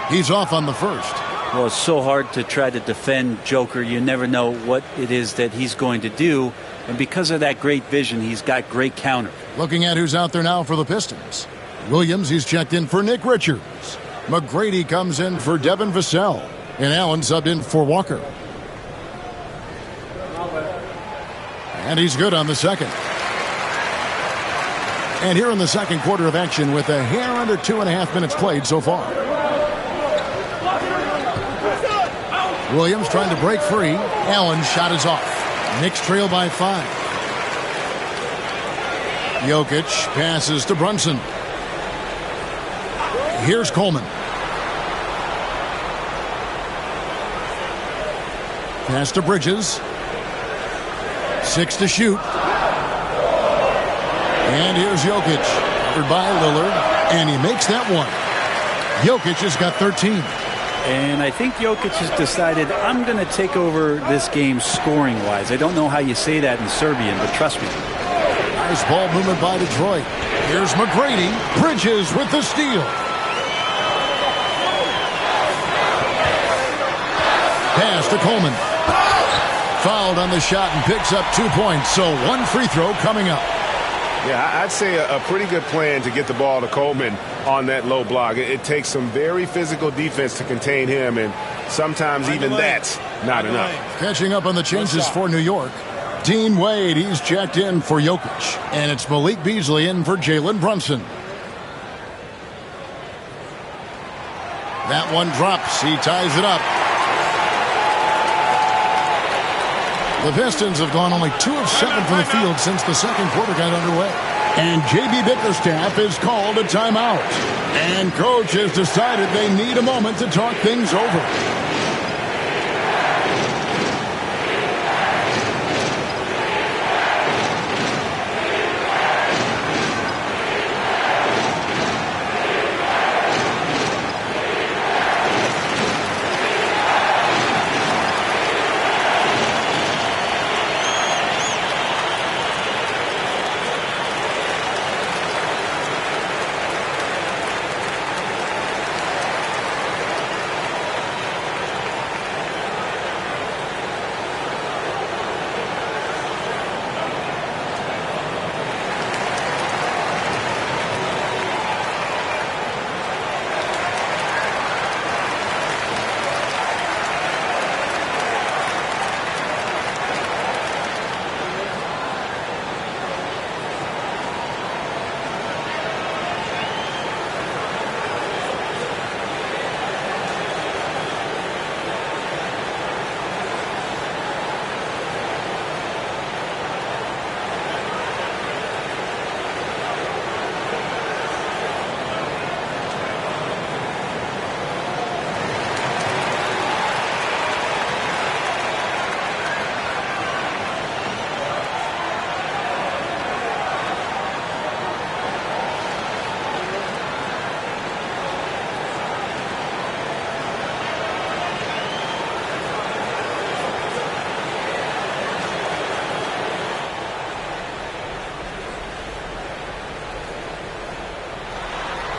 He's off on the first. Well, it's so hard to try to defend Joker. You never know what it is that he's going to do. And because of that great vision, he's got great counter. Looking at who's out there now for the Pistons. Williams, he's checked in for Nick Richards. McGrady comes in for Devin Vassell. And Allen subbed in for Walker. And he's good on the second. And here in the second quarter of action with a hair under 2.5 minutes played so far. Williams trying to break free. Allen's shot is off. Knicks trail by 5. Jokic passes to Brunson. Here's Coleman. Pass to Bridges. 6 to shoot. And here's Jokic. Covered by Lillard. And he makes that one. Jokic has got 13. And I think Jokic has decided, I'm going to take over this game scoring-wise. I don't know how you say that in Serbian, but trust me. Nice ball movement by Detroit. Here's McGrady. Bridges with the steal. Pass to Coleman. Fouled on the shot and picks up 2 points, so 1 free throw coming up. Yeah, I'd say a pretty good plan to get the ball to Coleman on that low block. It takes some very physical defense to contain him, and sometimes even that's not enough. Catching up on the changes for New York. Dean Wade, he's checked in for Jokic. And it's Malik Beasley in for Jalen Brunson. That one drops. He ties it up. The Pistons have gone only 2 of 7 from the field since the second quarter got underway. And J.B. Bickerstaff is called a timeout. And coach has decided they need a moment to talk things over.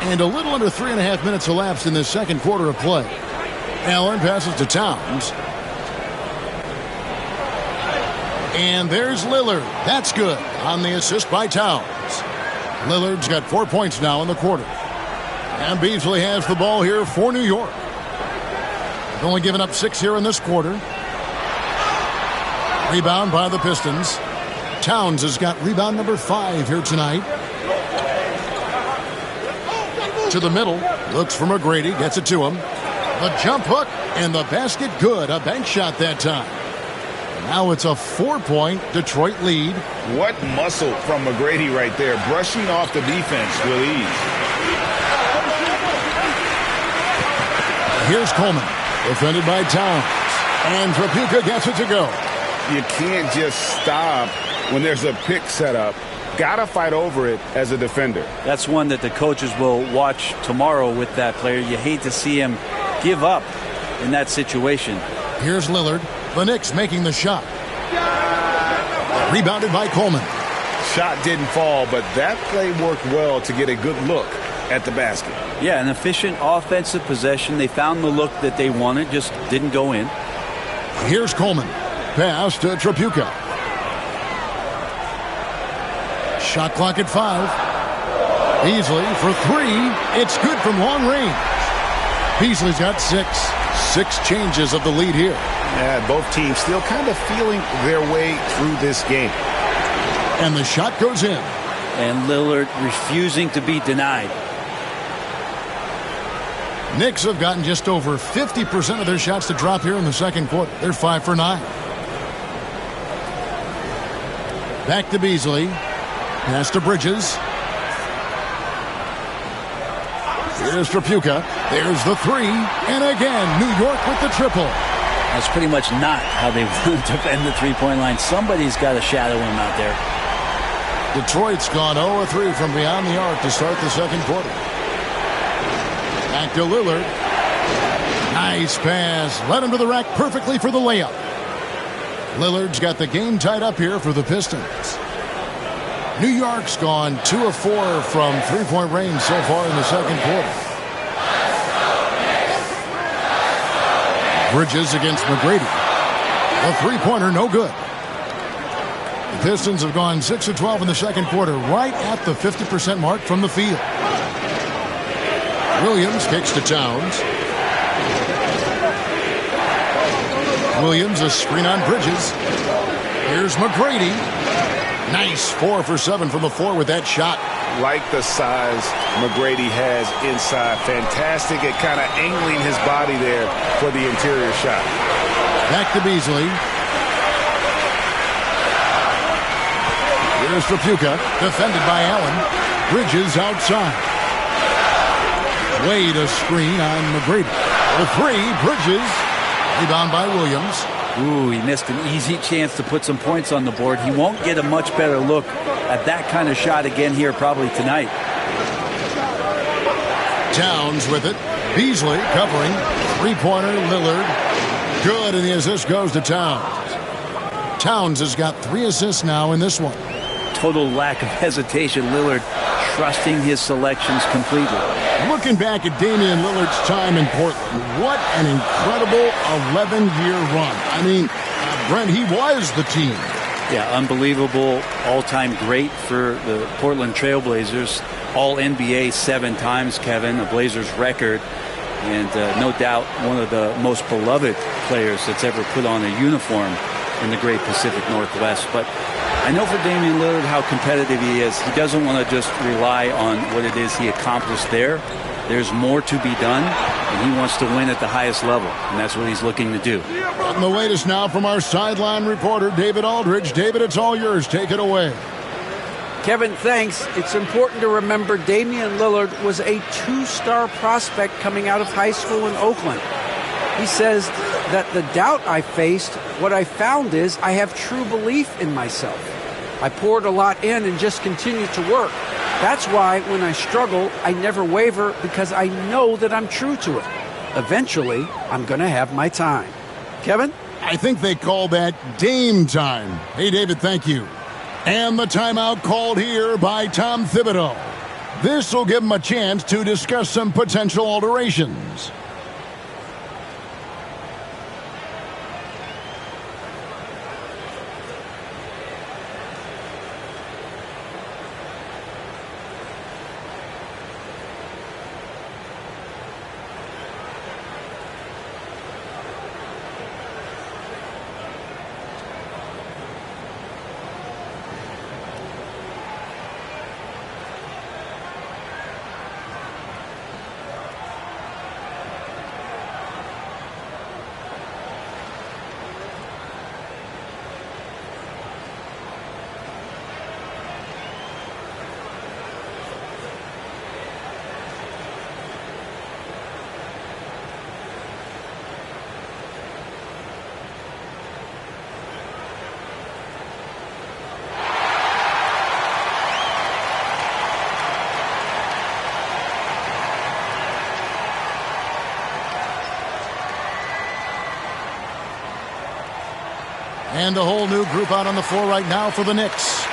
And a little under 3.5 minutes elapsed in this second quarter of play. Allen passes to Towns. And there's Lillard. That's good on the assist by Towns. Lillard's got 4 points now in the quarter. And Beasley has the ball here for New York. They've only given up 6 here in this quarter. Rebound by the Pistons. Towns has got rebound number 5 here tonight. To the middle, looks for McGrady, gets it to him. The jump hook and the basket good. A bank shot that time. Now it's a 4-point Detroit lead. What muscle from McGrady right there, brushing off the defense with ease. Here's Coleman, defended by Towns. And Trapuka gets it to go. You can't just stop when there's a pick set up. Gotta fight over it as a defender. That's one that the coaches will watch tomorrow with that player. You hate to see him give up in that situation. Here's Lillard. The Knicks making the shot. Rebounded by Coleman. Shot didn't fall, but that play worked well to get a good look at the basket. Yeah, an efficient offensive possession. They found the look that they wanted, just didn't go in. Here's Coleman. Pass to Trapuka. Shot clock at 5. Beasley for 3. It's good from long range. Beasley's got 6. 6 changes of the lead here. Yeah, both teams still kind of feeling their way through this game. And the shot goes in. And Lillard refusing to be denied. Knicks have gotten just over 50% of their shots to drop here in the second quarter. They're 5 for 9. Back to Beasley. Pass to Bridges. Here's Trapuka. There's the 3. And again, New York with the triple. That's pretty much not how they want to defend the three-point line. Somebody's got to shadow him out there. Detroit's gone 0-3 from beyond the arc to start the second quarter. Back to Lillard. Nice pass. Led him to the rack perfectly for the layup. Lillard's got the game tied up here for the Pistons. New York's gone 2 of 4 from three-point range so far in the second quarter. Bridges against McGrady. The three-pointer no good. The Pistons have gone 6 of 12 in the second quarter, right at the 50% mark from the field. Williams kicks to Towns. Williams, a screen on Bridges. Here's McGrady. Nice 4 for 7 from the floor with that shot. Like the size McGrady has inside. Fantastic at kind of angling his body there for the interior shot. Back to Beasley. Here's Trapuka, defended by Allen. Bridges outside. Wade a screen on McGrady. The 3, Bridges. Rebound by Williams. Ooh, he missed an easy chance to put some points on the board. He won't get a much better look at that kind of shot again here probably tonight. Towns with it. Beasley covering. Three-pointer, Lillard. Good, and the assist goes to Towns. Towns has got 3 assists now in this one. Total lack of hesitation. Lillard trusting his selections completely. Looking back at Damian Lillard's time in Portland, what an incredible 11-year run. I mean, Brent, he was the team. Yeah, unbelievable, all-time great for the Portland Trailblazers. All-NBA 7 times, Kevin, a Blazers record. And no doubt one of the most beloved players that's ever put on a uniform in the great Pacific Northwest. But I know for Damian Lillard how competitive he is. He doesn't want to just rely on what it is he accomplished there. There's more to be done, and he wants to win at the highest level, and that's what he's looking to do. And the latest now from our sideline reporter, David Aldridge. David, it's all yours. Take it away. Kevin, thanks. It's important to remember Damian Lillard was a 2-star prospect coming out of high school in Oakland. He says that the doubt I faced, what I found is I have true belief in myself. I poured a lot in and just continued to work. That's why when I struggle, I never waver because I know that I'm true to it. Eventually, I'm going to have my time. Kevin? I think they call that Dame time. Hey, David, thank you. And the timeout called here by Tom Thibodeau. This will give him a chance to discuss some potential alterations. And a whole new group out on the floor right now for the Knicks.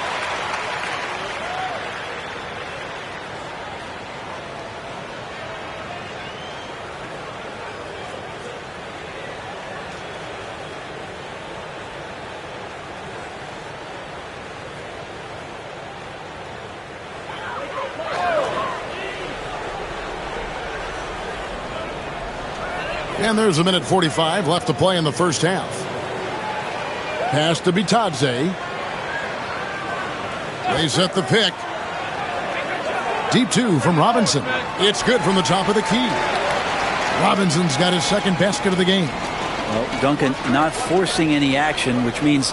And there's a minute 45 left to play in the first half. Pass to Bitadze. They set the pick. Deep 2 from Robinson. It's good from the top of the key. Robinson's got his second basket of the game. Well, Duncan not forcing any action, which means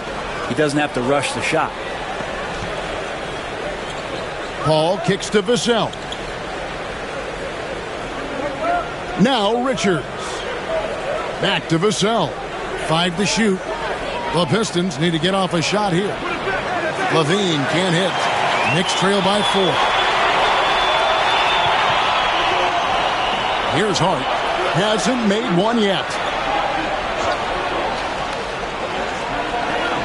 he doesn't have to rush the shot. Paul kicks to Vassell. Now Richards. Back to Vassell. 5 to shoot. The Pistons need to get off a shot here. Levine can't hit. Knicks trail by 4. Here's Hart. Hasn't made one yet.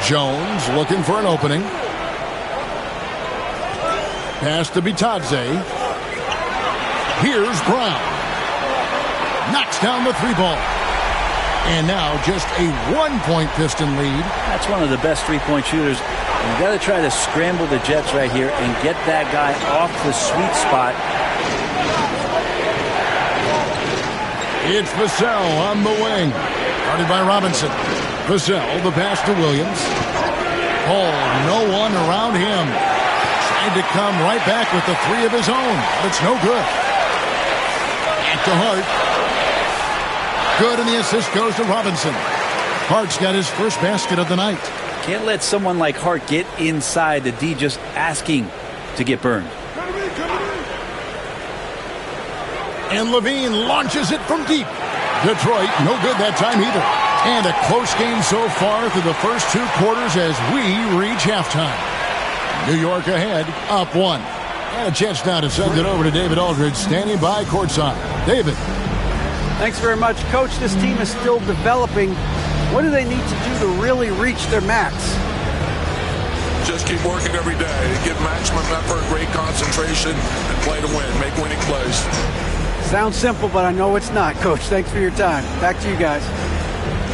Jones looking for an opening. Pass to Bitadze. Here's Brown. Knocks down the 3-ball. And now just a 1-point Piston lead. That's one of the best 3-point shooters You got to try to scramble the Jets right here and get that guy off the sweet spot. It's Vassell on the wing. Guarded by Robinson. Vassell, the pass to Williams. Oh, no one around him. Trying to come right back with the three of his own. But it's no good. Back to Hart. Good, and the assist goes to Robinson. Hart's got his first basket of the night. Can't let someone like Hart get inside the D just asking to get burned. And Levine launches it from deep. Detroit, no good that time either. And a close game so far through the first two quarters as we reach halftime. New York ahead, up 1. And a chance now to send it over to David Aldridge, standing by courtside. David. Thanks very much, Coach. This team is still developing. What do they need to do to really reach their max? Just keep working every day. Give maximum effort, great concentration, and play to win. Make winning plays. Sounds simple, but I know it's not, Coach. Thanks for your time. Back to you guys.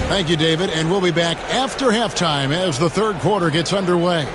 Thank you, David. And we'll be back after halftime as the third quarter gets underway.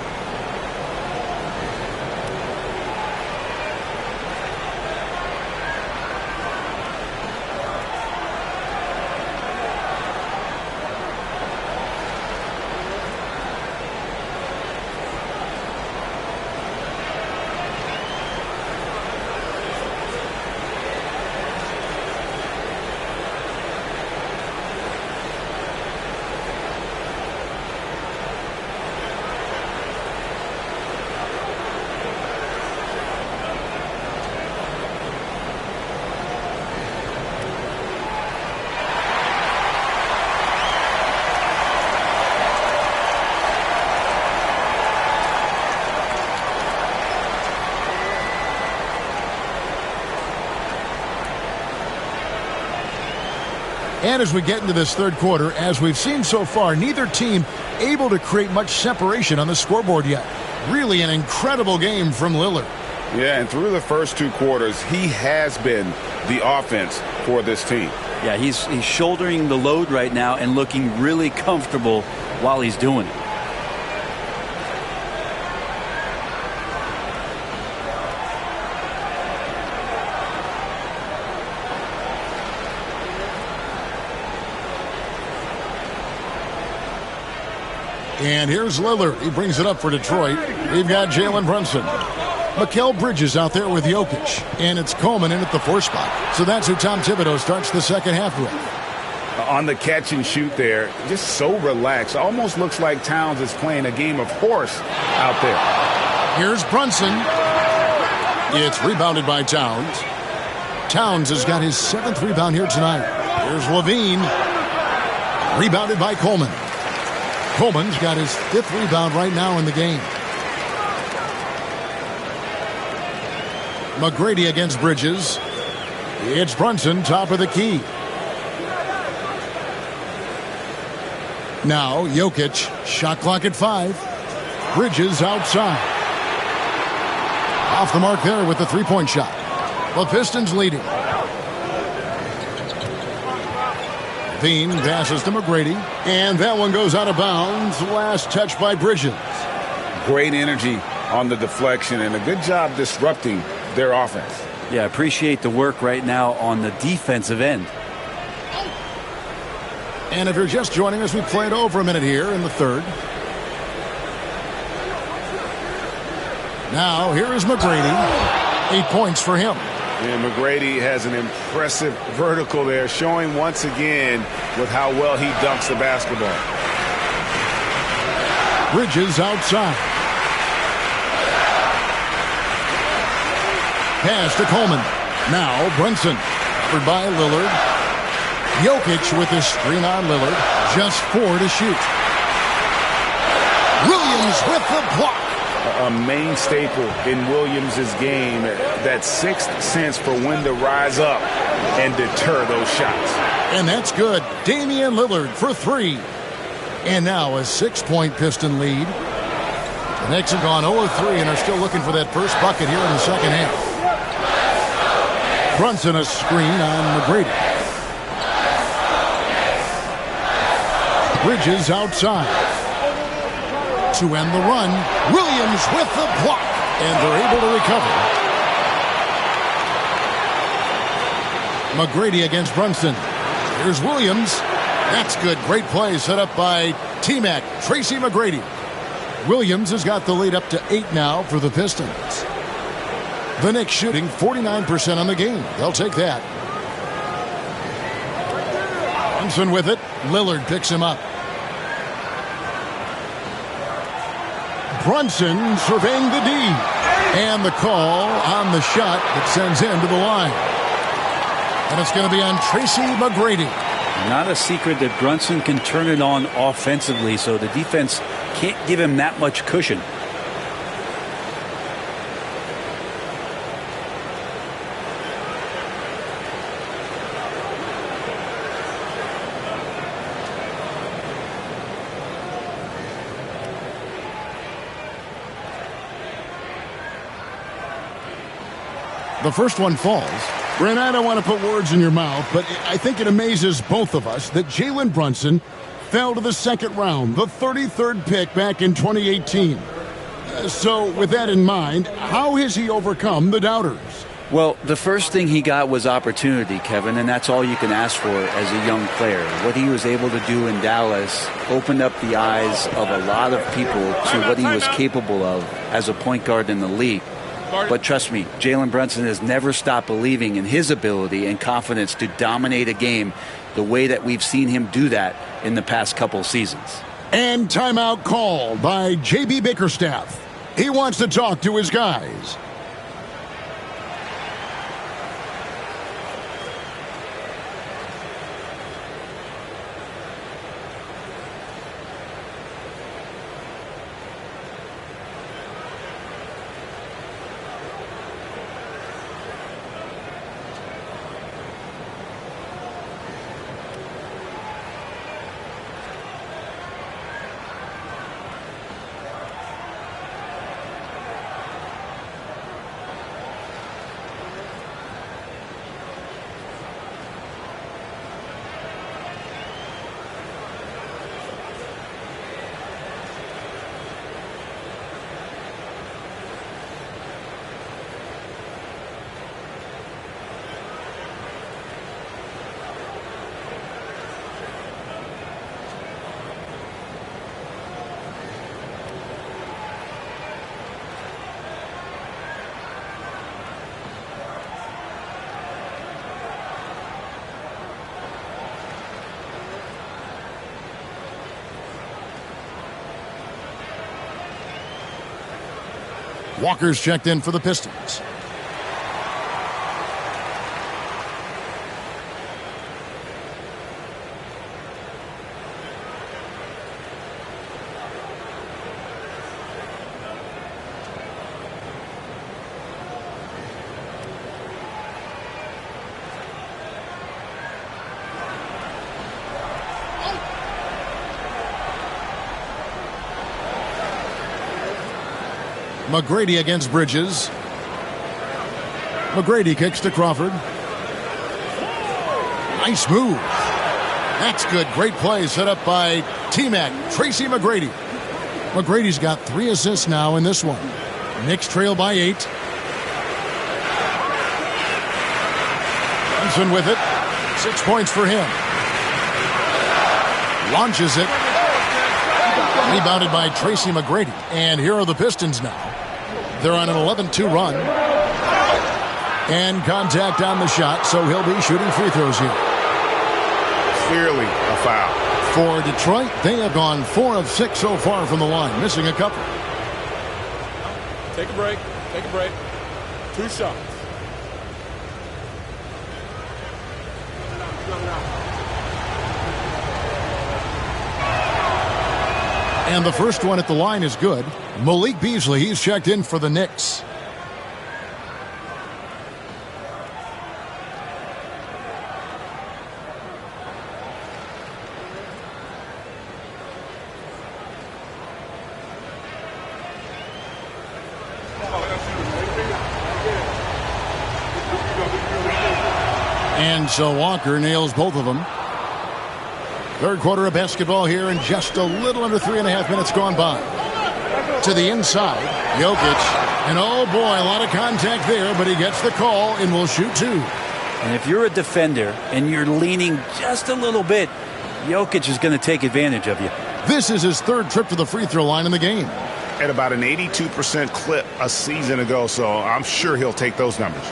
And as we get into this third quarter, as we've seen so far, neither team able to create much separation on the scoreboard yet. Really an incredible game from Lillard. Yeah, and through the first two quarters, he has been the offense for this team. Yeah, he's shouldering the load right now and looking really comfortable while he's doing it. And here's Lillard. He brings it up for Detroit. We've got Jalen Brunson. Mikal Bridges out there with Jokic. And it's Coleman in at the 4 spot. So that's who Tom Thibodeau starts the second half with. On the catch and shoot there, just so relaxed. Almost looks like Towns is playing a game of horse out there. Here's Brunson. It's rebounded by Towns. Towns has got his 7th rebound here tonight. Here's Levine. Rebounded by Coleman. Coleman's got his 5th rebound right now in the game. McGrady against Bridges. It's Brunson, top of the key. Now Jokic, shot clock at 5. Bridges outside. Off the mark there with the 3-point shot. The Pistons leading. Veen passes to McGrady, and that one goes out of bounds. Last touch by Bridges. Great energy on the deflection and a good job disrupting their offense. Yeah, appreciate the work right now on the defensive end. And if you're just joining us, we played over a minute here in the third. Now, here is McGrady. 8 points for him. And McGrady has an impressive vertical there, showing once again with how well he dunks the basketball. Bridges outside. Pass to Coleman. Now Brunson. Covered by Lillard. Jokic with his screen on Lillard. Just 4 to shoot. Williams with the block. A main staple in Williams' game, that 6th sense for when to rise up and deter those shots. And that's good. Damian Lillard for 3. And now a 6-point Piston lead. The Knicks have gone 0-3 and are still looking for that first bucket here in the second half. Brunson a screen on McGrady. Bridges outside. to end the run. Williams with the block, and they're able to recover. McGrady against Brunson. Here's Williams. That's good. Great play set up by T-Mac, Tracy McGrady. Williams has got the lead up to 8 now for the Pistons. The Knicks shooting 49% on the game. They'll take that. Brunson with it. Lillard picks him up. Brunson surveying the D. And the call on the shot that sends him to the line. And it's going to be on Tracy McGrady. Not a secret that Brunson can turn it on offensively, so the defense can't give him that much cushion. The first one falls. Brent, I don't want to put words in your mouth, but I think it amazes both of us that Jalen Brunson fell to the second round, the 33rd pick back in 2018. So with that in mind, how has he overcome the doubters? Well, the first thing he got was opportunity, Kevin, and that's all you can ask for as a young player. What he was able to do in Dallas opened up the eyes of a lot of people to what he was capable of as a point guard in the league. But trust me, Jalen Brunson has never stopped believing in his ability and confidence to dominate a game the way that we've seen him do that in the past couple seasons. And timeout called by J.B. Bickerstaff. He wants to talk to his guys. Walker's checked in for the Pistons. McGrady against Bridges. McGrady kicks to Crawford. Nice move. That's good. Great play set up by T-Mac, Tracy McGrady. McGrady's got 3 assists now in this one. Knicks trail by 8. Brunson with it. 6 points for him. Launches it. Rebounded by Tracy McGrady. And here are the Pistons now. They're on an 11-2 run. And contact on the shot, so he'll be shooting free throws here. Clearly a foul. For Detroit, they have gone 4 of 6 so far from the line, missing a couple. Take a break. Take a break. 2 shots. And the first one at the line is good. Malik Beasley, he's checked in for the Knicks. And so Walker nails both of them. Third quarter of basketball here, and just a little under 3.5 minutes gone by. To the inside, Jokic. And oh boy, a lot of contact there, but he gets the call and will shoot 2. And if you're a defender and you're leaning just a little bit, Jokic is going to take advantage of you. This is his 3rd trip to the free throw line in the game. At about an 82% clip a season ago, so I'm sure he'll take those numbers.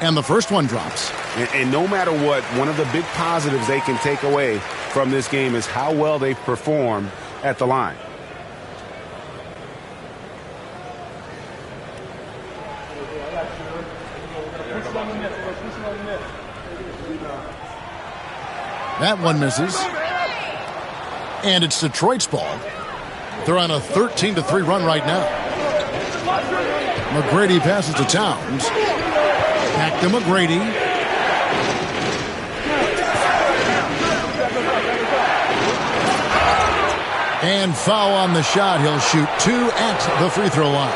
And the first one drops. And no matter what, one of the big positives they can take away from this game is how well they perform at the line. That one misses. And it's Detroit's ball. They're on a 13-3 run right now. McGrady passes to Towns. Back to McGrady. And foul on the shot. He'll shoot 2 at the free throw line.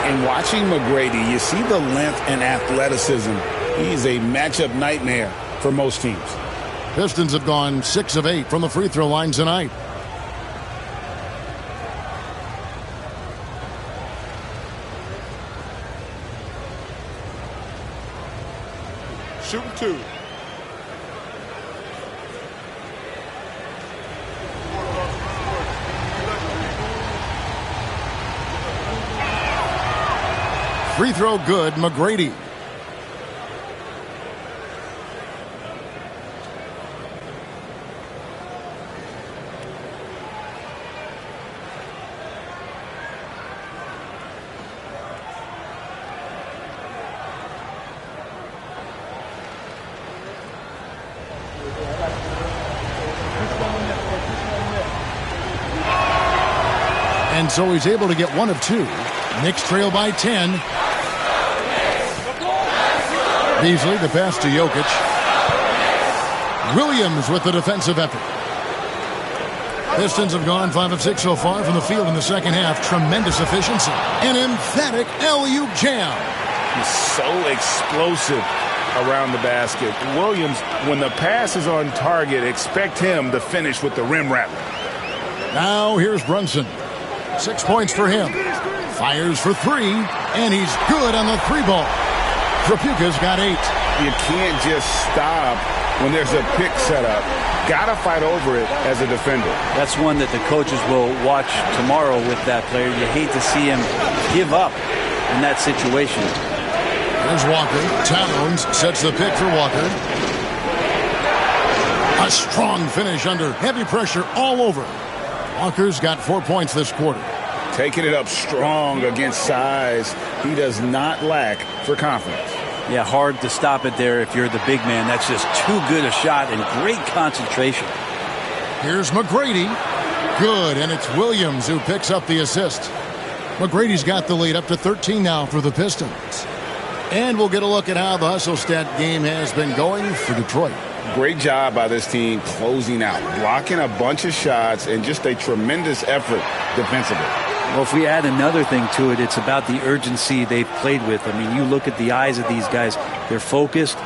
In watching McGrady, you see the length and athleticism. He's a matchup nightmare for most teams. Pistons have gone 6 of 8 from the free throw line tonight. Shooting 2. Free throw good, McGrady. And so he's able to get 1 of 2. Knicks trail by 10. Beasley, the pass to Jokic. Williams with the defensive effort. Pistons have gone 5 of 6 so far from the field in the second half. Tremendous efficiency. An emphatic alley-oop jam. He's so explosive around the basket. Williams, when the pass is on target, expect him to finish with the rim rattler. Now here's Brunson. 6 points for him. Fires for 3, and he's good on the 3 ball. Trapuka's got 8. You can't just stop when there's a pick set up. Gotta fight over it as a defender. That's one that the coaches will watch tomorrow with that player. You hate to see him give up in that situation. There's Walker. Towns sets the pick for Walker. A strong finish under heavy pressure all over. Walker's got 4 points this quarter. Taking it up strong against size. He does not lack for confidence. Yeah, hard to stop it there if you're the big man. That's just too good a shot and great concentration. Here's McGrady. Good, and it's Williams who picks up the assist. McGrady's got the lead up to 13 now for the Pistons. And we'll get a look at how the hustle stat game has been going for Detroit. Great job by this team closing out, blocking a bunch of shots, and just a tremendous effort defensively. Well, if we add another thing to it, it's about the urgency they've played with. I mean, you look at the eyes of these guys. They're focused,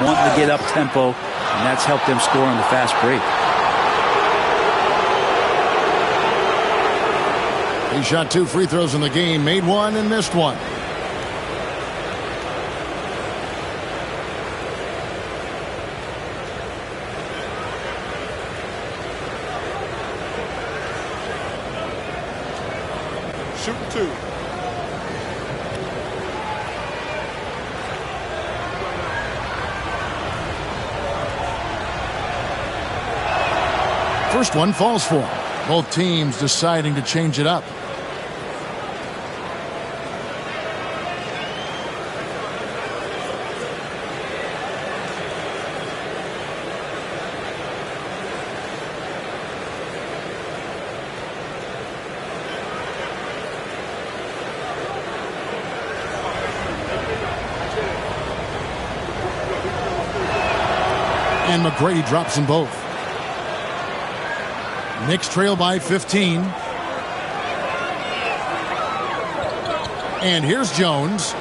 wanting to get up tempo, and that's helped them score on the fast break. He shot 2 free throws in the game, made 1 and missed 1. Shooting 2. First one falls for him. Both teams deciding to change it up. And McGrady drops them both. Knicks trail by 15. And here's Jones.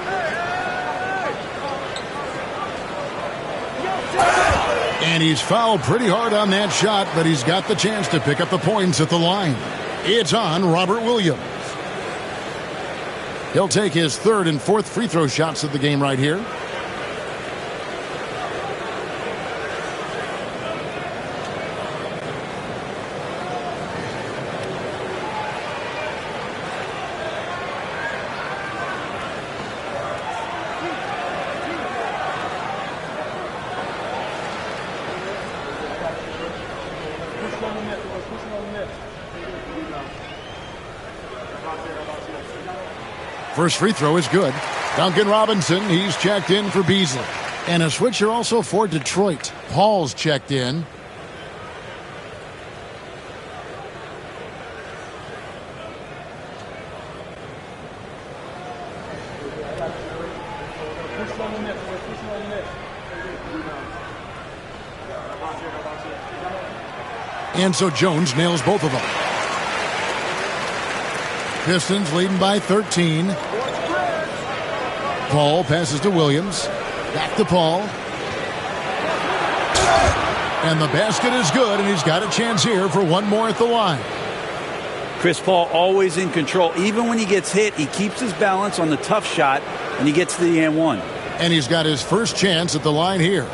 And he's fouled pretty hard on that shot, but he's got the chance to pick up the points at the line. It's on Robert Williams. He'll take his third and fourth free throw shots of the game right here. First free throw is good. Duncan Robinson, he's checked in for Beasley. And a switcher also for Detroit. Paul's checked in. And so Jones nails both of them. Pistons leading by 13. Paul passes to Williams. Back to Paul. And the basket is good, and he's got a chance here for one more at the line. Chris Paul always in control. Even when he gets hit, he keeps his balance on the tough shot, and he gets to the and one. And he's got his first chance at the line here.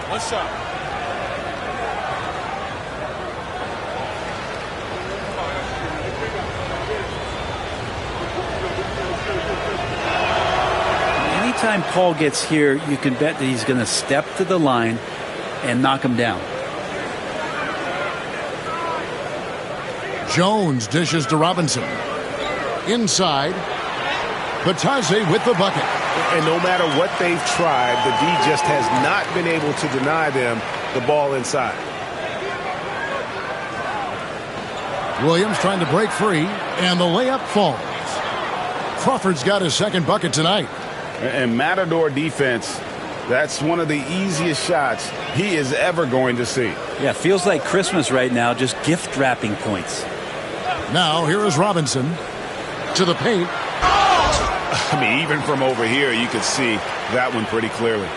One shot. Anytime Paul gets here, you can bet that he's going to step to the line and knock him down. Jones dishes to Robinson. Inside. Batadze with the bucket. And no matter what they've tried, the D just has not been able to deny them the ball inside. Williams trying to break free, and the layup falls. Crawford's got his second bucket tonight. And Matador defense, that's one of the easiest shots he is ever going to see. Yeah, feels like Christmas right now, just gift wrapping points. Now here is Robinson to the paint. I mean, even from over here, you could see that one pretty clearly.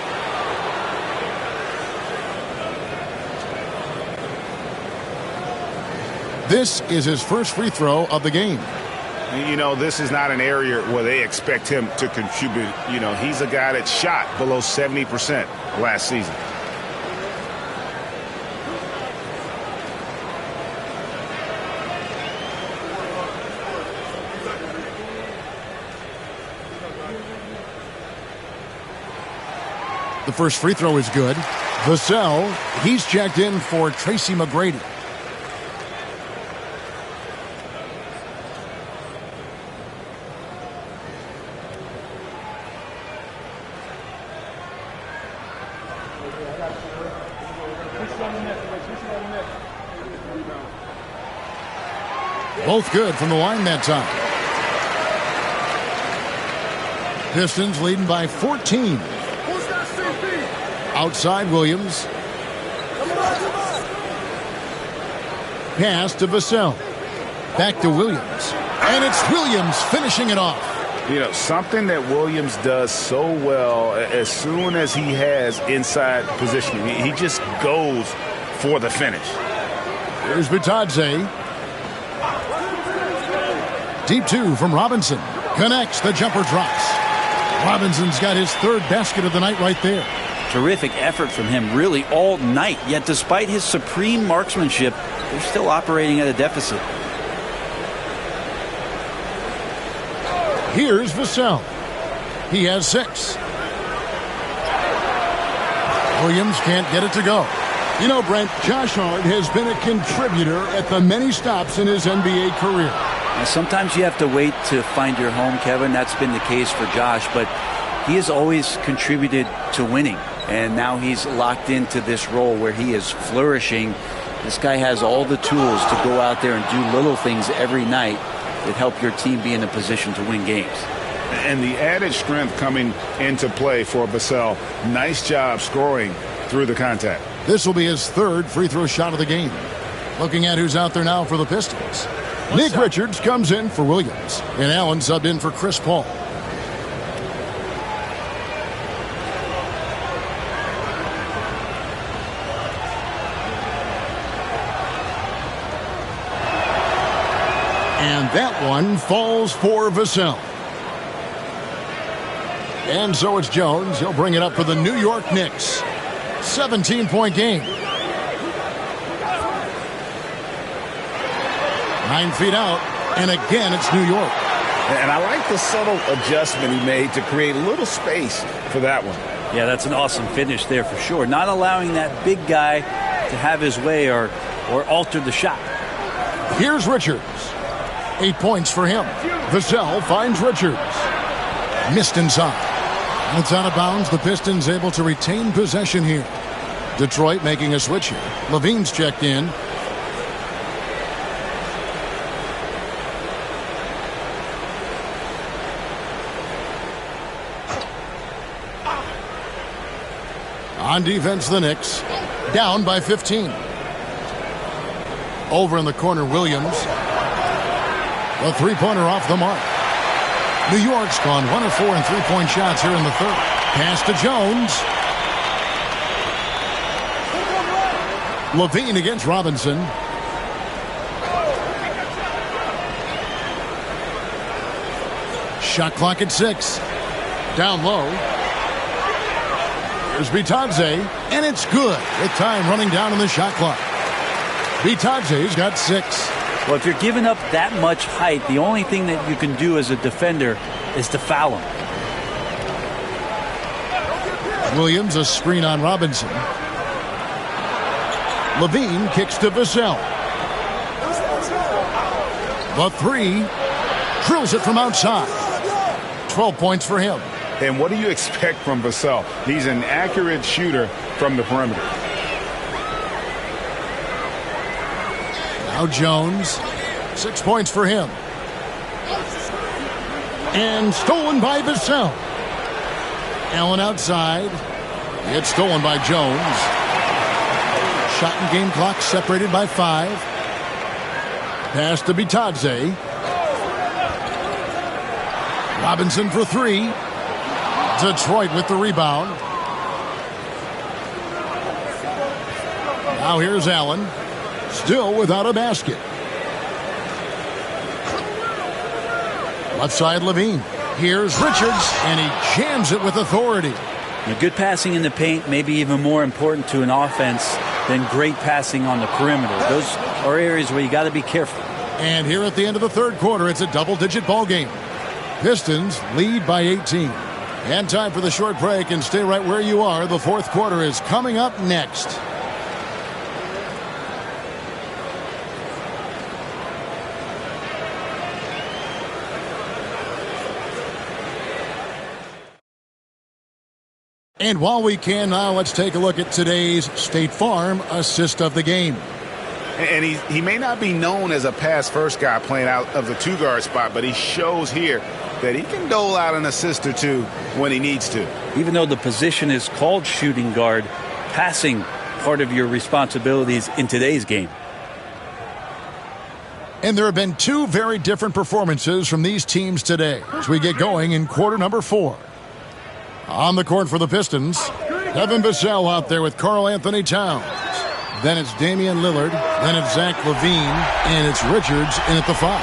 This is his first free throw of the game. You know, this is not an area where they expect him to contribute. You know, he's a guy that shot below 70% last season. The first free throw is good. Vassell, he's checked in for Tracy McGrady. Both good from the line that time. Pistons leading by 14. Outside Williams. Pass to Vassell. Back to Williams. And it's Williams finishing it off. You know, something that Williams does so well as soon as he has inside positioning, he just goes for the finish. Here's Batadze. Deep two from Robinson. Connects, the jumper drops. Robinson's got his third basket of the night right there. Terrific effort from him really all night, yet despite his supreme marksmanship, they're still operating at a deficit. Here's Vassell. He has 6. Williams can't get it to go. You know, Brent, Josh Hart has been a contributor at the many stops in his NBA career. Now, sometimes you have to wait to find your home, Kevin. That's been the case for Josh, but he has always contributed to winning. And now he's locked into this role where he is flourishing. This guy has all the tools to go out there and do little things every night that help your team be in a position to win games. And the added strength coming into play for Vassell. Nice job scoring through the contact. This will be his third free throw shot of the game. Looking at who's out there now for the Pistons. Nick Richards comes in for Williams. And Allen subbed in for Chris Paul. And that one falls for Vassell. And so it's Jones. He'll bring it up for the New York Knicks. 17-point game. 9 feet out. And again, it's New York. And I like the subtle adjustment he made to create a little space for that one. Yeah, that's an awesome finish there for sure. Not allowing that big guy to have his way or alter the shot. Here's Richards. 8 points for him. Vassell finds Richards. Missed inside. It's out of bounds. The Pistons able to retain possession here. Detroit making a switch here. Levine's checked in. On defense, the Knicks. Down by 15. Over in the corner, Williams. The three-pointer off the mark. New York's gone 1 of 4 in three-point shots here in the third. Pass to Jones. Levine against Robinson. Shot clock at 6. Down low. Here's Bitadze, and it's good with time running down on the shot clock. Bitadze's got 6. Well, if you're giving up that much height, the only thing that you can do as a defender is to foul him. Williams, a screen on Robinson. Levine kicks to Vassell. The three. Drills it from outside. 12 points for him. And what do you expect from Vassell? He's an accurate shooter from the perimeter. Now Jones. 6 points for him. And stolen by Vassell. Allen outside. It's stolen by Jones. Shot and game clock separated by 5. Pass to Bitadze. Robinson for 3. Detroit with the rebound. Now here's Allen. Still without a basket. Left side Levine. Here's Richards, and he jams it with authority. Good passing in the paint may be even more important to an offense than great passing on the perimeter. Those are areas where you got to be careful. And here at the end of the third quarter, it's a double-digit ball game. Pistons lead by 18. And time for the short break, and stay right where you are. The fourth quarter is coming up next. And while we can now, let's take a look at today's State Farm assist of the game. And he may not be known as a pass-first guy playing out of the two-guard spot, but he shows here that he can dole out an assist or two when he needs to. Even though the position is called shooting guard, passing part of your responsibilities in today's game. And there have been two very different performances from these teams today as we get going in quarter number 4. On the court for the Pistons, Devin Vassell out there with Karl Anthony Towns. Then it's Damian Lillard. Then it's Zach LaVine. And it's Richards in at the 5.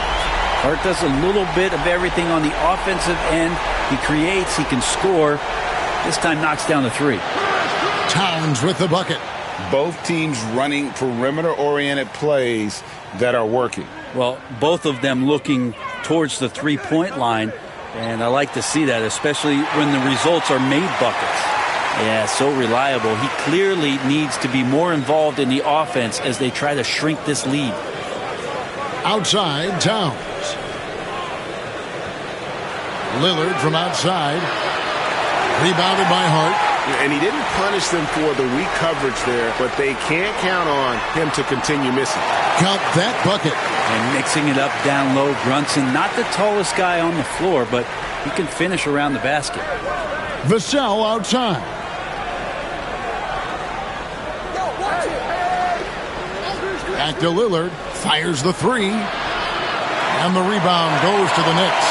Hart does a little bit of everything on the offensive end. He creates, he can score. This time knocks down the 3. Towns with the bucket. Both teams running perimeter-oriented plays that are working. Well, both of them looking towards the three-point line. And I like to see that, especially when the results are made buckets. Yeah, so reliable. He clearly needs to be more involved in the offense as they try to shrink this lead. Outside, Towns. Lillard from outside. Rebounded by Hart. And he didn't punish them for the weak coverage there, but they can't count on him to continue missing. Count that bucket. And mixing it up down low, Brunson, not the tallest guy on the floor, but he can finish around the basket. Vassell outside. Back to Lillard. Fires the 3. And the rebound goes to the Knicks.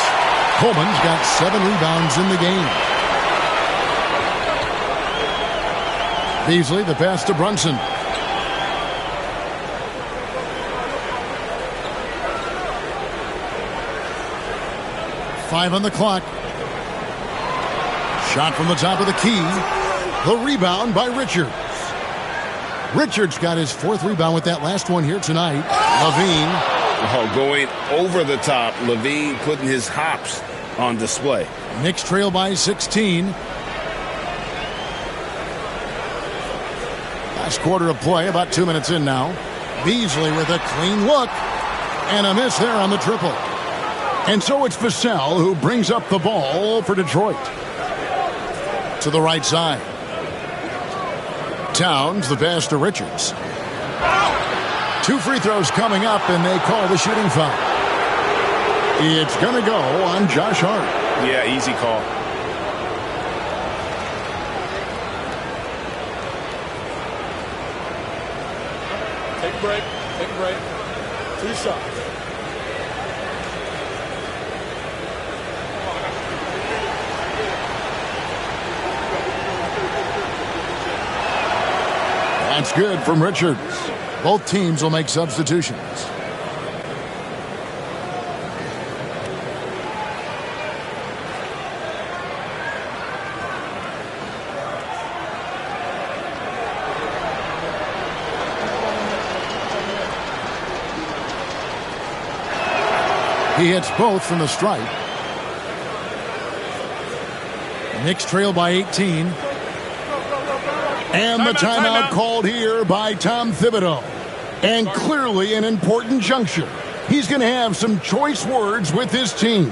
Coleman's got 7 rebounds in the game. Beasley, the pass to Brunson. 5 on the clock. Shot from the top of the key. The rebound by Richards. Richards got his 4th rebound with that last one here tonight. LaVine. Going over the top. LaVine putting his hops on display. Knicks trail by 16. Last quarter of play, about 2 minutes in now. Beasley with a clean look. And a miss there on the triple. And so it's Vassell who brings up the ball for Detroit. To the right side. Towns, the pass to Richards. 2 free throws coming up, and they call the shooting foul. It's going to go on Josh Hart. Yeah, easy call. Take a break. Take a break. 2 shots. That's good from Richards. Both teams will make substitutions. He hits both from the stripe. Knicks trail by 18. And the timeout called here by Tom Thibodeau. And clearly an important juncture. He's going to have some choice words with his team.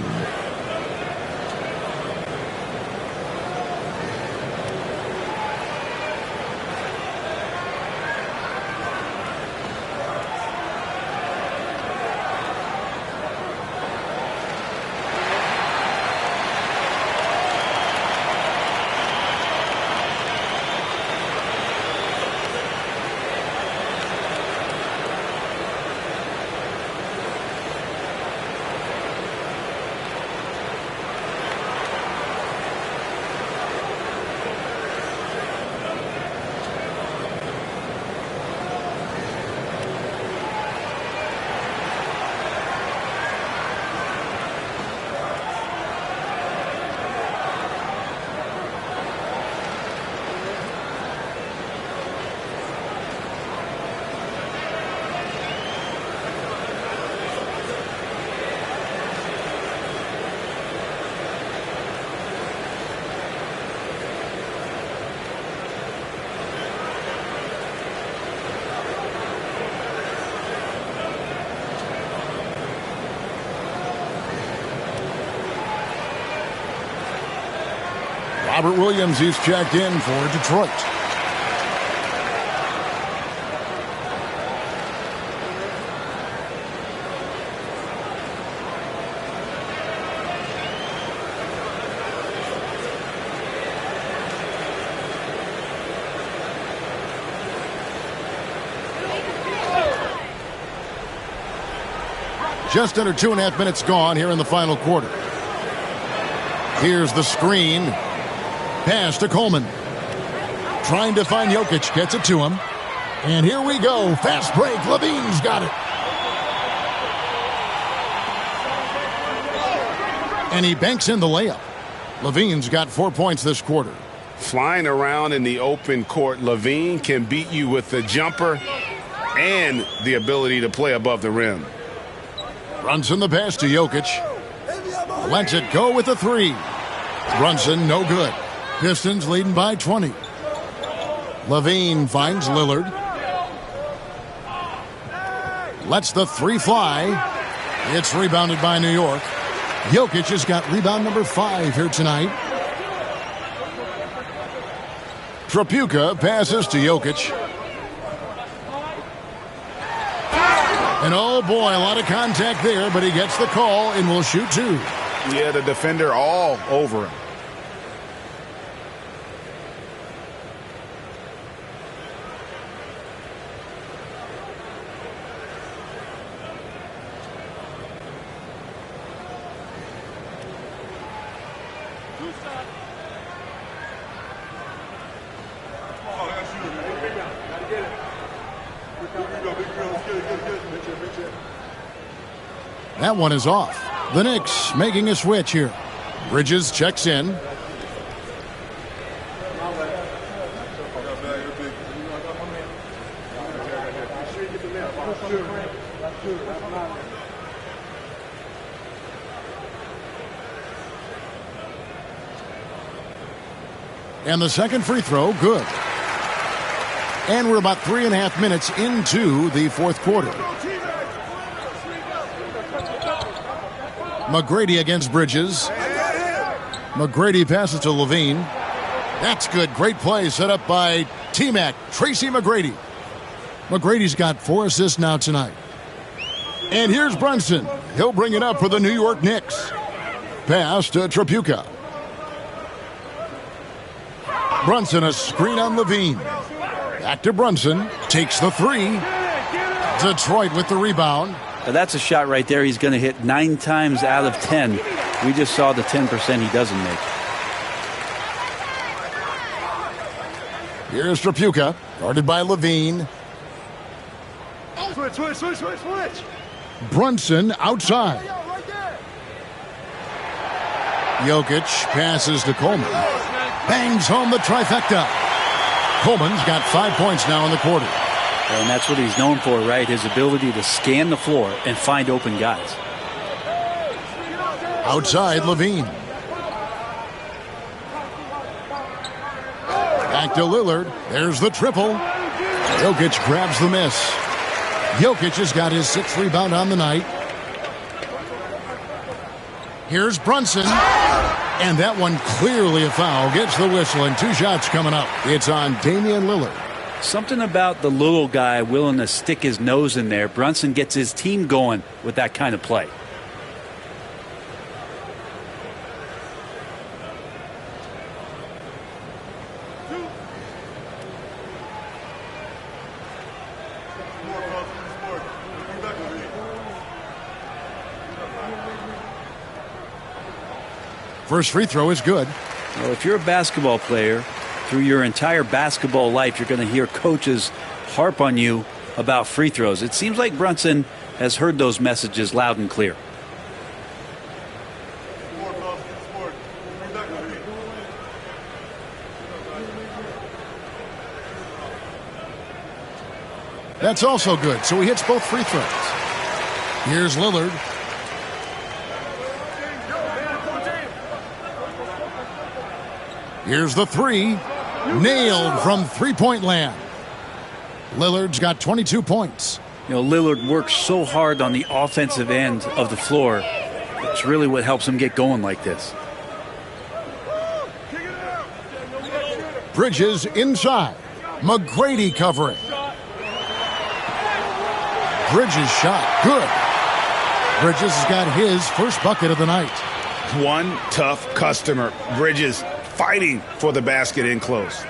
Robert Williams is checked in for Detroit. Just under 2.5 minutes gone here in the final quarter. Here's the screen. Pass to Coleman. Trying to find Jokic. Gets it to him. And here we go. Fast break. LaVine's got it. And he banks in the layup. LaVine's got 4 points this quarter. Flying around in the open court, LaVine can beat you with the jumper and the ability to play above the rim. Brunson the pass to Jokic. Lets it go with a 3. Brunson no good. Pistons leading by 20. LaVine finds Lillard. Lets the 3 fly. It's rebounded by New York. Jokic has got rebound number 5 here tonight. Tripucka passes to Jokic. And oh boy, a lot of contact there, but he gets the call and will shoot 2. Yeah, the defender all over him. That one is off. The Knicks making a switch here. Bridges checks in. And the second free throw, good. And we're about 3.5 minutes into the fourth quarter. McGrady against Bridges. McGrady passes to Levine. That's good. Great play set up by T-Mac, Tracy McGrady. McGrady's got 4 assists now tonight. And here's Brunson. He'll bring it up for the New York Knicks. Pass to Tripucka. Brunson, a screen on Levine. Back to Brunson. Takes the 3. Detroit with the rebound. Now that's a shot right there he's going to hit 9 times out of 10. We just saw the 10% he doesn't make. Here's Tripucka, guarded by Levine. Switch. Brunson outside. Jokic passes to Coleman. Bangs home the trifecta. Coleman's got 5 points now in the quarter. And that's what he's known for, right? His ability to scan the floor and find open guys. Outside, Levine. Back to Lillard. There's the triple. Jokic grabs the miss. Jokic has got his 6th rebound on the night. Here's Brunson. And that one clearly a foul. Gets the whistle and 2 shots coming up. It's on Damian Lillard. Something about the little guy willing to stick his nose in there. Brunson gets his team going with that kind of play. First free throw is good. Well, if you're a basketball player, through your entire basketball life, you're going to hear coaches harp on you about free throws. It seems like Brunson has heard those messages loud and clear. That's also good. So he hits both free throws. Here's Lillard. Here's the 3. Nailed from three-point land. Lillard's got 22 points. You know, Lillard works so hard on the offensive end of the floor. It's really what helps him get going like this. Bridges inside. McGrady covering. Bridges shot. Good. Bridges has got his first bucket of the night. One tough customer. Bridges fighting for the basket in close.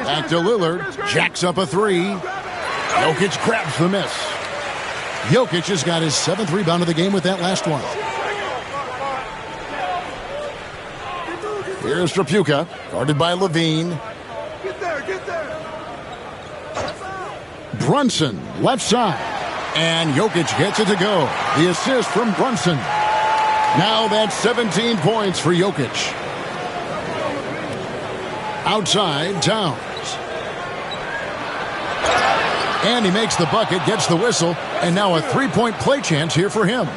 Back to Lillard. Jacks up a 3. Jokic grabs the miss. Jokic has got his 7th rebound of the game with that last one. Here's Tripucka, guarded by Levine. Get there. Brunson, left side. And Jokic gets it to go. The assist from Brunson. Now that's 17 points for Jokic. Outside, Towns. And he makes the bucket, gets the whistle, and now a 3-point play chance here for him.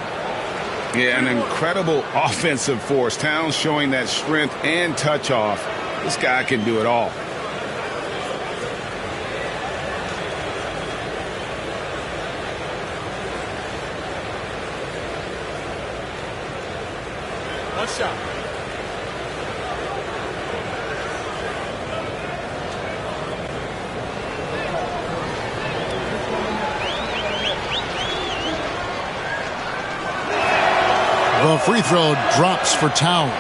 Yeah, an incredible offensive force. Towns showing that strength and touch off. This guy can do it all. One shot. The free throw drops for Towns.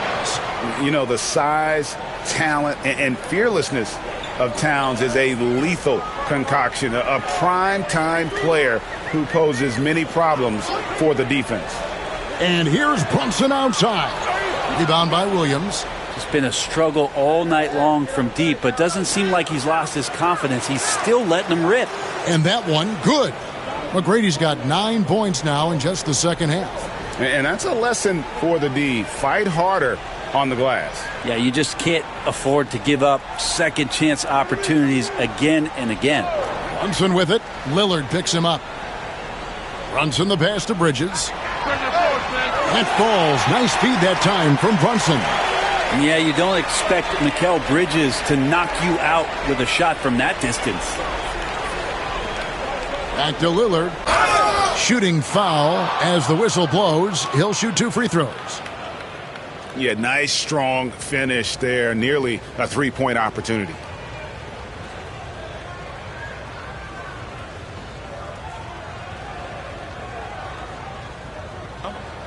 You know, the size, talent, and fearlessness of Towns is a lethal concoction, a prime-time player who poses many problems for the defense. And here's Brunson outside. Rebound by Williams. It's been a struggle all night long from deep, but doesn't seem like he's lost his confidence. He's still letting them rip. And that one, good. McGrady's got 9 points now in just the second half. And that's a lesson for the D. Fight harder on the glass. Yeah, you just can't afford to give up second chance opportunities again and again. Brunson with it. Lillard picks him up. Brunson the pass to Bridges. That falls. Nice feed that time from Brunson. Yeah, you don't expect Mikal Bridges to knock you out with a shot from that distance. Back to Lillard. Shooting foul as the whistle blows. He'll shoot 2 free throws. Yeah, nice, strong finish there. Nearly a 3-point opportunity.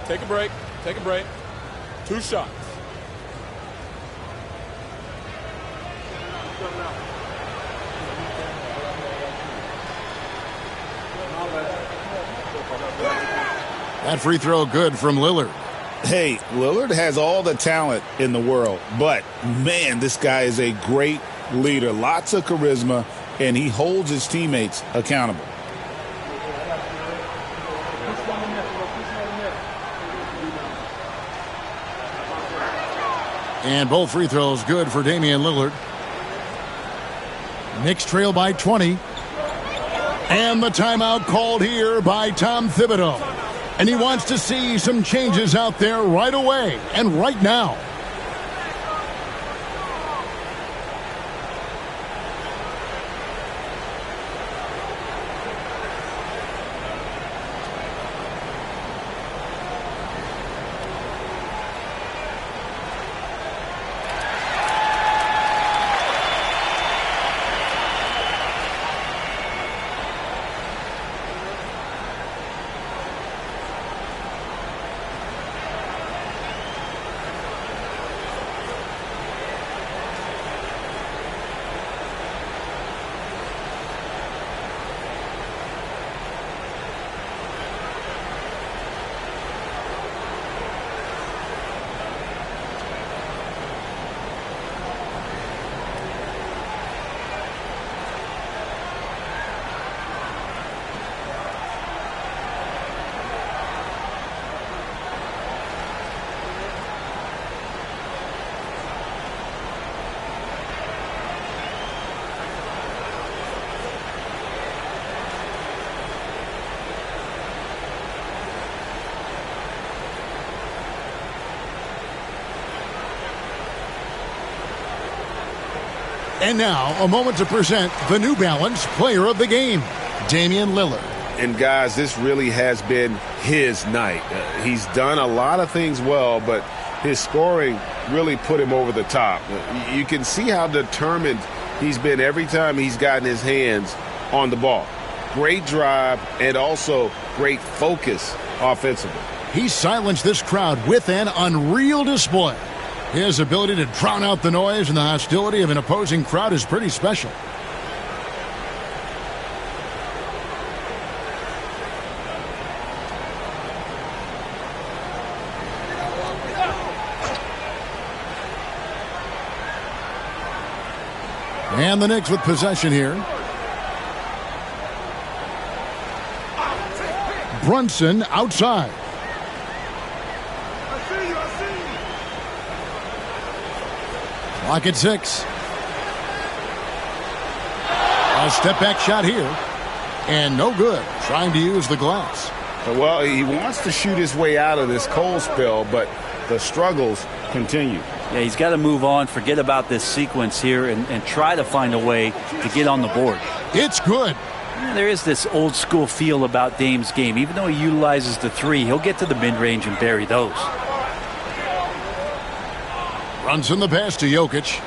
Take a break. Take a break. 2 shots. That free throw good from Lillard. Hey, Lillard has all the talent in the world, but, man, this guy is a great leader. Lots of charisma, and he holds his teammates accountable. And both free throws good for Damian Lillard. Knicks trail by 20. And the timeout called here by Tom Thibodeau. And he wants to see some changes out there right away and right now. And now, a moment to present the New Balance Player of the Game, Damian Lillard. And, guys, this really has been his night. He's done a lot of things well, but his scoring really put him over the top. You can see how determined he's been every time he's gotten his hands on the ball. Great drive and also great focus offensively. He silenced this crowd with an unreal display. His ability to drown out the noise and the hostility of an opposing crowd is pretty special. And the Knicks with possession here. Brunson outside. Clock at 6. A step back shot here. And no good. Trying to use the glass. Well, he wants to shoot his way out of this cold spell, but the struggles continue. Yeah, he's got to move on, forget about this sequence here, and try to find a way to get on the board. It's good. There is this old school feel about Dame's game. Even though he utilizes the 3, he'll get to the mid-range and bury those. Brunson the pass to Jokic.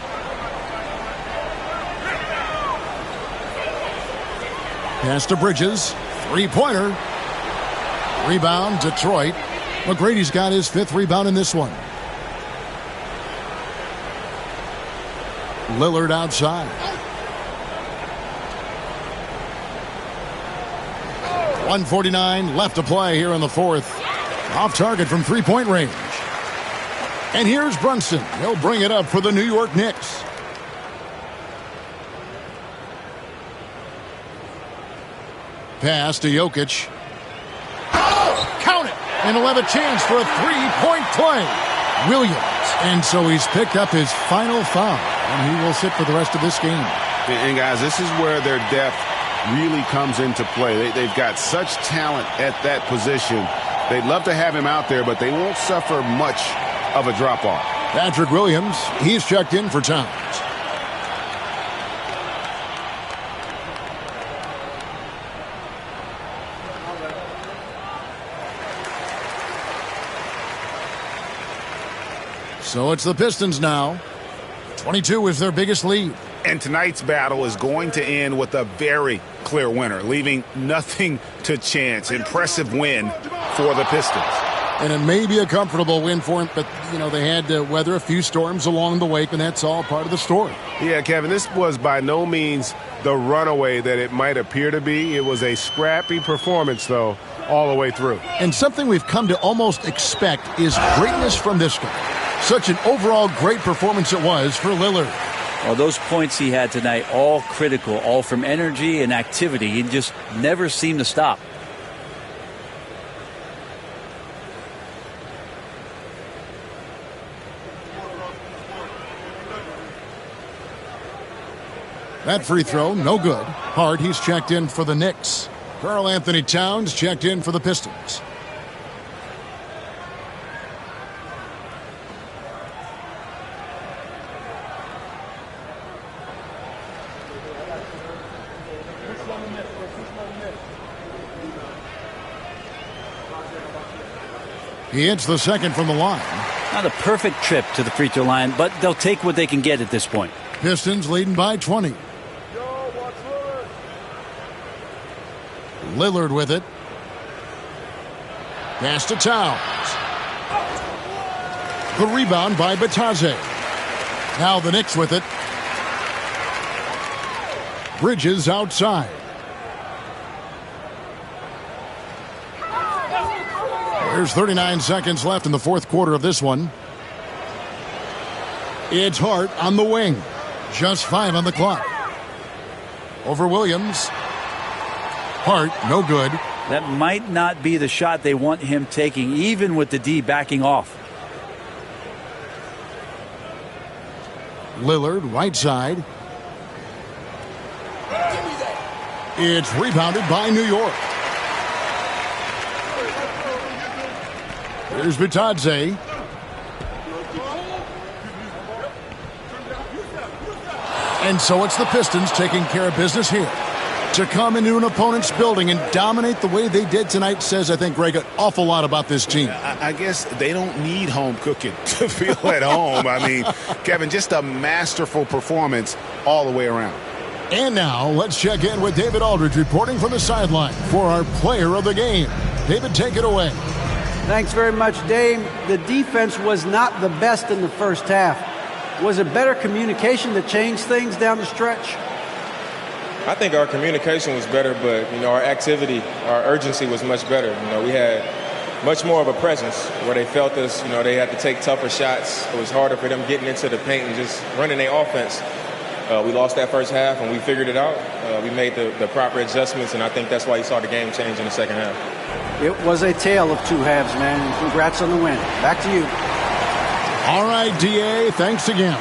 Pass to Bridges. 3-pointer. Rebound, Detroit. McGrady's got his 5th rebound in this one. Lillard outside. 1:49 left to play here in the 4th. Off target from 3-point range. And here's Brunson. He'll bring it up for the New York Knicks. Pass to Jokic. Oh, count it! And he'll have a chance for a three-point play. Williams. And so he's picked up his final foul, and he will sit for the rest of this game. And guys, this is where their depth really comes into play. They've got such talent at that position. They'd love to have him out there, but they won't suffer much of a drop-off. Patrick Williams, he's checked in for Towns. So it's the Pistons now. 22 is their biggest lead. And tonight's battle is going to end with a very clear winner, leaving nothing to chance. Impressive win for the Pistons. And it may be a comfortable win for him, but, you know, they had to weather a few storms along the way, and that's all part of the story. Yeah, Kevin, this was by no means the runaway that it might appear to be. It was a scrappy performance, though, all the way through. And something we've come to almost expect is greatness from this guy. Such an overall great performance it was for Lillard. Well, those points he had tonight, all critical, all from energy and activity. He just never seemed to stop. That free throw, no good. Hart, he's checked in for the Knicks. Karl Anthony Towns checked in for the Pistons. He hits the second from the line. Not a perfect trip to the free throw line, but they'll take what they can get at this point. Pistons leading by 20. Lillard with it. Pass to Towns. The rebound by Batadze. Now the Knicks with it. Bridges outside. There's 39 seconds left in the fourth quarter of this one. It's Hart on the wing. Just 5 on the clock. Over Williams. Hart, no good. That might not be the shot they want him taking, even with the D backing off. Lillard, right side. It's rebounded by New York. Here's Batadze. And so it's the Pistons taking care of business here. To come into an opponent's building and dominate the way they did tonight says, I think, Greg, an awful lot about this team. I guess they don't need home cooking to feel at home. I mean, Kevin, just a masterful performance all the way around. And now let's check in with David Aldridge reporting from the sideline for our player of the game. David, take it away. Thanks very much, Dame. The defense was not the best in the first half. Was it better communication that changed things down the stretch? I think our communication was better, but, you know, our activity, our urgency was much better. You know, we had much more of a presence where they felt us, you know, they had to take tougher shots. It was harder for them getting into the paint and just running their offense. We lost that first half, and we figured it out. We made the proper adjustments, and I think that's why you saw the game change in the second half. It was a tale of two halves, man, and congrats on the win. Back to you. All right, DA, thanks again.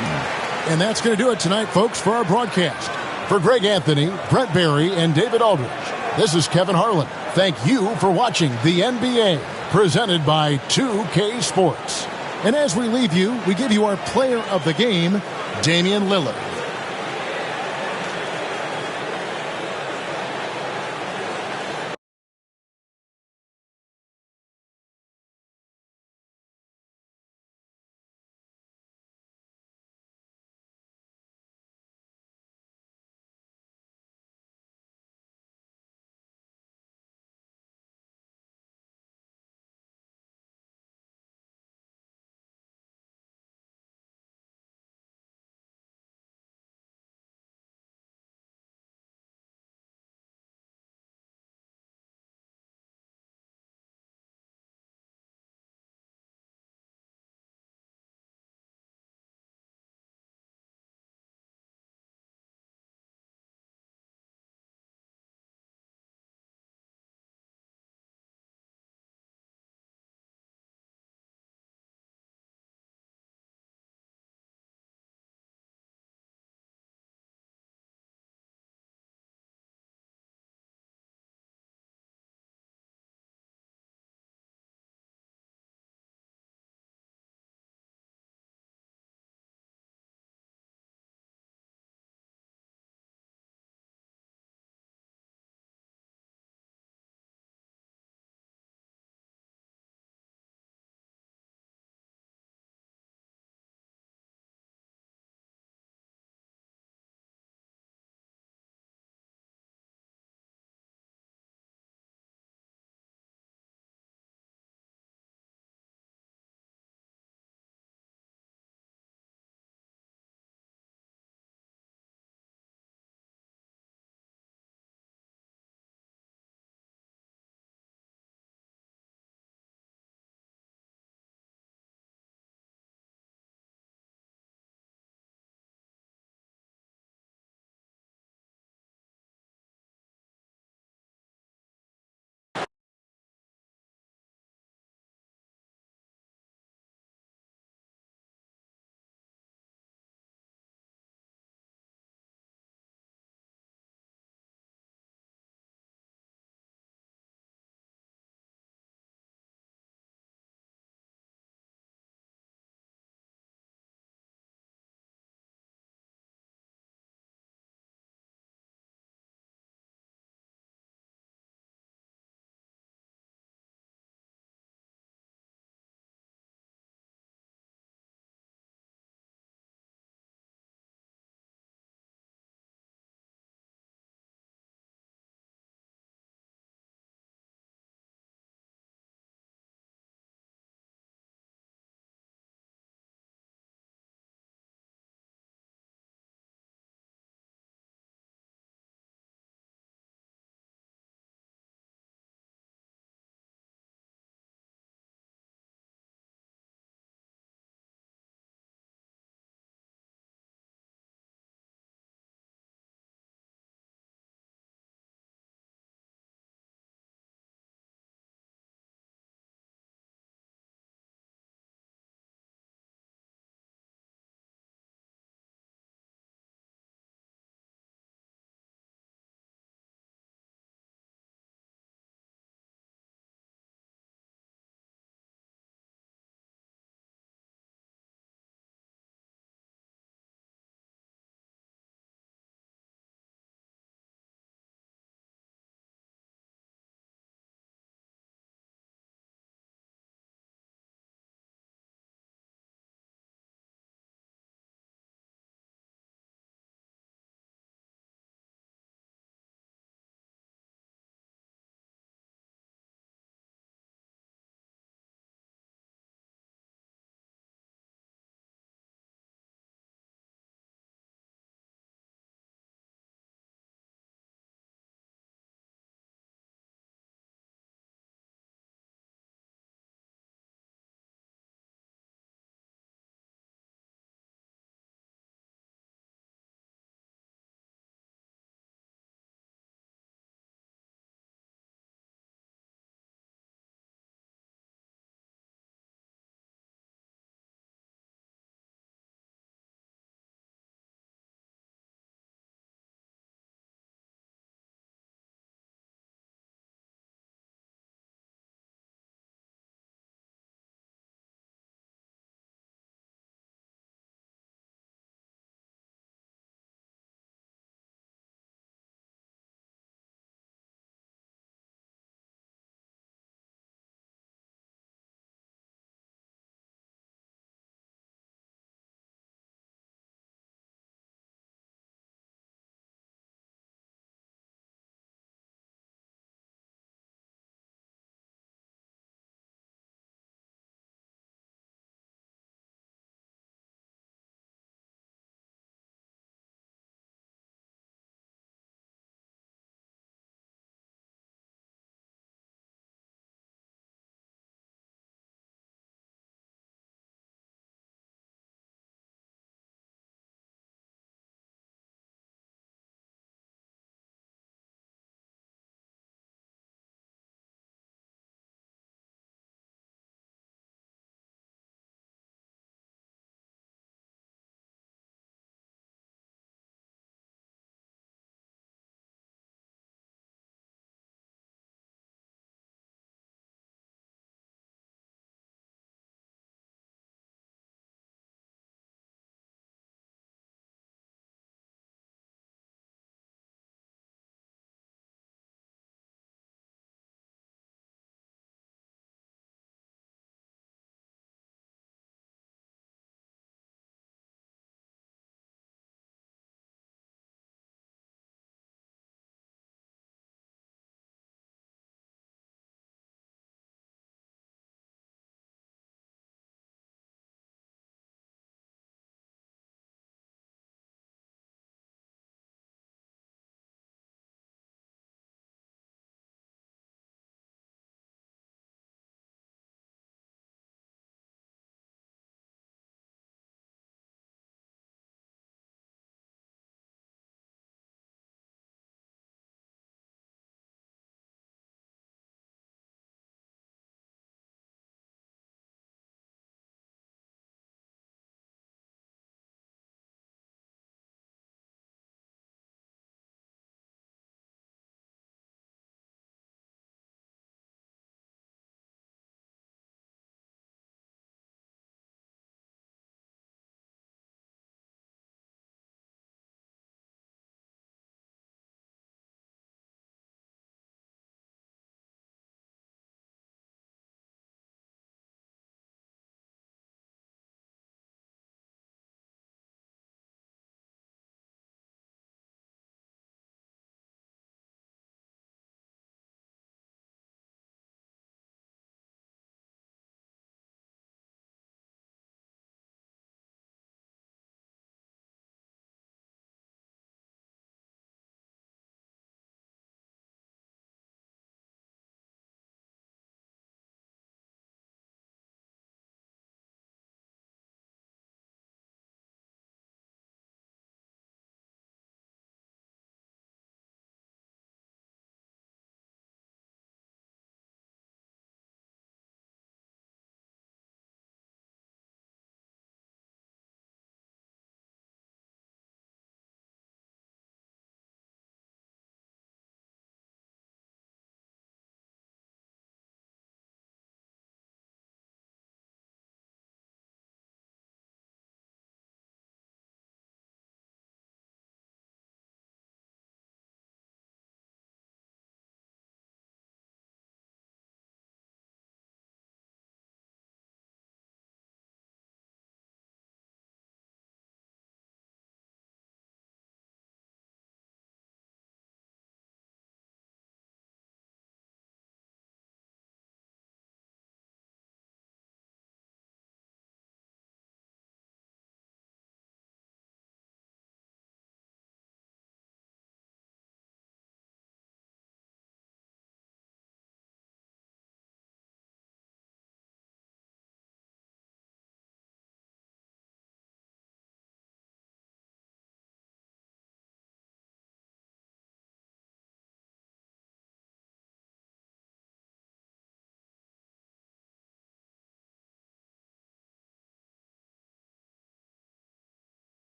And that's going to do it tonight, folks, for our broadcast. For Greg Anthony, Brett Barry, and David Aldridge, this is Kevin Harlan. Thank you for watching the NBA, presented by 2K Sports. And as we leave you, we give you our player of the game, Damian Lillard.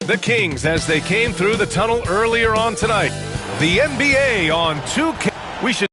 The Kings as they came through the tunnel earlier on tonight. The NBA on 2K. We should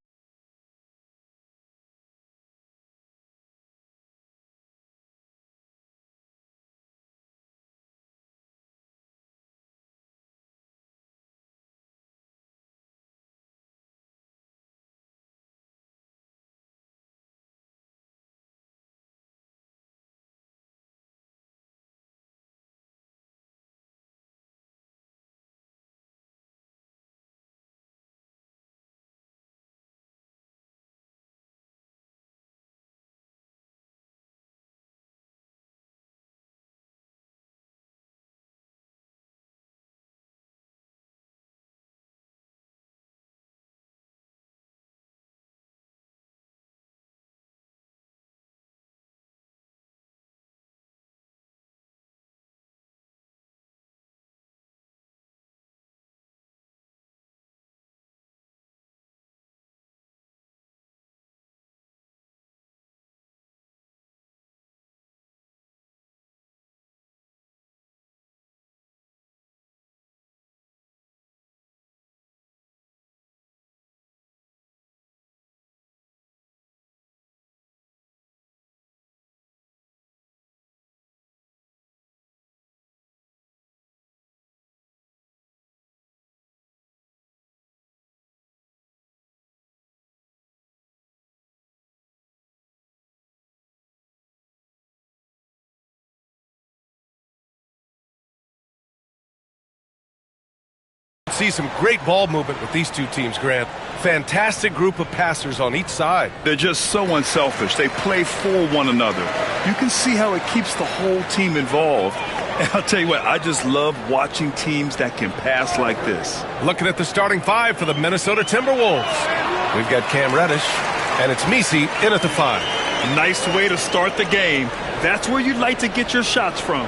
see some great ball movement with these two teams, Grant. Fantastic group of passers on each side. They're just so unselfish. They play for one another. You can see how it keeps the whole team involved. And I'll tell you what, I just love watching teams that can pass like this. Looking at the starting five for the Minnesota Timberwolves. We've got Cam Reddish, and it's Messi in at the 5. A nice way to start the game. That's where you'd like to get your shots from.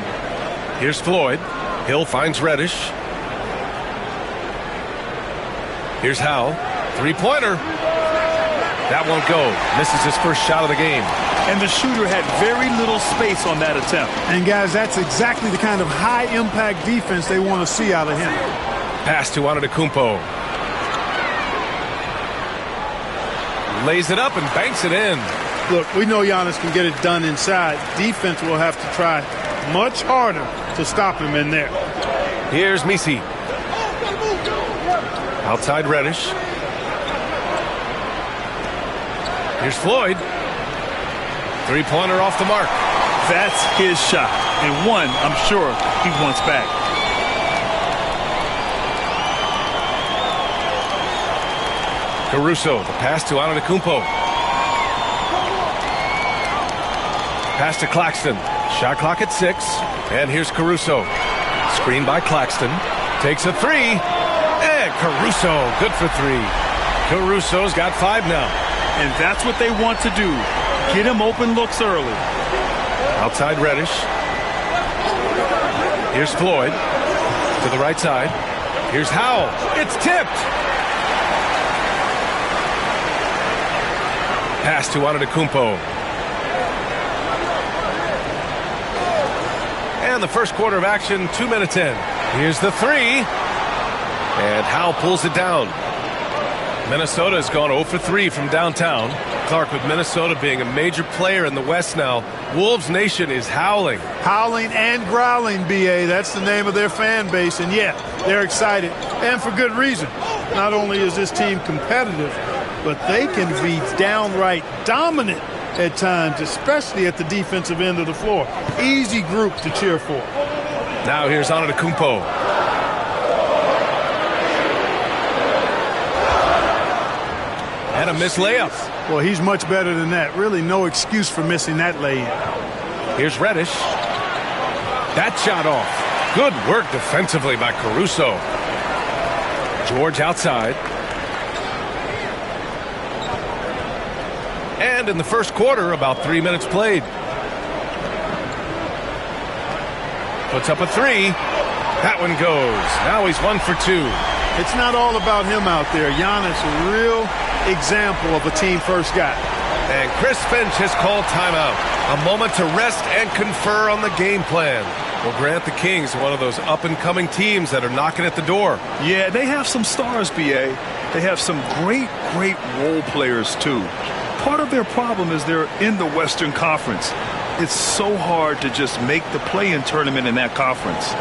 Here's Floyd. Hill finds Reddish. Here's Howe. Three-pointer. That won't go. Misses his first shot of the game. And the shooter had very little space on that attempt. And, guys, that's exactly the kind of high-impact defense they want to see out of him. Pass to Antetokounmpo. Lays it up and banks it in. Look, we know Giannis can get it done inside. Defense will have to try much harder to stop him in there. Here's Messi. Outside Reddish. Here's Floyd. Three-pointer off the mark. That's his shot. And one, I'm sure, he wants back. Caruso, the pass to Antetokounmpo. Pass to Claxton. Shot clock at 6. And here's Caruso. Screen by Claxton. Takes a 3. And Caruso, good for 3. Caruso's got 5 now. And that's what they want to do. Get him open looks early. Outside Reddish. Here's Floyd to the right side. Here's Howell. It's tipped. Pass to Antetokounmpo. And the first quarter of action, 2 minutes in. Here's the 3. And Howell pulls it down. Minnesota has gone 0 for 3 from downtown. Clark, with Minnesota being a major player in the West now, Wolves Nation is howling. Howling and growling, B.A. That's the name of their fan base. And, yeah, they're excited. And for good reason. Not only is this team competitive, but they can be downright dominant at times, especially at the defensive end of the floor. Easy group to cheer for. Now here's Antetokounmpo. And a missed layup. Well, he's much better than that. Really no excuse for missing that lay-in. Here's Reddish. That shot off. Good work defensively by Caruso. George outside. And in the first quarter, about 3 minutes played. Puts up a 3. That one goes. Now he's 1 for 2. It's not all about him out there. Giannis, a real example of a team-first guy. And Chris Finch has called timeout. A moment to rest and confer on the game plan. Well, Grant, the Kings, one of those up-and-coming teams that are knocking at the door. Yeah, they have some stars, B.A. They have some great role players, too. Part of their problem is they're in the Western Conference. It's so hard to just make the play-in tournament in that conference.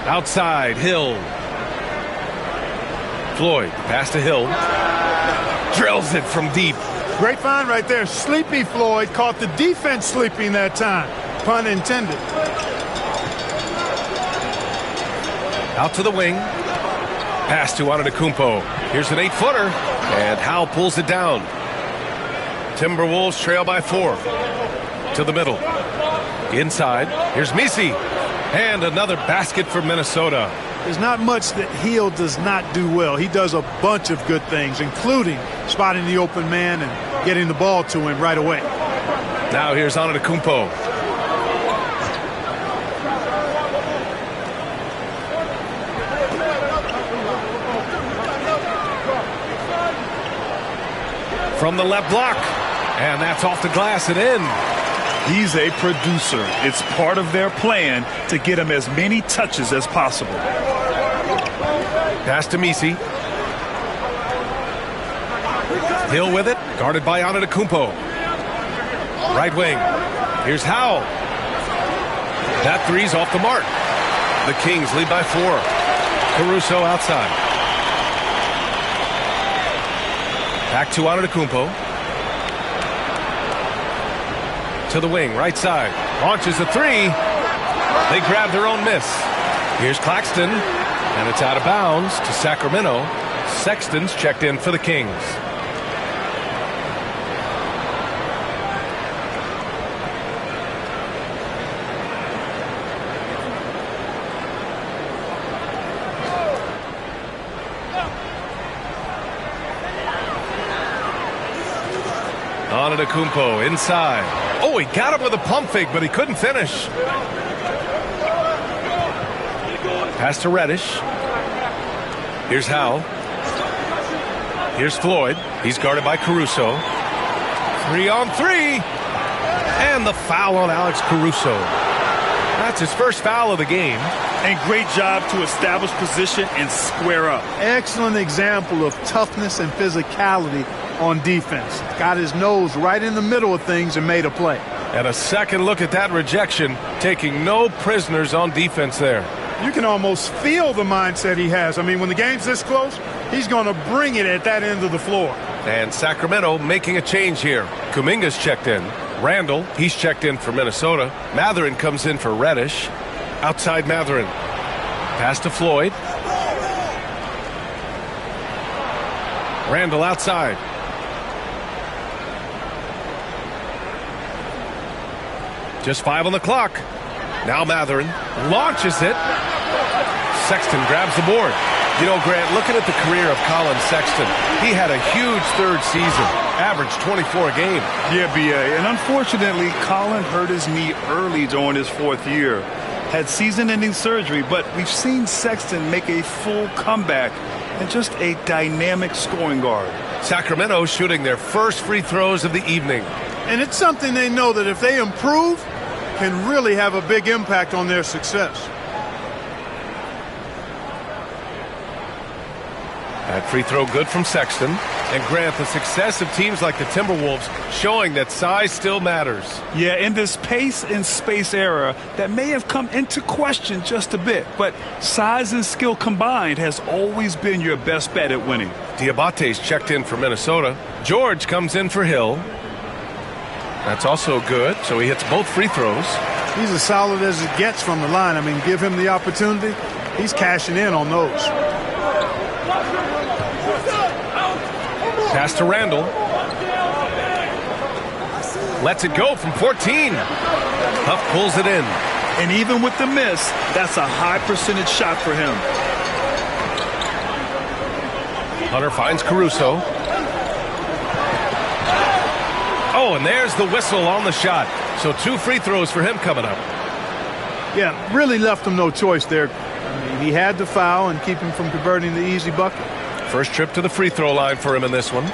Outside, Hill. Floyd, pass to Hill. Drills it from deep. Great find right there. Sleepy Floyd caught the defense sleeping that time. Pun intended. Out to the wing. Pass to Antetokounmpo. Here's an 8-footer. And Howe pulls it down. Timberwolves trail by 4. To the middle. Inside. Here's Messi. And another basket for Minnesota. There's not much that Hill does not do well. He does a bunch of good things, including spotting the open man and getting the ball to him right away. Now here's Antetokounmpo. From the left block. And that's off the glass and in. He's a producer. It's part of their plan to get him as many touches as possible. Pass to Messi. Hill with it, guarded by Antetokounmpo. Right wing. Here's Howe. That three's off the mark. The Kings lead by 4. Caruso outside. Back to Antetokounmpo. To the wing, right side. Launches a 3. They grab their own miss. Here's Claxton. And it's out of bounds to Sacramento. Sexton's checked in for the Kings. Antetokounmpo inside. Oh, he got him with a pump fake, but he couldn't finish. Pass to Reddish. Here's Howe. Here's Floyd. He's guarded by Caruso. 3-on-3. And the foul on Alex Caruso. That's his first foul of the game. And great job to establish position and square up. Excellent example of toughness and physicality on defense. Got his nose right in the middle of things and made a play. And a second look at that rejection, taking no prisoners on defense there. You can almost feel the mindset he has. I mean, when the game's this close, he's going to bring it at that end of the floor. And Sacramento making a change here. Kuminga's checked in. Randall, he's checked in for Minnesota. Mathurin comes in for Reddish. Outside Mathurin. Pass to Floyd. Randall outside. Just 5 on the clock. Now Mathurin launches it. Sexton grabs the board. You know, Grant, looking at the career of Colin Sexton, he had a huge third season. average 24 a game. Yeah, B.A. And unfortunately, Colin hurt his knee early during his 4th year. Had season-ending surgery, but we've seen Sexton make a full comeback and just a dynamic scoring guard. Sacramento shooting their first free throws of the evening. And it's something they know that if they improve, can really have a big impact on their success. That free throw good from Sexton. And Grant, the success of teams like the Timberwolves showing that size still matters. Yeah, in this pace and space era, that may have come into question just a bit, but size and skill combined has always been your best bet at winning. Diabate's checked in for Minnesota. George comes in for Hill. That's also good, so he hits both free throws. He's as solid as it gets from the line. I mean, give him the opportunity, he's cashing in on those. Pass to Randall. Lets it go from 14. Huff pulls it in. And even with the miss, that's a high percentage shot for him. Hunter finds Caruso. Oh, and there's the whistle on the shot. So 2 free throws for him coming up. Yeah, really left him no choice there. I mean, he had to foul and keep him from converting the easy bucket. First trip to the free throw line for him in this one.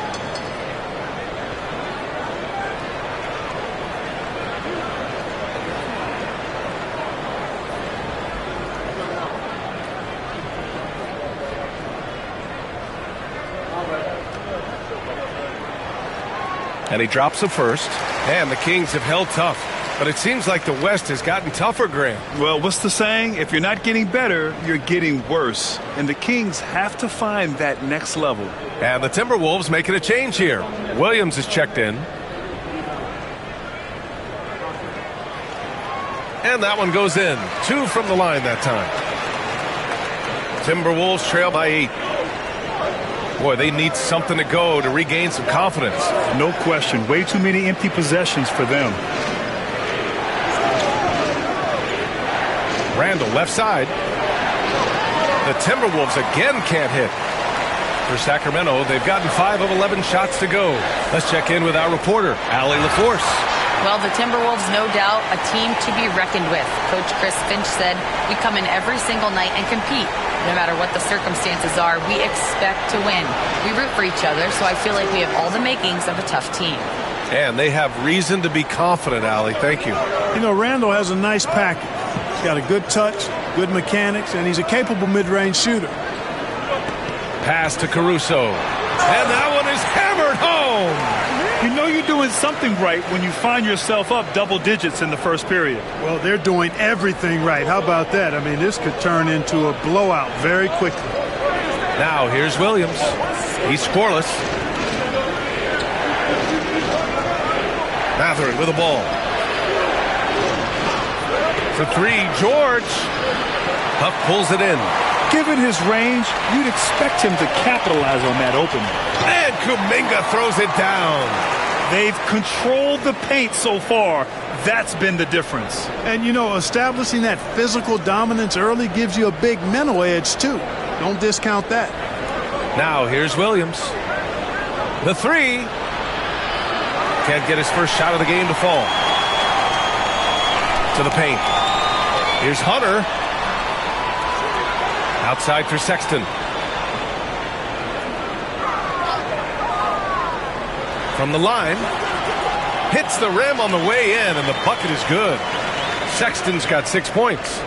And he drops the first. And the Kings have held tough. But it seems like the West has gotten tougher, Grant. Well, what's the saying? If you're not getting better, you're getting worse. And the Kings have to find that next level. And the Timberwolves making a change here. Williams is checked in. And that one goes in. 2 from the line that time. Timberwolves trail by 8. Boy, they need something to go to regain some confidence. No question. Way too many empty possessions for them. Randall left side. The Timberwolves again can't hit. For Sacramento, they've gotten 5 of 11 shots to go. Let's check in with our reporter, Allie LaForce. Well, the Timberwolves, no doubt, a team to be reckoned with. Coach Chris Finch said, we come in every single night and compete. No matter what the circumstances are, we expect to win. We root for each other, so I feel like we have all the makings of a tough team. And they have reason to be confident, Allie. Thank you. You know, Randall has a nice package. He's got a good touch, good mechanics, and he's a capable mid-range shooter. Pass to Caruso. And that one is hammered home. You know you're doing something right when you find yourself up double digits in the first period. Well, they're doing everything right. How about that? I mean, this could turn into a blowout very quickly. Now, here's Williams. He's scoreless. Mathurin with the ball. For 3, George. Huff pulls it in. Given his range, you'd expect him to capitalize on that opening. And Kuminga throws it down. They've controlled the paint so far. That's been the difference. And, you know, establishing that physical dominance early gives you a big mental edge, too. Don't discount that. Now, here's Williams. The 3. Can't get his first shot of the game to fall. To the paint. Here's Hunter. Outside for Sexton. From the line. Hits the rim on the way in, and the bucket is good. Sexton's got 6 points.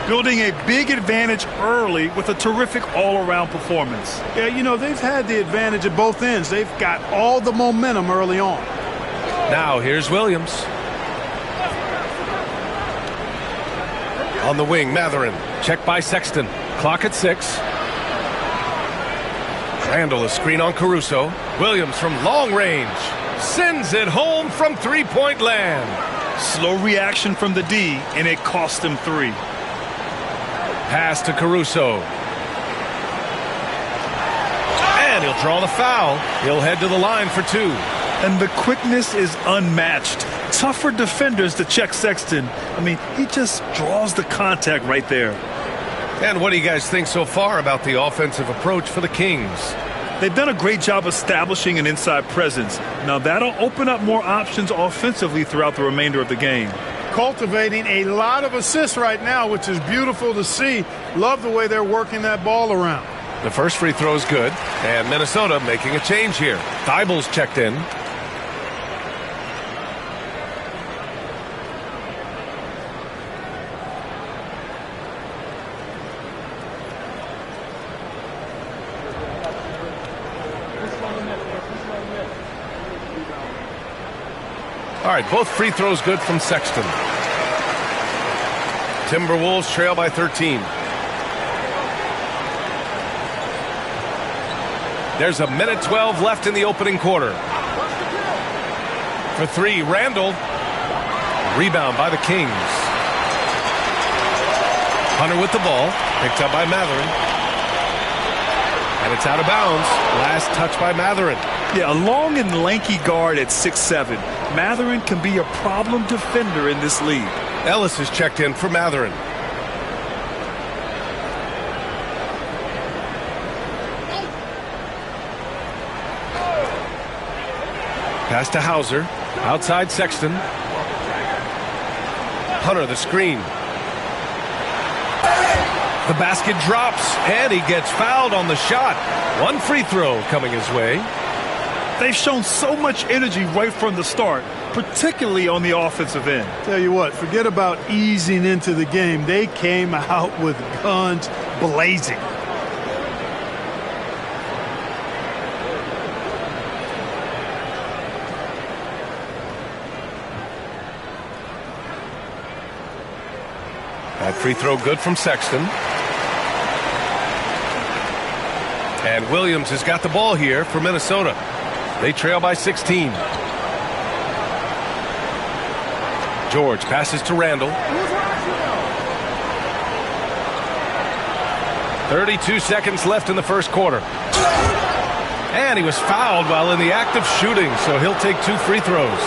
Building a big advantage early with a terrific all-around performance. Yeah, you know, they've had the advantage at both ends. They've got all the momentum early on. Now, here's Williams. On the wing, Mathurin. Checked by Sexton. Clock at 6. Randall, a screen on Caruso. Williams from long range. Sends it home from three-point land. Slow reaction from the D, and it cost him 3. Pass to Caruso. And he'll draw the foul. He'll head to the line for 2. And the quickness is unmatched. Tough for defenders to check Sexton. I mean, he just draws the contact right there. And what do you guys think so far about the offensive approach for the Kings? They've done a great job establishing an inside presence. Now that'll open up more options offensively throughout the remainder of the game. Cultivating a lot of assists right now, which is beautiful to see. Love the way they're working that ball around. The first free throw is good, and Minnesota making a change here. Thibel's checked in. All right, both free throws good from Sexton. Timberwolves trail by 13. There's 1:12 left in the opening quarter. For three, Randall. Rebound by the Kings. Hunter with the ball, picked up by Mathurin. And it's out of bounds. Last touch by Mathurin. Yeah, a long and lanky guard at 6'7". Mathurin can be a problem defender in this league. Ellis is checked in for Mathurin. Pass to Hauser. Outside Sexton. Hunter the screen. The basket drops, and he gets fouled on the shot. One free throw coming his way. They've shown so much energy right from the start, particularly on the offensive end. Tell you what, forget about easing into the game. They came out with guns blazing. That free throw good from Sexton. And Williams has got the ball here for Minnesota. They trail by 16. George passes to Randall. 32 seconds left in the first quarter. And he was fouled while in the act of shooting, so he'll take two free throws.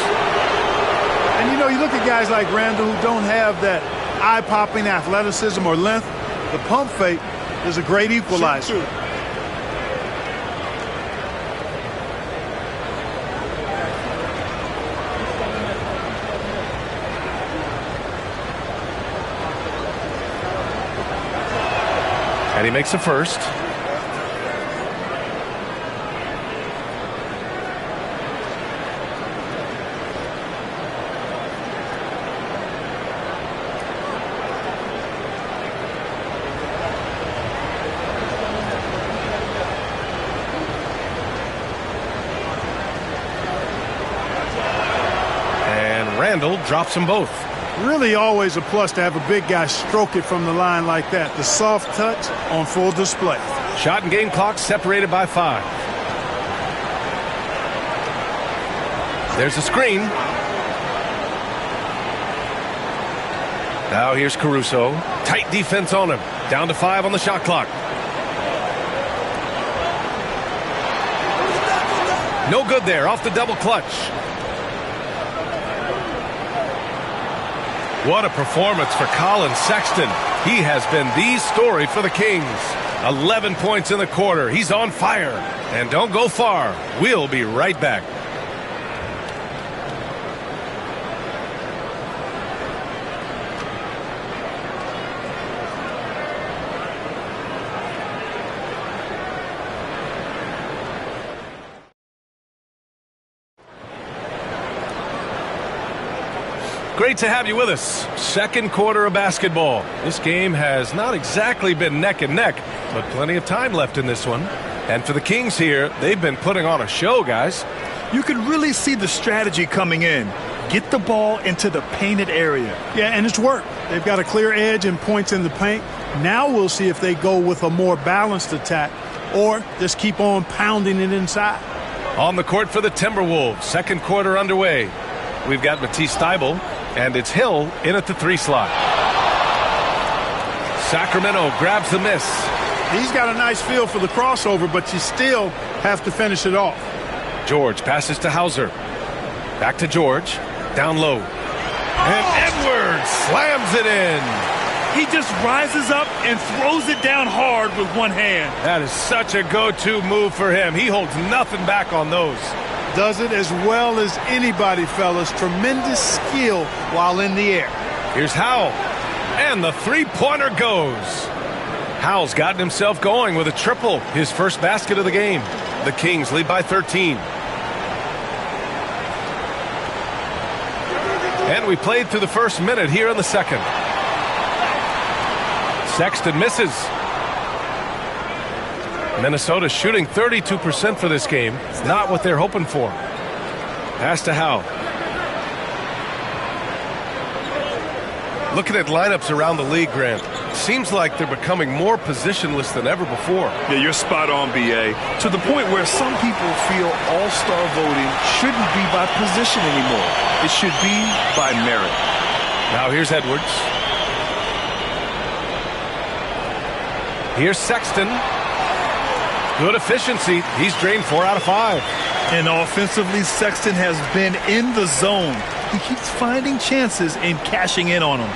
And you know, you look at guys like Randall who don't have that eye-popping athleticism or length. The pump fake is a great equalizer. And he makes the first. And Randall drops them both. Really always a plus to have a big guy stroke it from the line like that. The soft touch on full display. Shot and game clock separated by 5. There's a screen. Now here's Caruso. Tight defense on him. Down to 5 on the shot clock. No good there. Off the double clutch. What a performance for Colin Sexton. He has been the story for the Kings. 11 points in the quarter. He's on fire. And don't go far. We'll be right back. Great to have you with us. Second quarter of basketball. This game has not exactly been neck and neck, but plenty of time left in this one. And for the Kings here, they've been putting on a show, guys. You can really see the strategy coming in. Get the ball into the painted area. Yeah, and it's worked. They've got a clear edge and points in the paint. Now we'll see if they go with a more balanced attack or just keep on pounding it inside. On the court for the Timberwolves. Second quarter underway. We've got Matisse Thybulle. And it's Hill in at the 3 slot. Sacramento grabs the miss. He's got a nice feel for the crossover, but you still have to finish it off. George passes to Hauser. Back to George. Down low. And Edwards slams it in. He just rises up and throws it down hard with one hand. That is such a go-to move for him. He holds nothing back on those. Does it as well as anybody, fellas. Tremendous skill while in the air. Here's Howell. And the three-pointer goes. Howell's gotten himself going with a triple, his first basket of the game. The Kings lead by 13. And we played through the first minute here in the second. Sexton misses. Minnesota shooting 32% for this game. Not what they're hoping for. Pass to Howell. Looking at lineups around the league, Grant, seems like they're becoming more positionless than ever before. Yeah, you're spot on, B.A. To the point where some people feel all-star voting shouldn't be by position anymore. It should be by merit. Now here's Edwards. Here's Sexton. Good efficiency. He's drained 4 out of 5. And offensively, Sexton has been in the zone. He keeps finding chances and cashing in on them.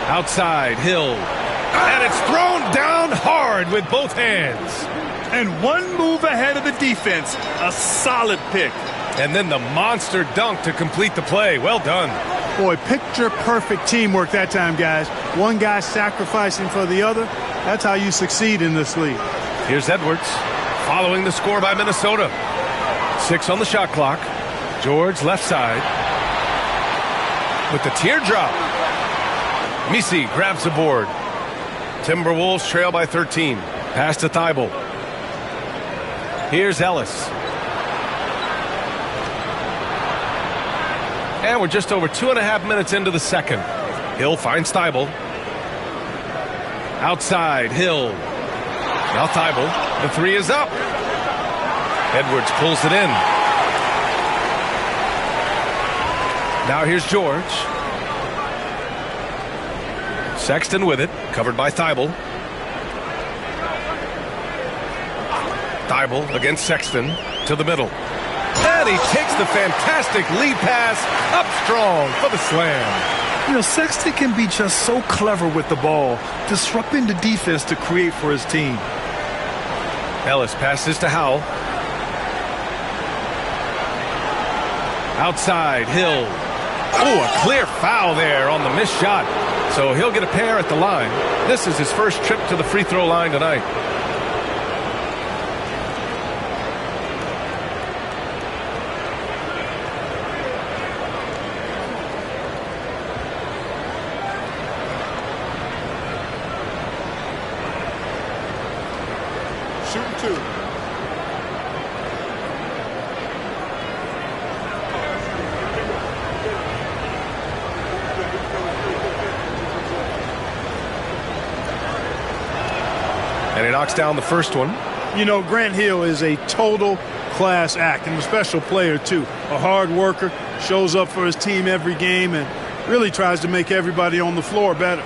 Outside, Hill. And it's thrown down hard with both hands. And one move ahead of the defense. A solid pick. And then the monster dunk to complete the play. Well done. Boy, picture-perfect teamwork that time, guys. One guy sacrificing for the other. That's how you succeed in this league. Here's Edwards following the score by Minnesota. 6 on the shot clock. George left side. With the teardrop. Misi grabs the board. Timberwolves trail by 13. Pass to Thibault. Here's Ellis. And we're just over 2.5 minutes into the second. Hill finds Thibault. Outside, Hill. Now Thibault. The 3 is up. Edwards pulls it in. Now here's George. Sexton with it. Covered by Thibault. Thibault against Sexton to the middle. And he takes the fantastic lead pass up strong for the slam. You know, Sexton can be just so clever with the ball, disrupting the defense to create for his team. Ellis passes to Howell. Outside, Hill. Oh, a clear foul there on the missed shot. So he'll get a pair at the line. This is his first trip to the free throw line tonight. Shooting 2. And he knocks down the first one. You know, Grant Hill is a total class act and a special player, too. A hard worker, shows up for his team every game, and really tries to make everybody on the floor better.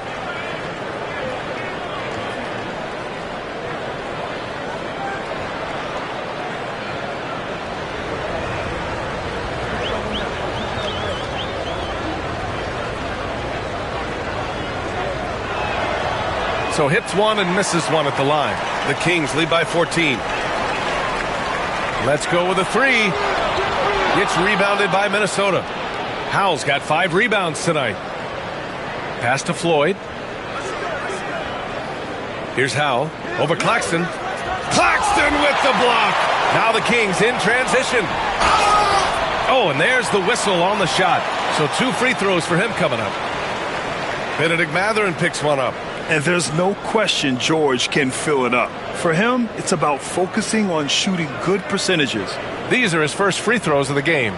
So hits one and misses one at the line. The Kings lead by 14. Let's go with a 3. It's rebounded by Minnesota. Howell's got 5 rebounds tonight. Pass to Floyd. Here's Howell over Claxton. Claxton with the block. Now the Kings in transition. Oh, and there's the whistle on the shot. So 2 free throws for him coming up. Benedict Mathurin picks one up. And there's no question George can fill it up. For him, it's about focusing on shooting good percentages. These are his first free throws of the game.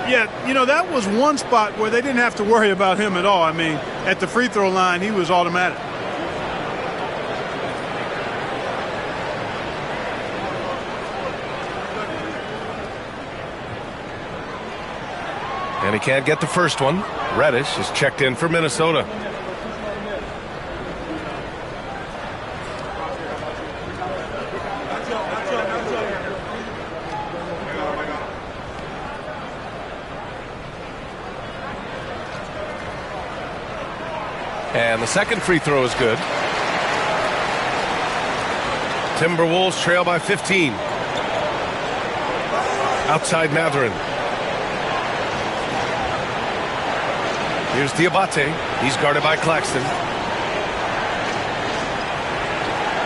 Yeah, you know, that was one spot where they didn't have to worry about him at all. I mean, at the free throw line, he was automatic. And he can't get the first one. Reddish is checked in for Minnesota. And the second free throw is good. Timberwolves trail by 15. Outside Mathurin. Here's Diabate. He's guarded by Claxton.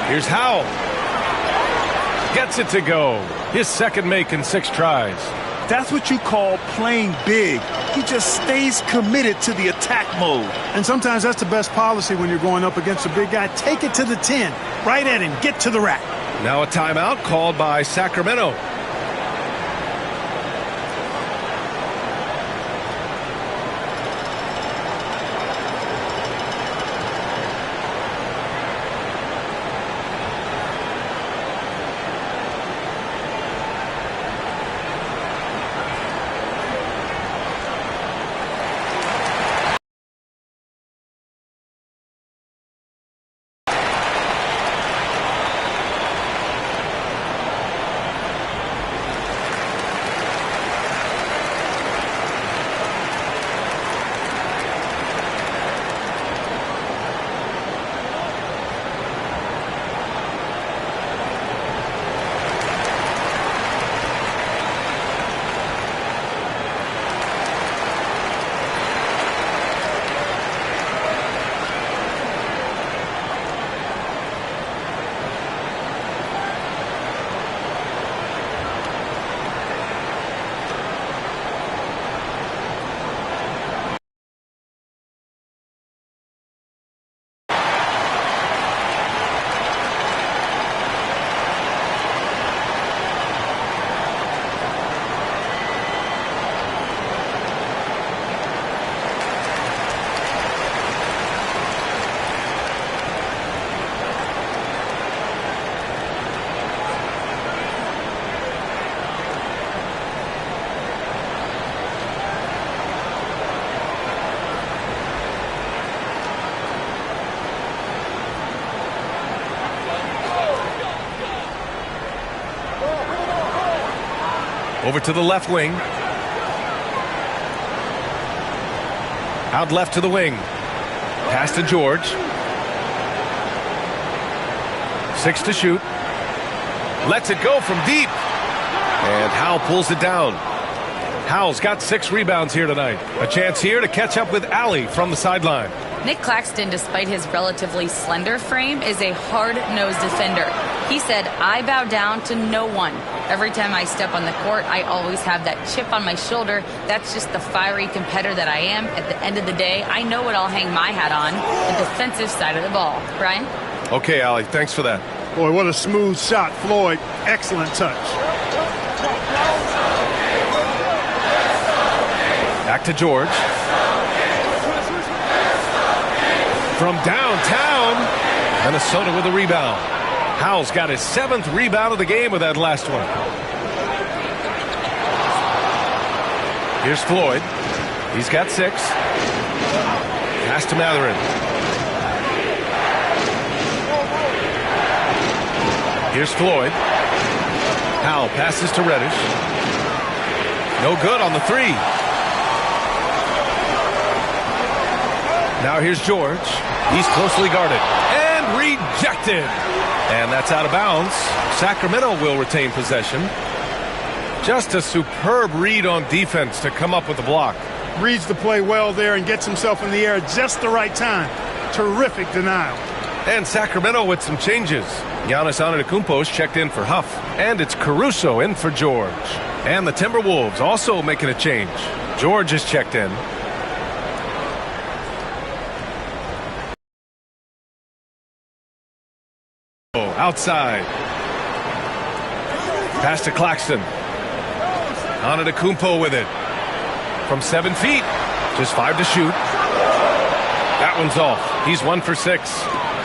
Here's Howell. Gets it to go. His second make in 6 tries. That's what you call playing big. He just stays committed to the attack mode. And sometimes that's the best policy when you're going up against a big guy. Take it to the 10. Right at him. Get to the rack. Now a timeout called by Sacramento. Over to the left wing. Out left to the wing. Pass to George. 6 to shoot. Lets it go from deep. And Howell pulls it down. Howell's got 6 rebounds here tonight. A chance here to catch up with Allie from the sideline. Nick Claxton, despite his relatively slender frame, is a hard-nosed defender. He said, "I bow down to no one. Every time I step on the court, I always have that chip on my shoulder. That's just the fiery competitor that I am. At the end of the day, I know what I'll hang my hat on, the defensive side of the ball." Brian? Okay, Allie, thanks for that. Boy, what a smooth shot, Floyd. Excellent touch. Back to George. From downtown, Minnesota with a rebound. Howell's got his 7th rebound of the game with that last one. Here's Floyd. He's got 6. Pass to Mathurin. Here's Floyd. Howell passes to Reddish. No good on the 3. Now here's George. He's closely guarded and rejected. And that's out of bounds. Sacramento will retain possession. Just a superb read on defense to come up with the block. Reads the play well there and gets himself in the air at just the right time. Terrific denial. And Sacramento with some changes. Giannis Antetokounmpo checked in for Huff. And it's Caruso in for George. And the Timberwolves also making a change. George is checked in. Outside. Pass to Claxton. Antetokounmpo with it. From 7 feet. Just 5 to shoot. That one's off. He's 1 for 6.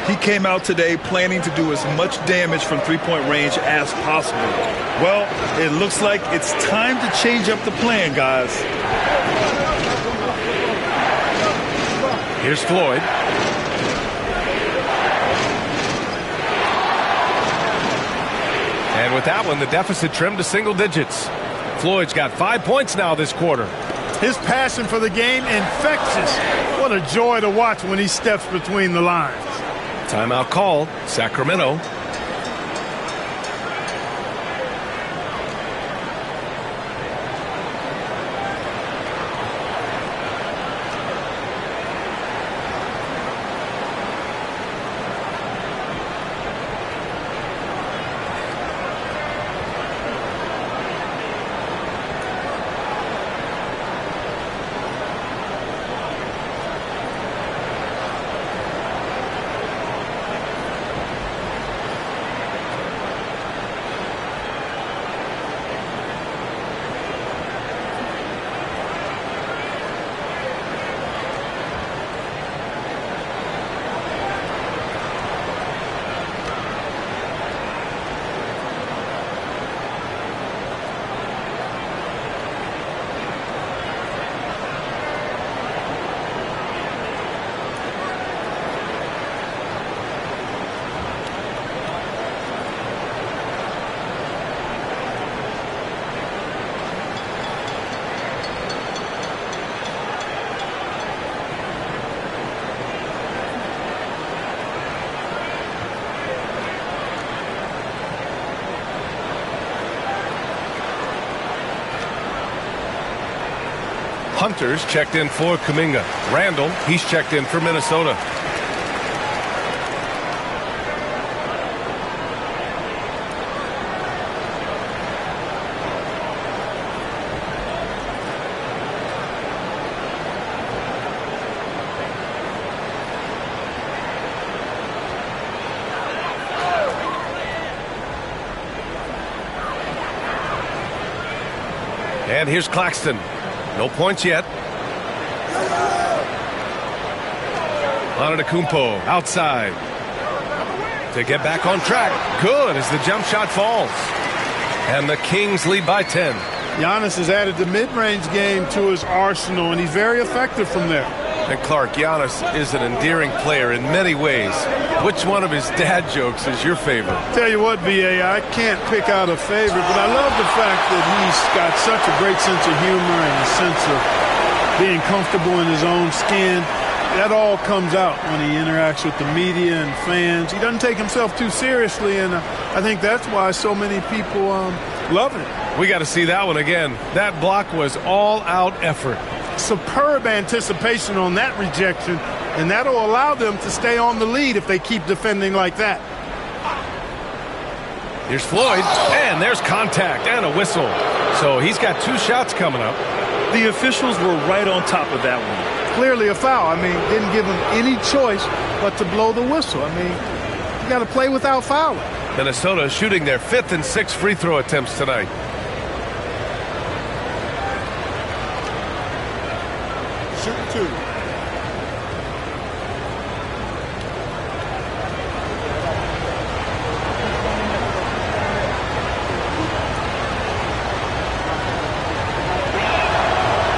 He came out today planning to do as much damage from three-point range as possible. Well, it looks like it's time to change up the plan, guys. Here's Floyd. And with that one, the deficit trimmed to single digits. Floyd's got 5 points now this quarter. His passion for the game, infectious. What a joy to watch when he steps between the lines. Timeout called, Sacramento. Hunter's checked in for Kuminga. Randall, he's checked in for Minnesota. And here's Claxton. No points yet. Antetokounmpo outside to get back on track. Good as the jump shot falls. And the Kings lead by 10. Giannis has added the mid-range game to his arsenal, and he's very effective from there. And Clark, Giannis is an endearing player in many ways. Which one of his dad jokes is your favorite? Tell you what, B.A., I can't pick out a favorite, but I love the fact that he's got such a great sense of humor and a sense of being comfortable in his own skin. That all comes out when he interacts with the media and fans. He doesn't take himself too seriously, and I think that's why so many people love him. We got to see that one again. That block was all-out effort. Superb anticipation on that rejection, and that'll allow them to stay on the lead if they keep defending like that. Here's Floyd, and there's contact and a whistle. So he's got 2 shots coming up. The officials were right on top of that one. Clearly a foul. I mean, didn't give him any choice but to blow the whistle. I mean, you got to play without fouling. Minnesota shooting their 5th and 6th free throw attempts tonight. Shooting 2.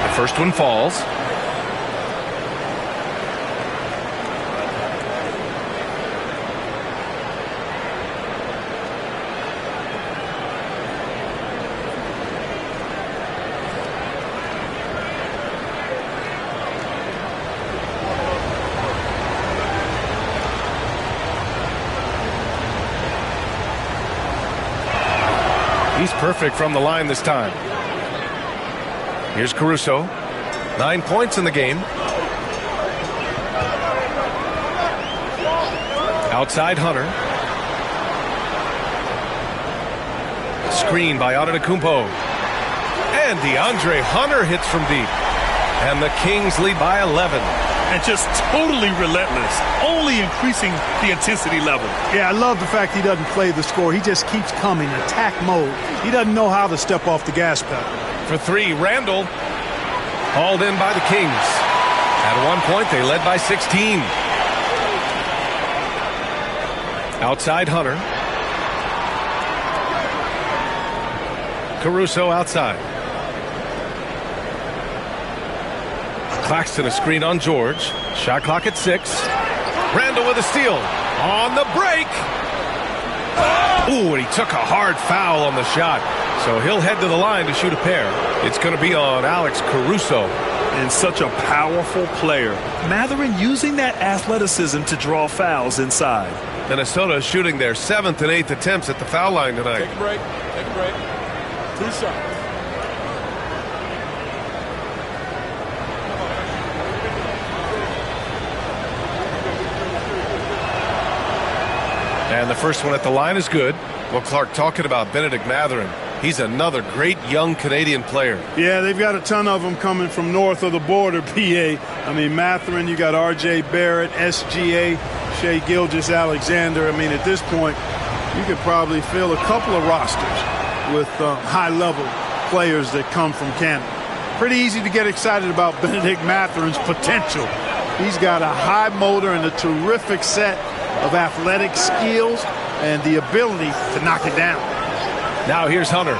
The first one falls. He's perfect from the line this time. Here's Caruso. 9 points in the game. Outside Hunter. Screen by Antetokounmpo. And DeAndre Hunter hits from deep. And the Kings lead by 11. And just totally relentless, only increasing the intensity level. Yeah, I love the fact he doesn't play the score. He just keeps coming, attack mode. He doesn't know how to step off the gas pedal. For 3, Randall. Hauled in by the Kings. At one point, they led by 16. Outside Hunter. Caruso outside. Claxton a screen on George. Shot clock at 6. Randall with a steal. On the break. Ooh, and he took a hard foul on the shot. So he'll head to the line to shoot a pair. It's going to be on Alex Caruso. And such a powerful player. Mathurin using that athleticism to draw fouls inside. Minnesota is shooting their 7th and 8th attempts at the foul line tonight. Take a break. Take a break. 2 shots. And the first one at the line is good. Well, Clark, talking about Bennedict Mathurin, he's another great young Canadian player. Yeah, they've got a ton of them coming from north of the border, PA. I mean, Mathurin, you got R.J. Barrett, SGA, Shai Gilgeous-Alexander. I mean, at this point, you could probably fill a couple of rosters with high-level players that come from Canada. Pretty easy to get excited about Bennedict Mathurin's potential. He's got a high motor and a terrific set of athletic skills and the ability to knock it down. Now here's Hunter.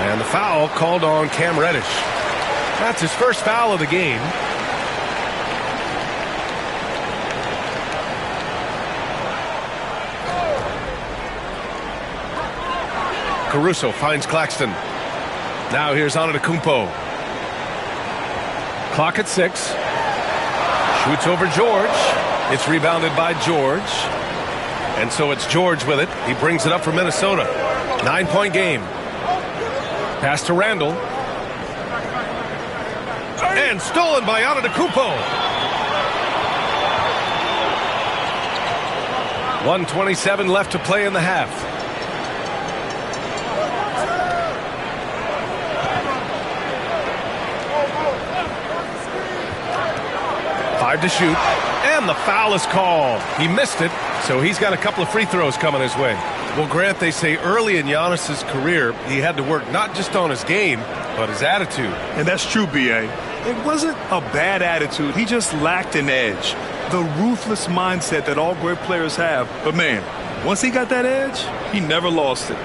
And the foul called on Cam Reddish. That's his first foul of the game. Caruso finds Claxton. Now here's Antetokounmpo. Clock at 6. Shoots over George. It's rebounded by George. And so it's George with it. He brings it up for Minnesota. 9-point game. Pass to Randall. And stolen by Antetokounmpo. 1:27 left to play in the half. Five to shoot. And the foul is called. He missed it, so he's got a couple of free throws coming his way. Well, Grant, they say early in Giannis's career, he had to work not just on his game, but his attitude. And that's true, B.A. It wasn't a bad attitude. He just lacked an edge. The ruthless mindset that all great players have. But, man, once he got that edge, he never lost it.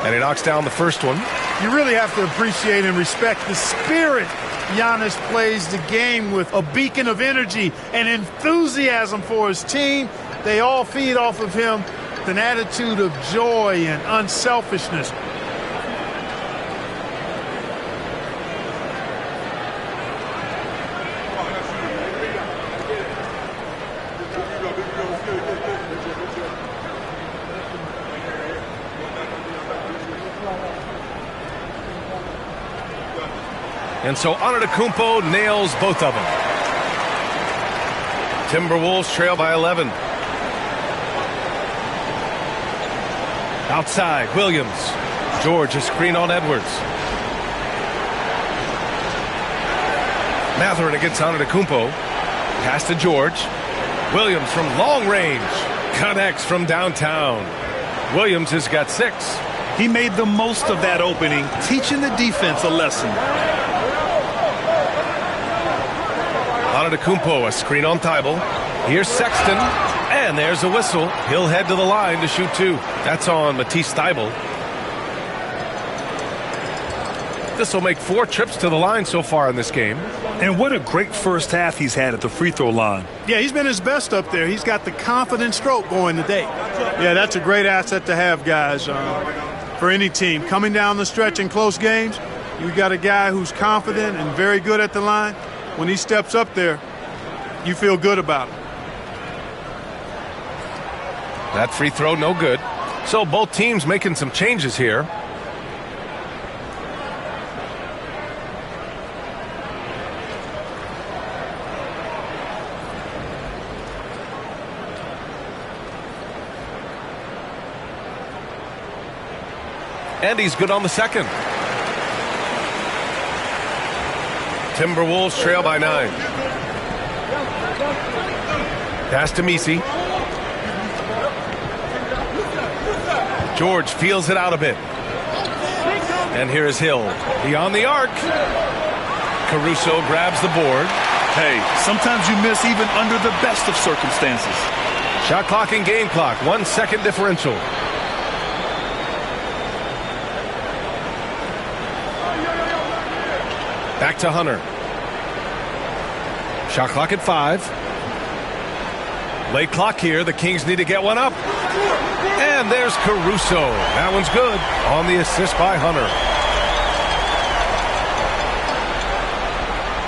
And he knocks down the first one. You really have to appreciate and respect the spirit Giannis plays the game with. A beacon of energy and enthusiasm for his team. They all feed off of him with an attitude of joy and unselfishness. And so Antetokounmpo nails both of them. Timberwolves trail by 11. Outside, Williams. George, a screen on Edwards. Mathurin against Antetokounmpo. Pass to George. Williams from long range. Connects from downtown. Williams has got 6. He made the most of that opening, teaching the defense a lesson. Antetokounmpo, a screen on Thibault. Here's Sexton, and there's a whistle. He'll head to the line to shoot 2. That's on Matisse Thybulle. This will make 4 trips to the line so far in this game. And what a great first half he's had at the free throw line. Yeah, he's been his best up there. He's got the confident stroke going today. Yeah, that's a great asset to have, guys, for any team. Coming down the stretch in close games, you got a guy who's confident and very good at the line. When he steps up there, you feel good about it. That free throw, no good. So both teams making some changes here. And he's good on the second. Timberwolves trail by 9. Pass to Messi. George feels it out a bit. And here is Hill. Beyond the arc. Caruso grabs the board. Hey, sometimes you miss even under the best of circumstances. Shot clock and game clock, 1 second differential. Back to Hunter. Shot clock at 5. Late clock here. The Kings need to get one up. And there's Caruso. That one's good on the assist by Hunter.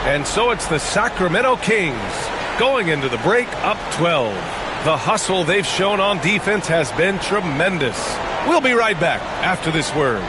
And so it's the Sacramento Kings going into the break up 12. The hustle they've shown on defense has been tremendous. We'll be right back after this word.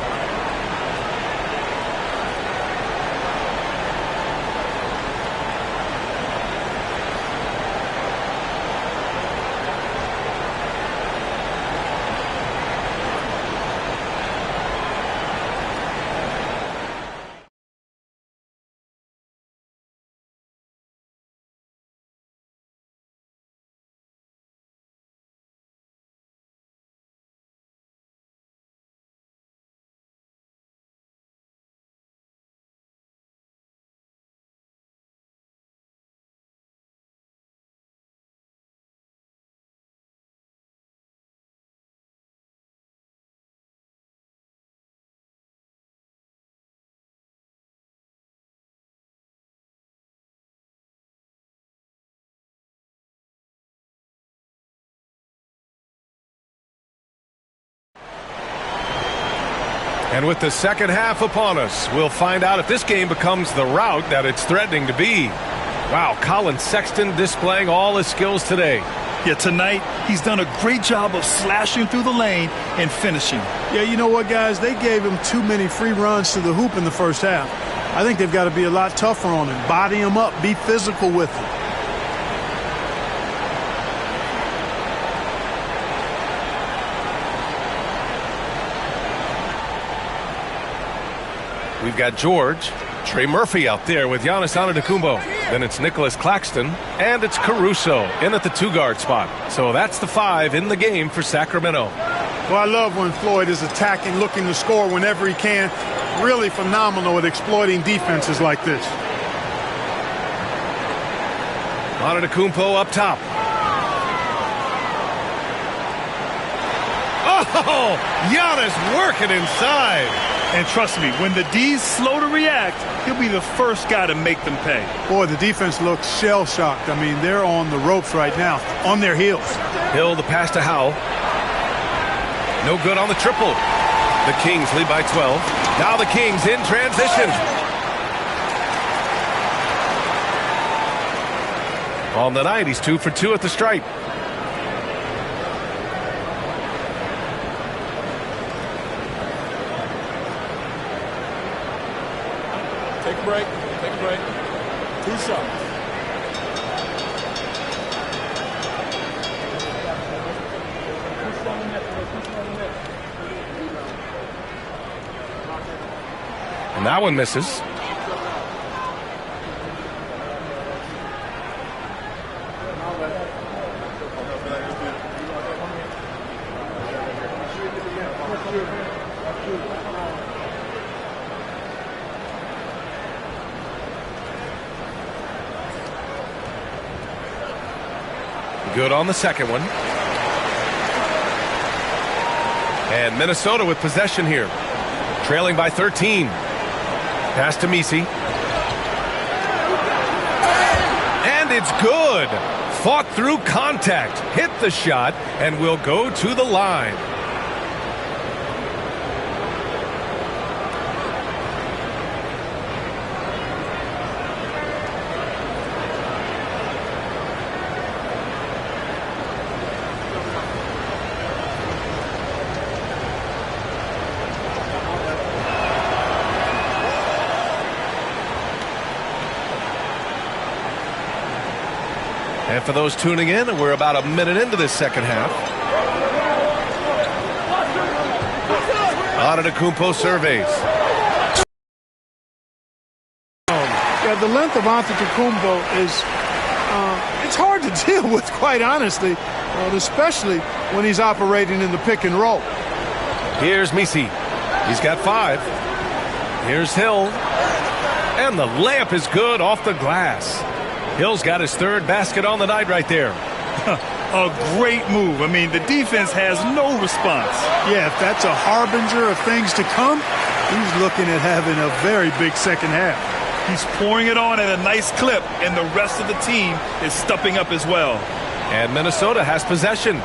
And with the second half upon us, we'll find out if this game becomes the rout that it's threatening to be. Wow, Colin Sexton displaying all his skills today. Yeah, tonight he's done a great job of slashing through the lane and finishing. Yeah, you know what, guys? They gave him too many free runs to the hoop in the first half. I think they've got to be a lot tougher on him. Body him up. Be physical with him. We've got George, Trey Murphy out there with Giannis Antetokounmpo. Then it's Nicholas Claxton, and it's Caruso in at the 2-guard spot. So that's the 5 in the game for Sacramento. Well, I love when Floyd is attacking, looking to score whenever he can. Really phenomenal at exploiting defenses like this. Antetokounmpo up top. Oh, Giannis working inside. And trust me, when the D's slow to react, he'll be the first guy to make them pay. Boy, the defense looks shell-shocked. I mean, they're on the ropes right now, on their heels. Hill, the pass to Howell. No good on the triple. The Kings lead by 12. Now the Kings in transition. On the night, he's 2 for 2 at the stripe. Take a break. Take a break. 2 shots. And that one misses. Good on the second one. And Minnesota with possession here. Trailing by 13. Pass to Messi. And it's good. Fought through contact. Hit the shot and will go to the line. And for those tuning in, we're about a minute into this second half. Antetokounmpo surveys. Yeah, the length of Antetokounmpo is it's hard to deal with, quite honestly, especially when he's operating in the pick and roll. Here's Messi. He's got 5. Here's Hill. And the layup is good off the glass. Hill's got his third basket on the night right there. A great move. I mean, the defense has no response. Yeah, if that's a harbinger of things to come, he's looking at having a very big second half. He's pouring it on at a nice clip, and the rest of the team is stepping up as well. And Minnesota has possession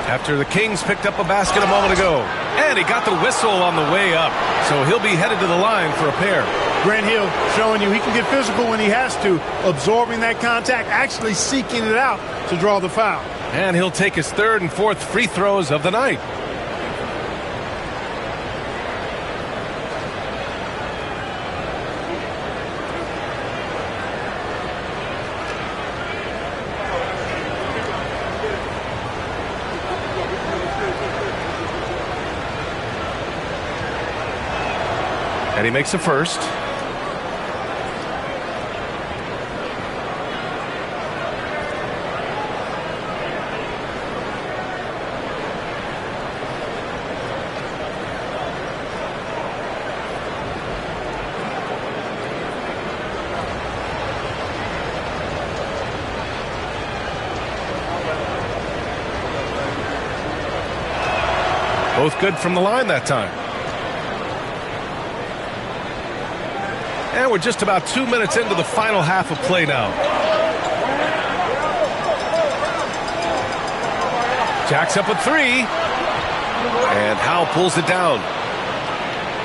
after the Kings picked up a basket a moment ago. And he got the whistle on the way up, so he'll be headed to the line for a pair. Grant Hill showing you he can get physical when he has to, absorbing that contact, actually seeking it out to draw the foul. And he'll take his third and fourth free throws of the night. And he makes the first. Both good from the line that time. And we're just about 2 minutes into the final half of play now. Jacks up with three. And Howell pulls it down.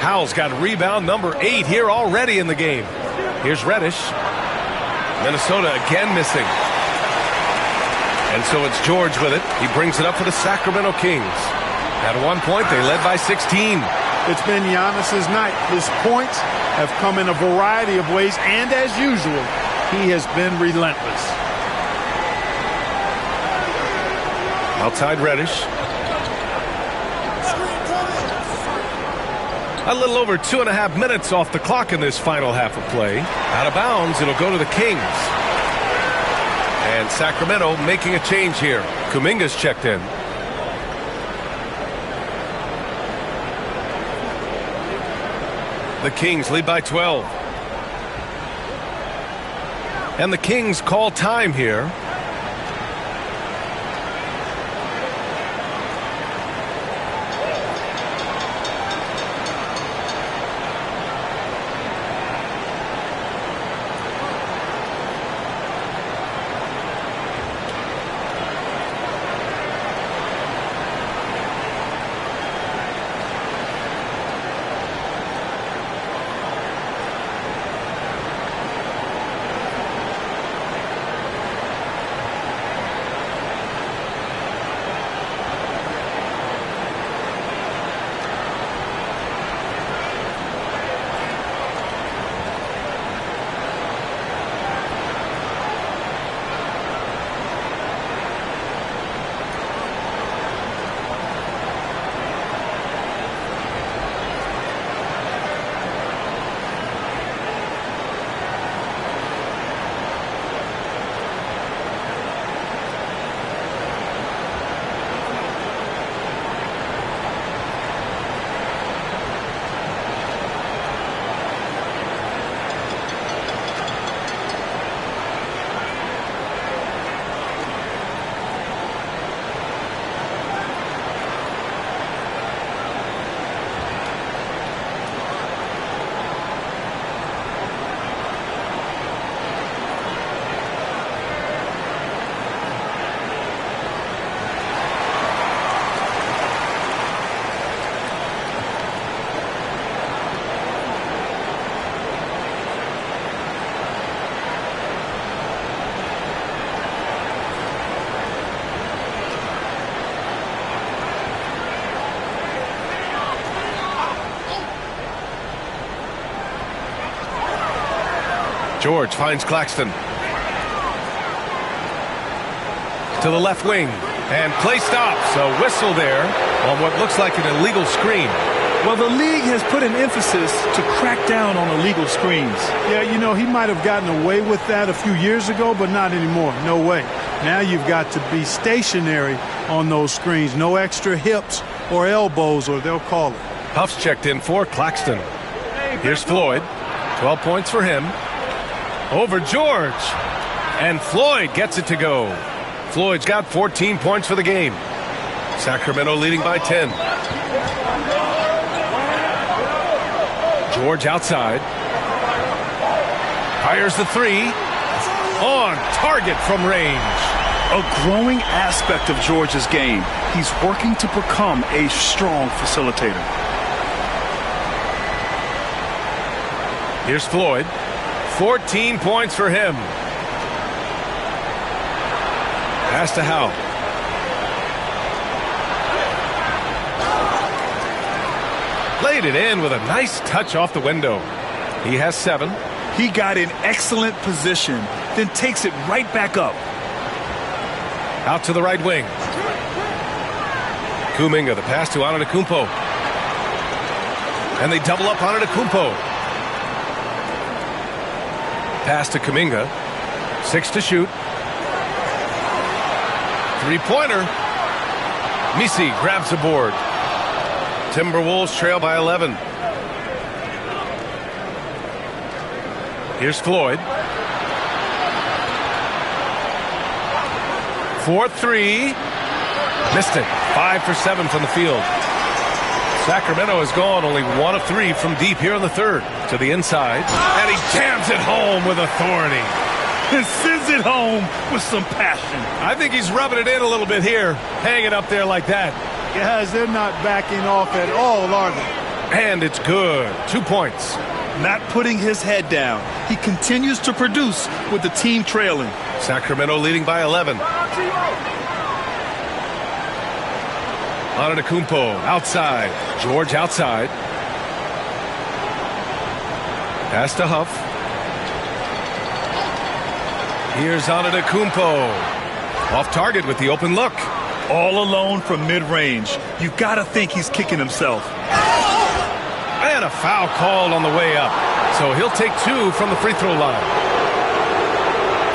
Howell's got rebound number 8 here already in the game. Here's Reddish. Minnesota again missing. And so it's George with it. He brings it up for the Sacramento Kings. At one point, they led by 16. It's been Giannis's night. His points have come in a variety of ways, and as usual, he has been relentless. Outside Reddish. A little over 2.5 minutes off the clock in this final half of play. Out of bounds, it'll go to the Kings. And Sacramento making a change here. Kuminga's checked in. The Kings lead by 12. And the Kings call time here. George finds Claxton. To the left wing. And play stops. A whistle there on what looks like an illegal screen. Well, the league has put an emphasis to crack down on illegal screens. Yeah, you know, he might have gotten away with that a few years ago, but not anymore. No way. Now you've got to be stationary on those screens. No extra hips or elbows, or they'll call it. Huff's checked in for Claxton. Here's Floyd. 12 points for him. Over George. And Floyd gets it to go. Floyd's got 14 points for the game. Sacramento leading by 10. George outside. Fires the three. On target from range. A growing aspect of George's game. He's working to become a strong facilitator. Here's Floyd. 14 points for him. Pass to Howe. Laid it in with a nice touch off the window. He has 7. He got in excellent position, then takes it right back up. Out to the right wing. Kuminga, the pass to Antetokounmpo. And they double up Antetokounmpo. Pass to Kuminga. 6 to shoot. Three-pointer. Misi grabs the board. Timberwolves trail by 11. Here's Floyd. 4-3. Missed it. 5 for 7 from the field. Sacramento has gone only 1 of 3 from deep here in the third. To the inside. And he jams it home with authority. And sends it home with some passion. I think he's rubbing it in a little bit here. Hanging up there like that. Guys, they're not backing off at all, are they? And it's good. 2 points. Not putting his head down. He continues to produce with the team trailing. Sacramento leading by 11. Antetokounmpo outside. George outside. Pass to Huff. Here's Antetokounmpo. Off target with the open look. All alone from mid-range. You've got to think he's kicking himself. And a foul called on the way up. So he'll take 2 from the free throw line.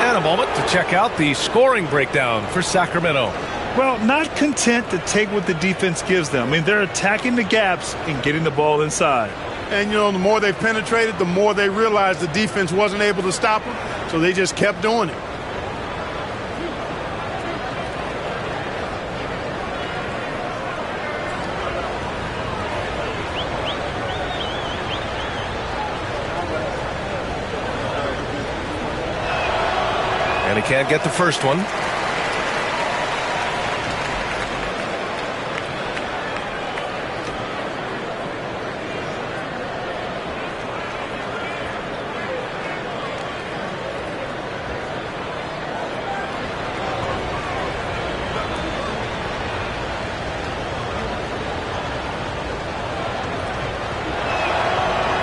And a moment to check out the scoring breakdown for Sacramento. Well, not content to take what the defense gives them. I mean, they're attacking the gaps and getting the ball inside. And, you know, the more they penetrated, the more they realized the defense wasn't able to stop them. So they just kept doing it. And he can't get the first one.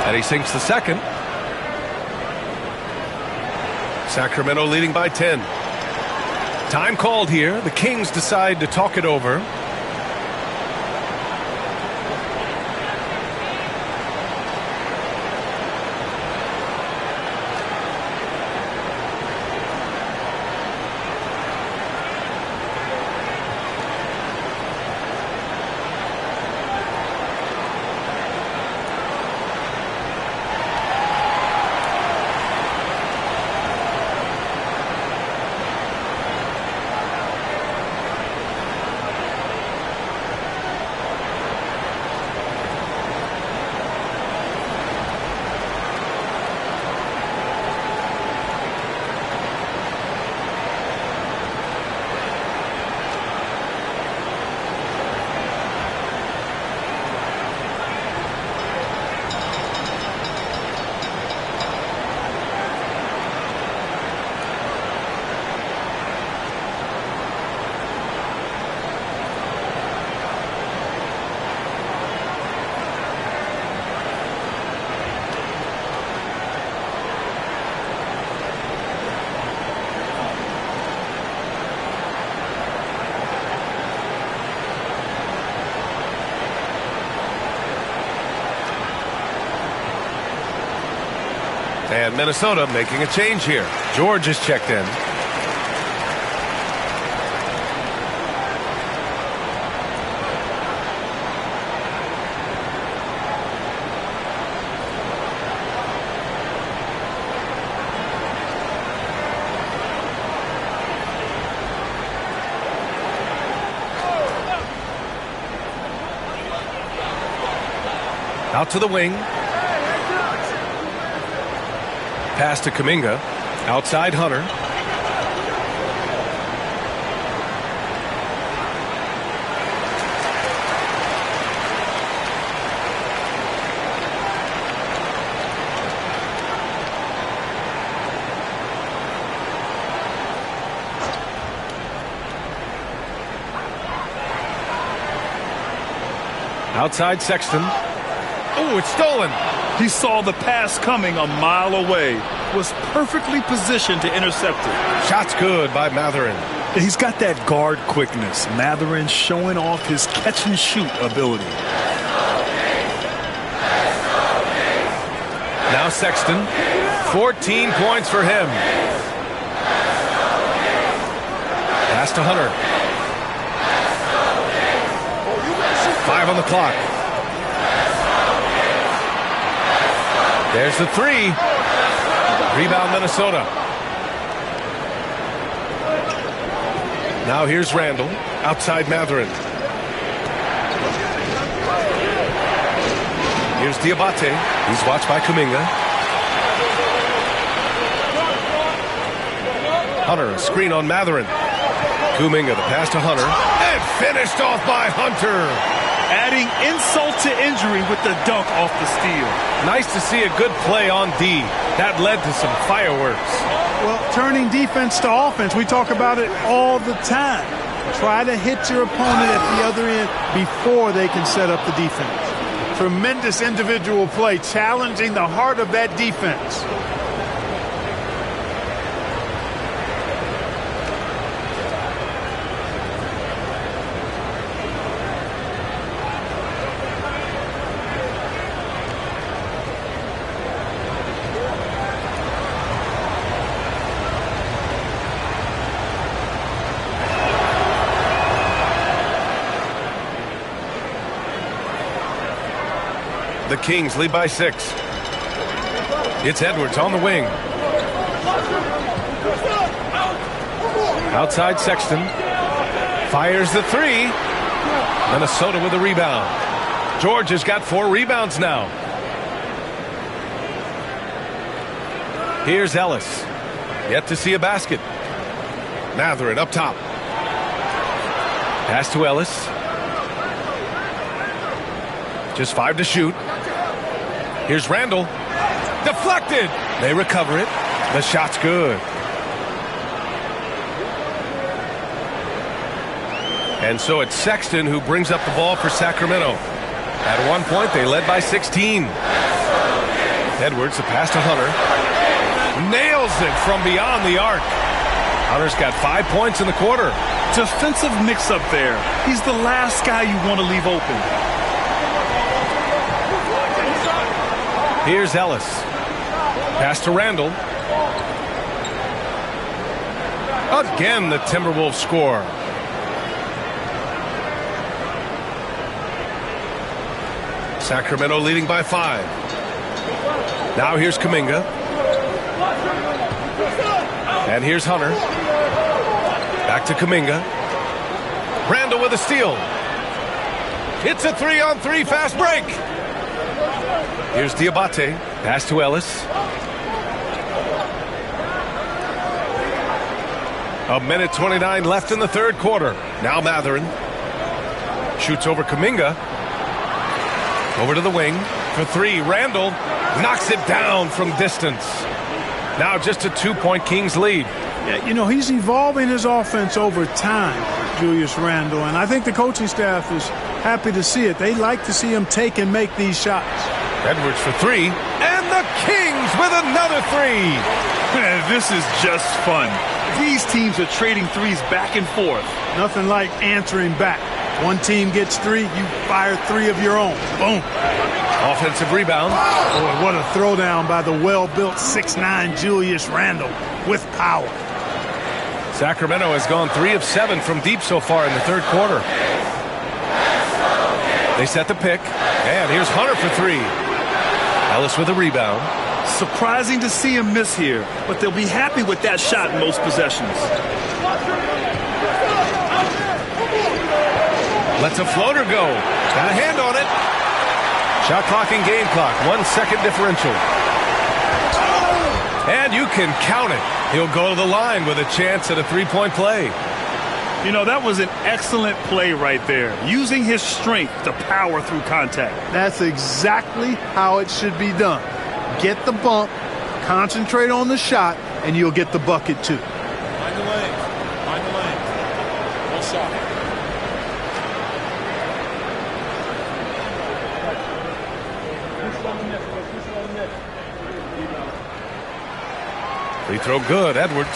And he sinks the second. Sacramento leading by 10. Time called here. The Kings decide to talk it over. And Minnesota making a change here. George is checked in. Out to the wing. Pass to Kuminga. Outside Hunter. Outside Sexton. Oh, it's stolen. He saw the pass coming a mile away. Was perfectly positioned to intercept it. Shot's good by Mathurin. He's got that guard quickness. Mathurin showing off his catch and shoot ability. Now Sexton. 14 points for him. Pass to Hunter. 5 on the clock. There's the three. Rebound Minnesota. Now here's Randall. Outside Mathurin. Here's Diabate. He's watched by Kuminga. Hunter, a screen on Mathurin. Kuminga, the pass to Hunter. And finished off by Hunter. Adding insult to injury with the dunk off the steal. Nice to see a good play on D. That led to some fireworks. Well, turning defense to offense, we talk about it all the time. Try to hit your opponent at the other end before they can set up the defense. Tremendous individual play, challenging the heart of that defense. The Kings lead by 6. It's Edwards on the wing. Outside Sexton. Fires the three. Minnesota with a rebound. George has got 4 rebounds now. Here's Ellis. Yet to see a basket. Mathurin up top. Pass to Ellis. Just 5 to shoot. Here's Randall. Deflected. They recover it. The shot's good. And so it's Sexton who brings up the ball for Sacramento. At one point, they led by 16. Edwards, the pass to Hunter. Nails it from beyond the arc. Hunter's got 5 points in the quarter. Defensive mix-up there. He's the last guy you want to leave open. Here's Ellis. Pass to Randall. Again, the Timberwolves score. Sacramento leading by 5. Now here's Kuminga. And here's Hunter. Back to Kuminga. Randall with a steal. It's a 3-on-3 fast break. Here's Diabate. Pass to Ellis. A minute 29 left in the third quarter. Now Mathurin. Shoots over Kuminga. Over to the wing. For 3. Randall knocks it down from distance. Now just a 2-point Kings lead. Yeah, you know, he's evolving his offense over time, Julius Randle. And I think the coaching staff is happy to see it. They like to see him take and make these shots. Edwards for 3, and the Kings with another 3. Man, this is just fun. These teams are trading threes back and forth. Nothing like answering back. One team gets 3, you fire 3 of your own. Boom. Offensive rebound. Boy, what a throwdown by the well-built 6'9" Julius Randle with power. Sacramento has gone 3 of 7 from deep so far in the third quarter. They set the pick, and here's Hunter for 3. Ellis with a rebound. Surprising to see him miss here, but they'll be happy with that shot in most possessions. Lets a floater go. Got a hand on it. Shot clock and game clock, 1 second differential. And you can count it. He'll go to the line with a chance at a three-point play. You know, that was an excellent play right there, using his strength to power through contact. That's exactly how it should be done. Get the bump, concentrate on the shot, and you'll get the bucket too. Mind the lane. Mind the lane. No shot. Free throw good, Edwards.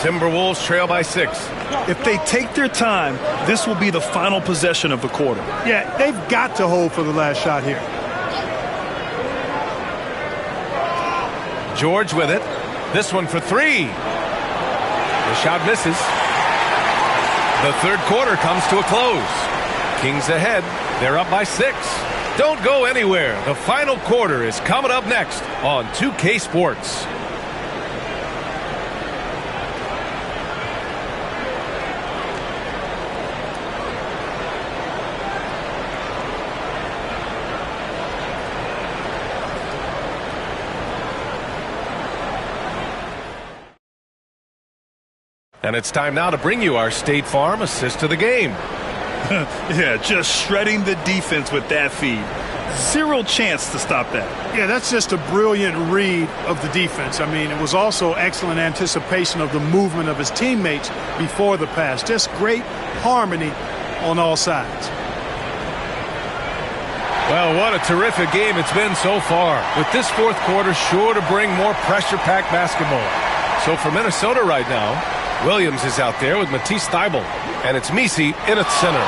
Timberwolves trail by 6. If they take their time, this will be the final possession of the quarter. Yeah, they've got to hold for the last shot here. George with it. This one for 3. The shot misses. The third quarter comes to a close. Kings ahead. They're up by 6. Don't go anywhere. The final quarter is coming up next on 2K Sports. And it's time now to bring you our State Farm assist to the game. Yeah, just shredding the defense with that feed. Zero chance to stop that. Yeah, that's just a brilliant read of the defense. I mean, it was also excellent anticipation of the movement of his teammates before the pass. Just great harmony on all sides. Well, what a terrific game it's been so far. With this fourth quarter sure to bring more pressure-packed basketball. So for Minnesota right now, Williams is out there with Matisse Thybulle. And it's Messi in at center.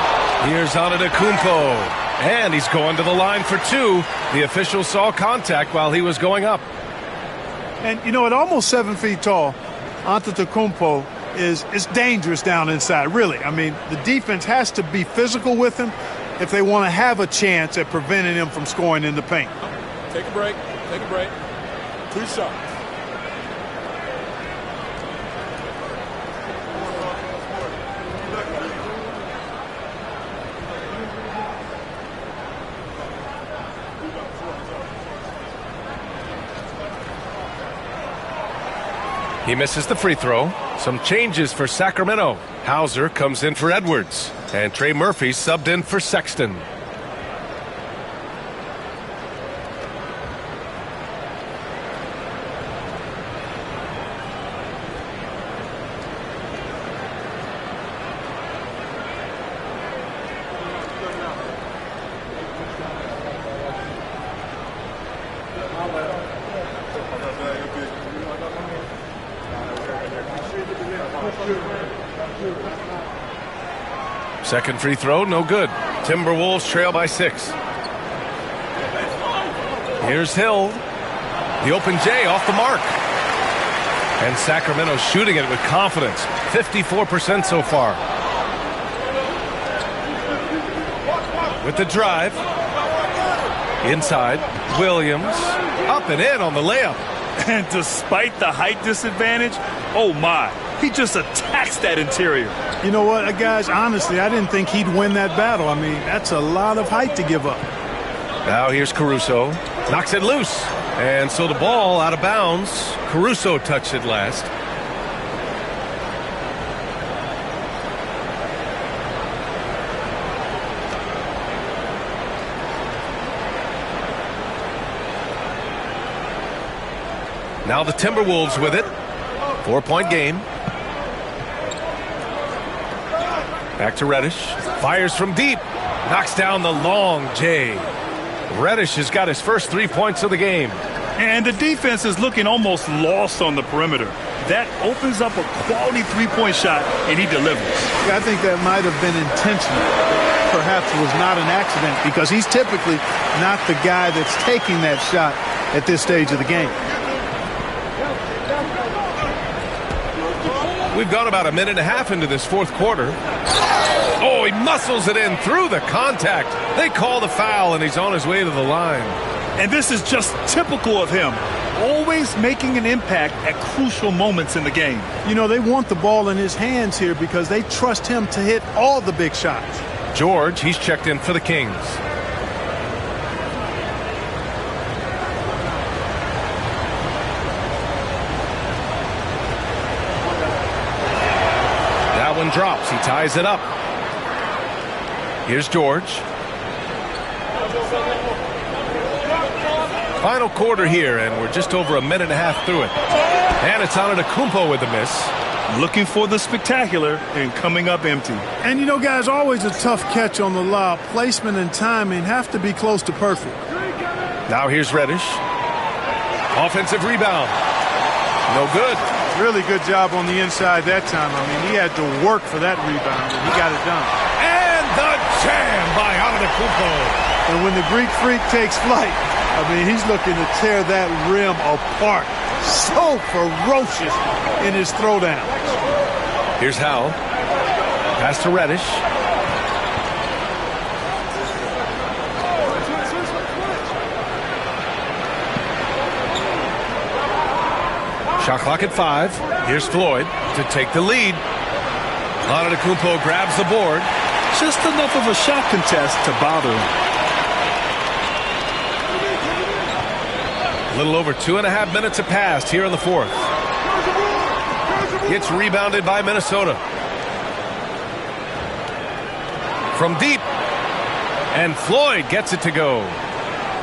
Here's Antetokounmpo. And he's going to the line for 2. The official saw contact while he was going up. And, you know, at almost 7 feet tall, Antetokounmpo is dangerous down inside, really. I mean, the defense has to be physical with him if they want to have a chance at preventing him from scoring in the paint. Take a break. Take a break. 2 shots. He misses the free throw. Some changes for Sacramento. Hauser comes in for Edwards. And Trey Murphy subbed in for Sexton. Second free throw, no good. Timberwolves trail by 6. Here's Hill. The open J off the mark. And Sacramento shooting it with confidence. 54% so far. With the drive. Inside. Williams. Up and in on the layup. And despite the height disadvantage, oh my, he just attacks that interior. You know what, guys, honestly, I didn't think he'd win that battle. I mean, that's a lot of height to give up. Now here's Caruso. Knocks it loose. And so the ball out of bounds. Caruso touched it last. Now the Timberwolves with it. 4-point game. Back to Reddish. Fires from deep. Knocks down the long J. Reddish has got his first 3 points of the game. And the defense is looking almost lost on the perimeter. That opens up a quality three-point shot, and he delivers. Yeah, I think that might have been intentional. Perhaps it was not an accident because he's typically not the guy that's taking that shot at this stage of the game. We've gone about a minute and a half into this fourth quarter. Oh, he muscles it in through the contact. They call the foul, and he's on his way to the line. And this is just typical of him. Always making an impact at crucial moments in the game. You know, they want the ball in his hands here because they trust him to hit all the big shots. George, he's checked in for the Kings. That one drops. He ties it up. Here's George. Final quarter here, and we're just over a minute and a half through it. And it's Antetokounmpo with the miss. Looking for the spectacular and coming up empty. And you know, guys, always a tough catch on the lob. Placement and timing have to be close to perfect. Now here's Reddish. Offensive rebound. No good. Really good job on the inside that time. I mean, he had to work for that rebound, and he got it done. And the jam by Antetokounmpo. And when the Greek Freak takes flight, I mean, he's looking to tear that rim apart. So ferocious in his throwdown. Here's Howell. Pass to Reddish. Shot clock at 5. Here's Floyd to take the lead. Antetokounmpo grabs the board. Just enough of a shot contest to bother him. A little over 2.5 minutes have passed here in the fourth. Gets rebounded by Minnesota. From deep. And Floyd gets it to go.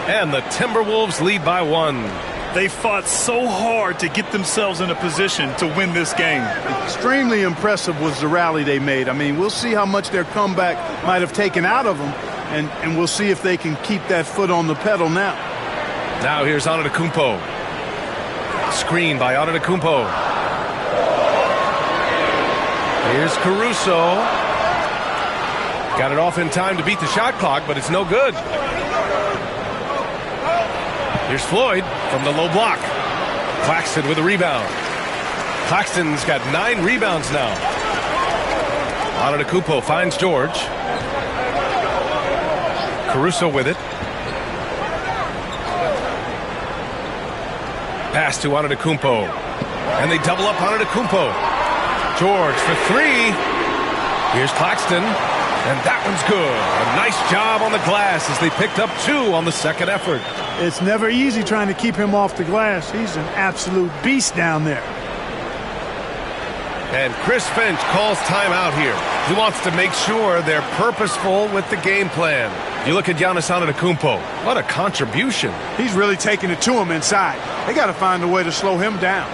And the Timberwolves lead by 1. They fought so hard to get themselves in a position to win this game. Extremely impressive was the rally they made. I mean, we'll see how much their comeback might have taken out of them, and we'll see if they can keep that foot on the pedal now. Now here's Antetokounmpo. Screen by Antetokounmpo. Here's Caruso. Got it off in time to beat the shot clock, but it's no good. Here's Floyd from the low block. Claxton with a rebound. Claxton's got 9 rebounds now. Antetokounmpo finds George. Caruso with it. Pass to Antetokounmpo. And they double up Antetokounmpo. George for 3. Here's Claxton. And that one's good. A nice job on the glass as they picked up 2 on the second effort. It's never easy trying to keep him off the glass. He's an absolute beast down there. And Chris Finch calls timeout here. He wants to make sure they're purposeful with the game plan. You look at Giannis Antetokounmpo. What a contribution. He's really taking it to him inside. They got to find a way to slow him down.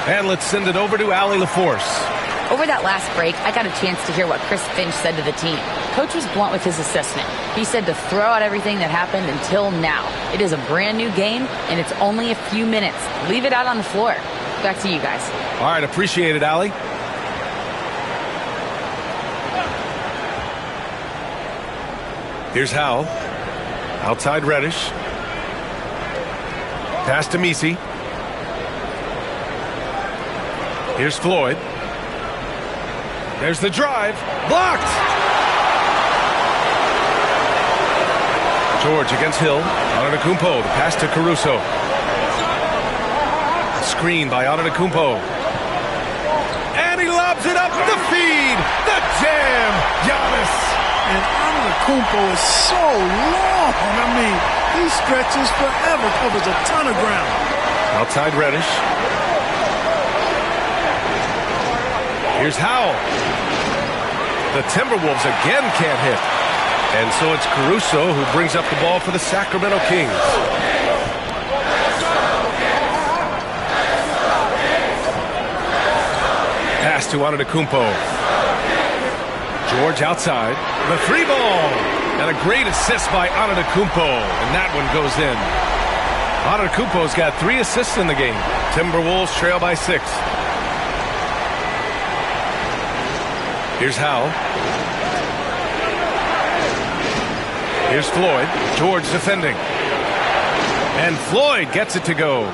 And let's send it over to Allie LaForce. Over that last break, I got a chance to hear what Chris Finch said to the team. Coach was blunt with his assessment. He said to throw out everything that happened until now. It is a brand new game, and it's only a few minutes. Leave it out on the floor. Back to you guys. All right, appreciate it, Allie. Here's Howell. Outside Reddish. Pass to Messi. Here's Floyd. There's the drive. Blocked! George against Hill. Antetokounmpo. The pass to Caruso. Screen by Antetokounmpo. And he lobs it up the feed. The jam. Giannis. And Antetokounmpo is so long. I mean, he stretches forever, covers a ton of ground. Outside Reddish. Here's Howell. The Timberwolves again can't hit. And so it's Caruso who brings up the ball for the Sacramento Kings. Pass to Antetokounmpo. George outside. The three ball. And a great assist by Antetokounmpo. And that one goes in. Antetokounmpo's got 3 assists in the game. Timberwolves trail by 6. Here's Howell. Here's Floyd. George defending. And Floyd gets it to go.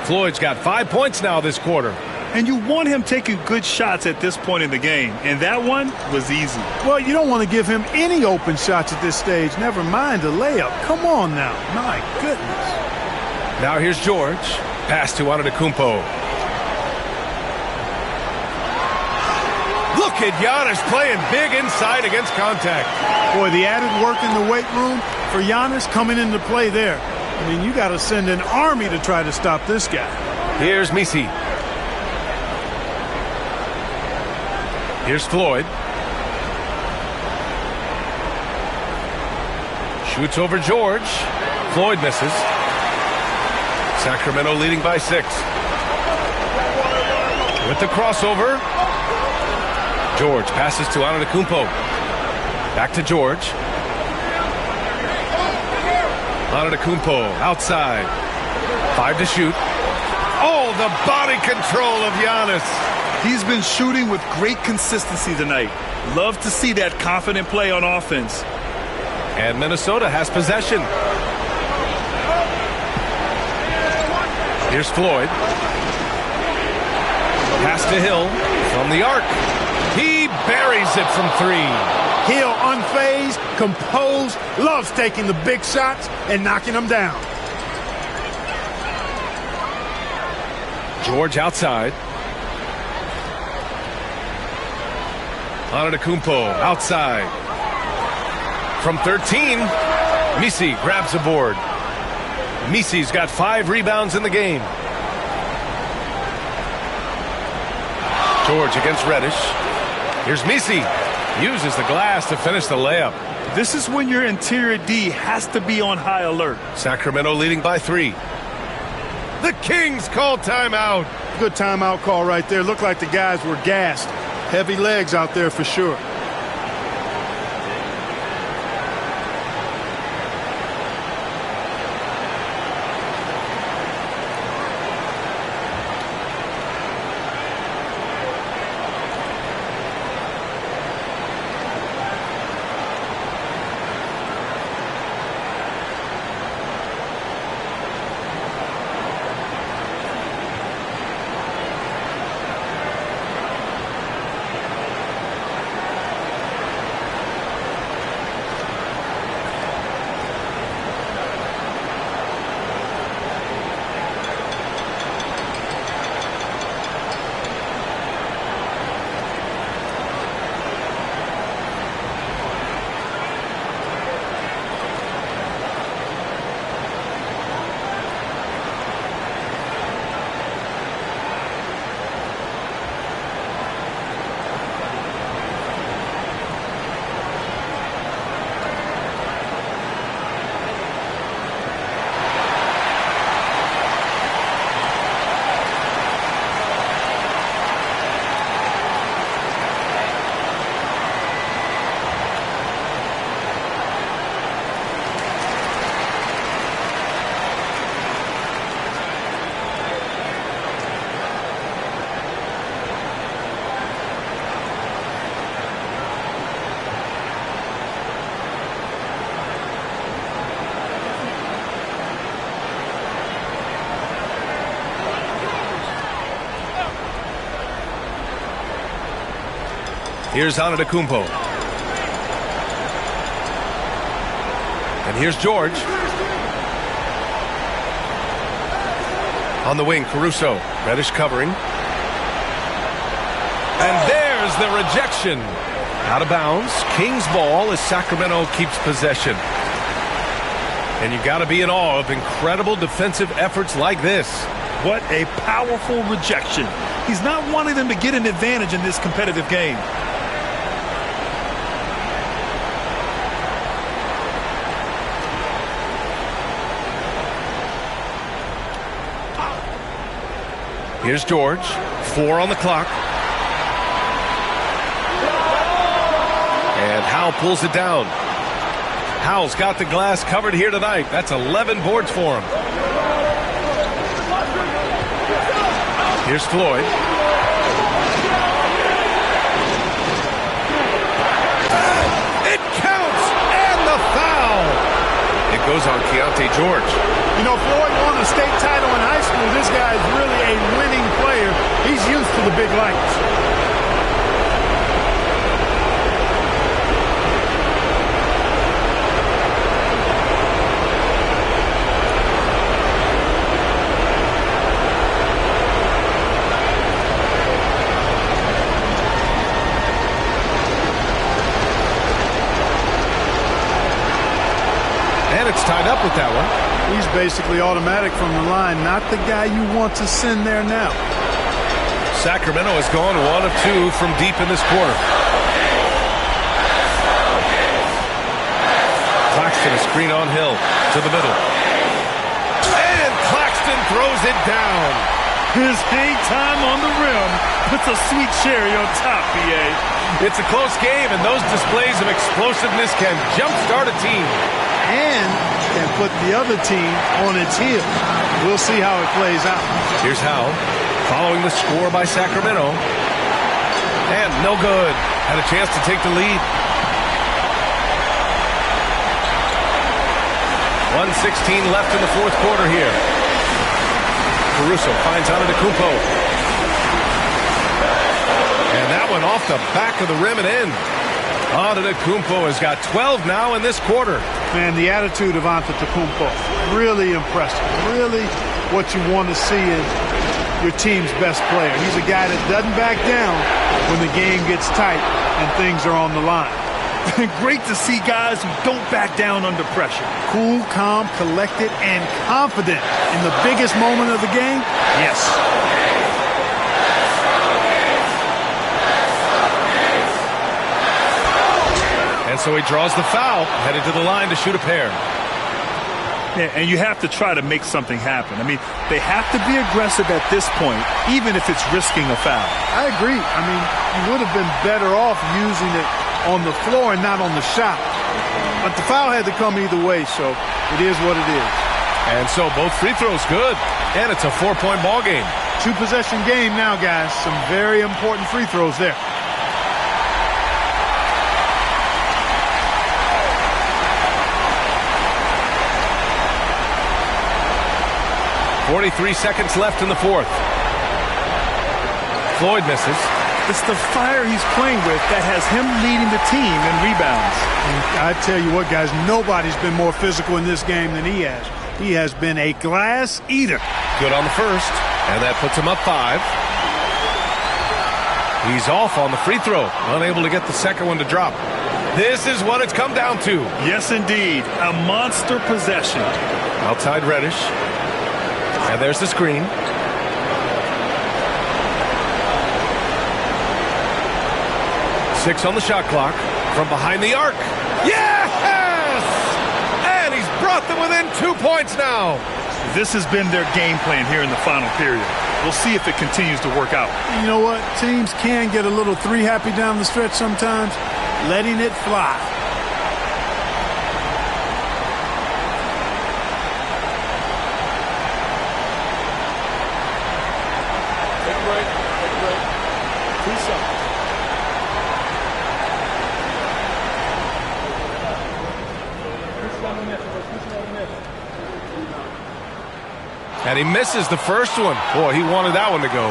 Floyd's got 5 points now this quarter. And you want him taking good shots at this point in the game. And that one was easy. Well, you don't want to give him any open shots at this stage. Never mind a layup. Come on now. My goodness. Now here's George. Pass to Antetokounmpo. Look at Giannis playing big inside against contact. Boy, the added work in the weight room for Giannis coming into play there. I mean, you got to send an army to try to stop this guy. Here's Misi. Here's Floyd. Shoots over George. Floyd misses. Sacramento leading by 6. With the crossover. George passes to Antetokounmpo. Back to George. Antetokounmpo outside. 5 to shoot. Oh, the body control of Giannis. He's been shooting with great consistency tonight. Love to see that confident play on offense. And Minnesota has possession. Here's Floyd. Pass to Hill from the arc. He buries it from 3. Hill unfazed, composed, loves taking the big shots and knocking them down. George outside. Antetokounmpo outside. From 13, Misi grabs the board. Misi's got 5 rebounds in the game. George against Reddish. Here's Misi. Uses the glass to finish the layup. This is when your interior D has to be on high alert. Sacramento leading by 3. The Kings call timeout. Good timeout call right there. Looked like the guys were gassed. Heavy legs out there for sure. Here's Antetokounmpo. And here's George. On the wing, Caruso. Reddish covering. And there's the rejection. Out of bounds. Kings ball as Sacramento keeps possession. And you've got to be in awe of incredible defensive efforts like this. What a powerful rejection. He's not wanting them to get an advantage in this competitive game. Here's George. 4 on the clock. And Howell pulls it down. Howell's got the glass covered here tonight. That's 11 boards for him. Here's Floyd. It counts! And the foul! It goes on Keontae George. You know, Floyd won a state title in high school. This guy is really a winning player. He's used to the big lights. It's tied up with that one. He's basically automatic from the line, not the guy you want to send there now. Sacramento has gone 1 of 2 from deep in this quarter. Claxton a screen on Hill to the middle. And Claxton throws it down. His hang time on the rim puts a sweet cherry on top, B.A. It's a close game, and those displays of explosiveness can jumpstart a team. And can put the other team on its heels. We'll see how it plays out. Here's Howell following the score by Sacramento. And no good. Had a chance to take the lead. 1:16 left in the fourth quarter here. Caruso finds Antetokounmpo. And that one off the back of the rim and in. Antetokounmpo has got 12 now in this quarter. Man, the attitude of Antetokounmpo, really impressive. Really what you want to see in your team's best player. He's a guy that doesn't back down when the game gets tight and things are on the line. Great to see guys who don't back down under pressure. Cool, calm, collected, and confident in the biggest moment of the game. Yes. And so he draws the foul, headed to the line to shoot a pair. Yeah, and you have to try to make something happen. I mean, they have to be aggressive at this point, even if it's risking a foul. I agree. I mean, you would have been better off using it on the floor and not on the shot. But the foul had to come either way, so it is what it is. And so both free throws good, and it's a 4-point ball game. 2-possession game now, guys. Some very important free throws there. 43 seconds left in the fourth. Floyd misses. It's the fire he's playing with that has him leading the team in rebounds. And I tell you what, guys, nobody's been more physical in this game than he has. He has been a glass eater. Good on the first, and that puts him up 5. He's off on the free throw, unable to get the second one to drop. This is what it's come down to. Yes, indeed. A monster possession. Outside Reddish. And there's the screen. Six on the shot clock from behind the arc. Yes! And he's brought them within 2 points now. This has been their game plan here in the final period. We'll see if it continues to work out. You know what? Teams can get a little three happy down the stretch sometimes. Letting it fly. Take a break. Take a break. 2 seconds. And he misses the first one. Boy, he wanted that one to go.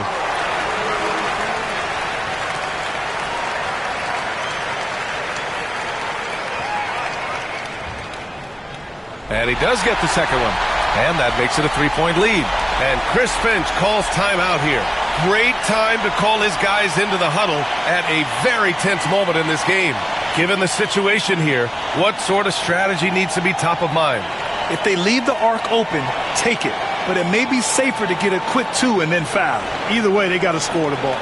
And he does get the second one. And that makes it a 3-point lead. And Chris Finch calls timeout here. great time to call his guys into the huddle at a very tense moment in this game. Given the situation here, what sort of strategy needs to be top of mind? If they leave the arc open, take it. But it may be safer to get a quick 2 and then foul. Either way, they got to score the ball.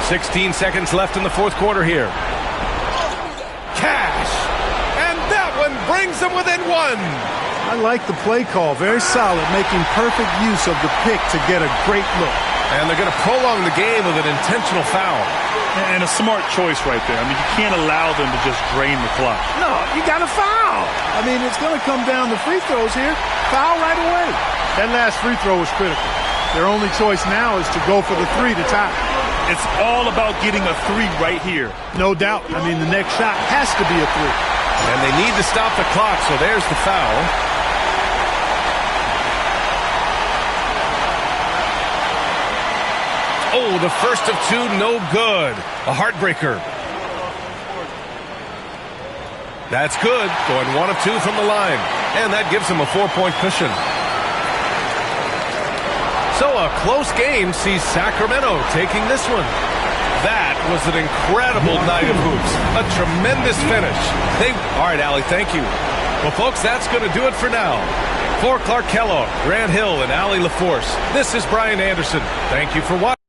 $16 seconds left in the fourth quarter here. Cash. And that one brings them within 1. I like the play call. Very solid, making perfect use of the pick to get a great look. And they're going to prolong the game with an intentional foul. And a smart choice right there. I mean, you can't allow them to just drain the clock. No, you got to foul. I mean, it's going to come down to free throws here. Foul right away. That last free throw was critical. Their only choice now is to go for the 3 to tie. It's all about getting a 3 right here. No doubt. I mean, the next shot has to be a 3. And they need to stop the clock, so there's the foul. Oh, the first of 2, no good. A heartbreaker. That's good. Going 1 of 2 from the line. And that gives them a 4-point cushion. So a close game sees Sacramento taking this one. That was an incredible night of hoops. A tremendous finish. All right, Allie, thank you. Well, folks, that's going to do it for now. For Clark Kellogg, Grant Hill, and Allie LaForce, this is Brian Anderson. Thank you for watching.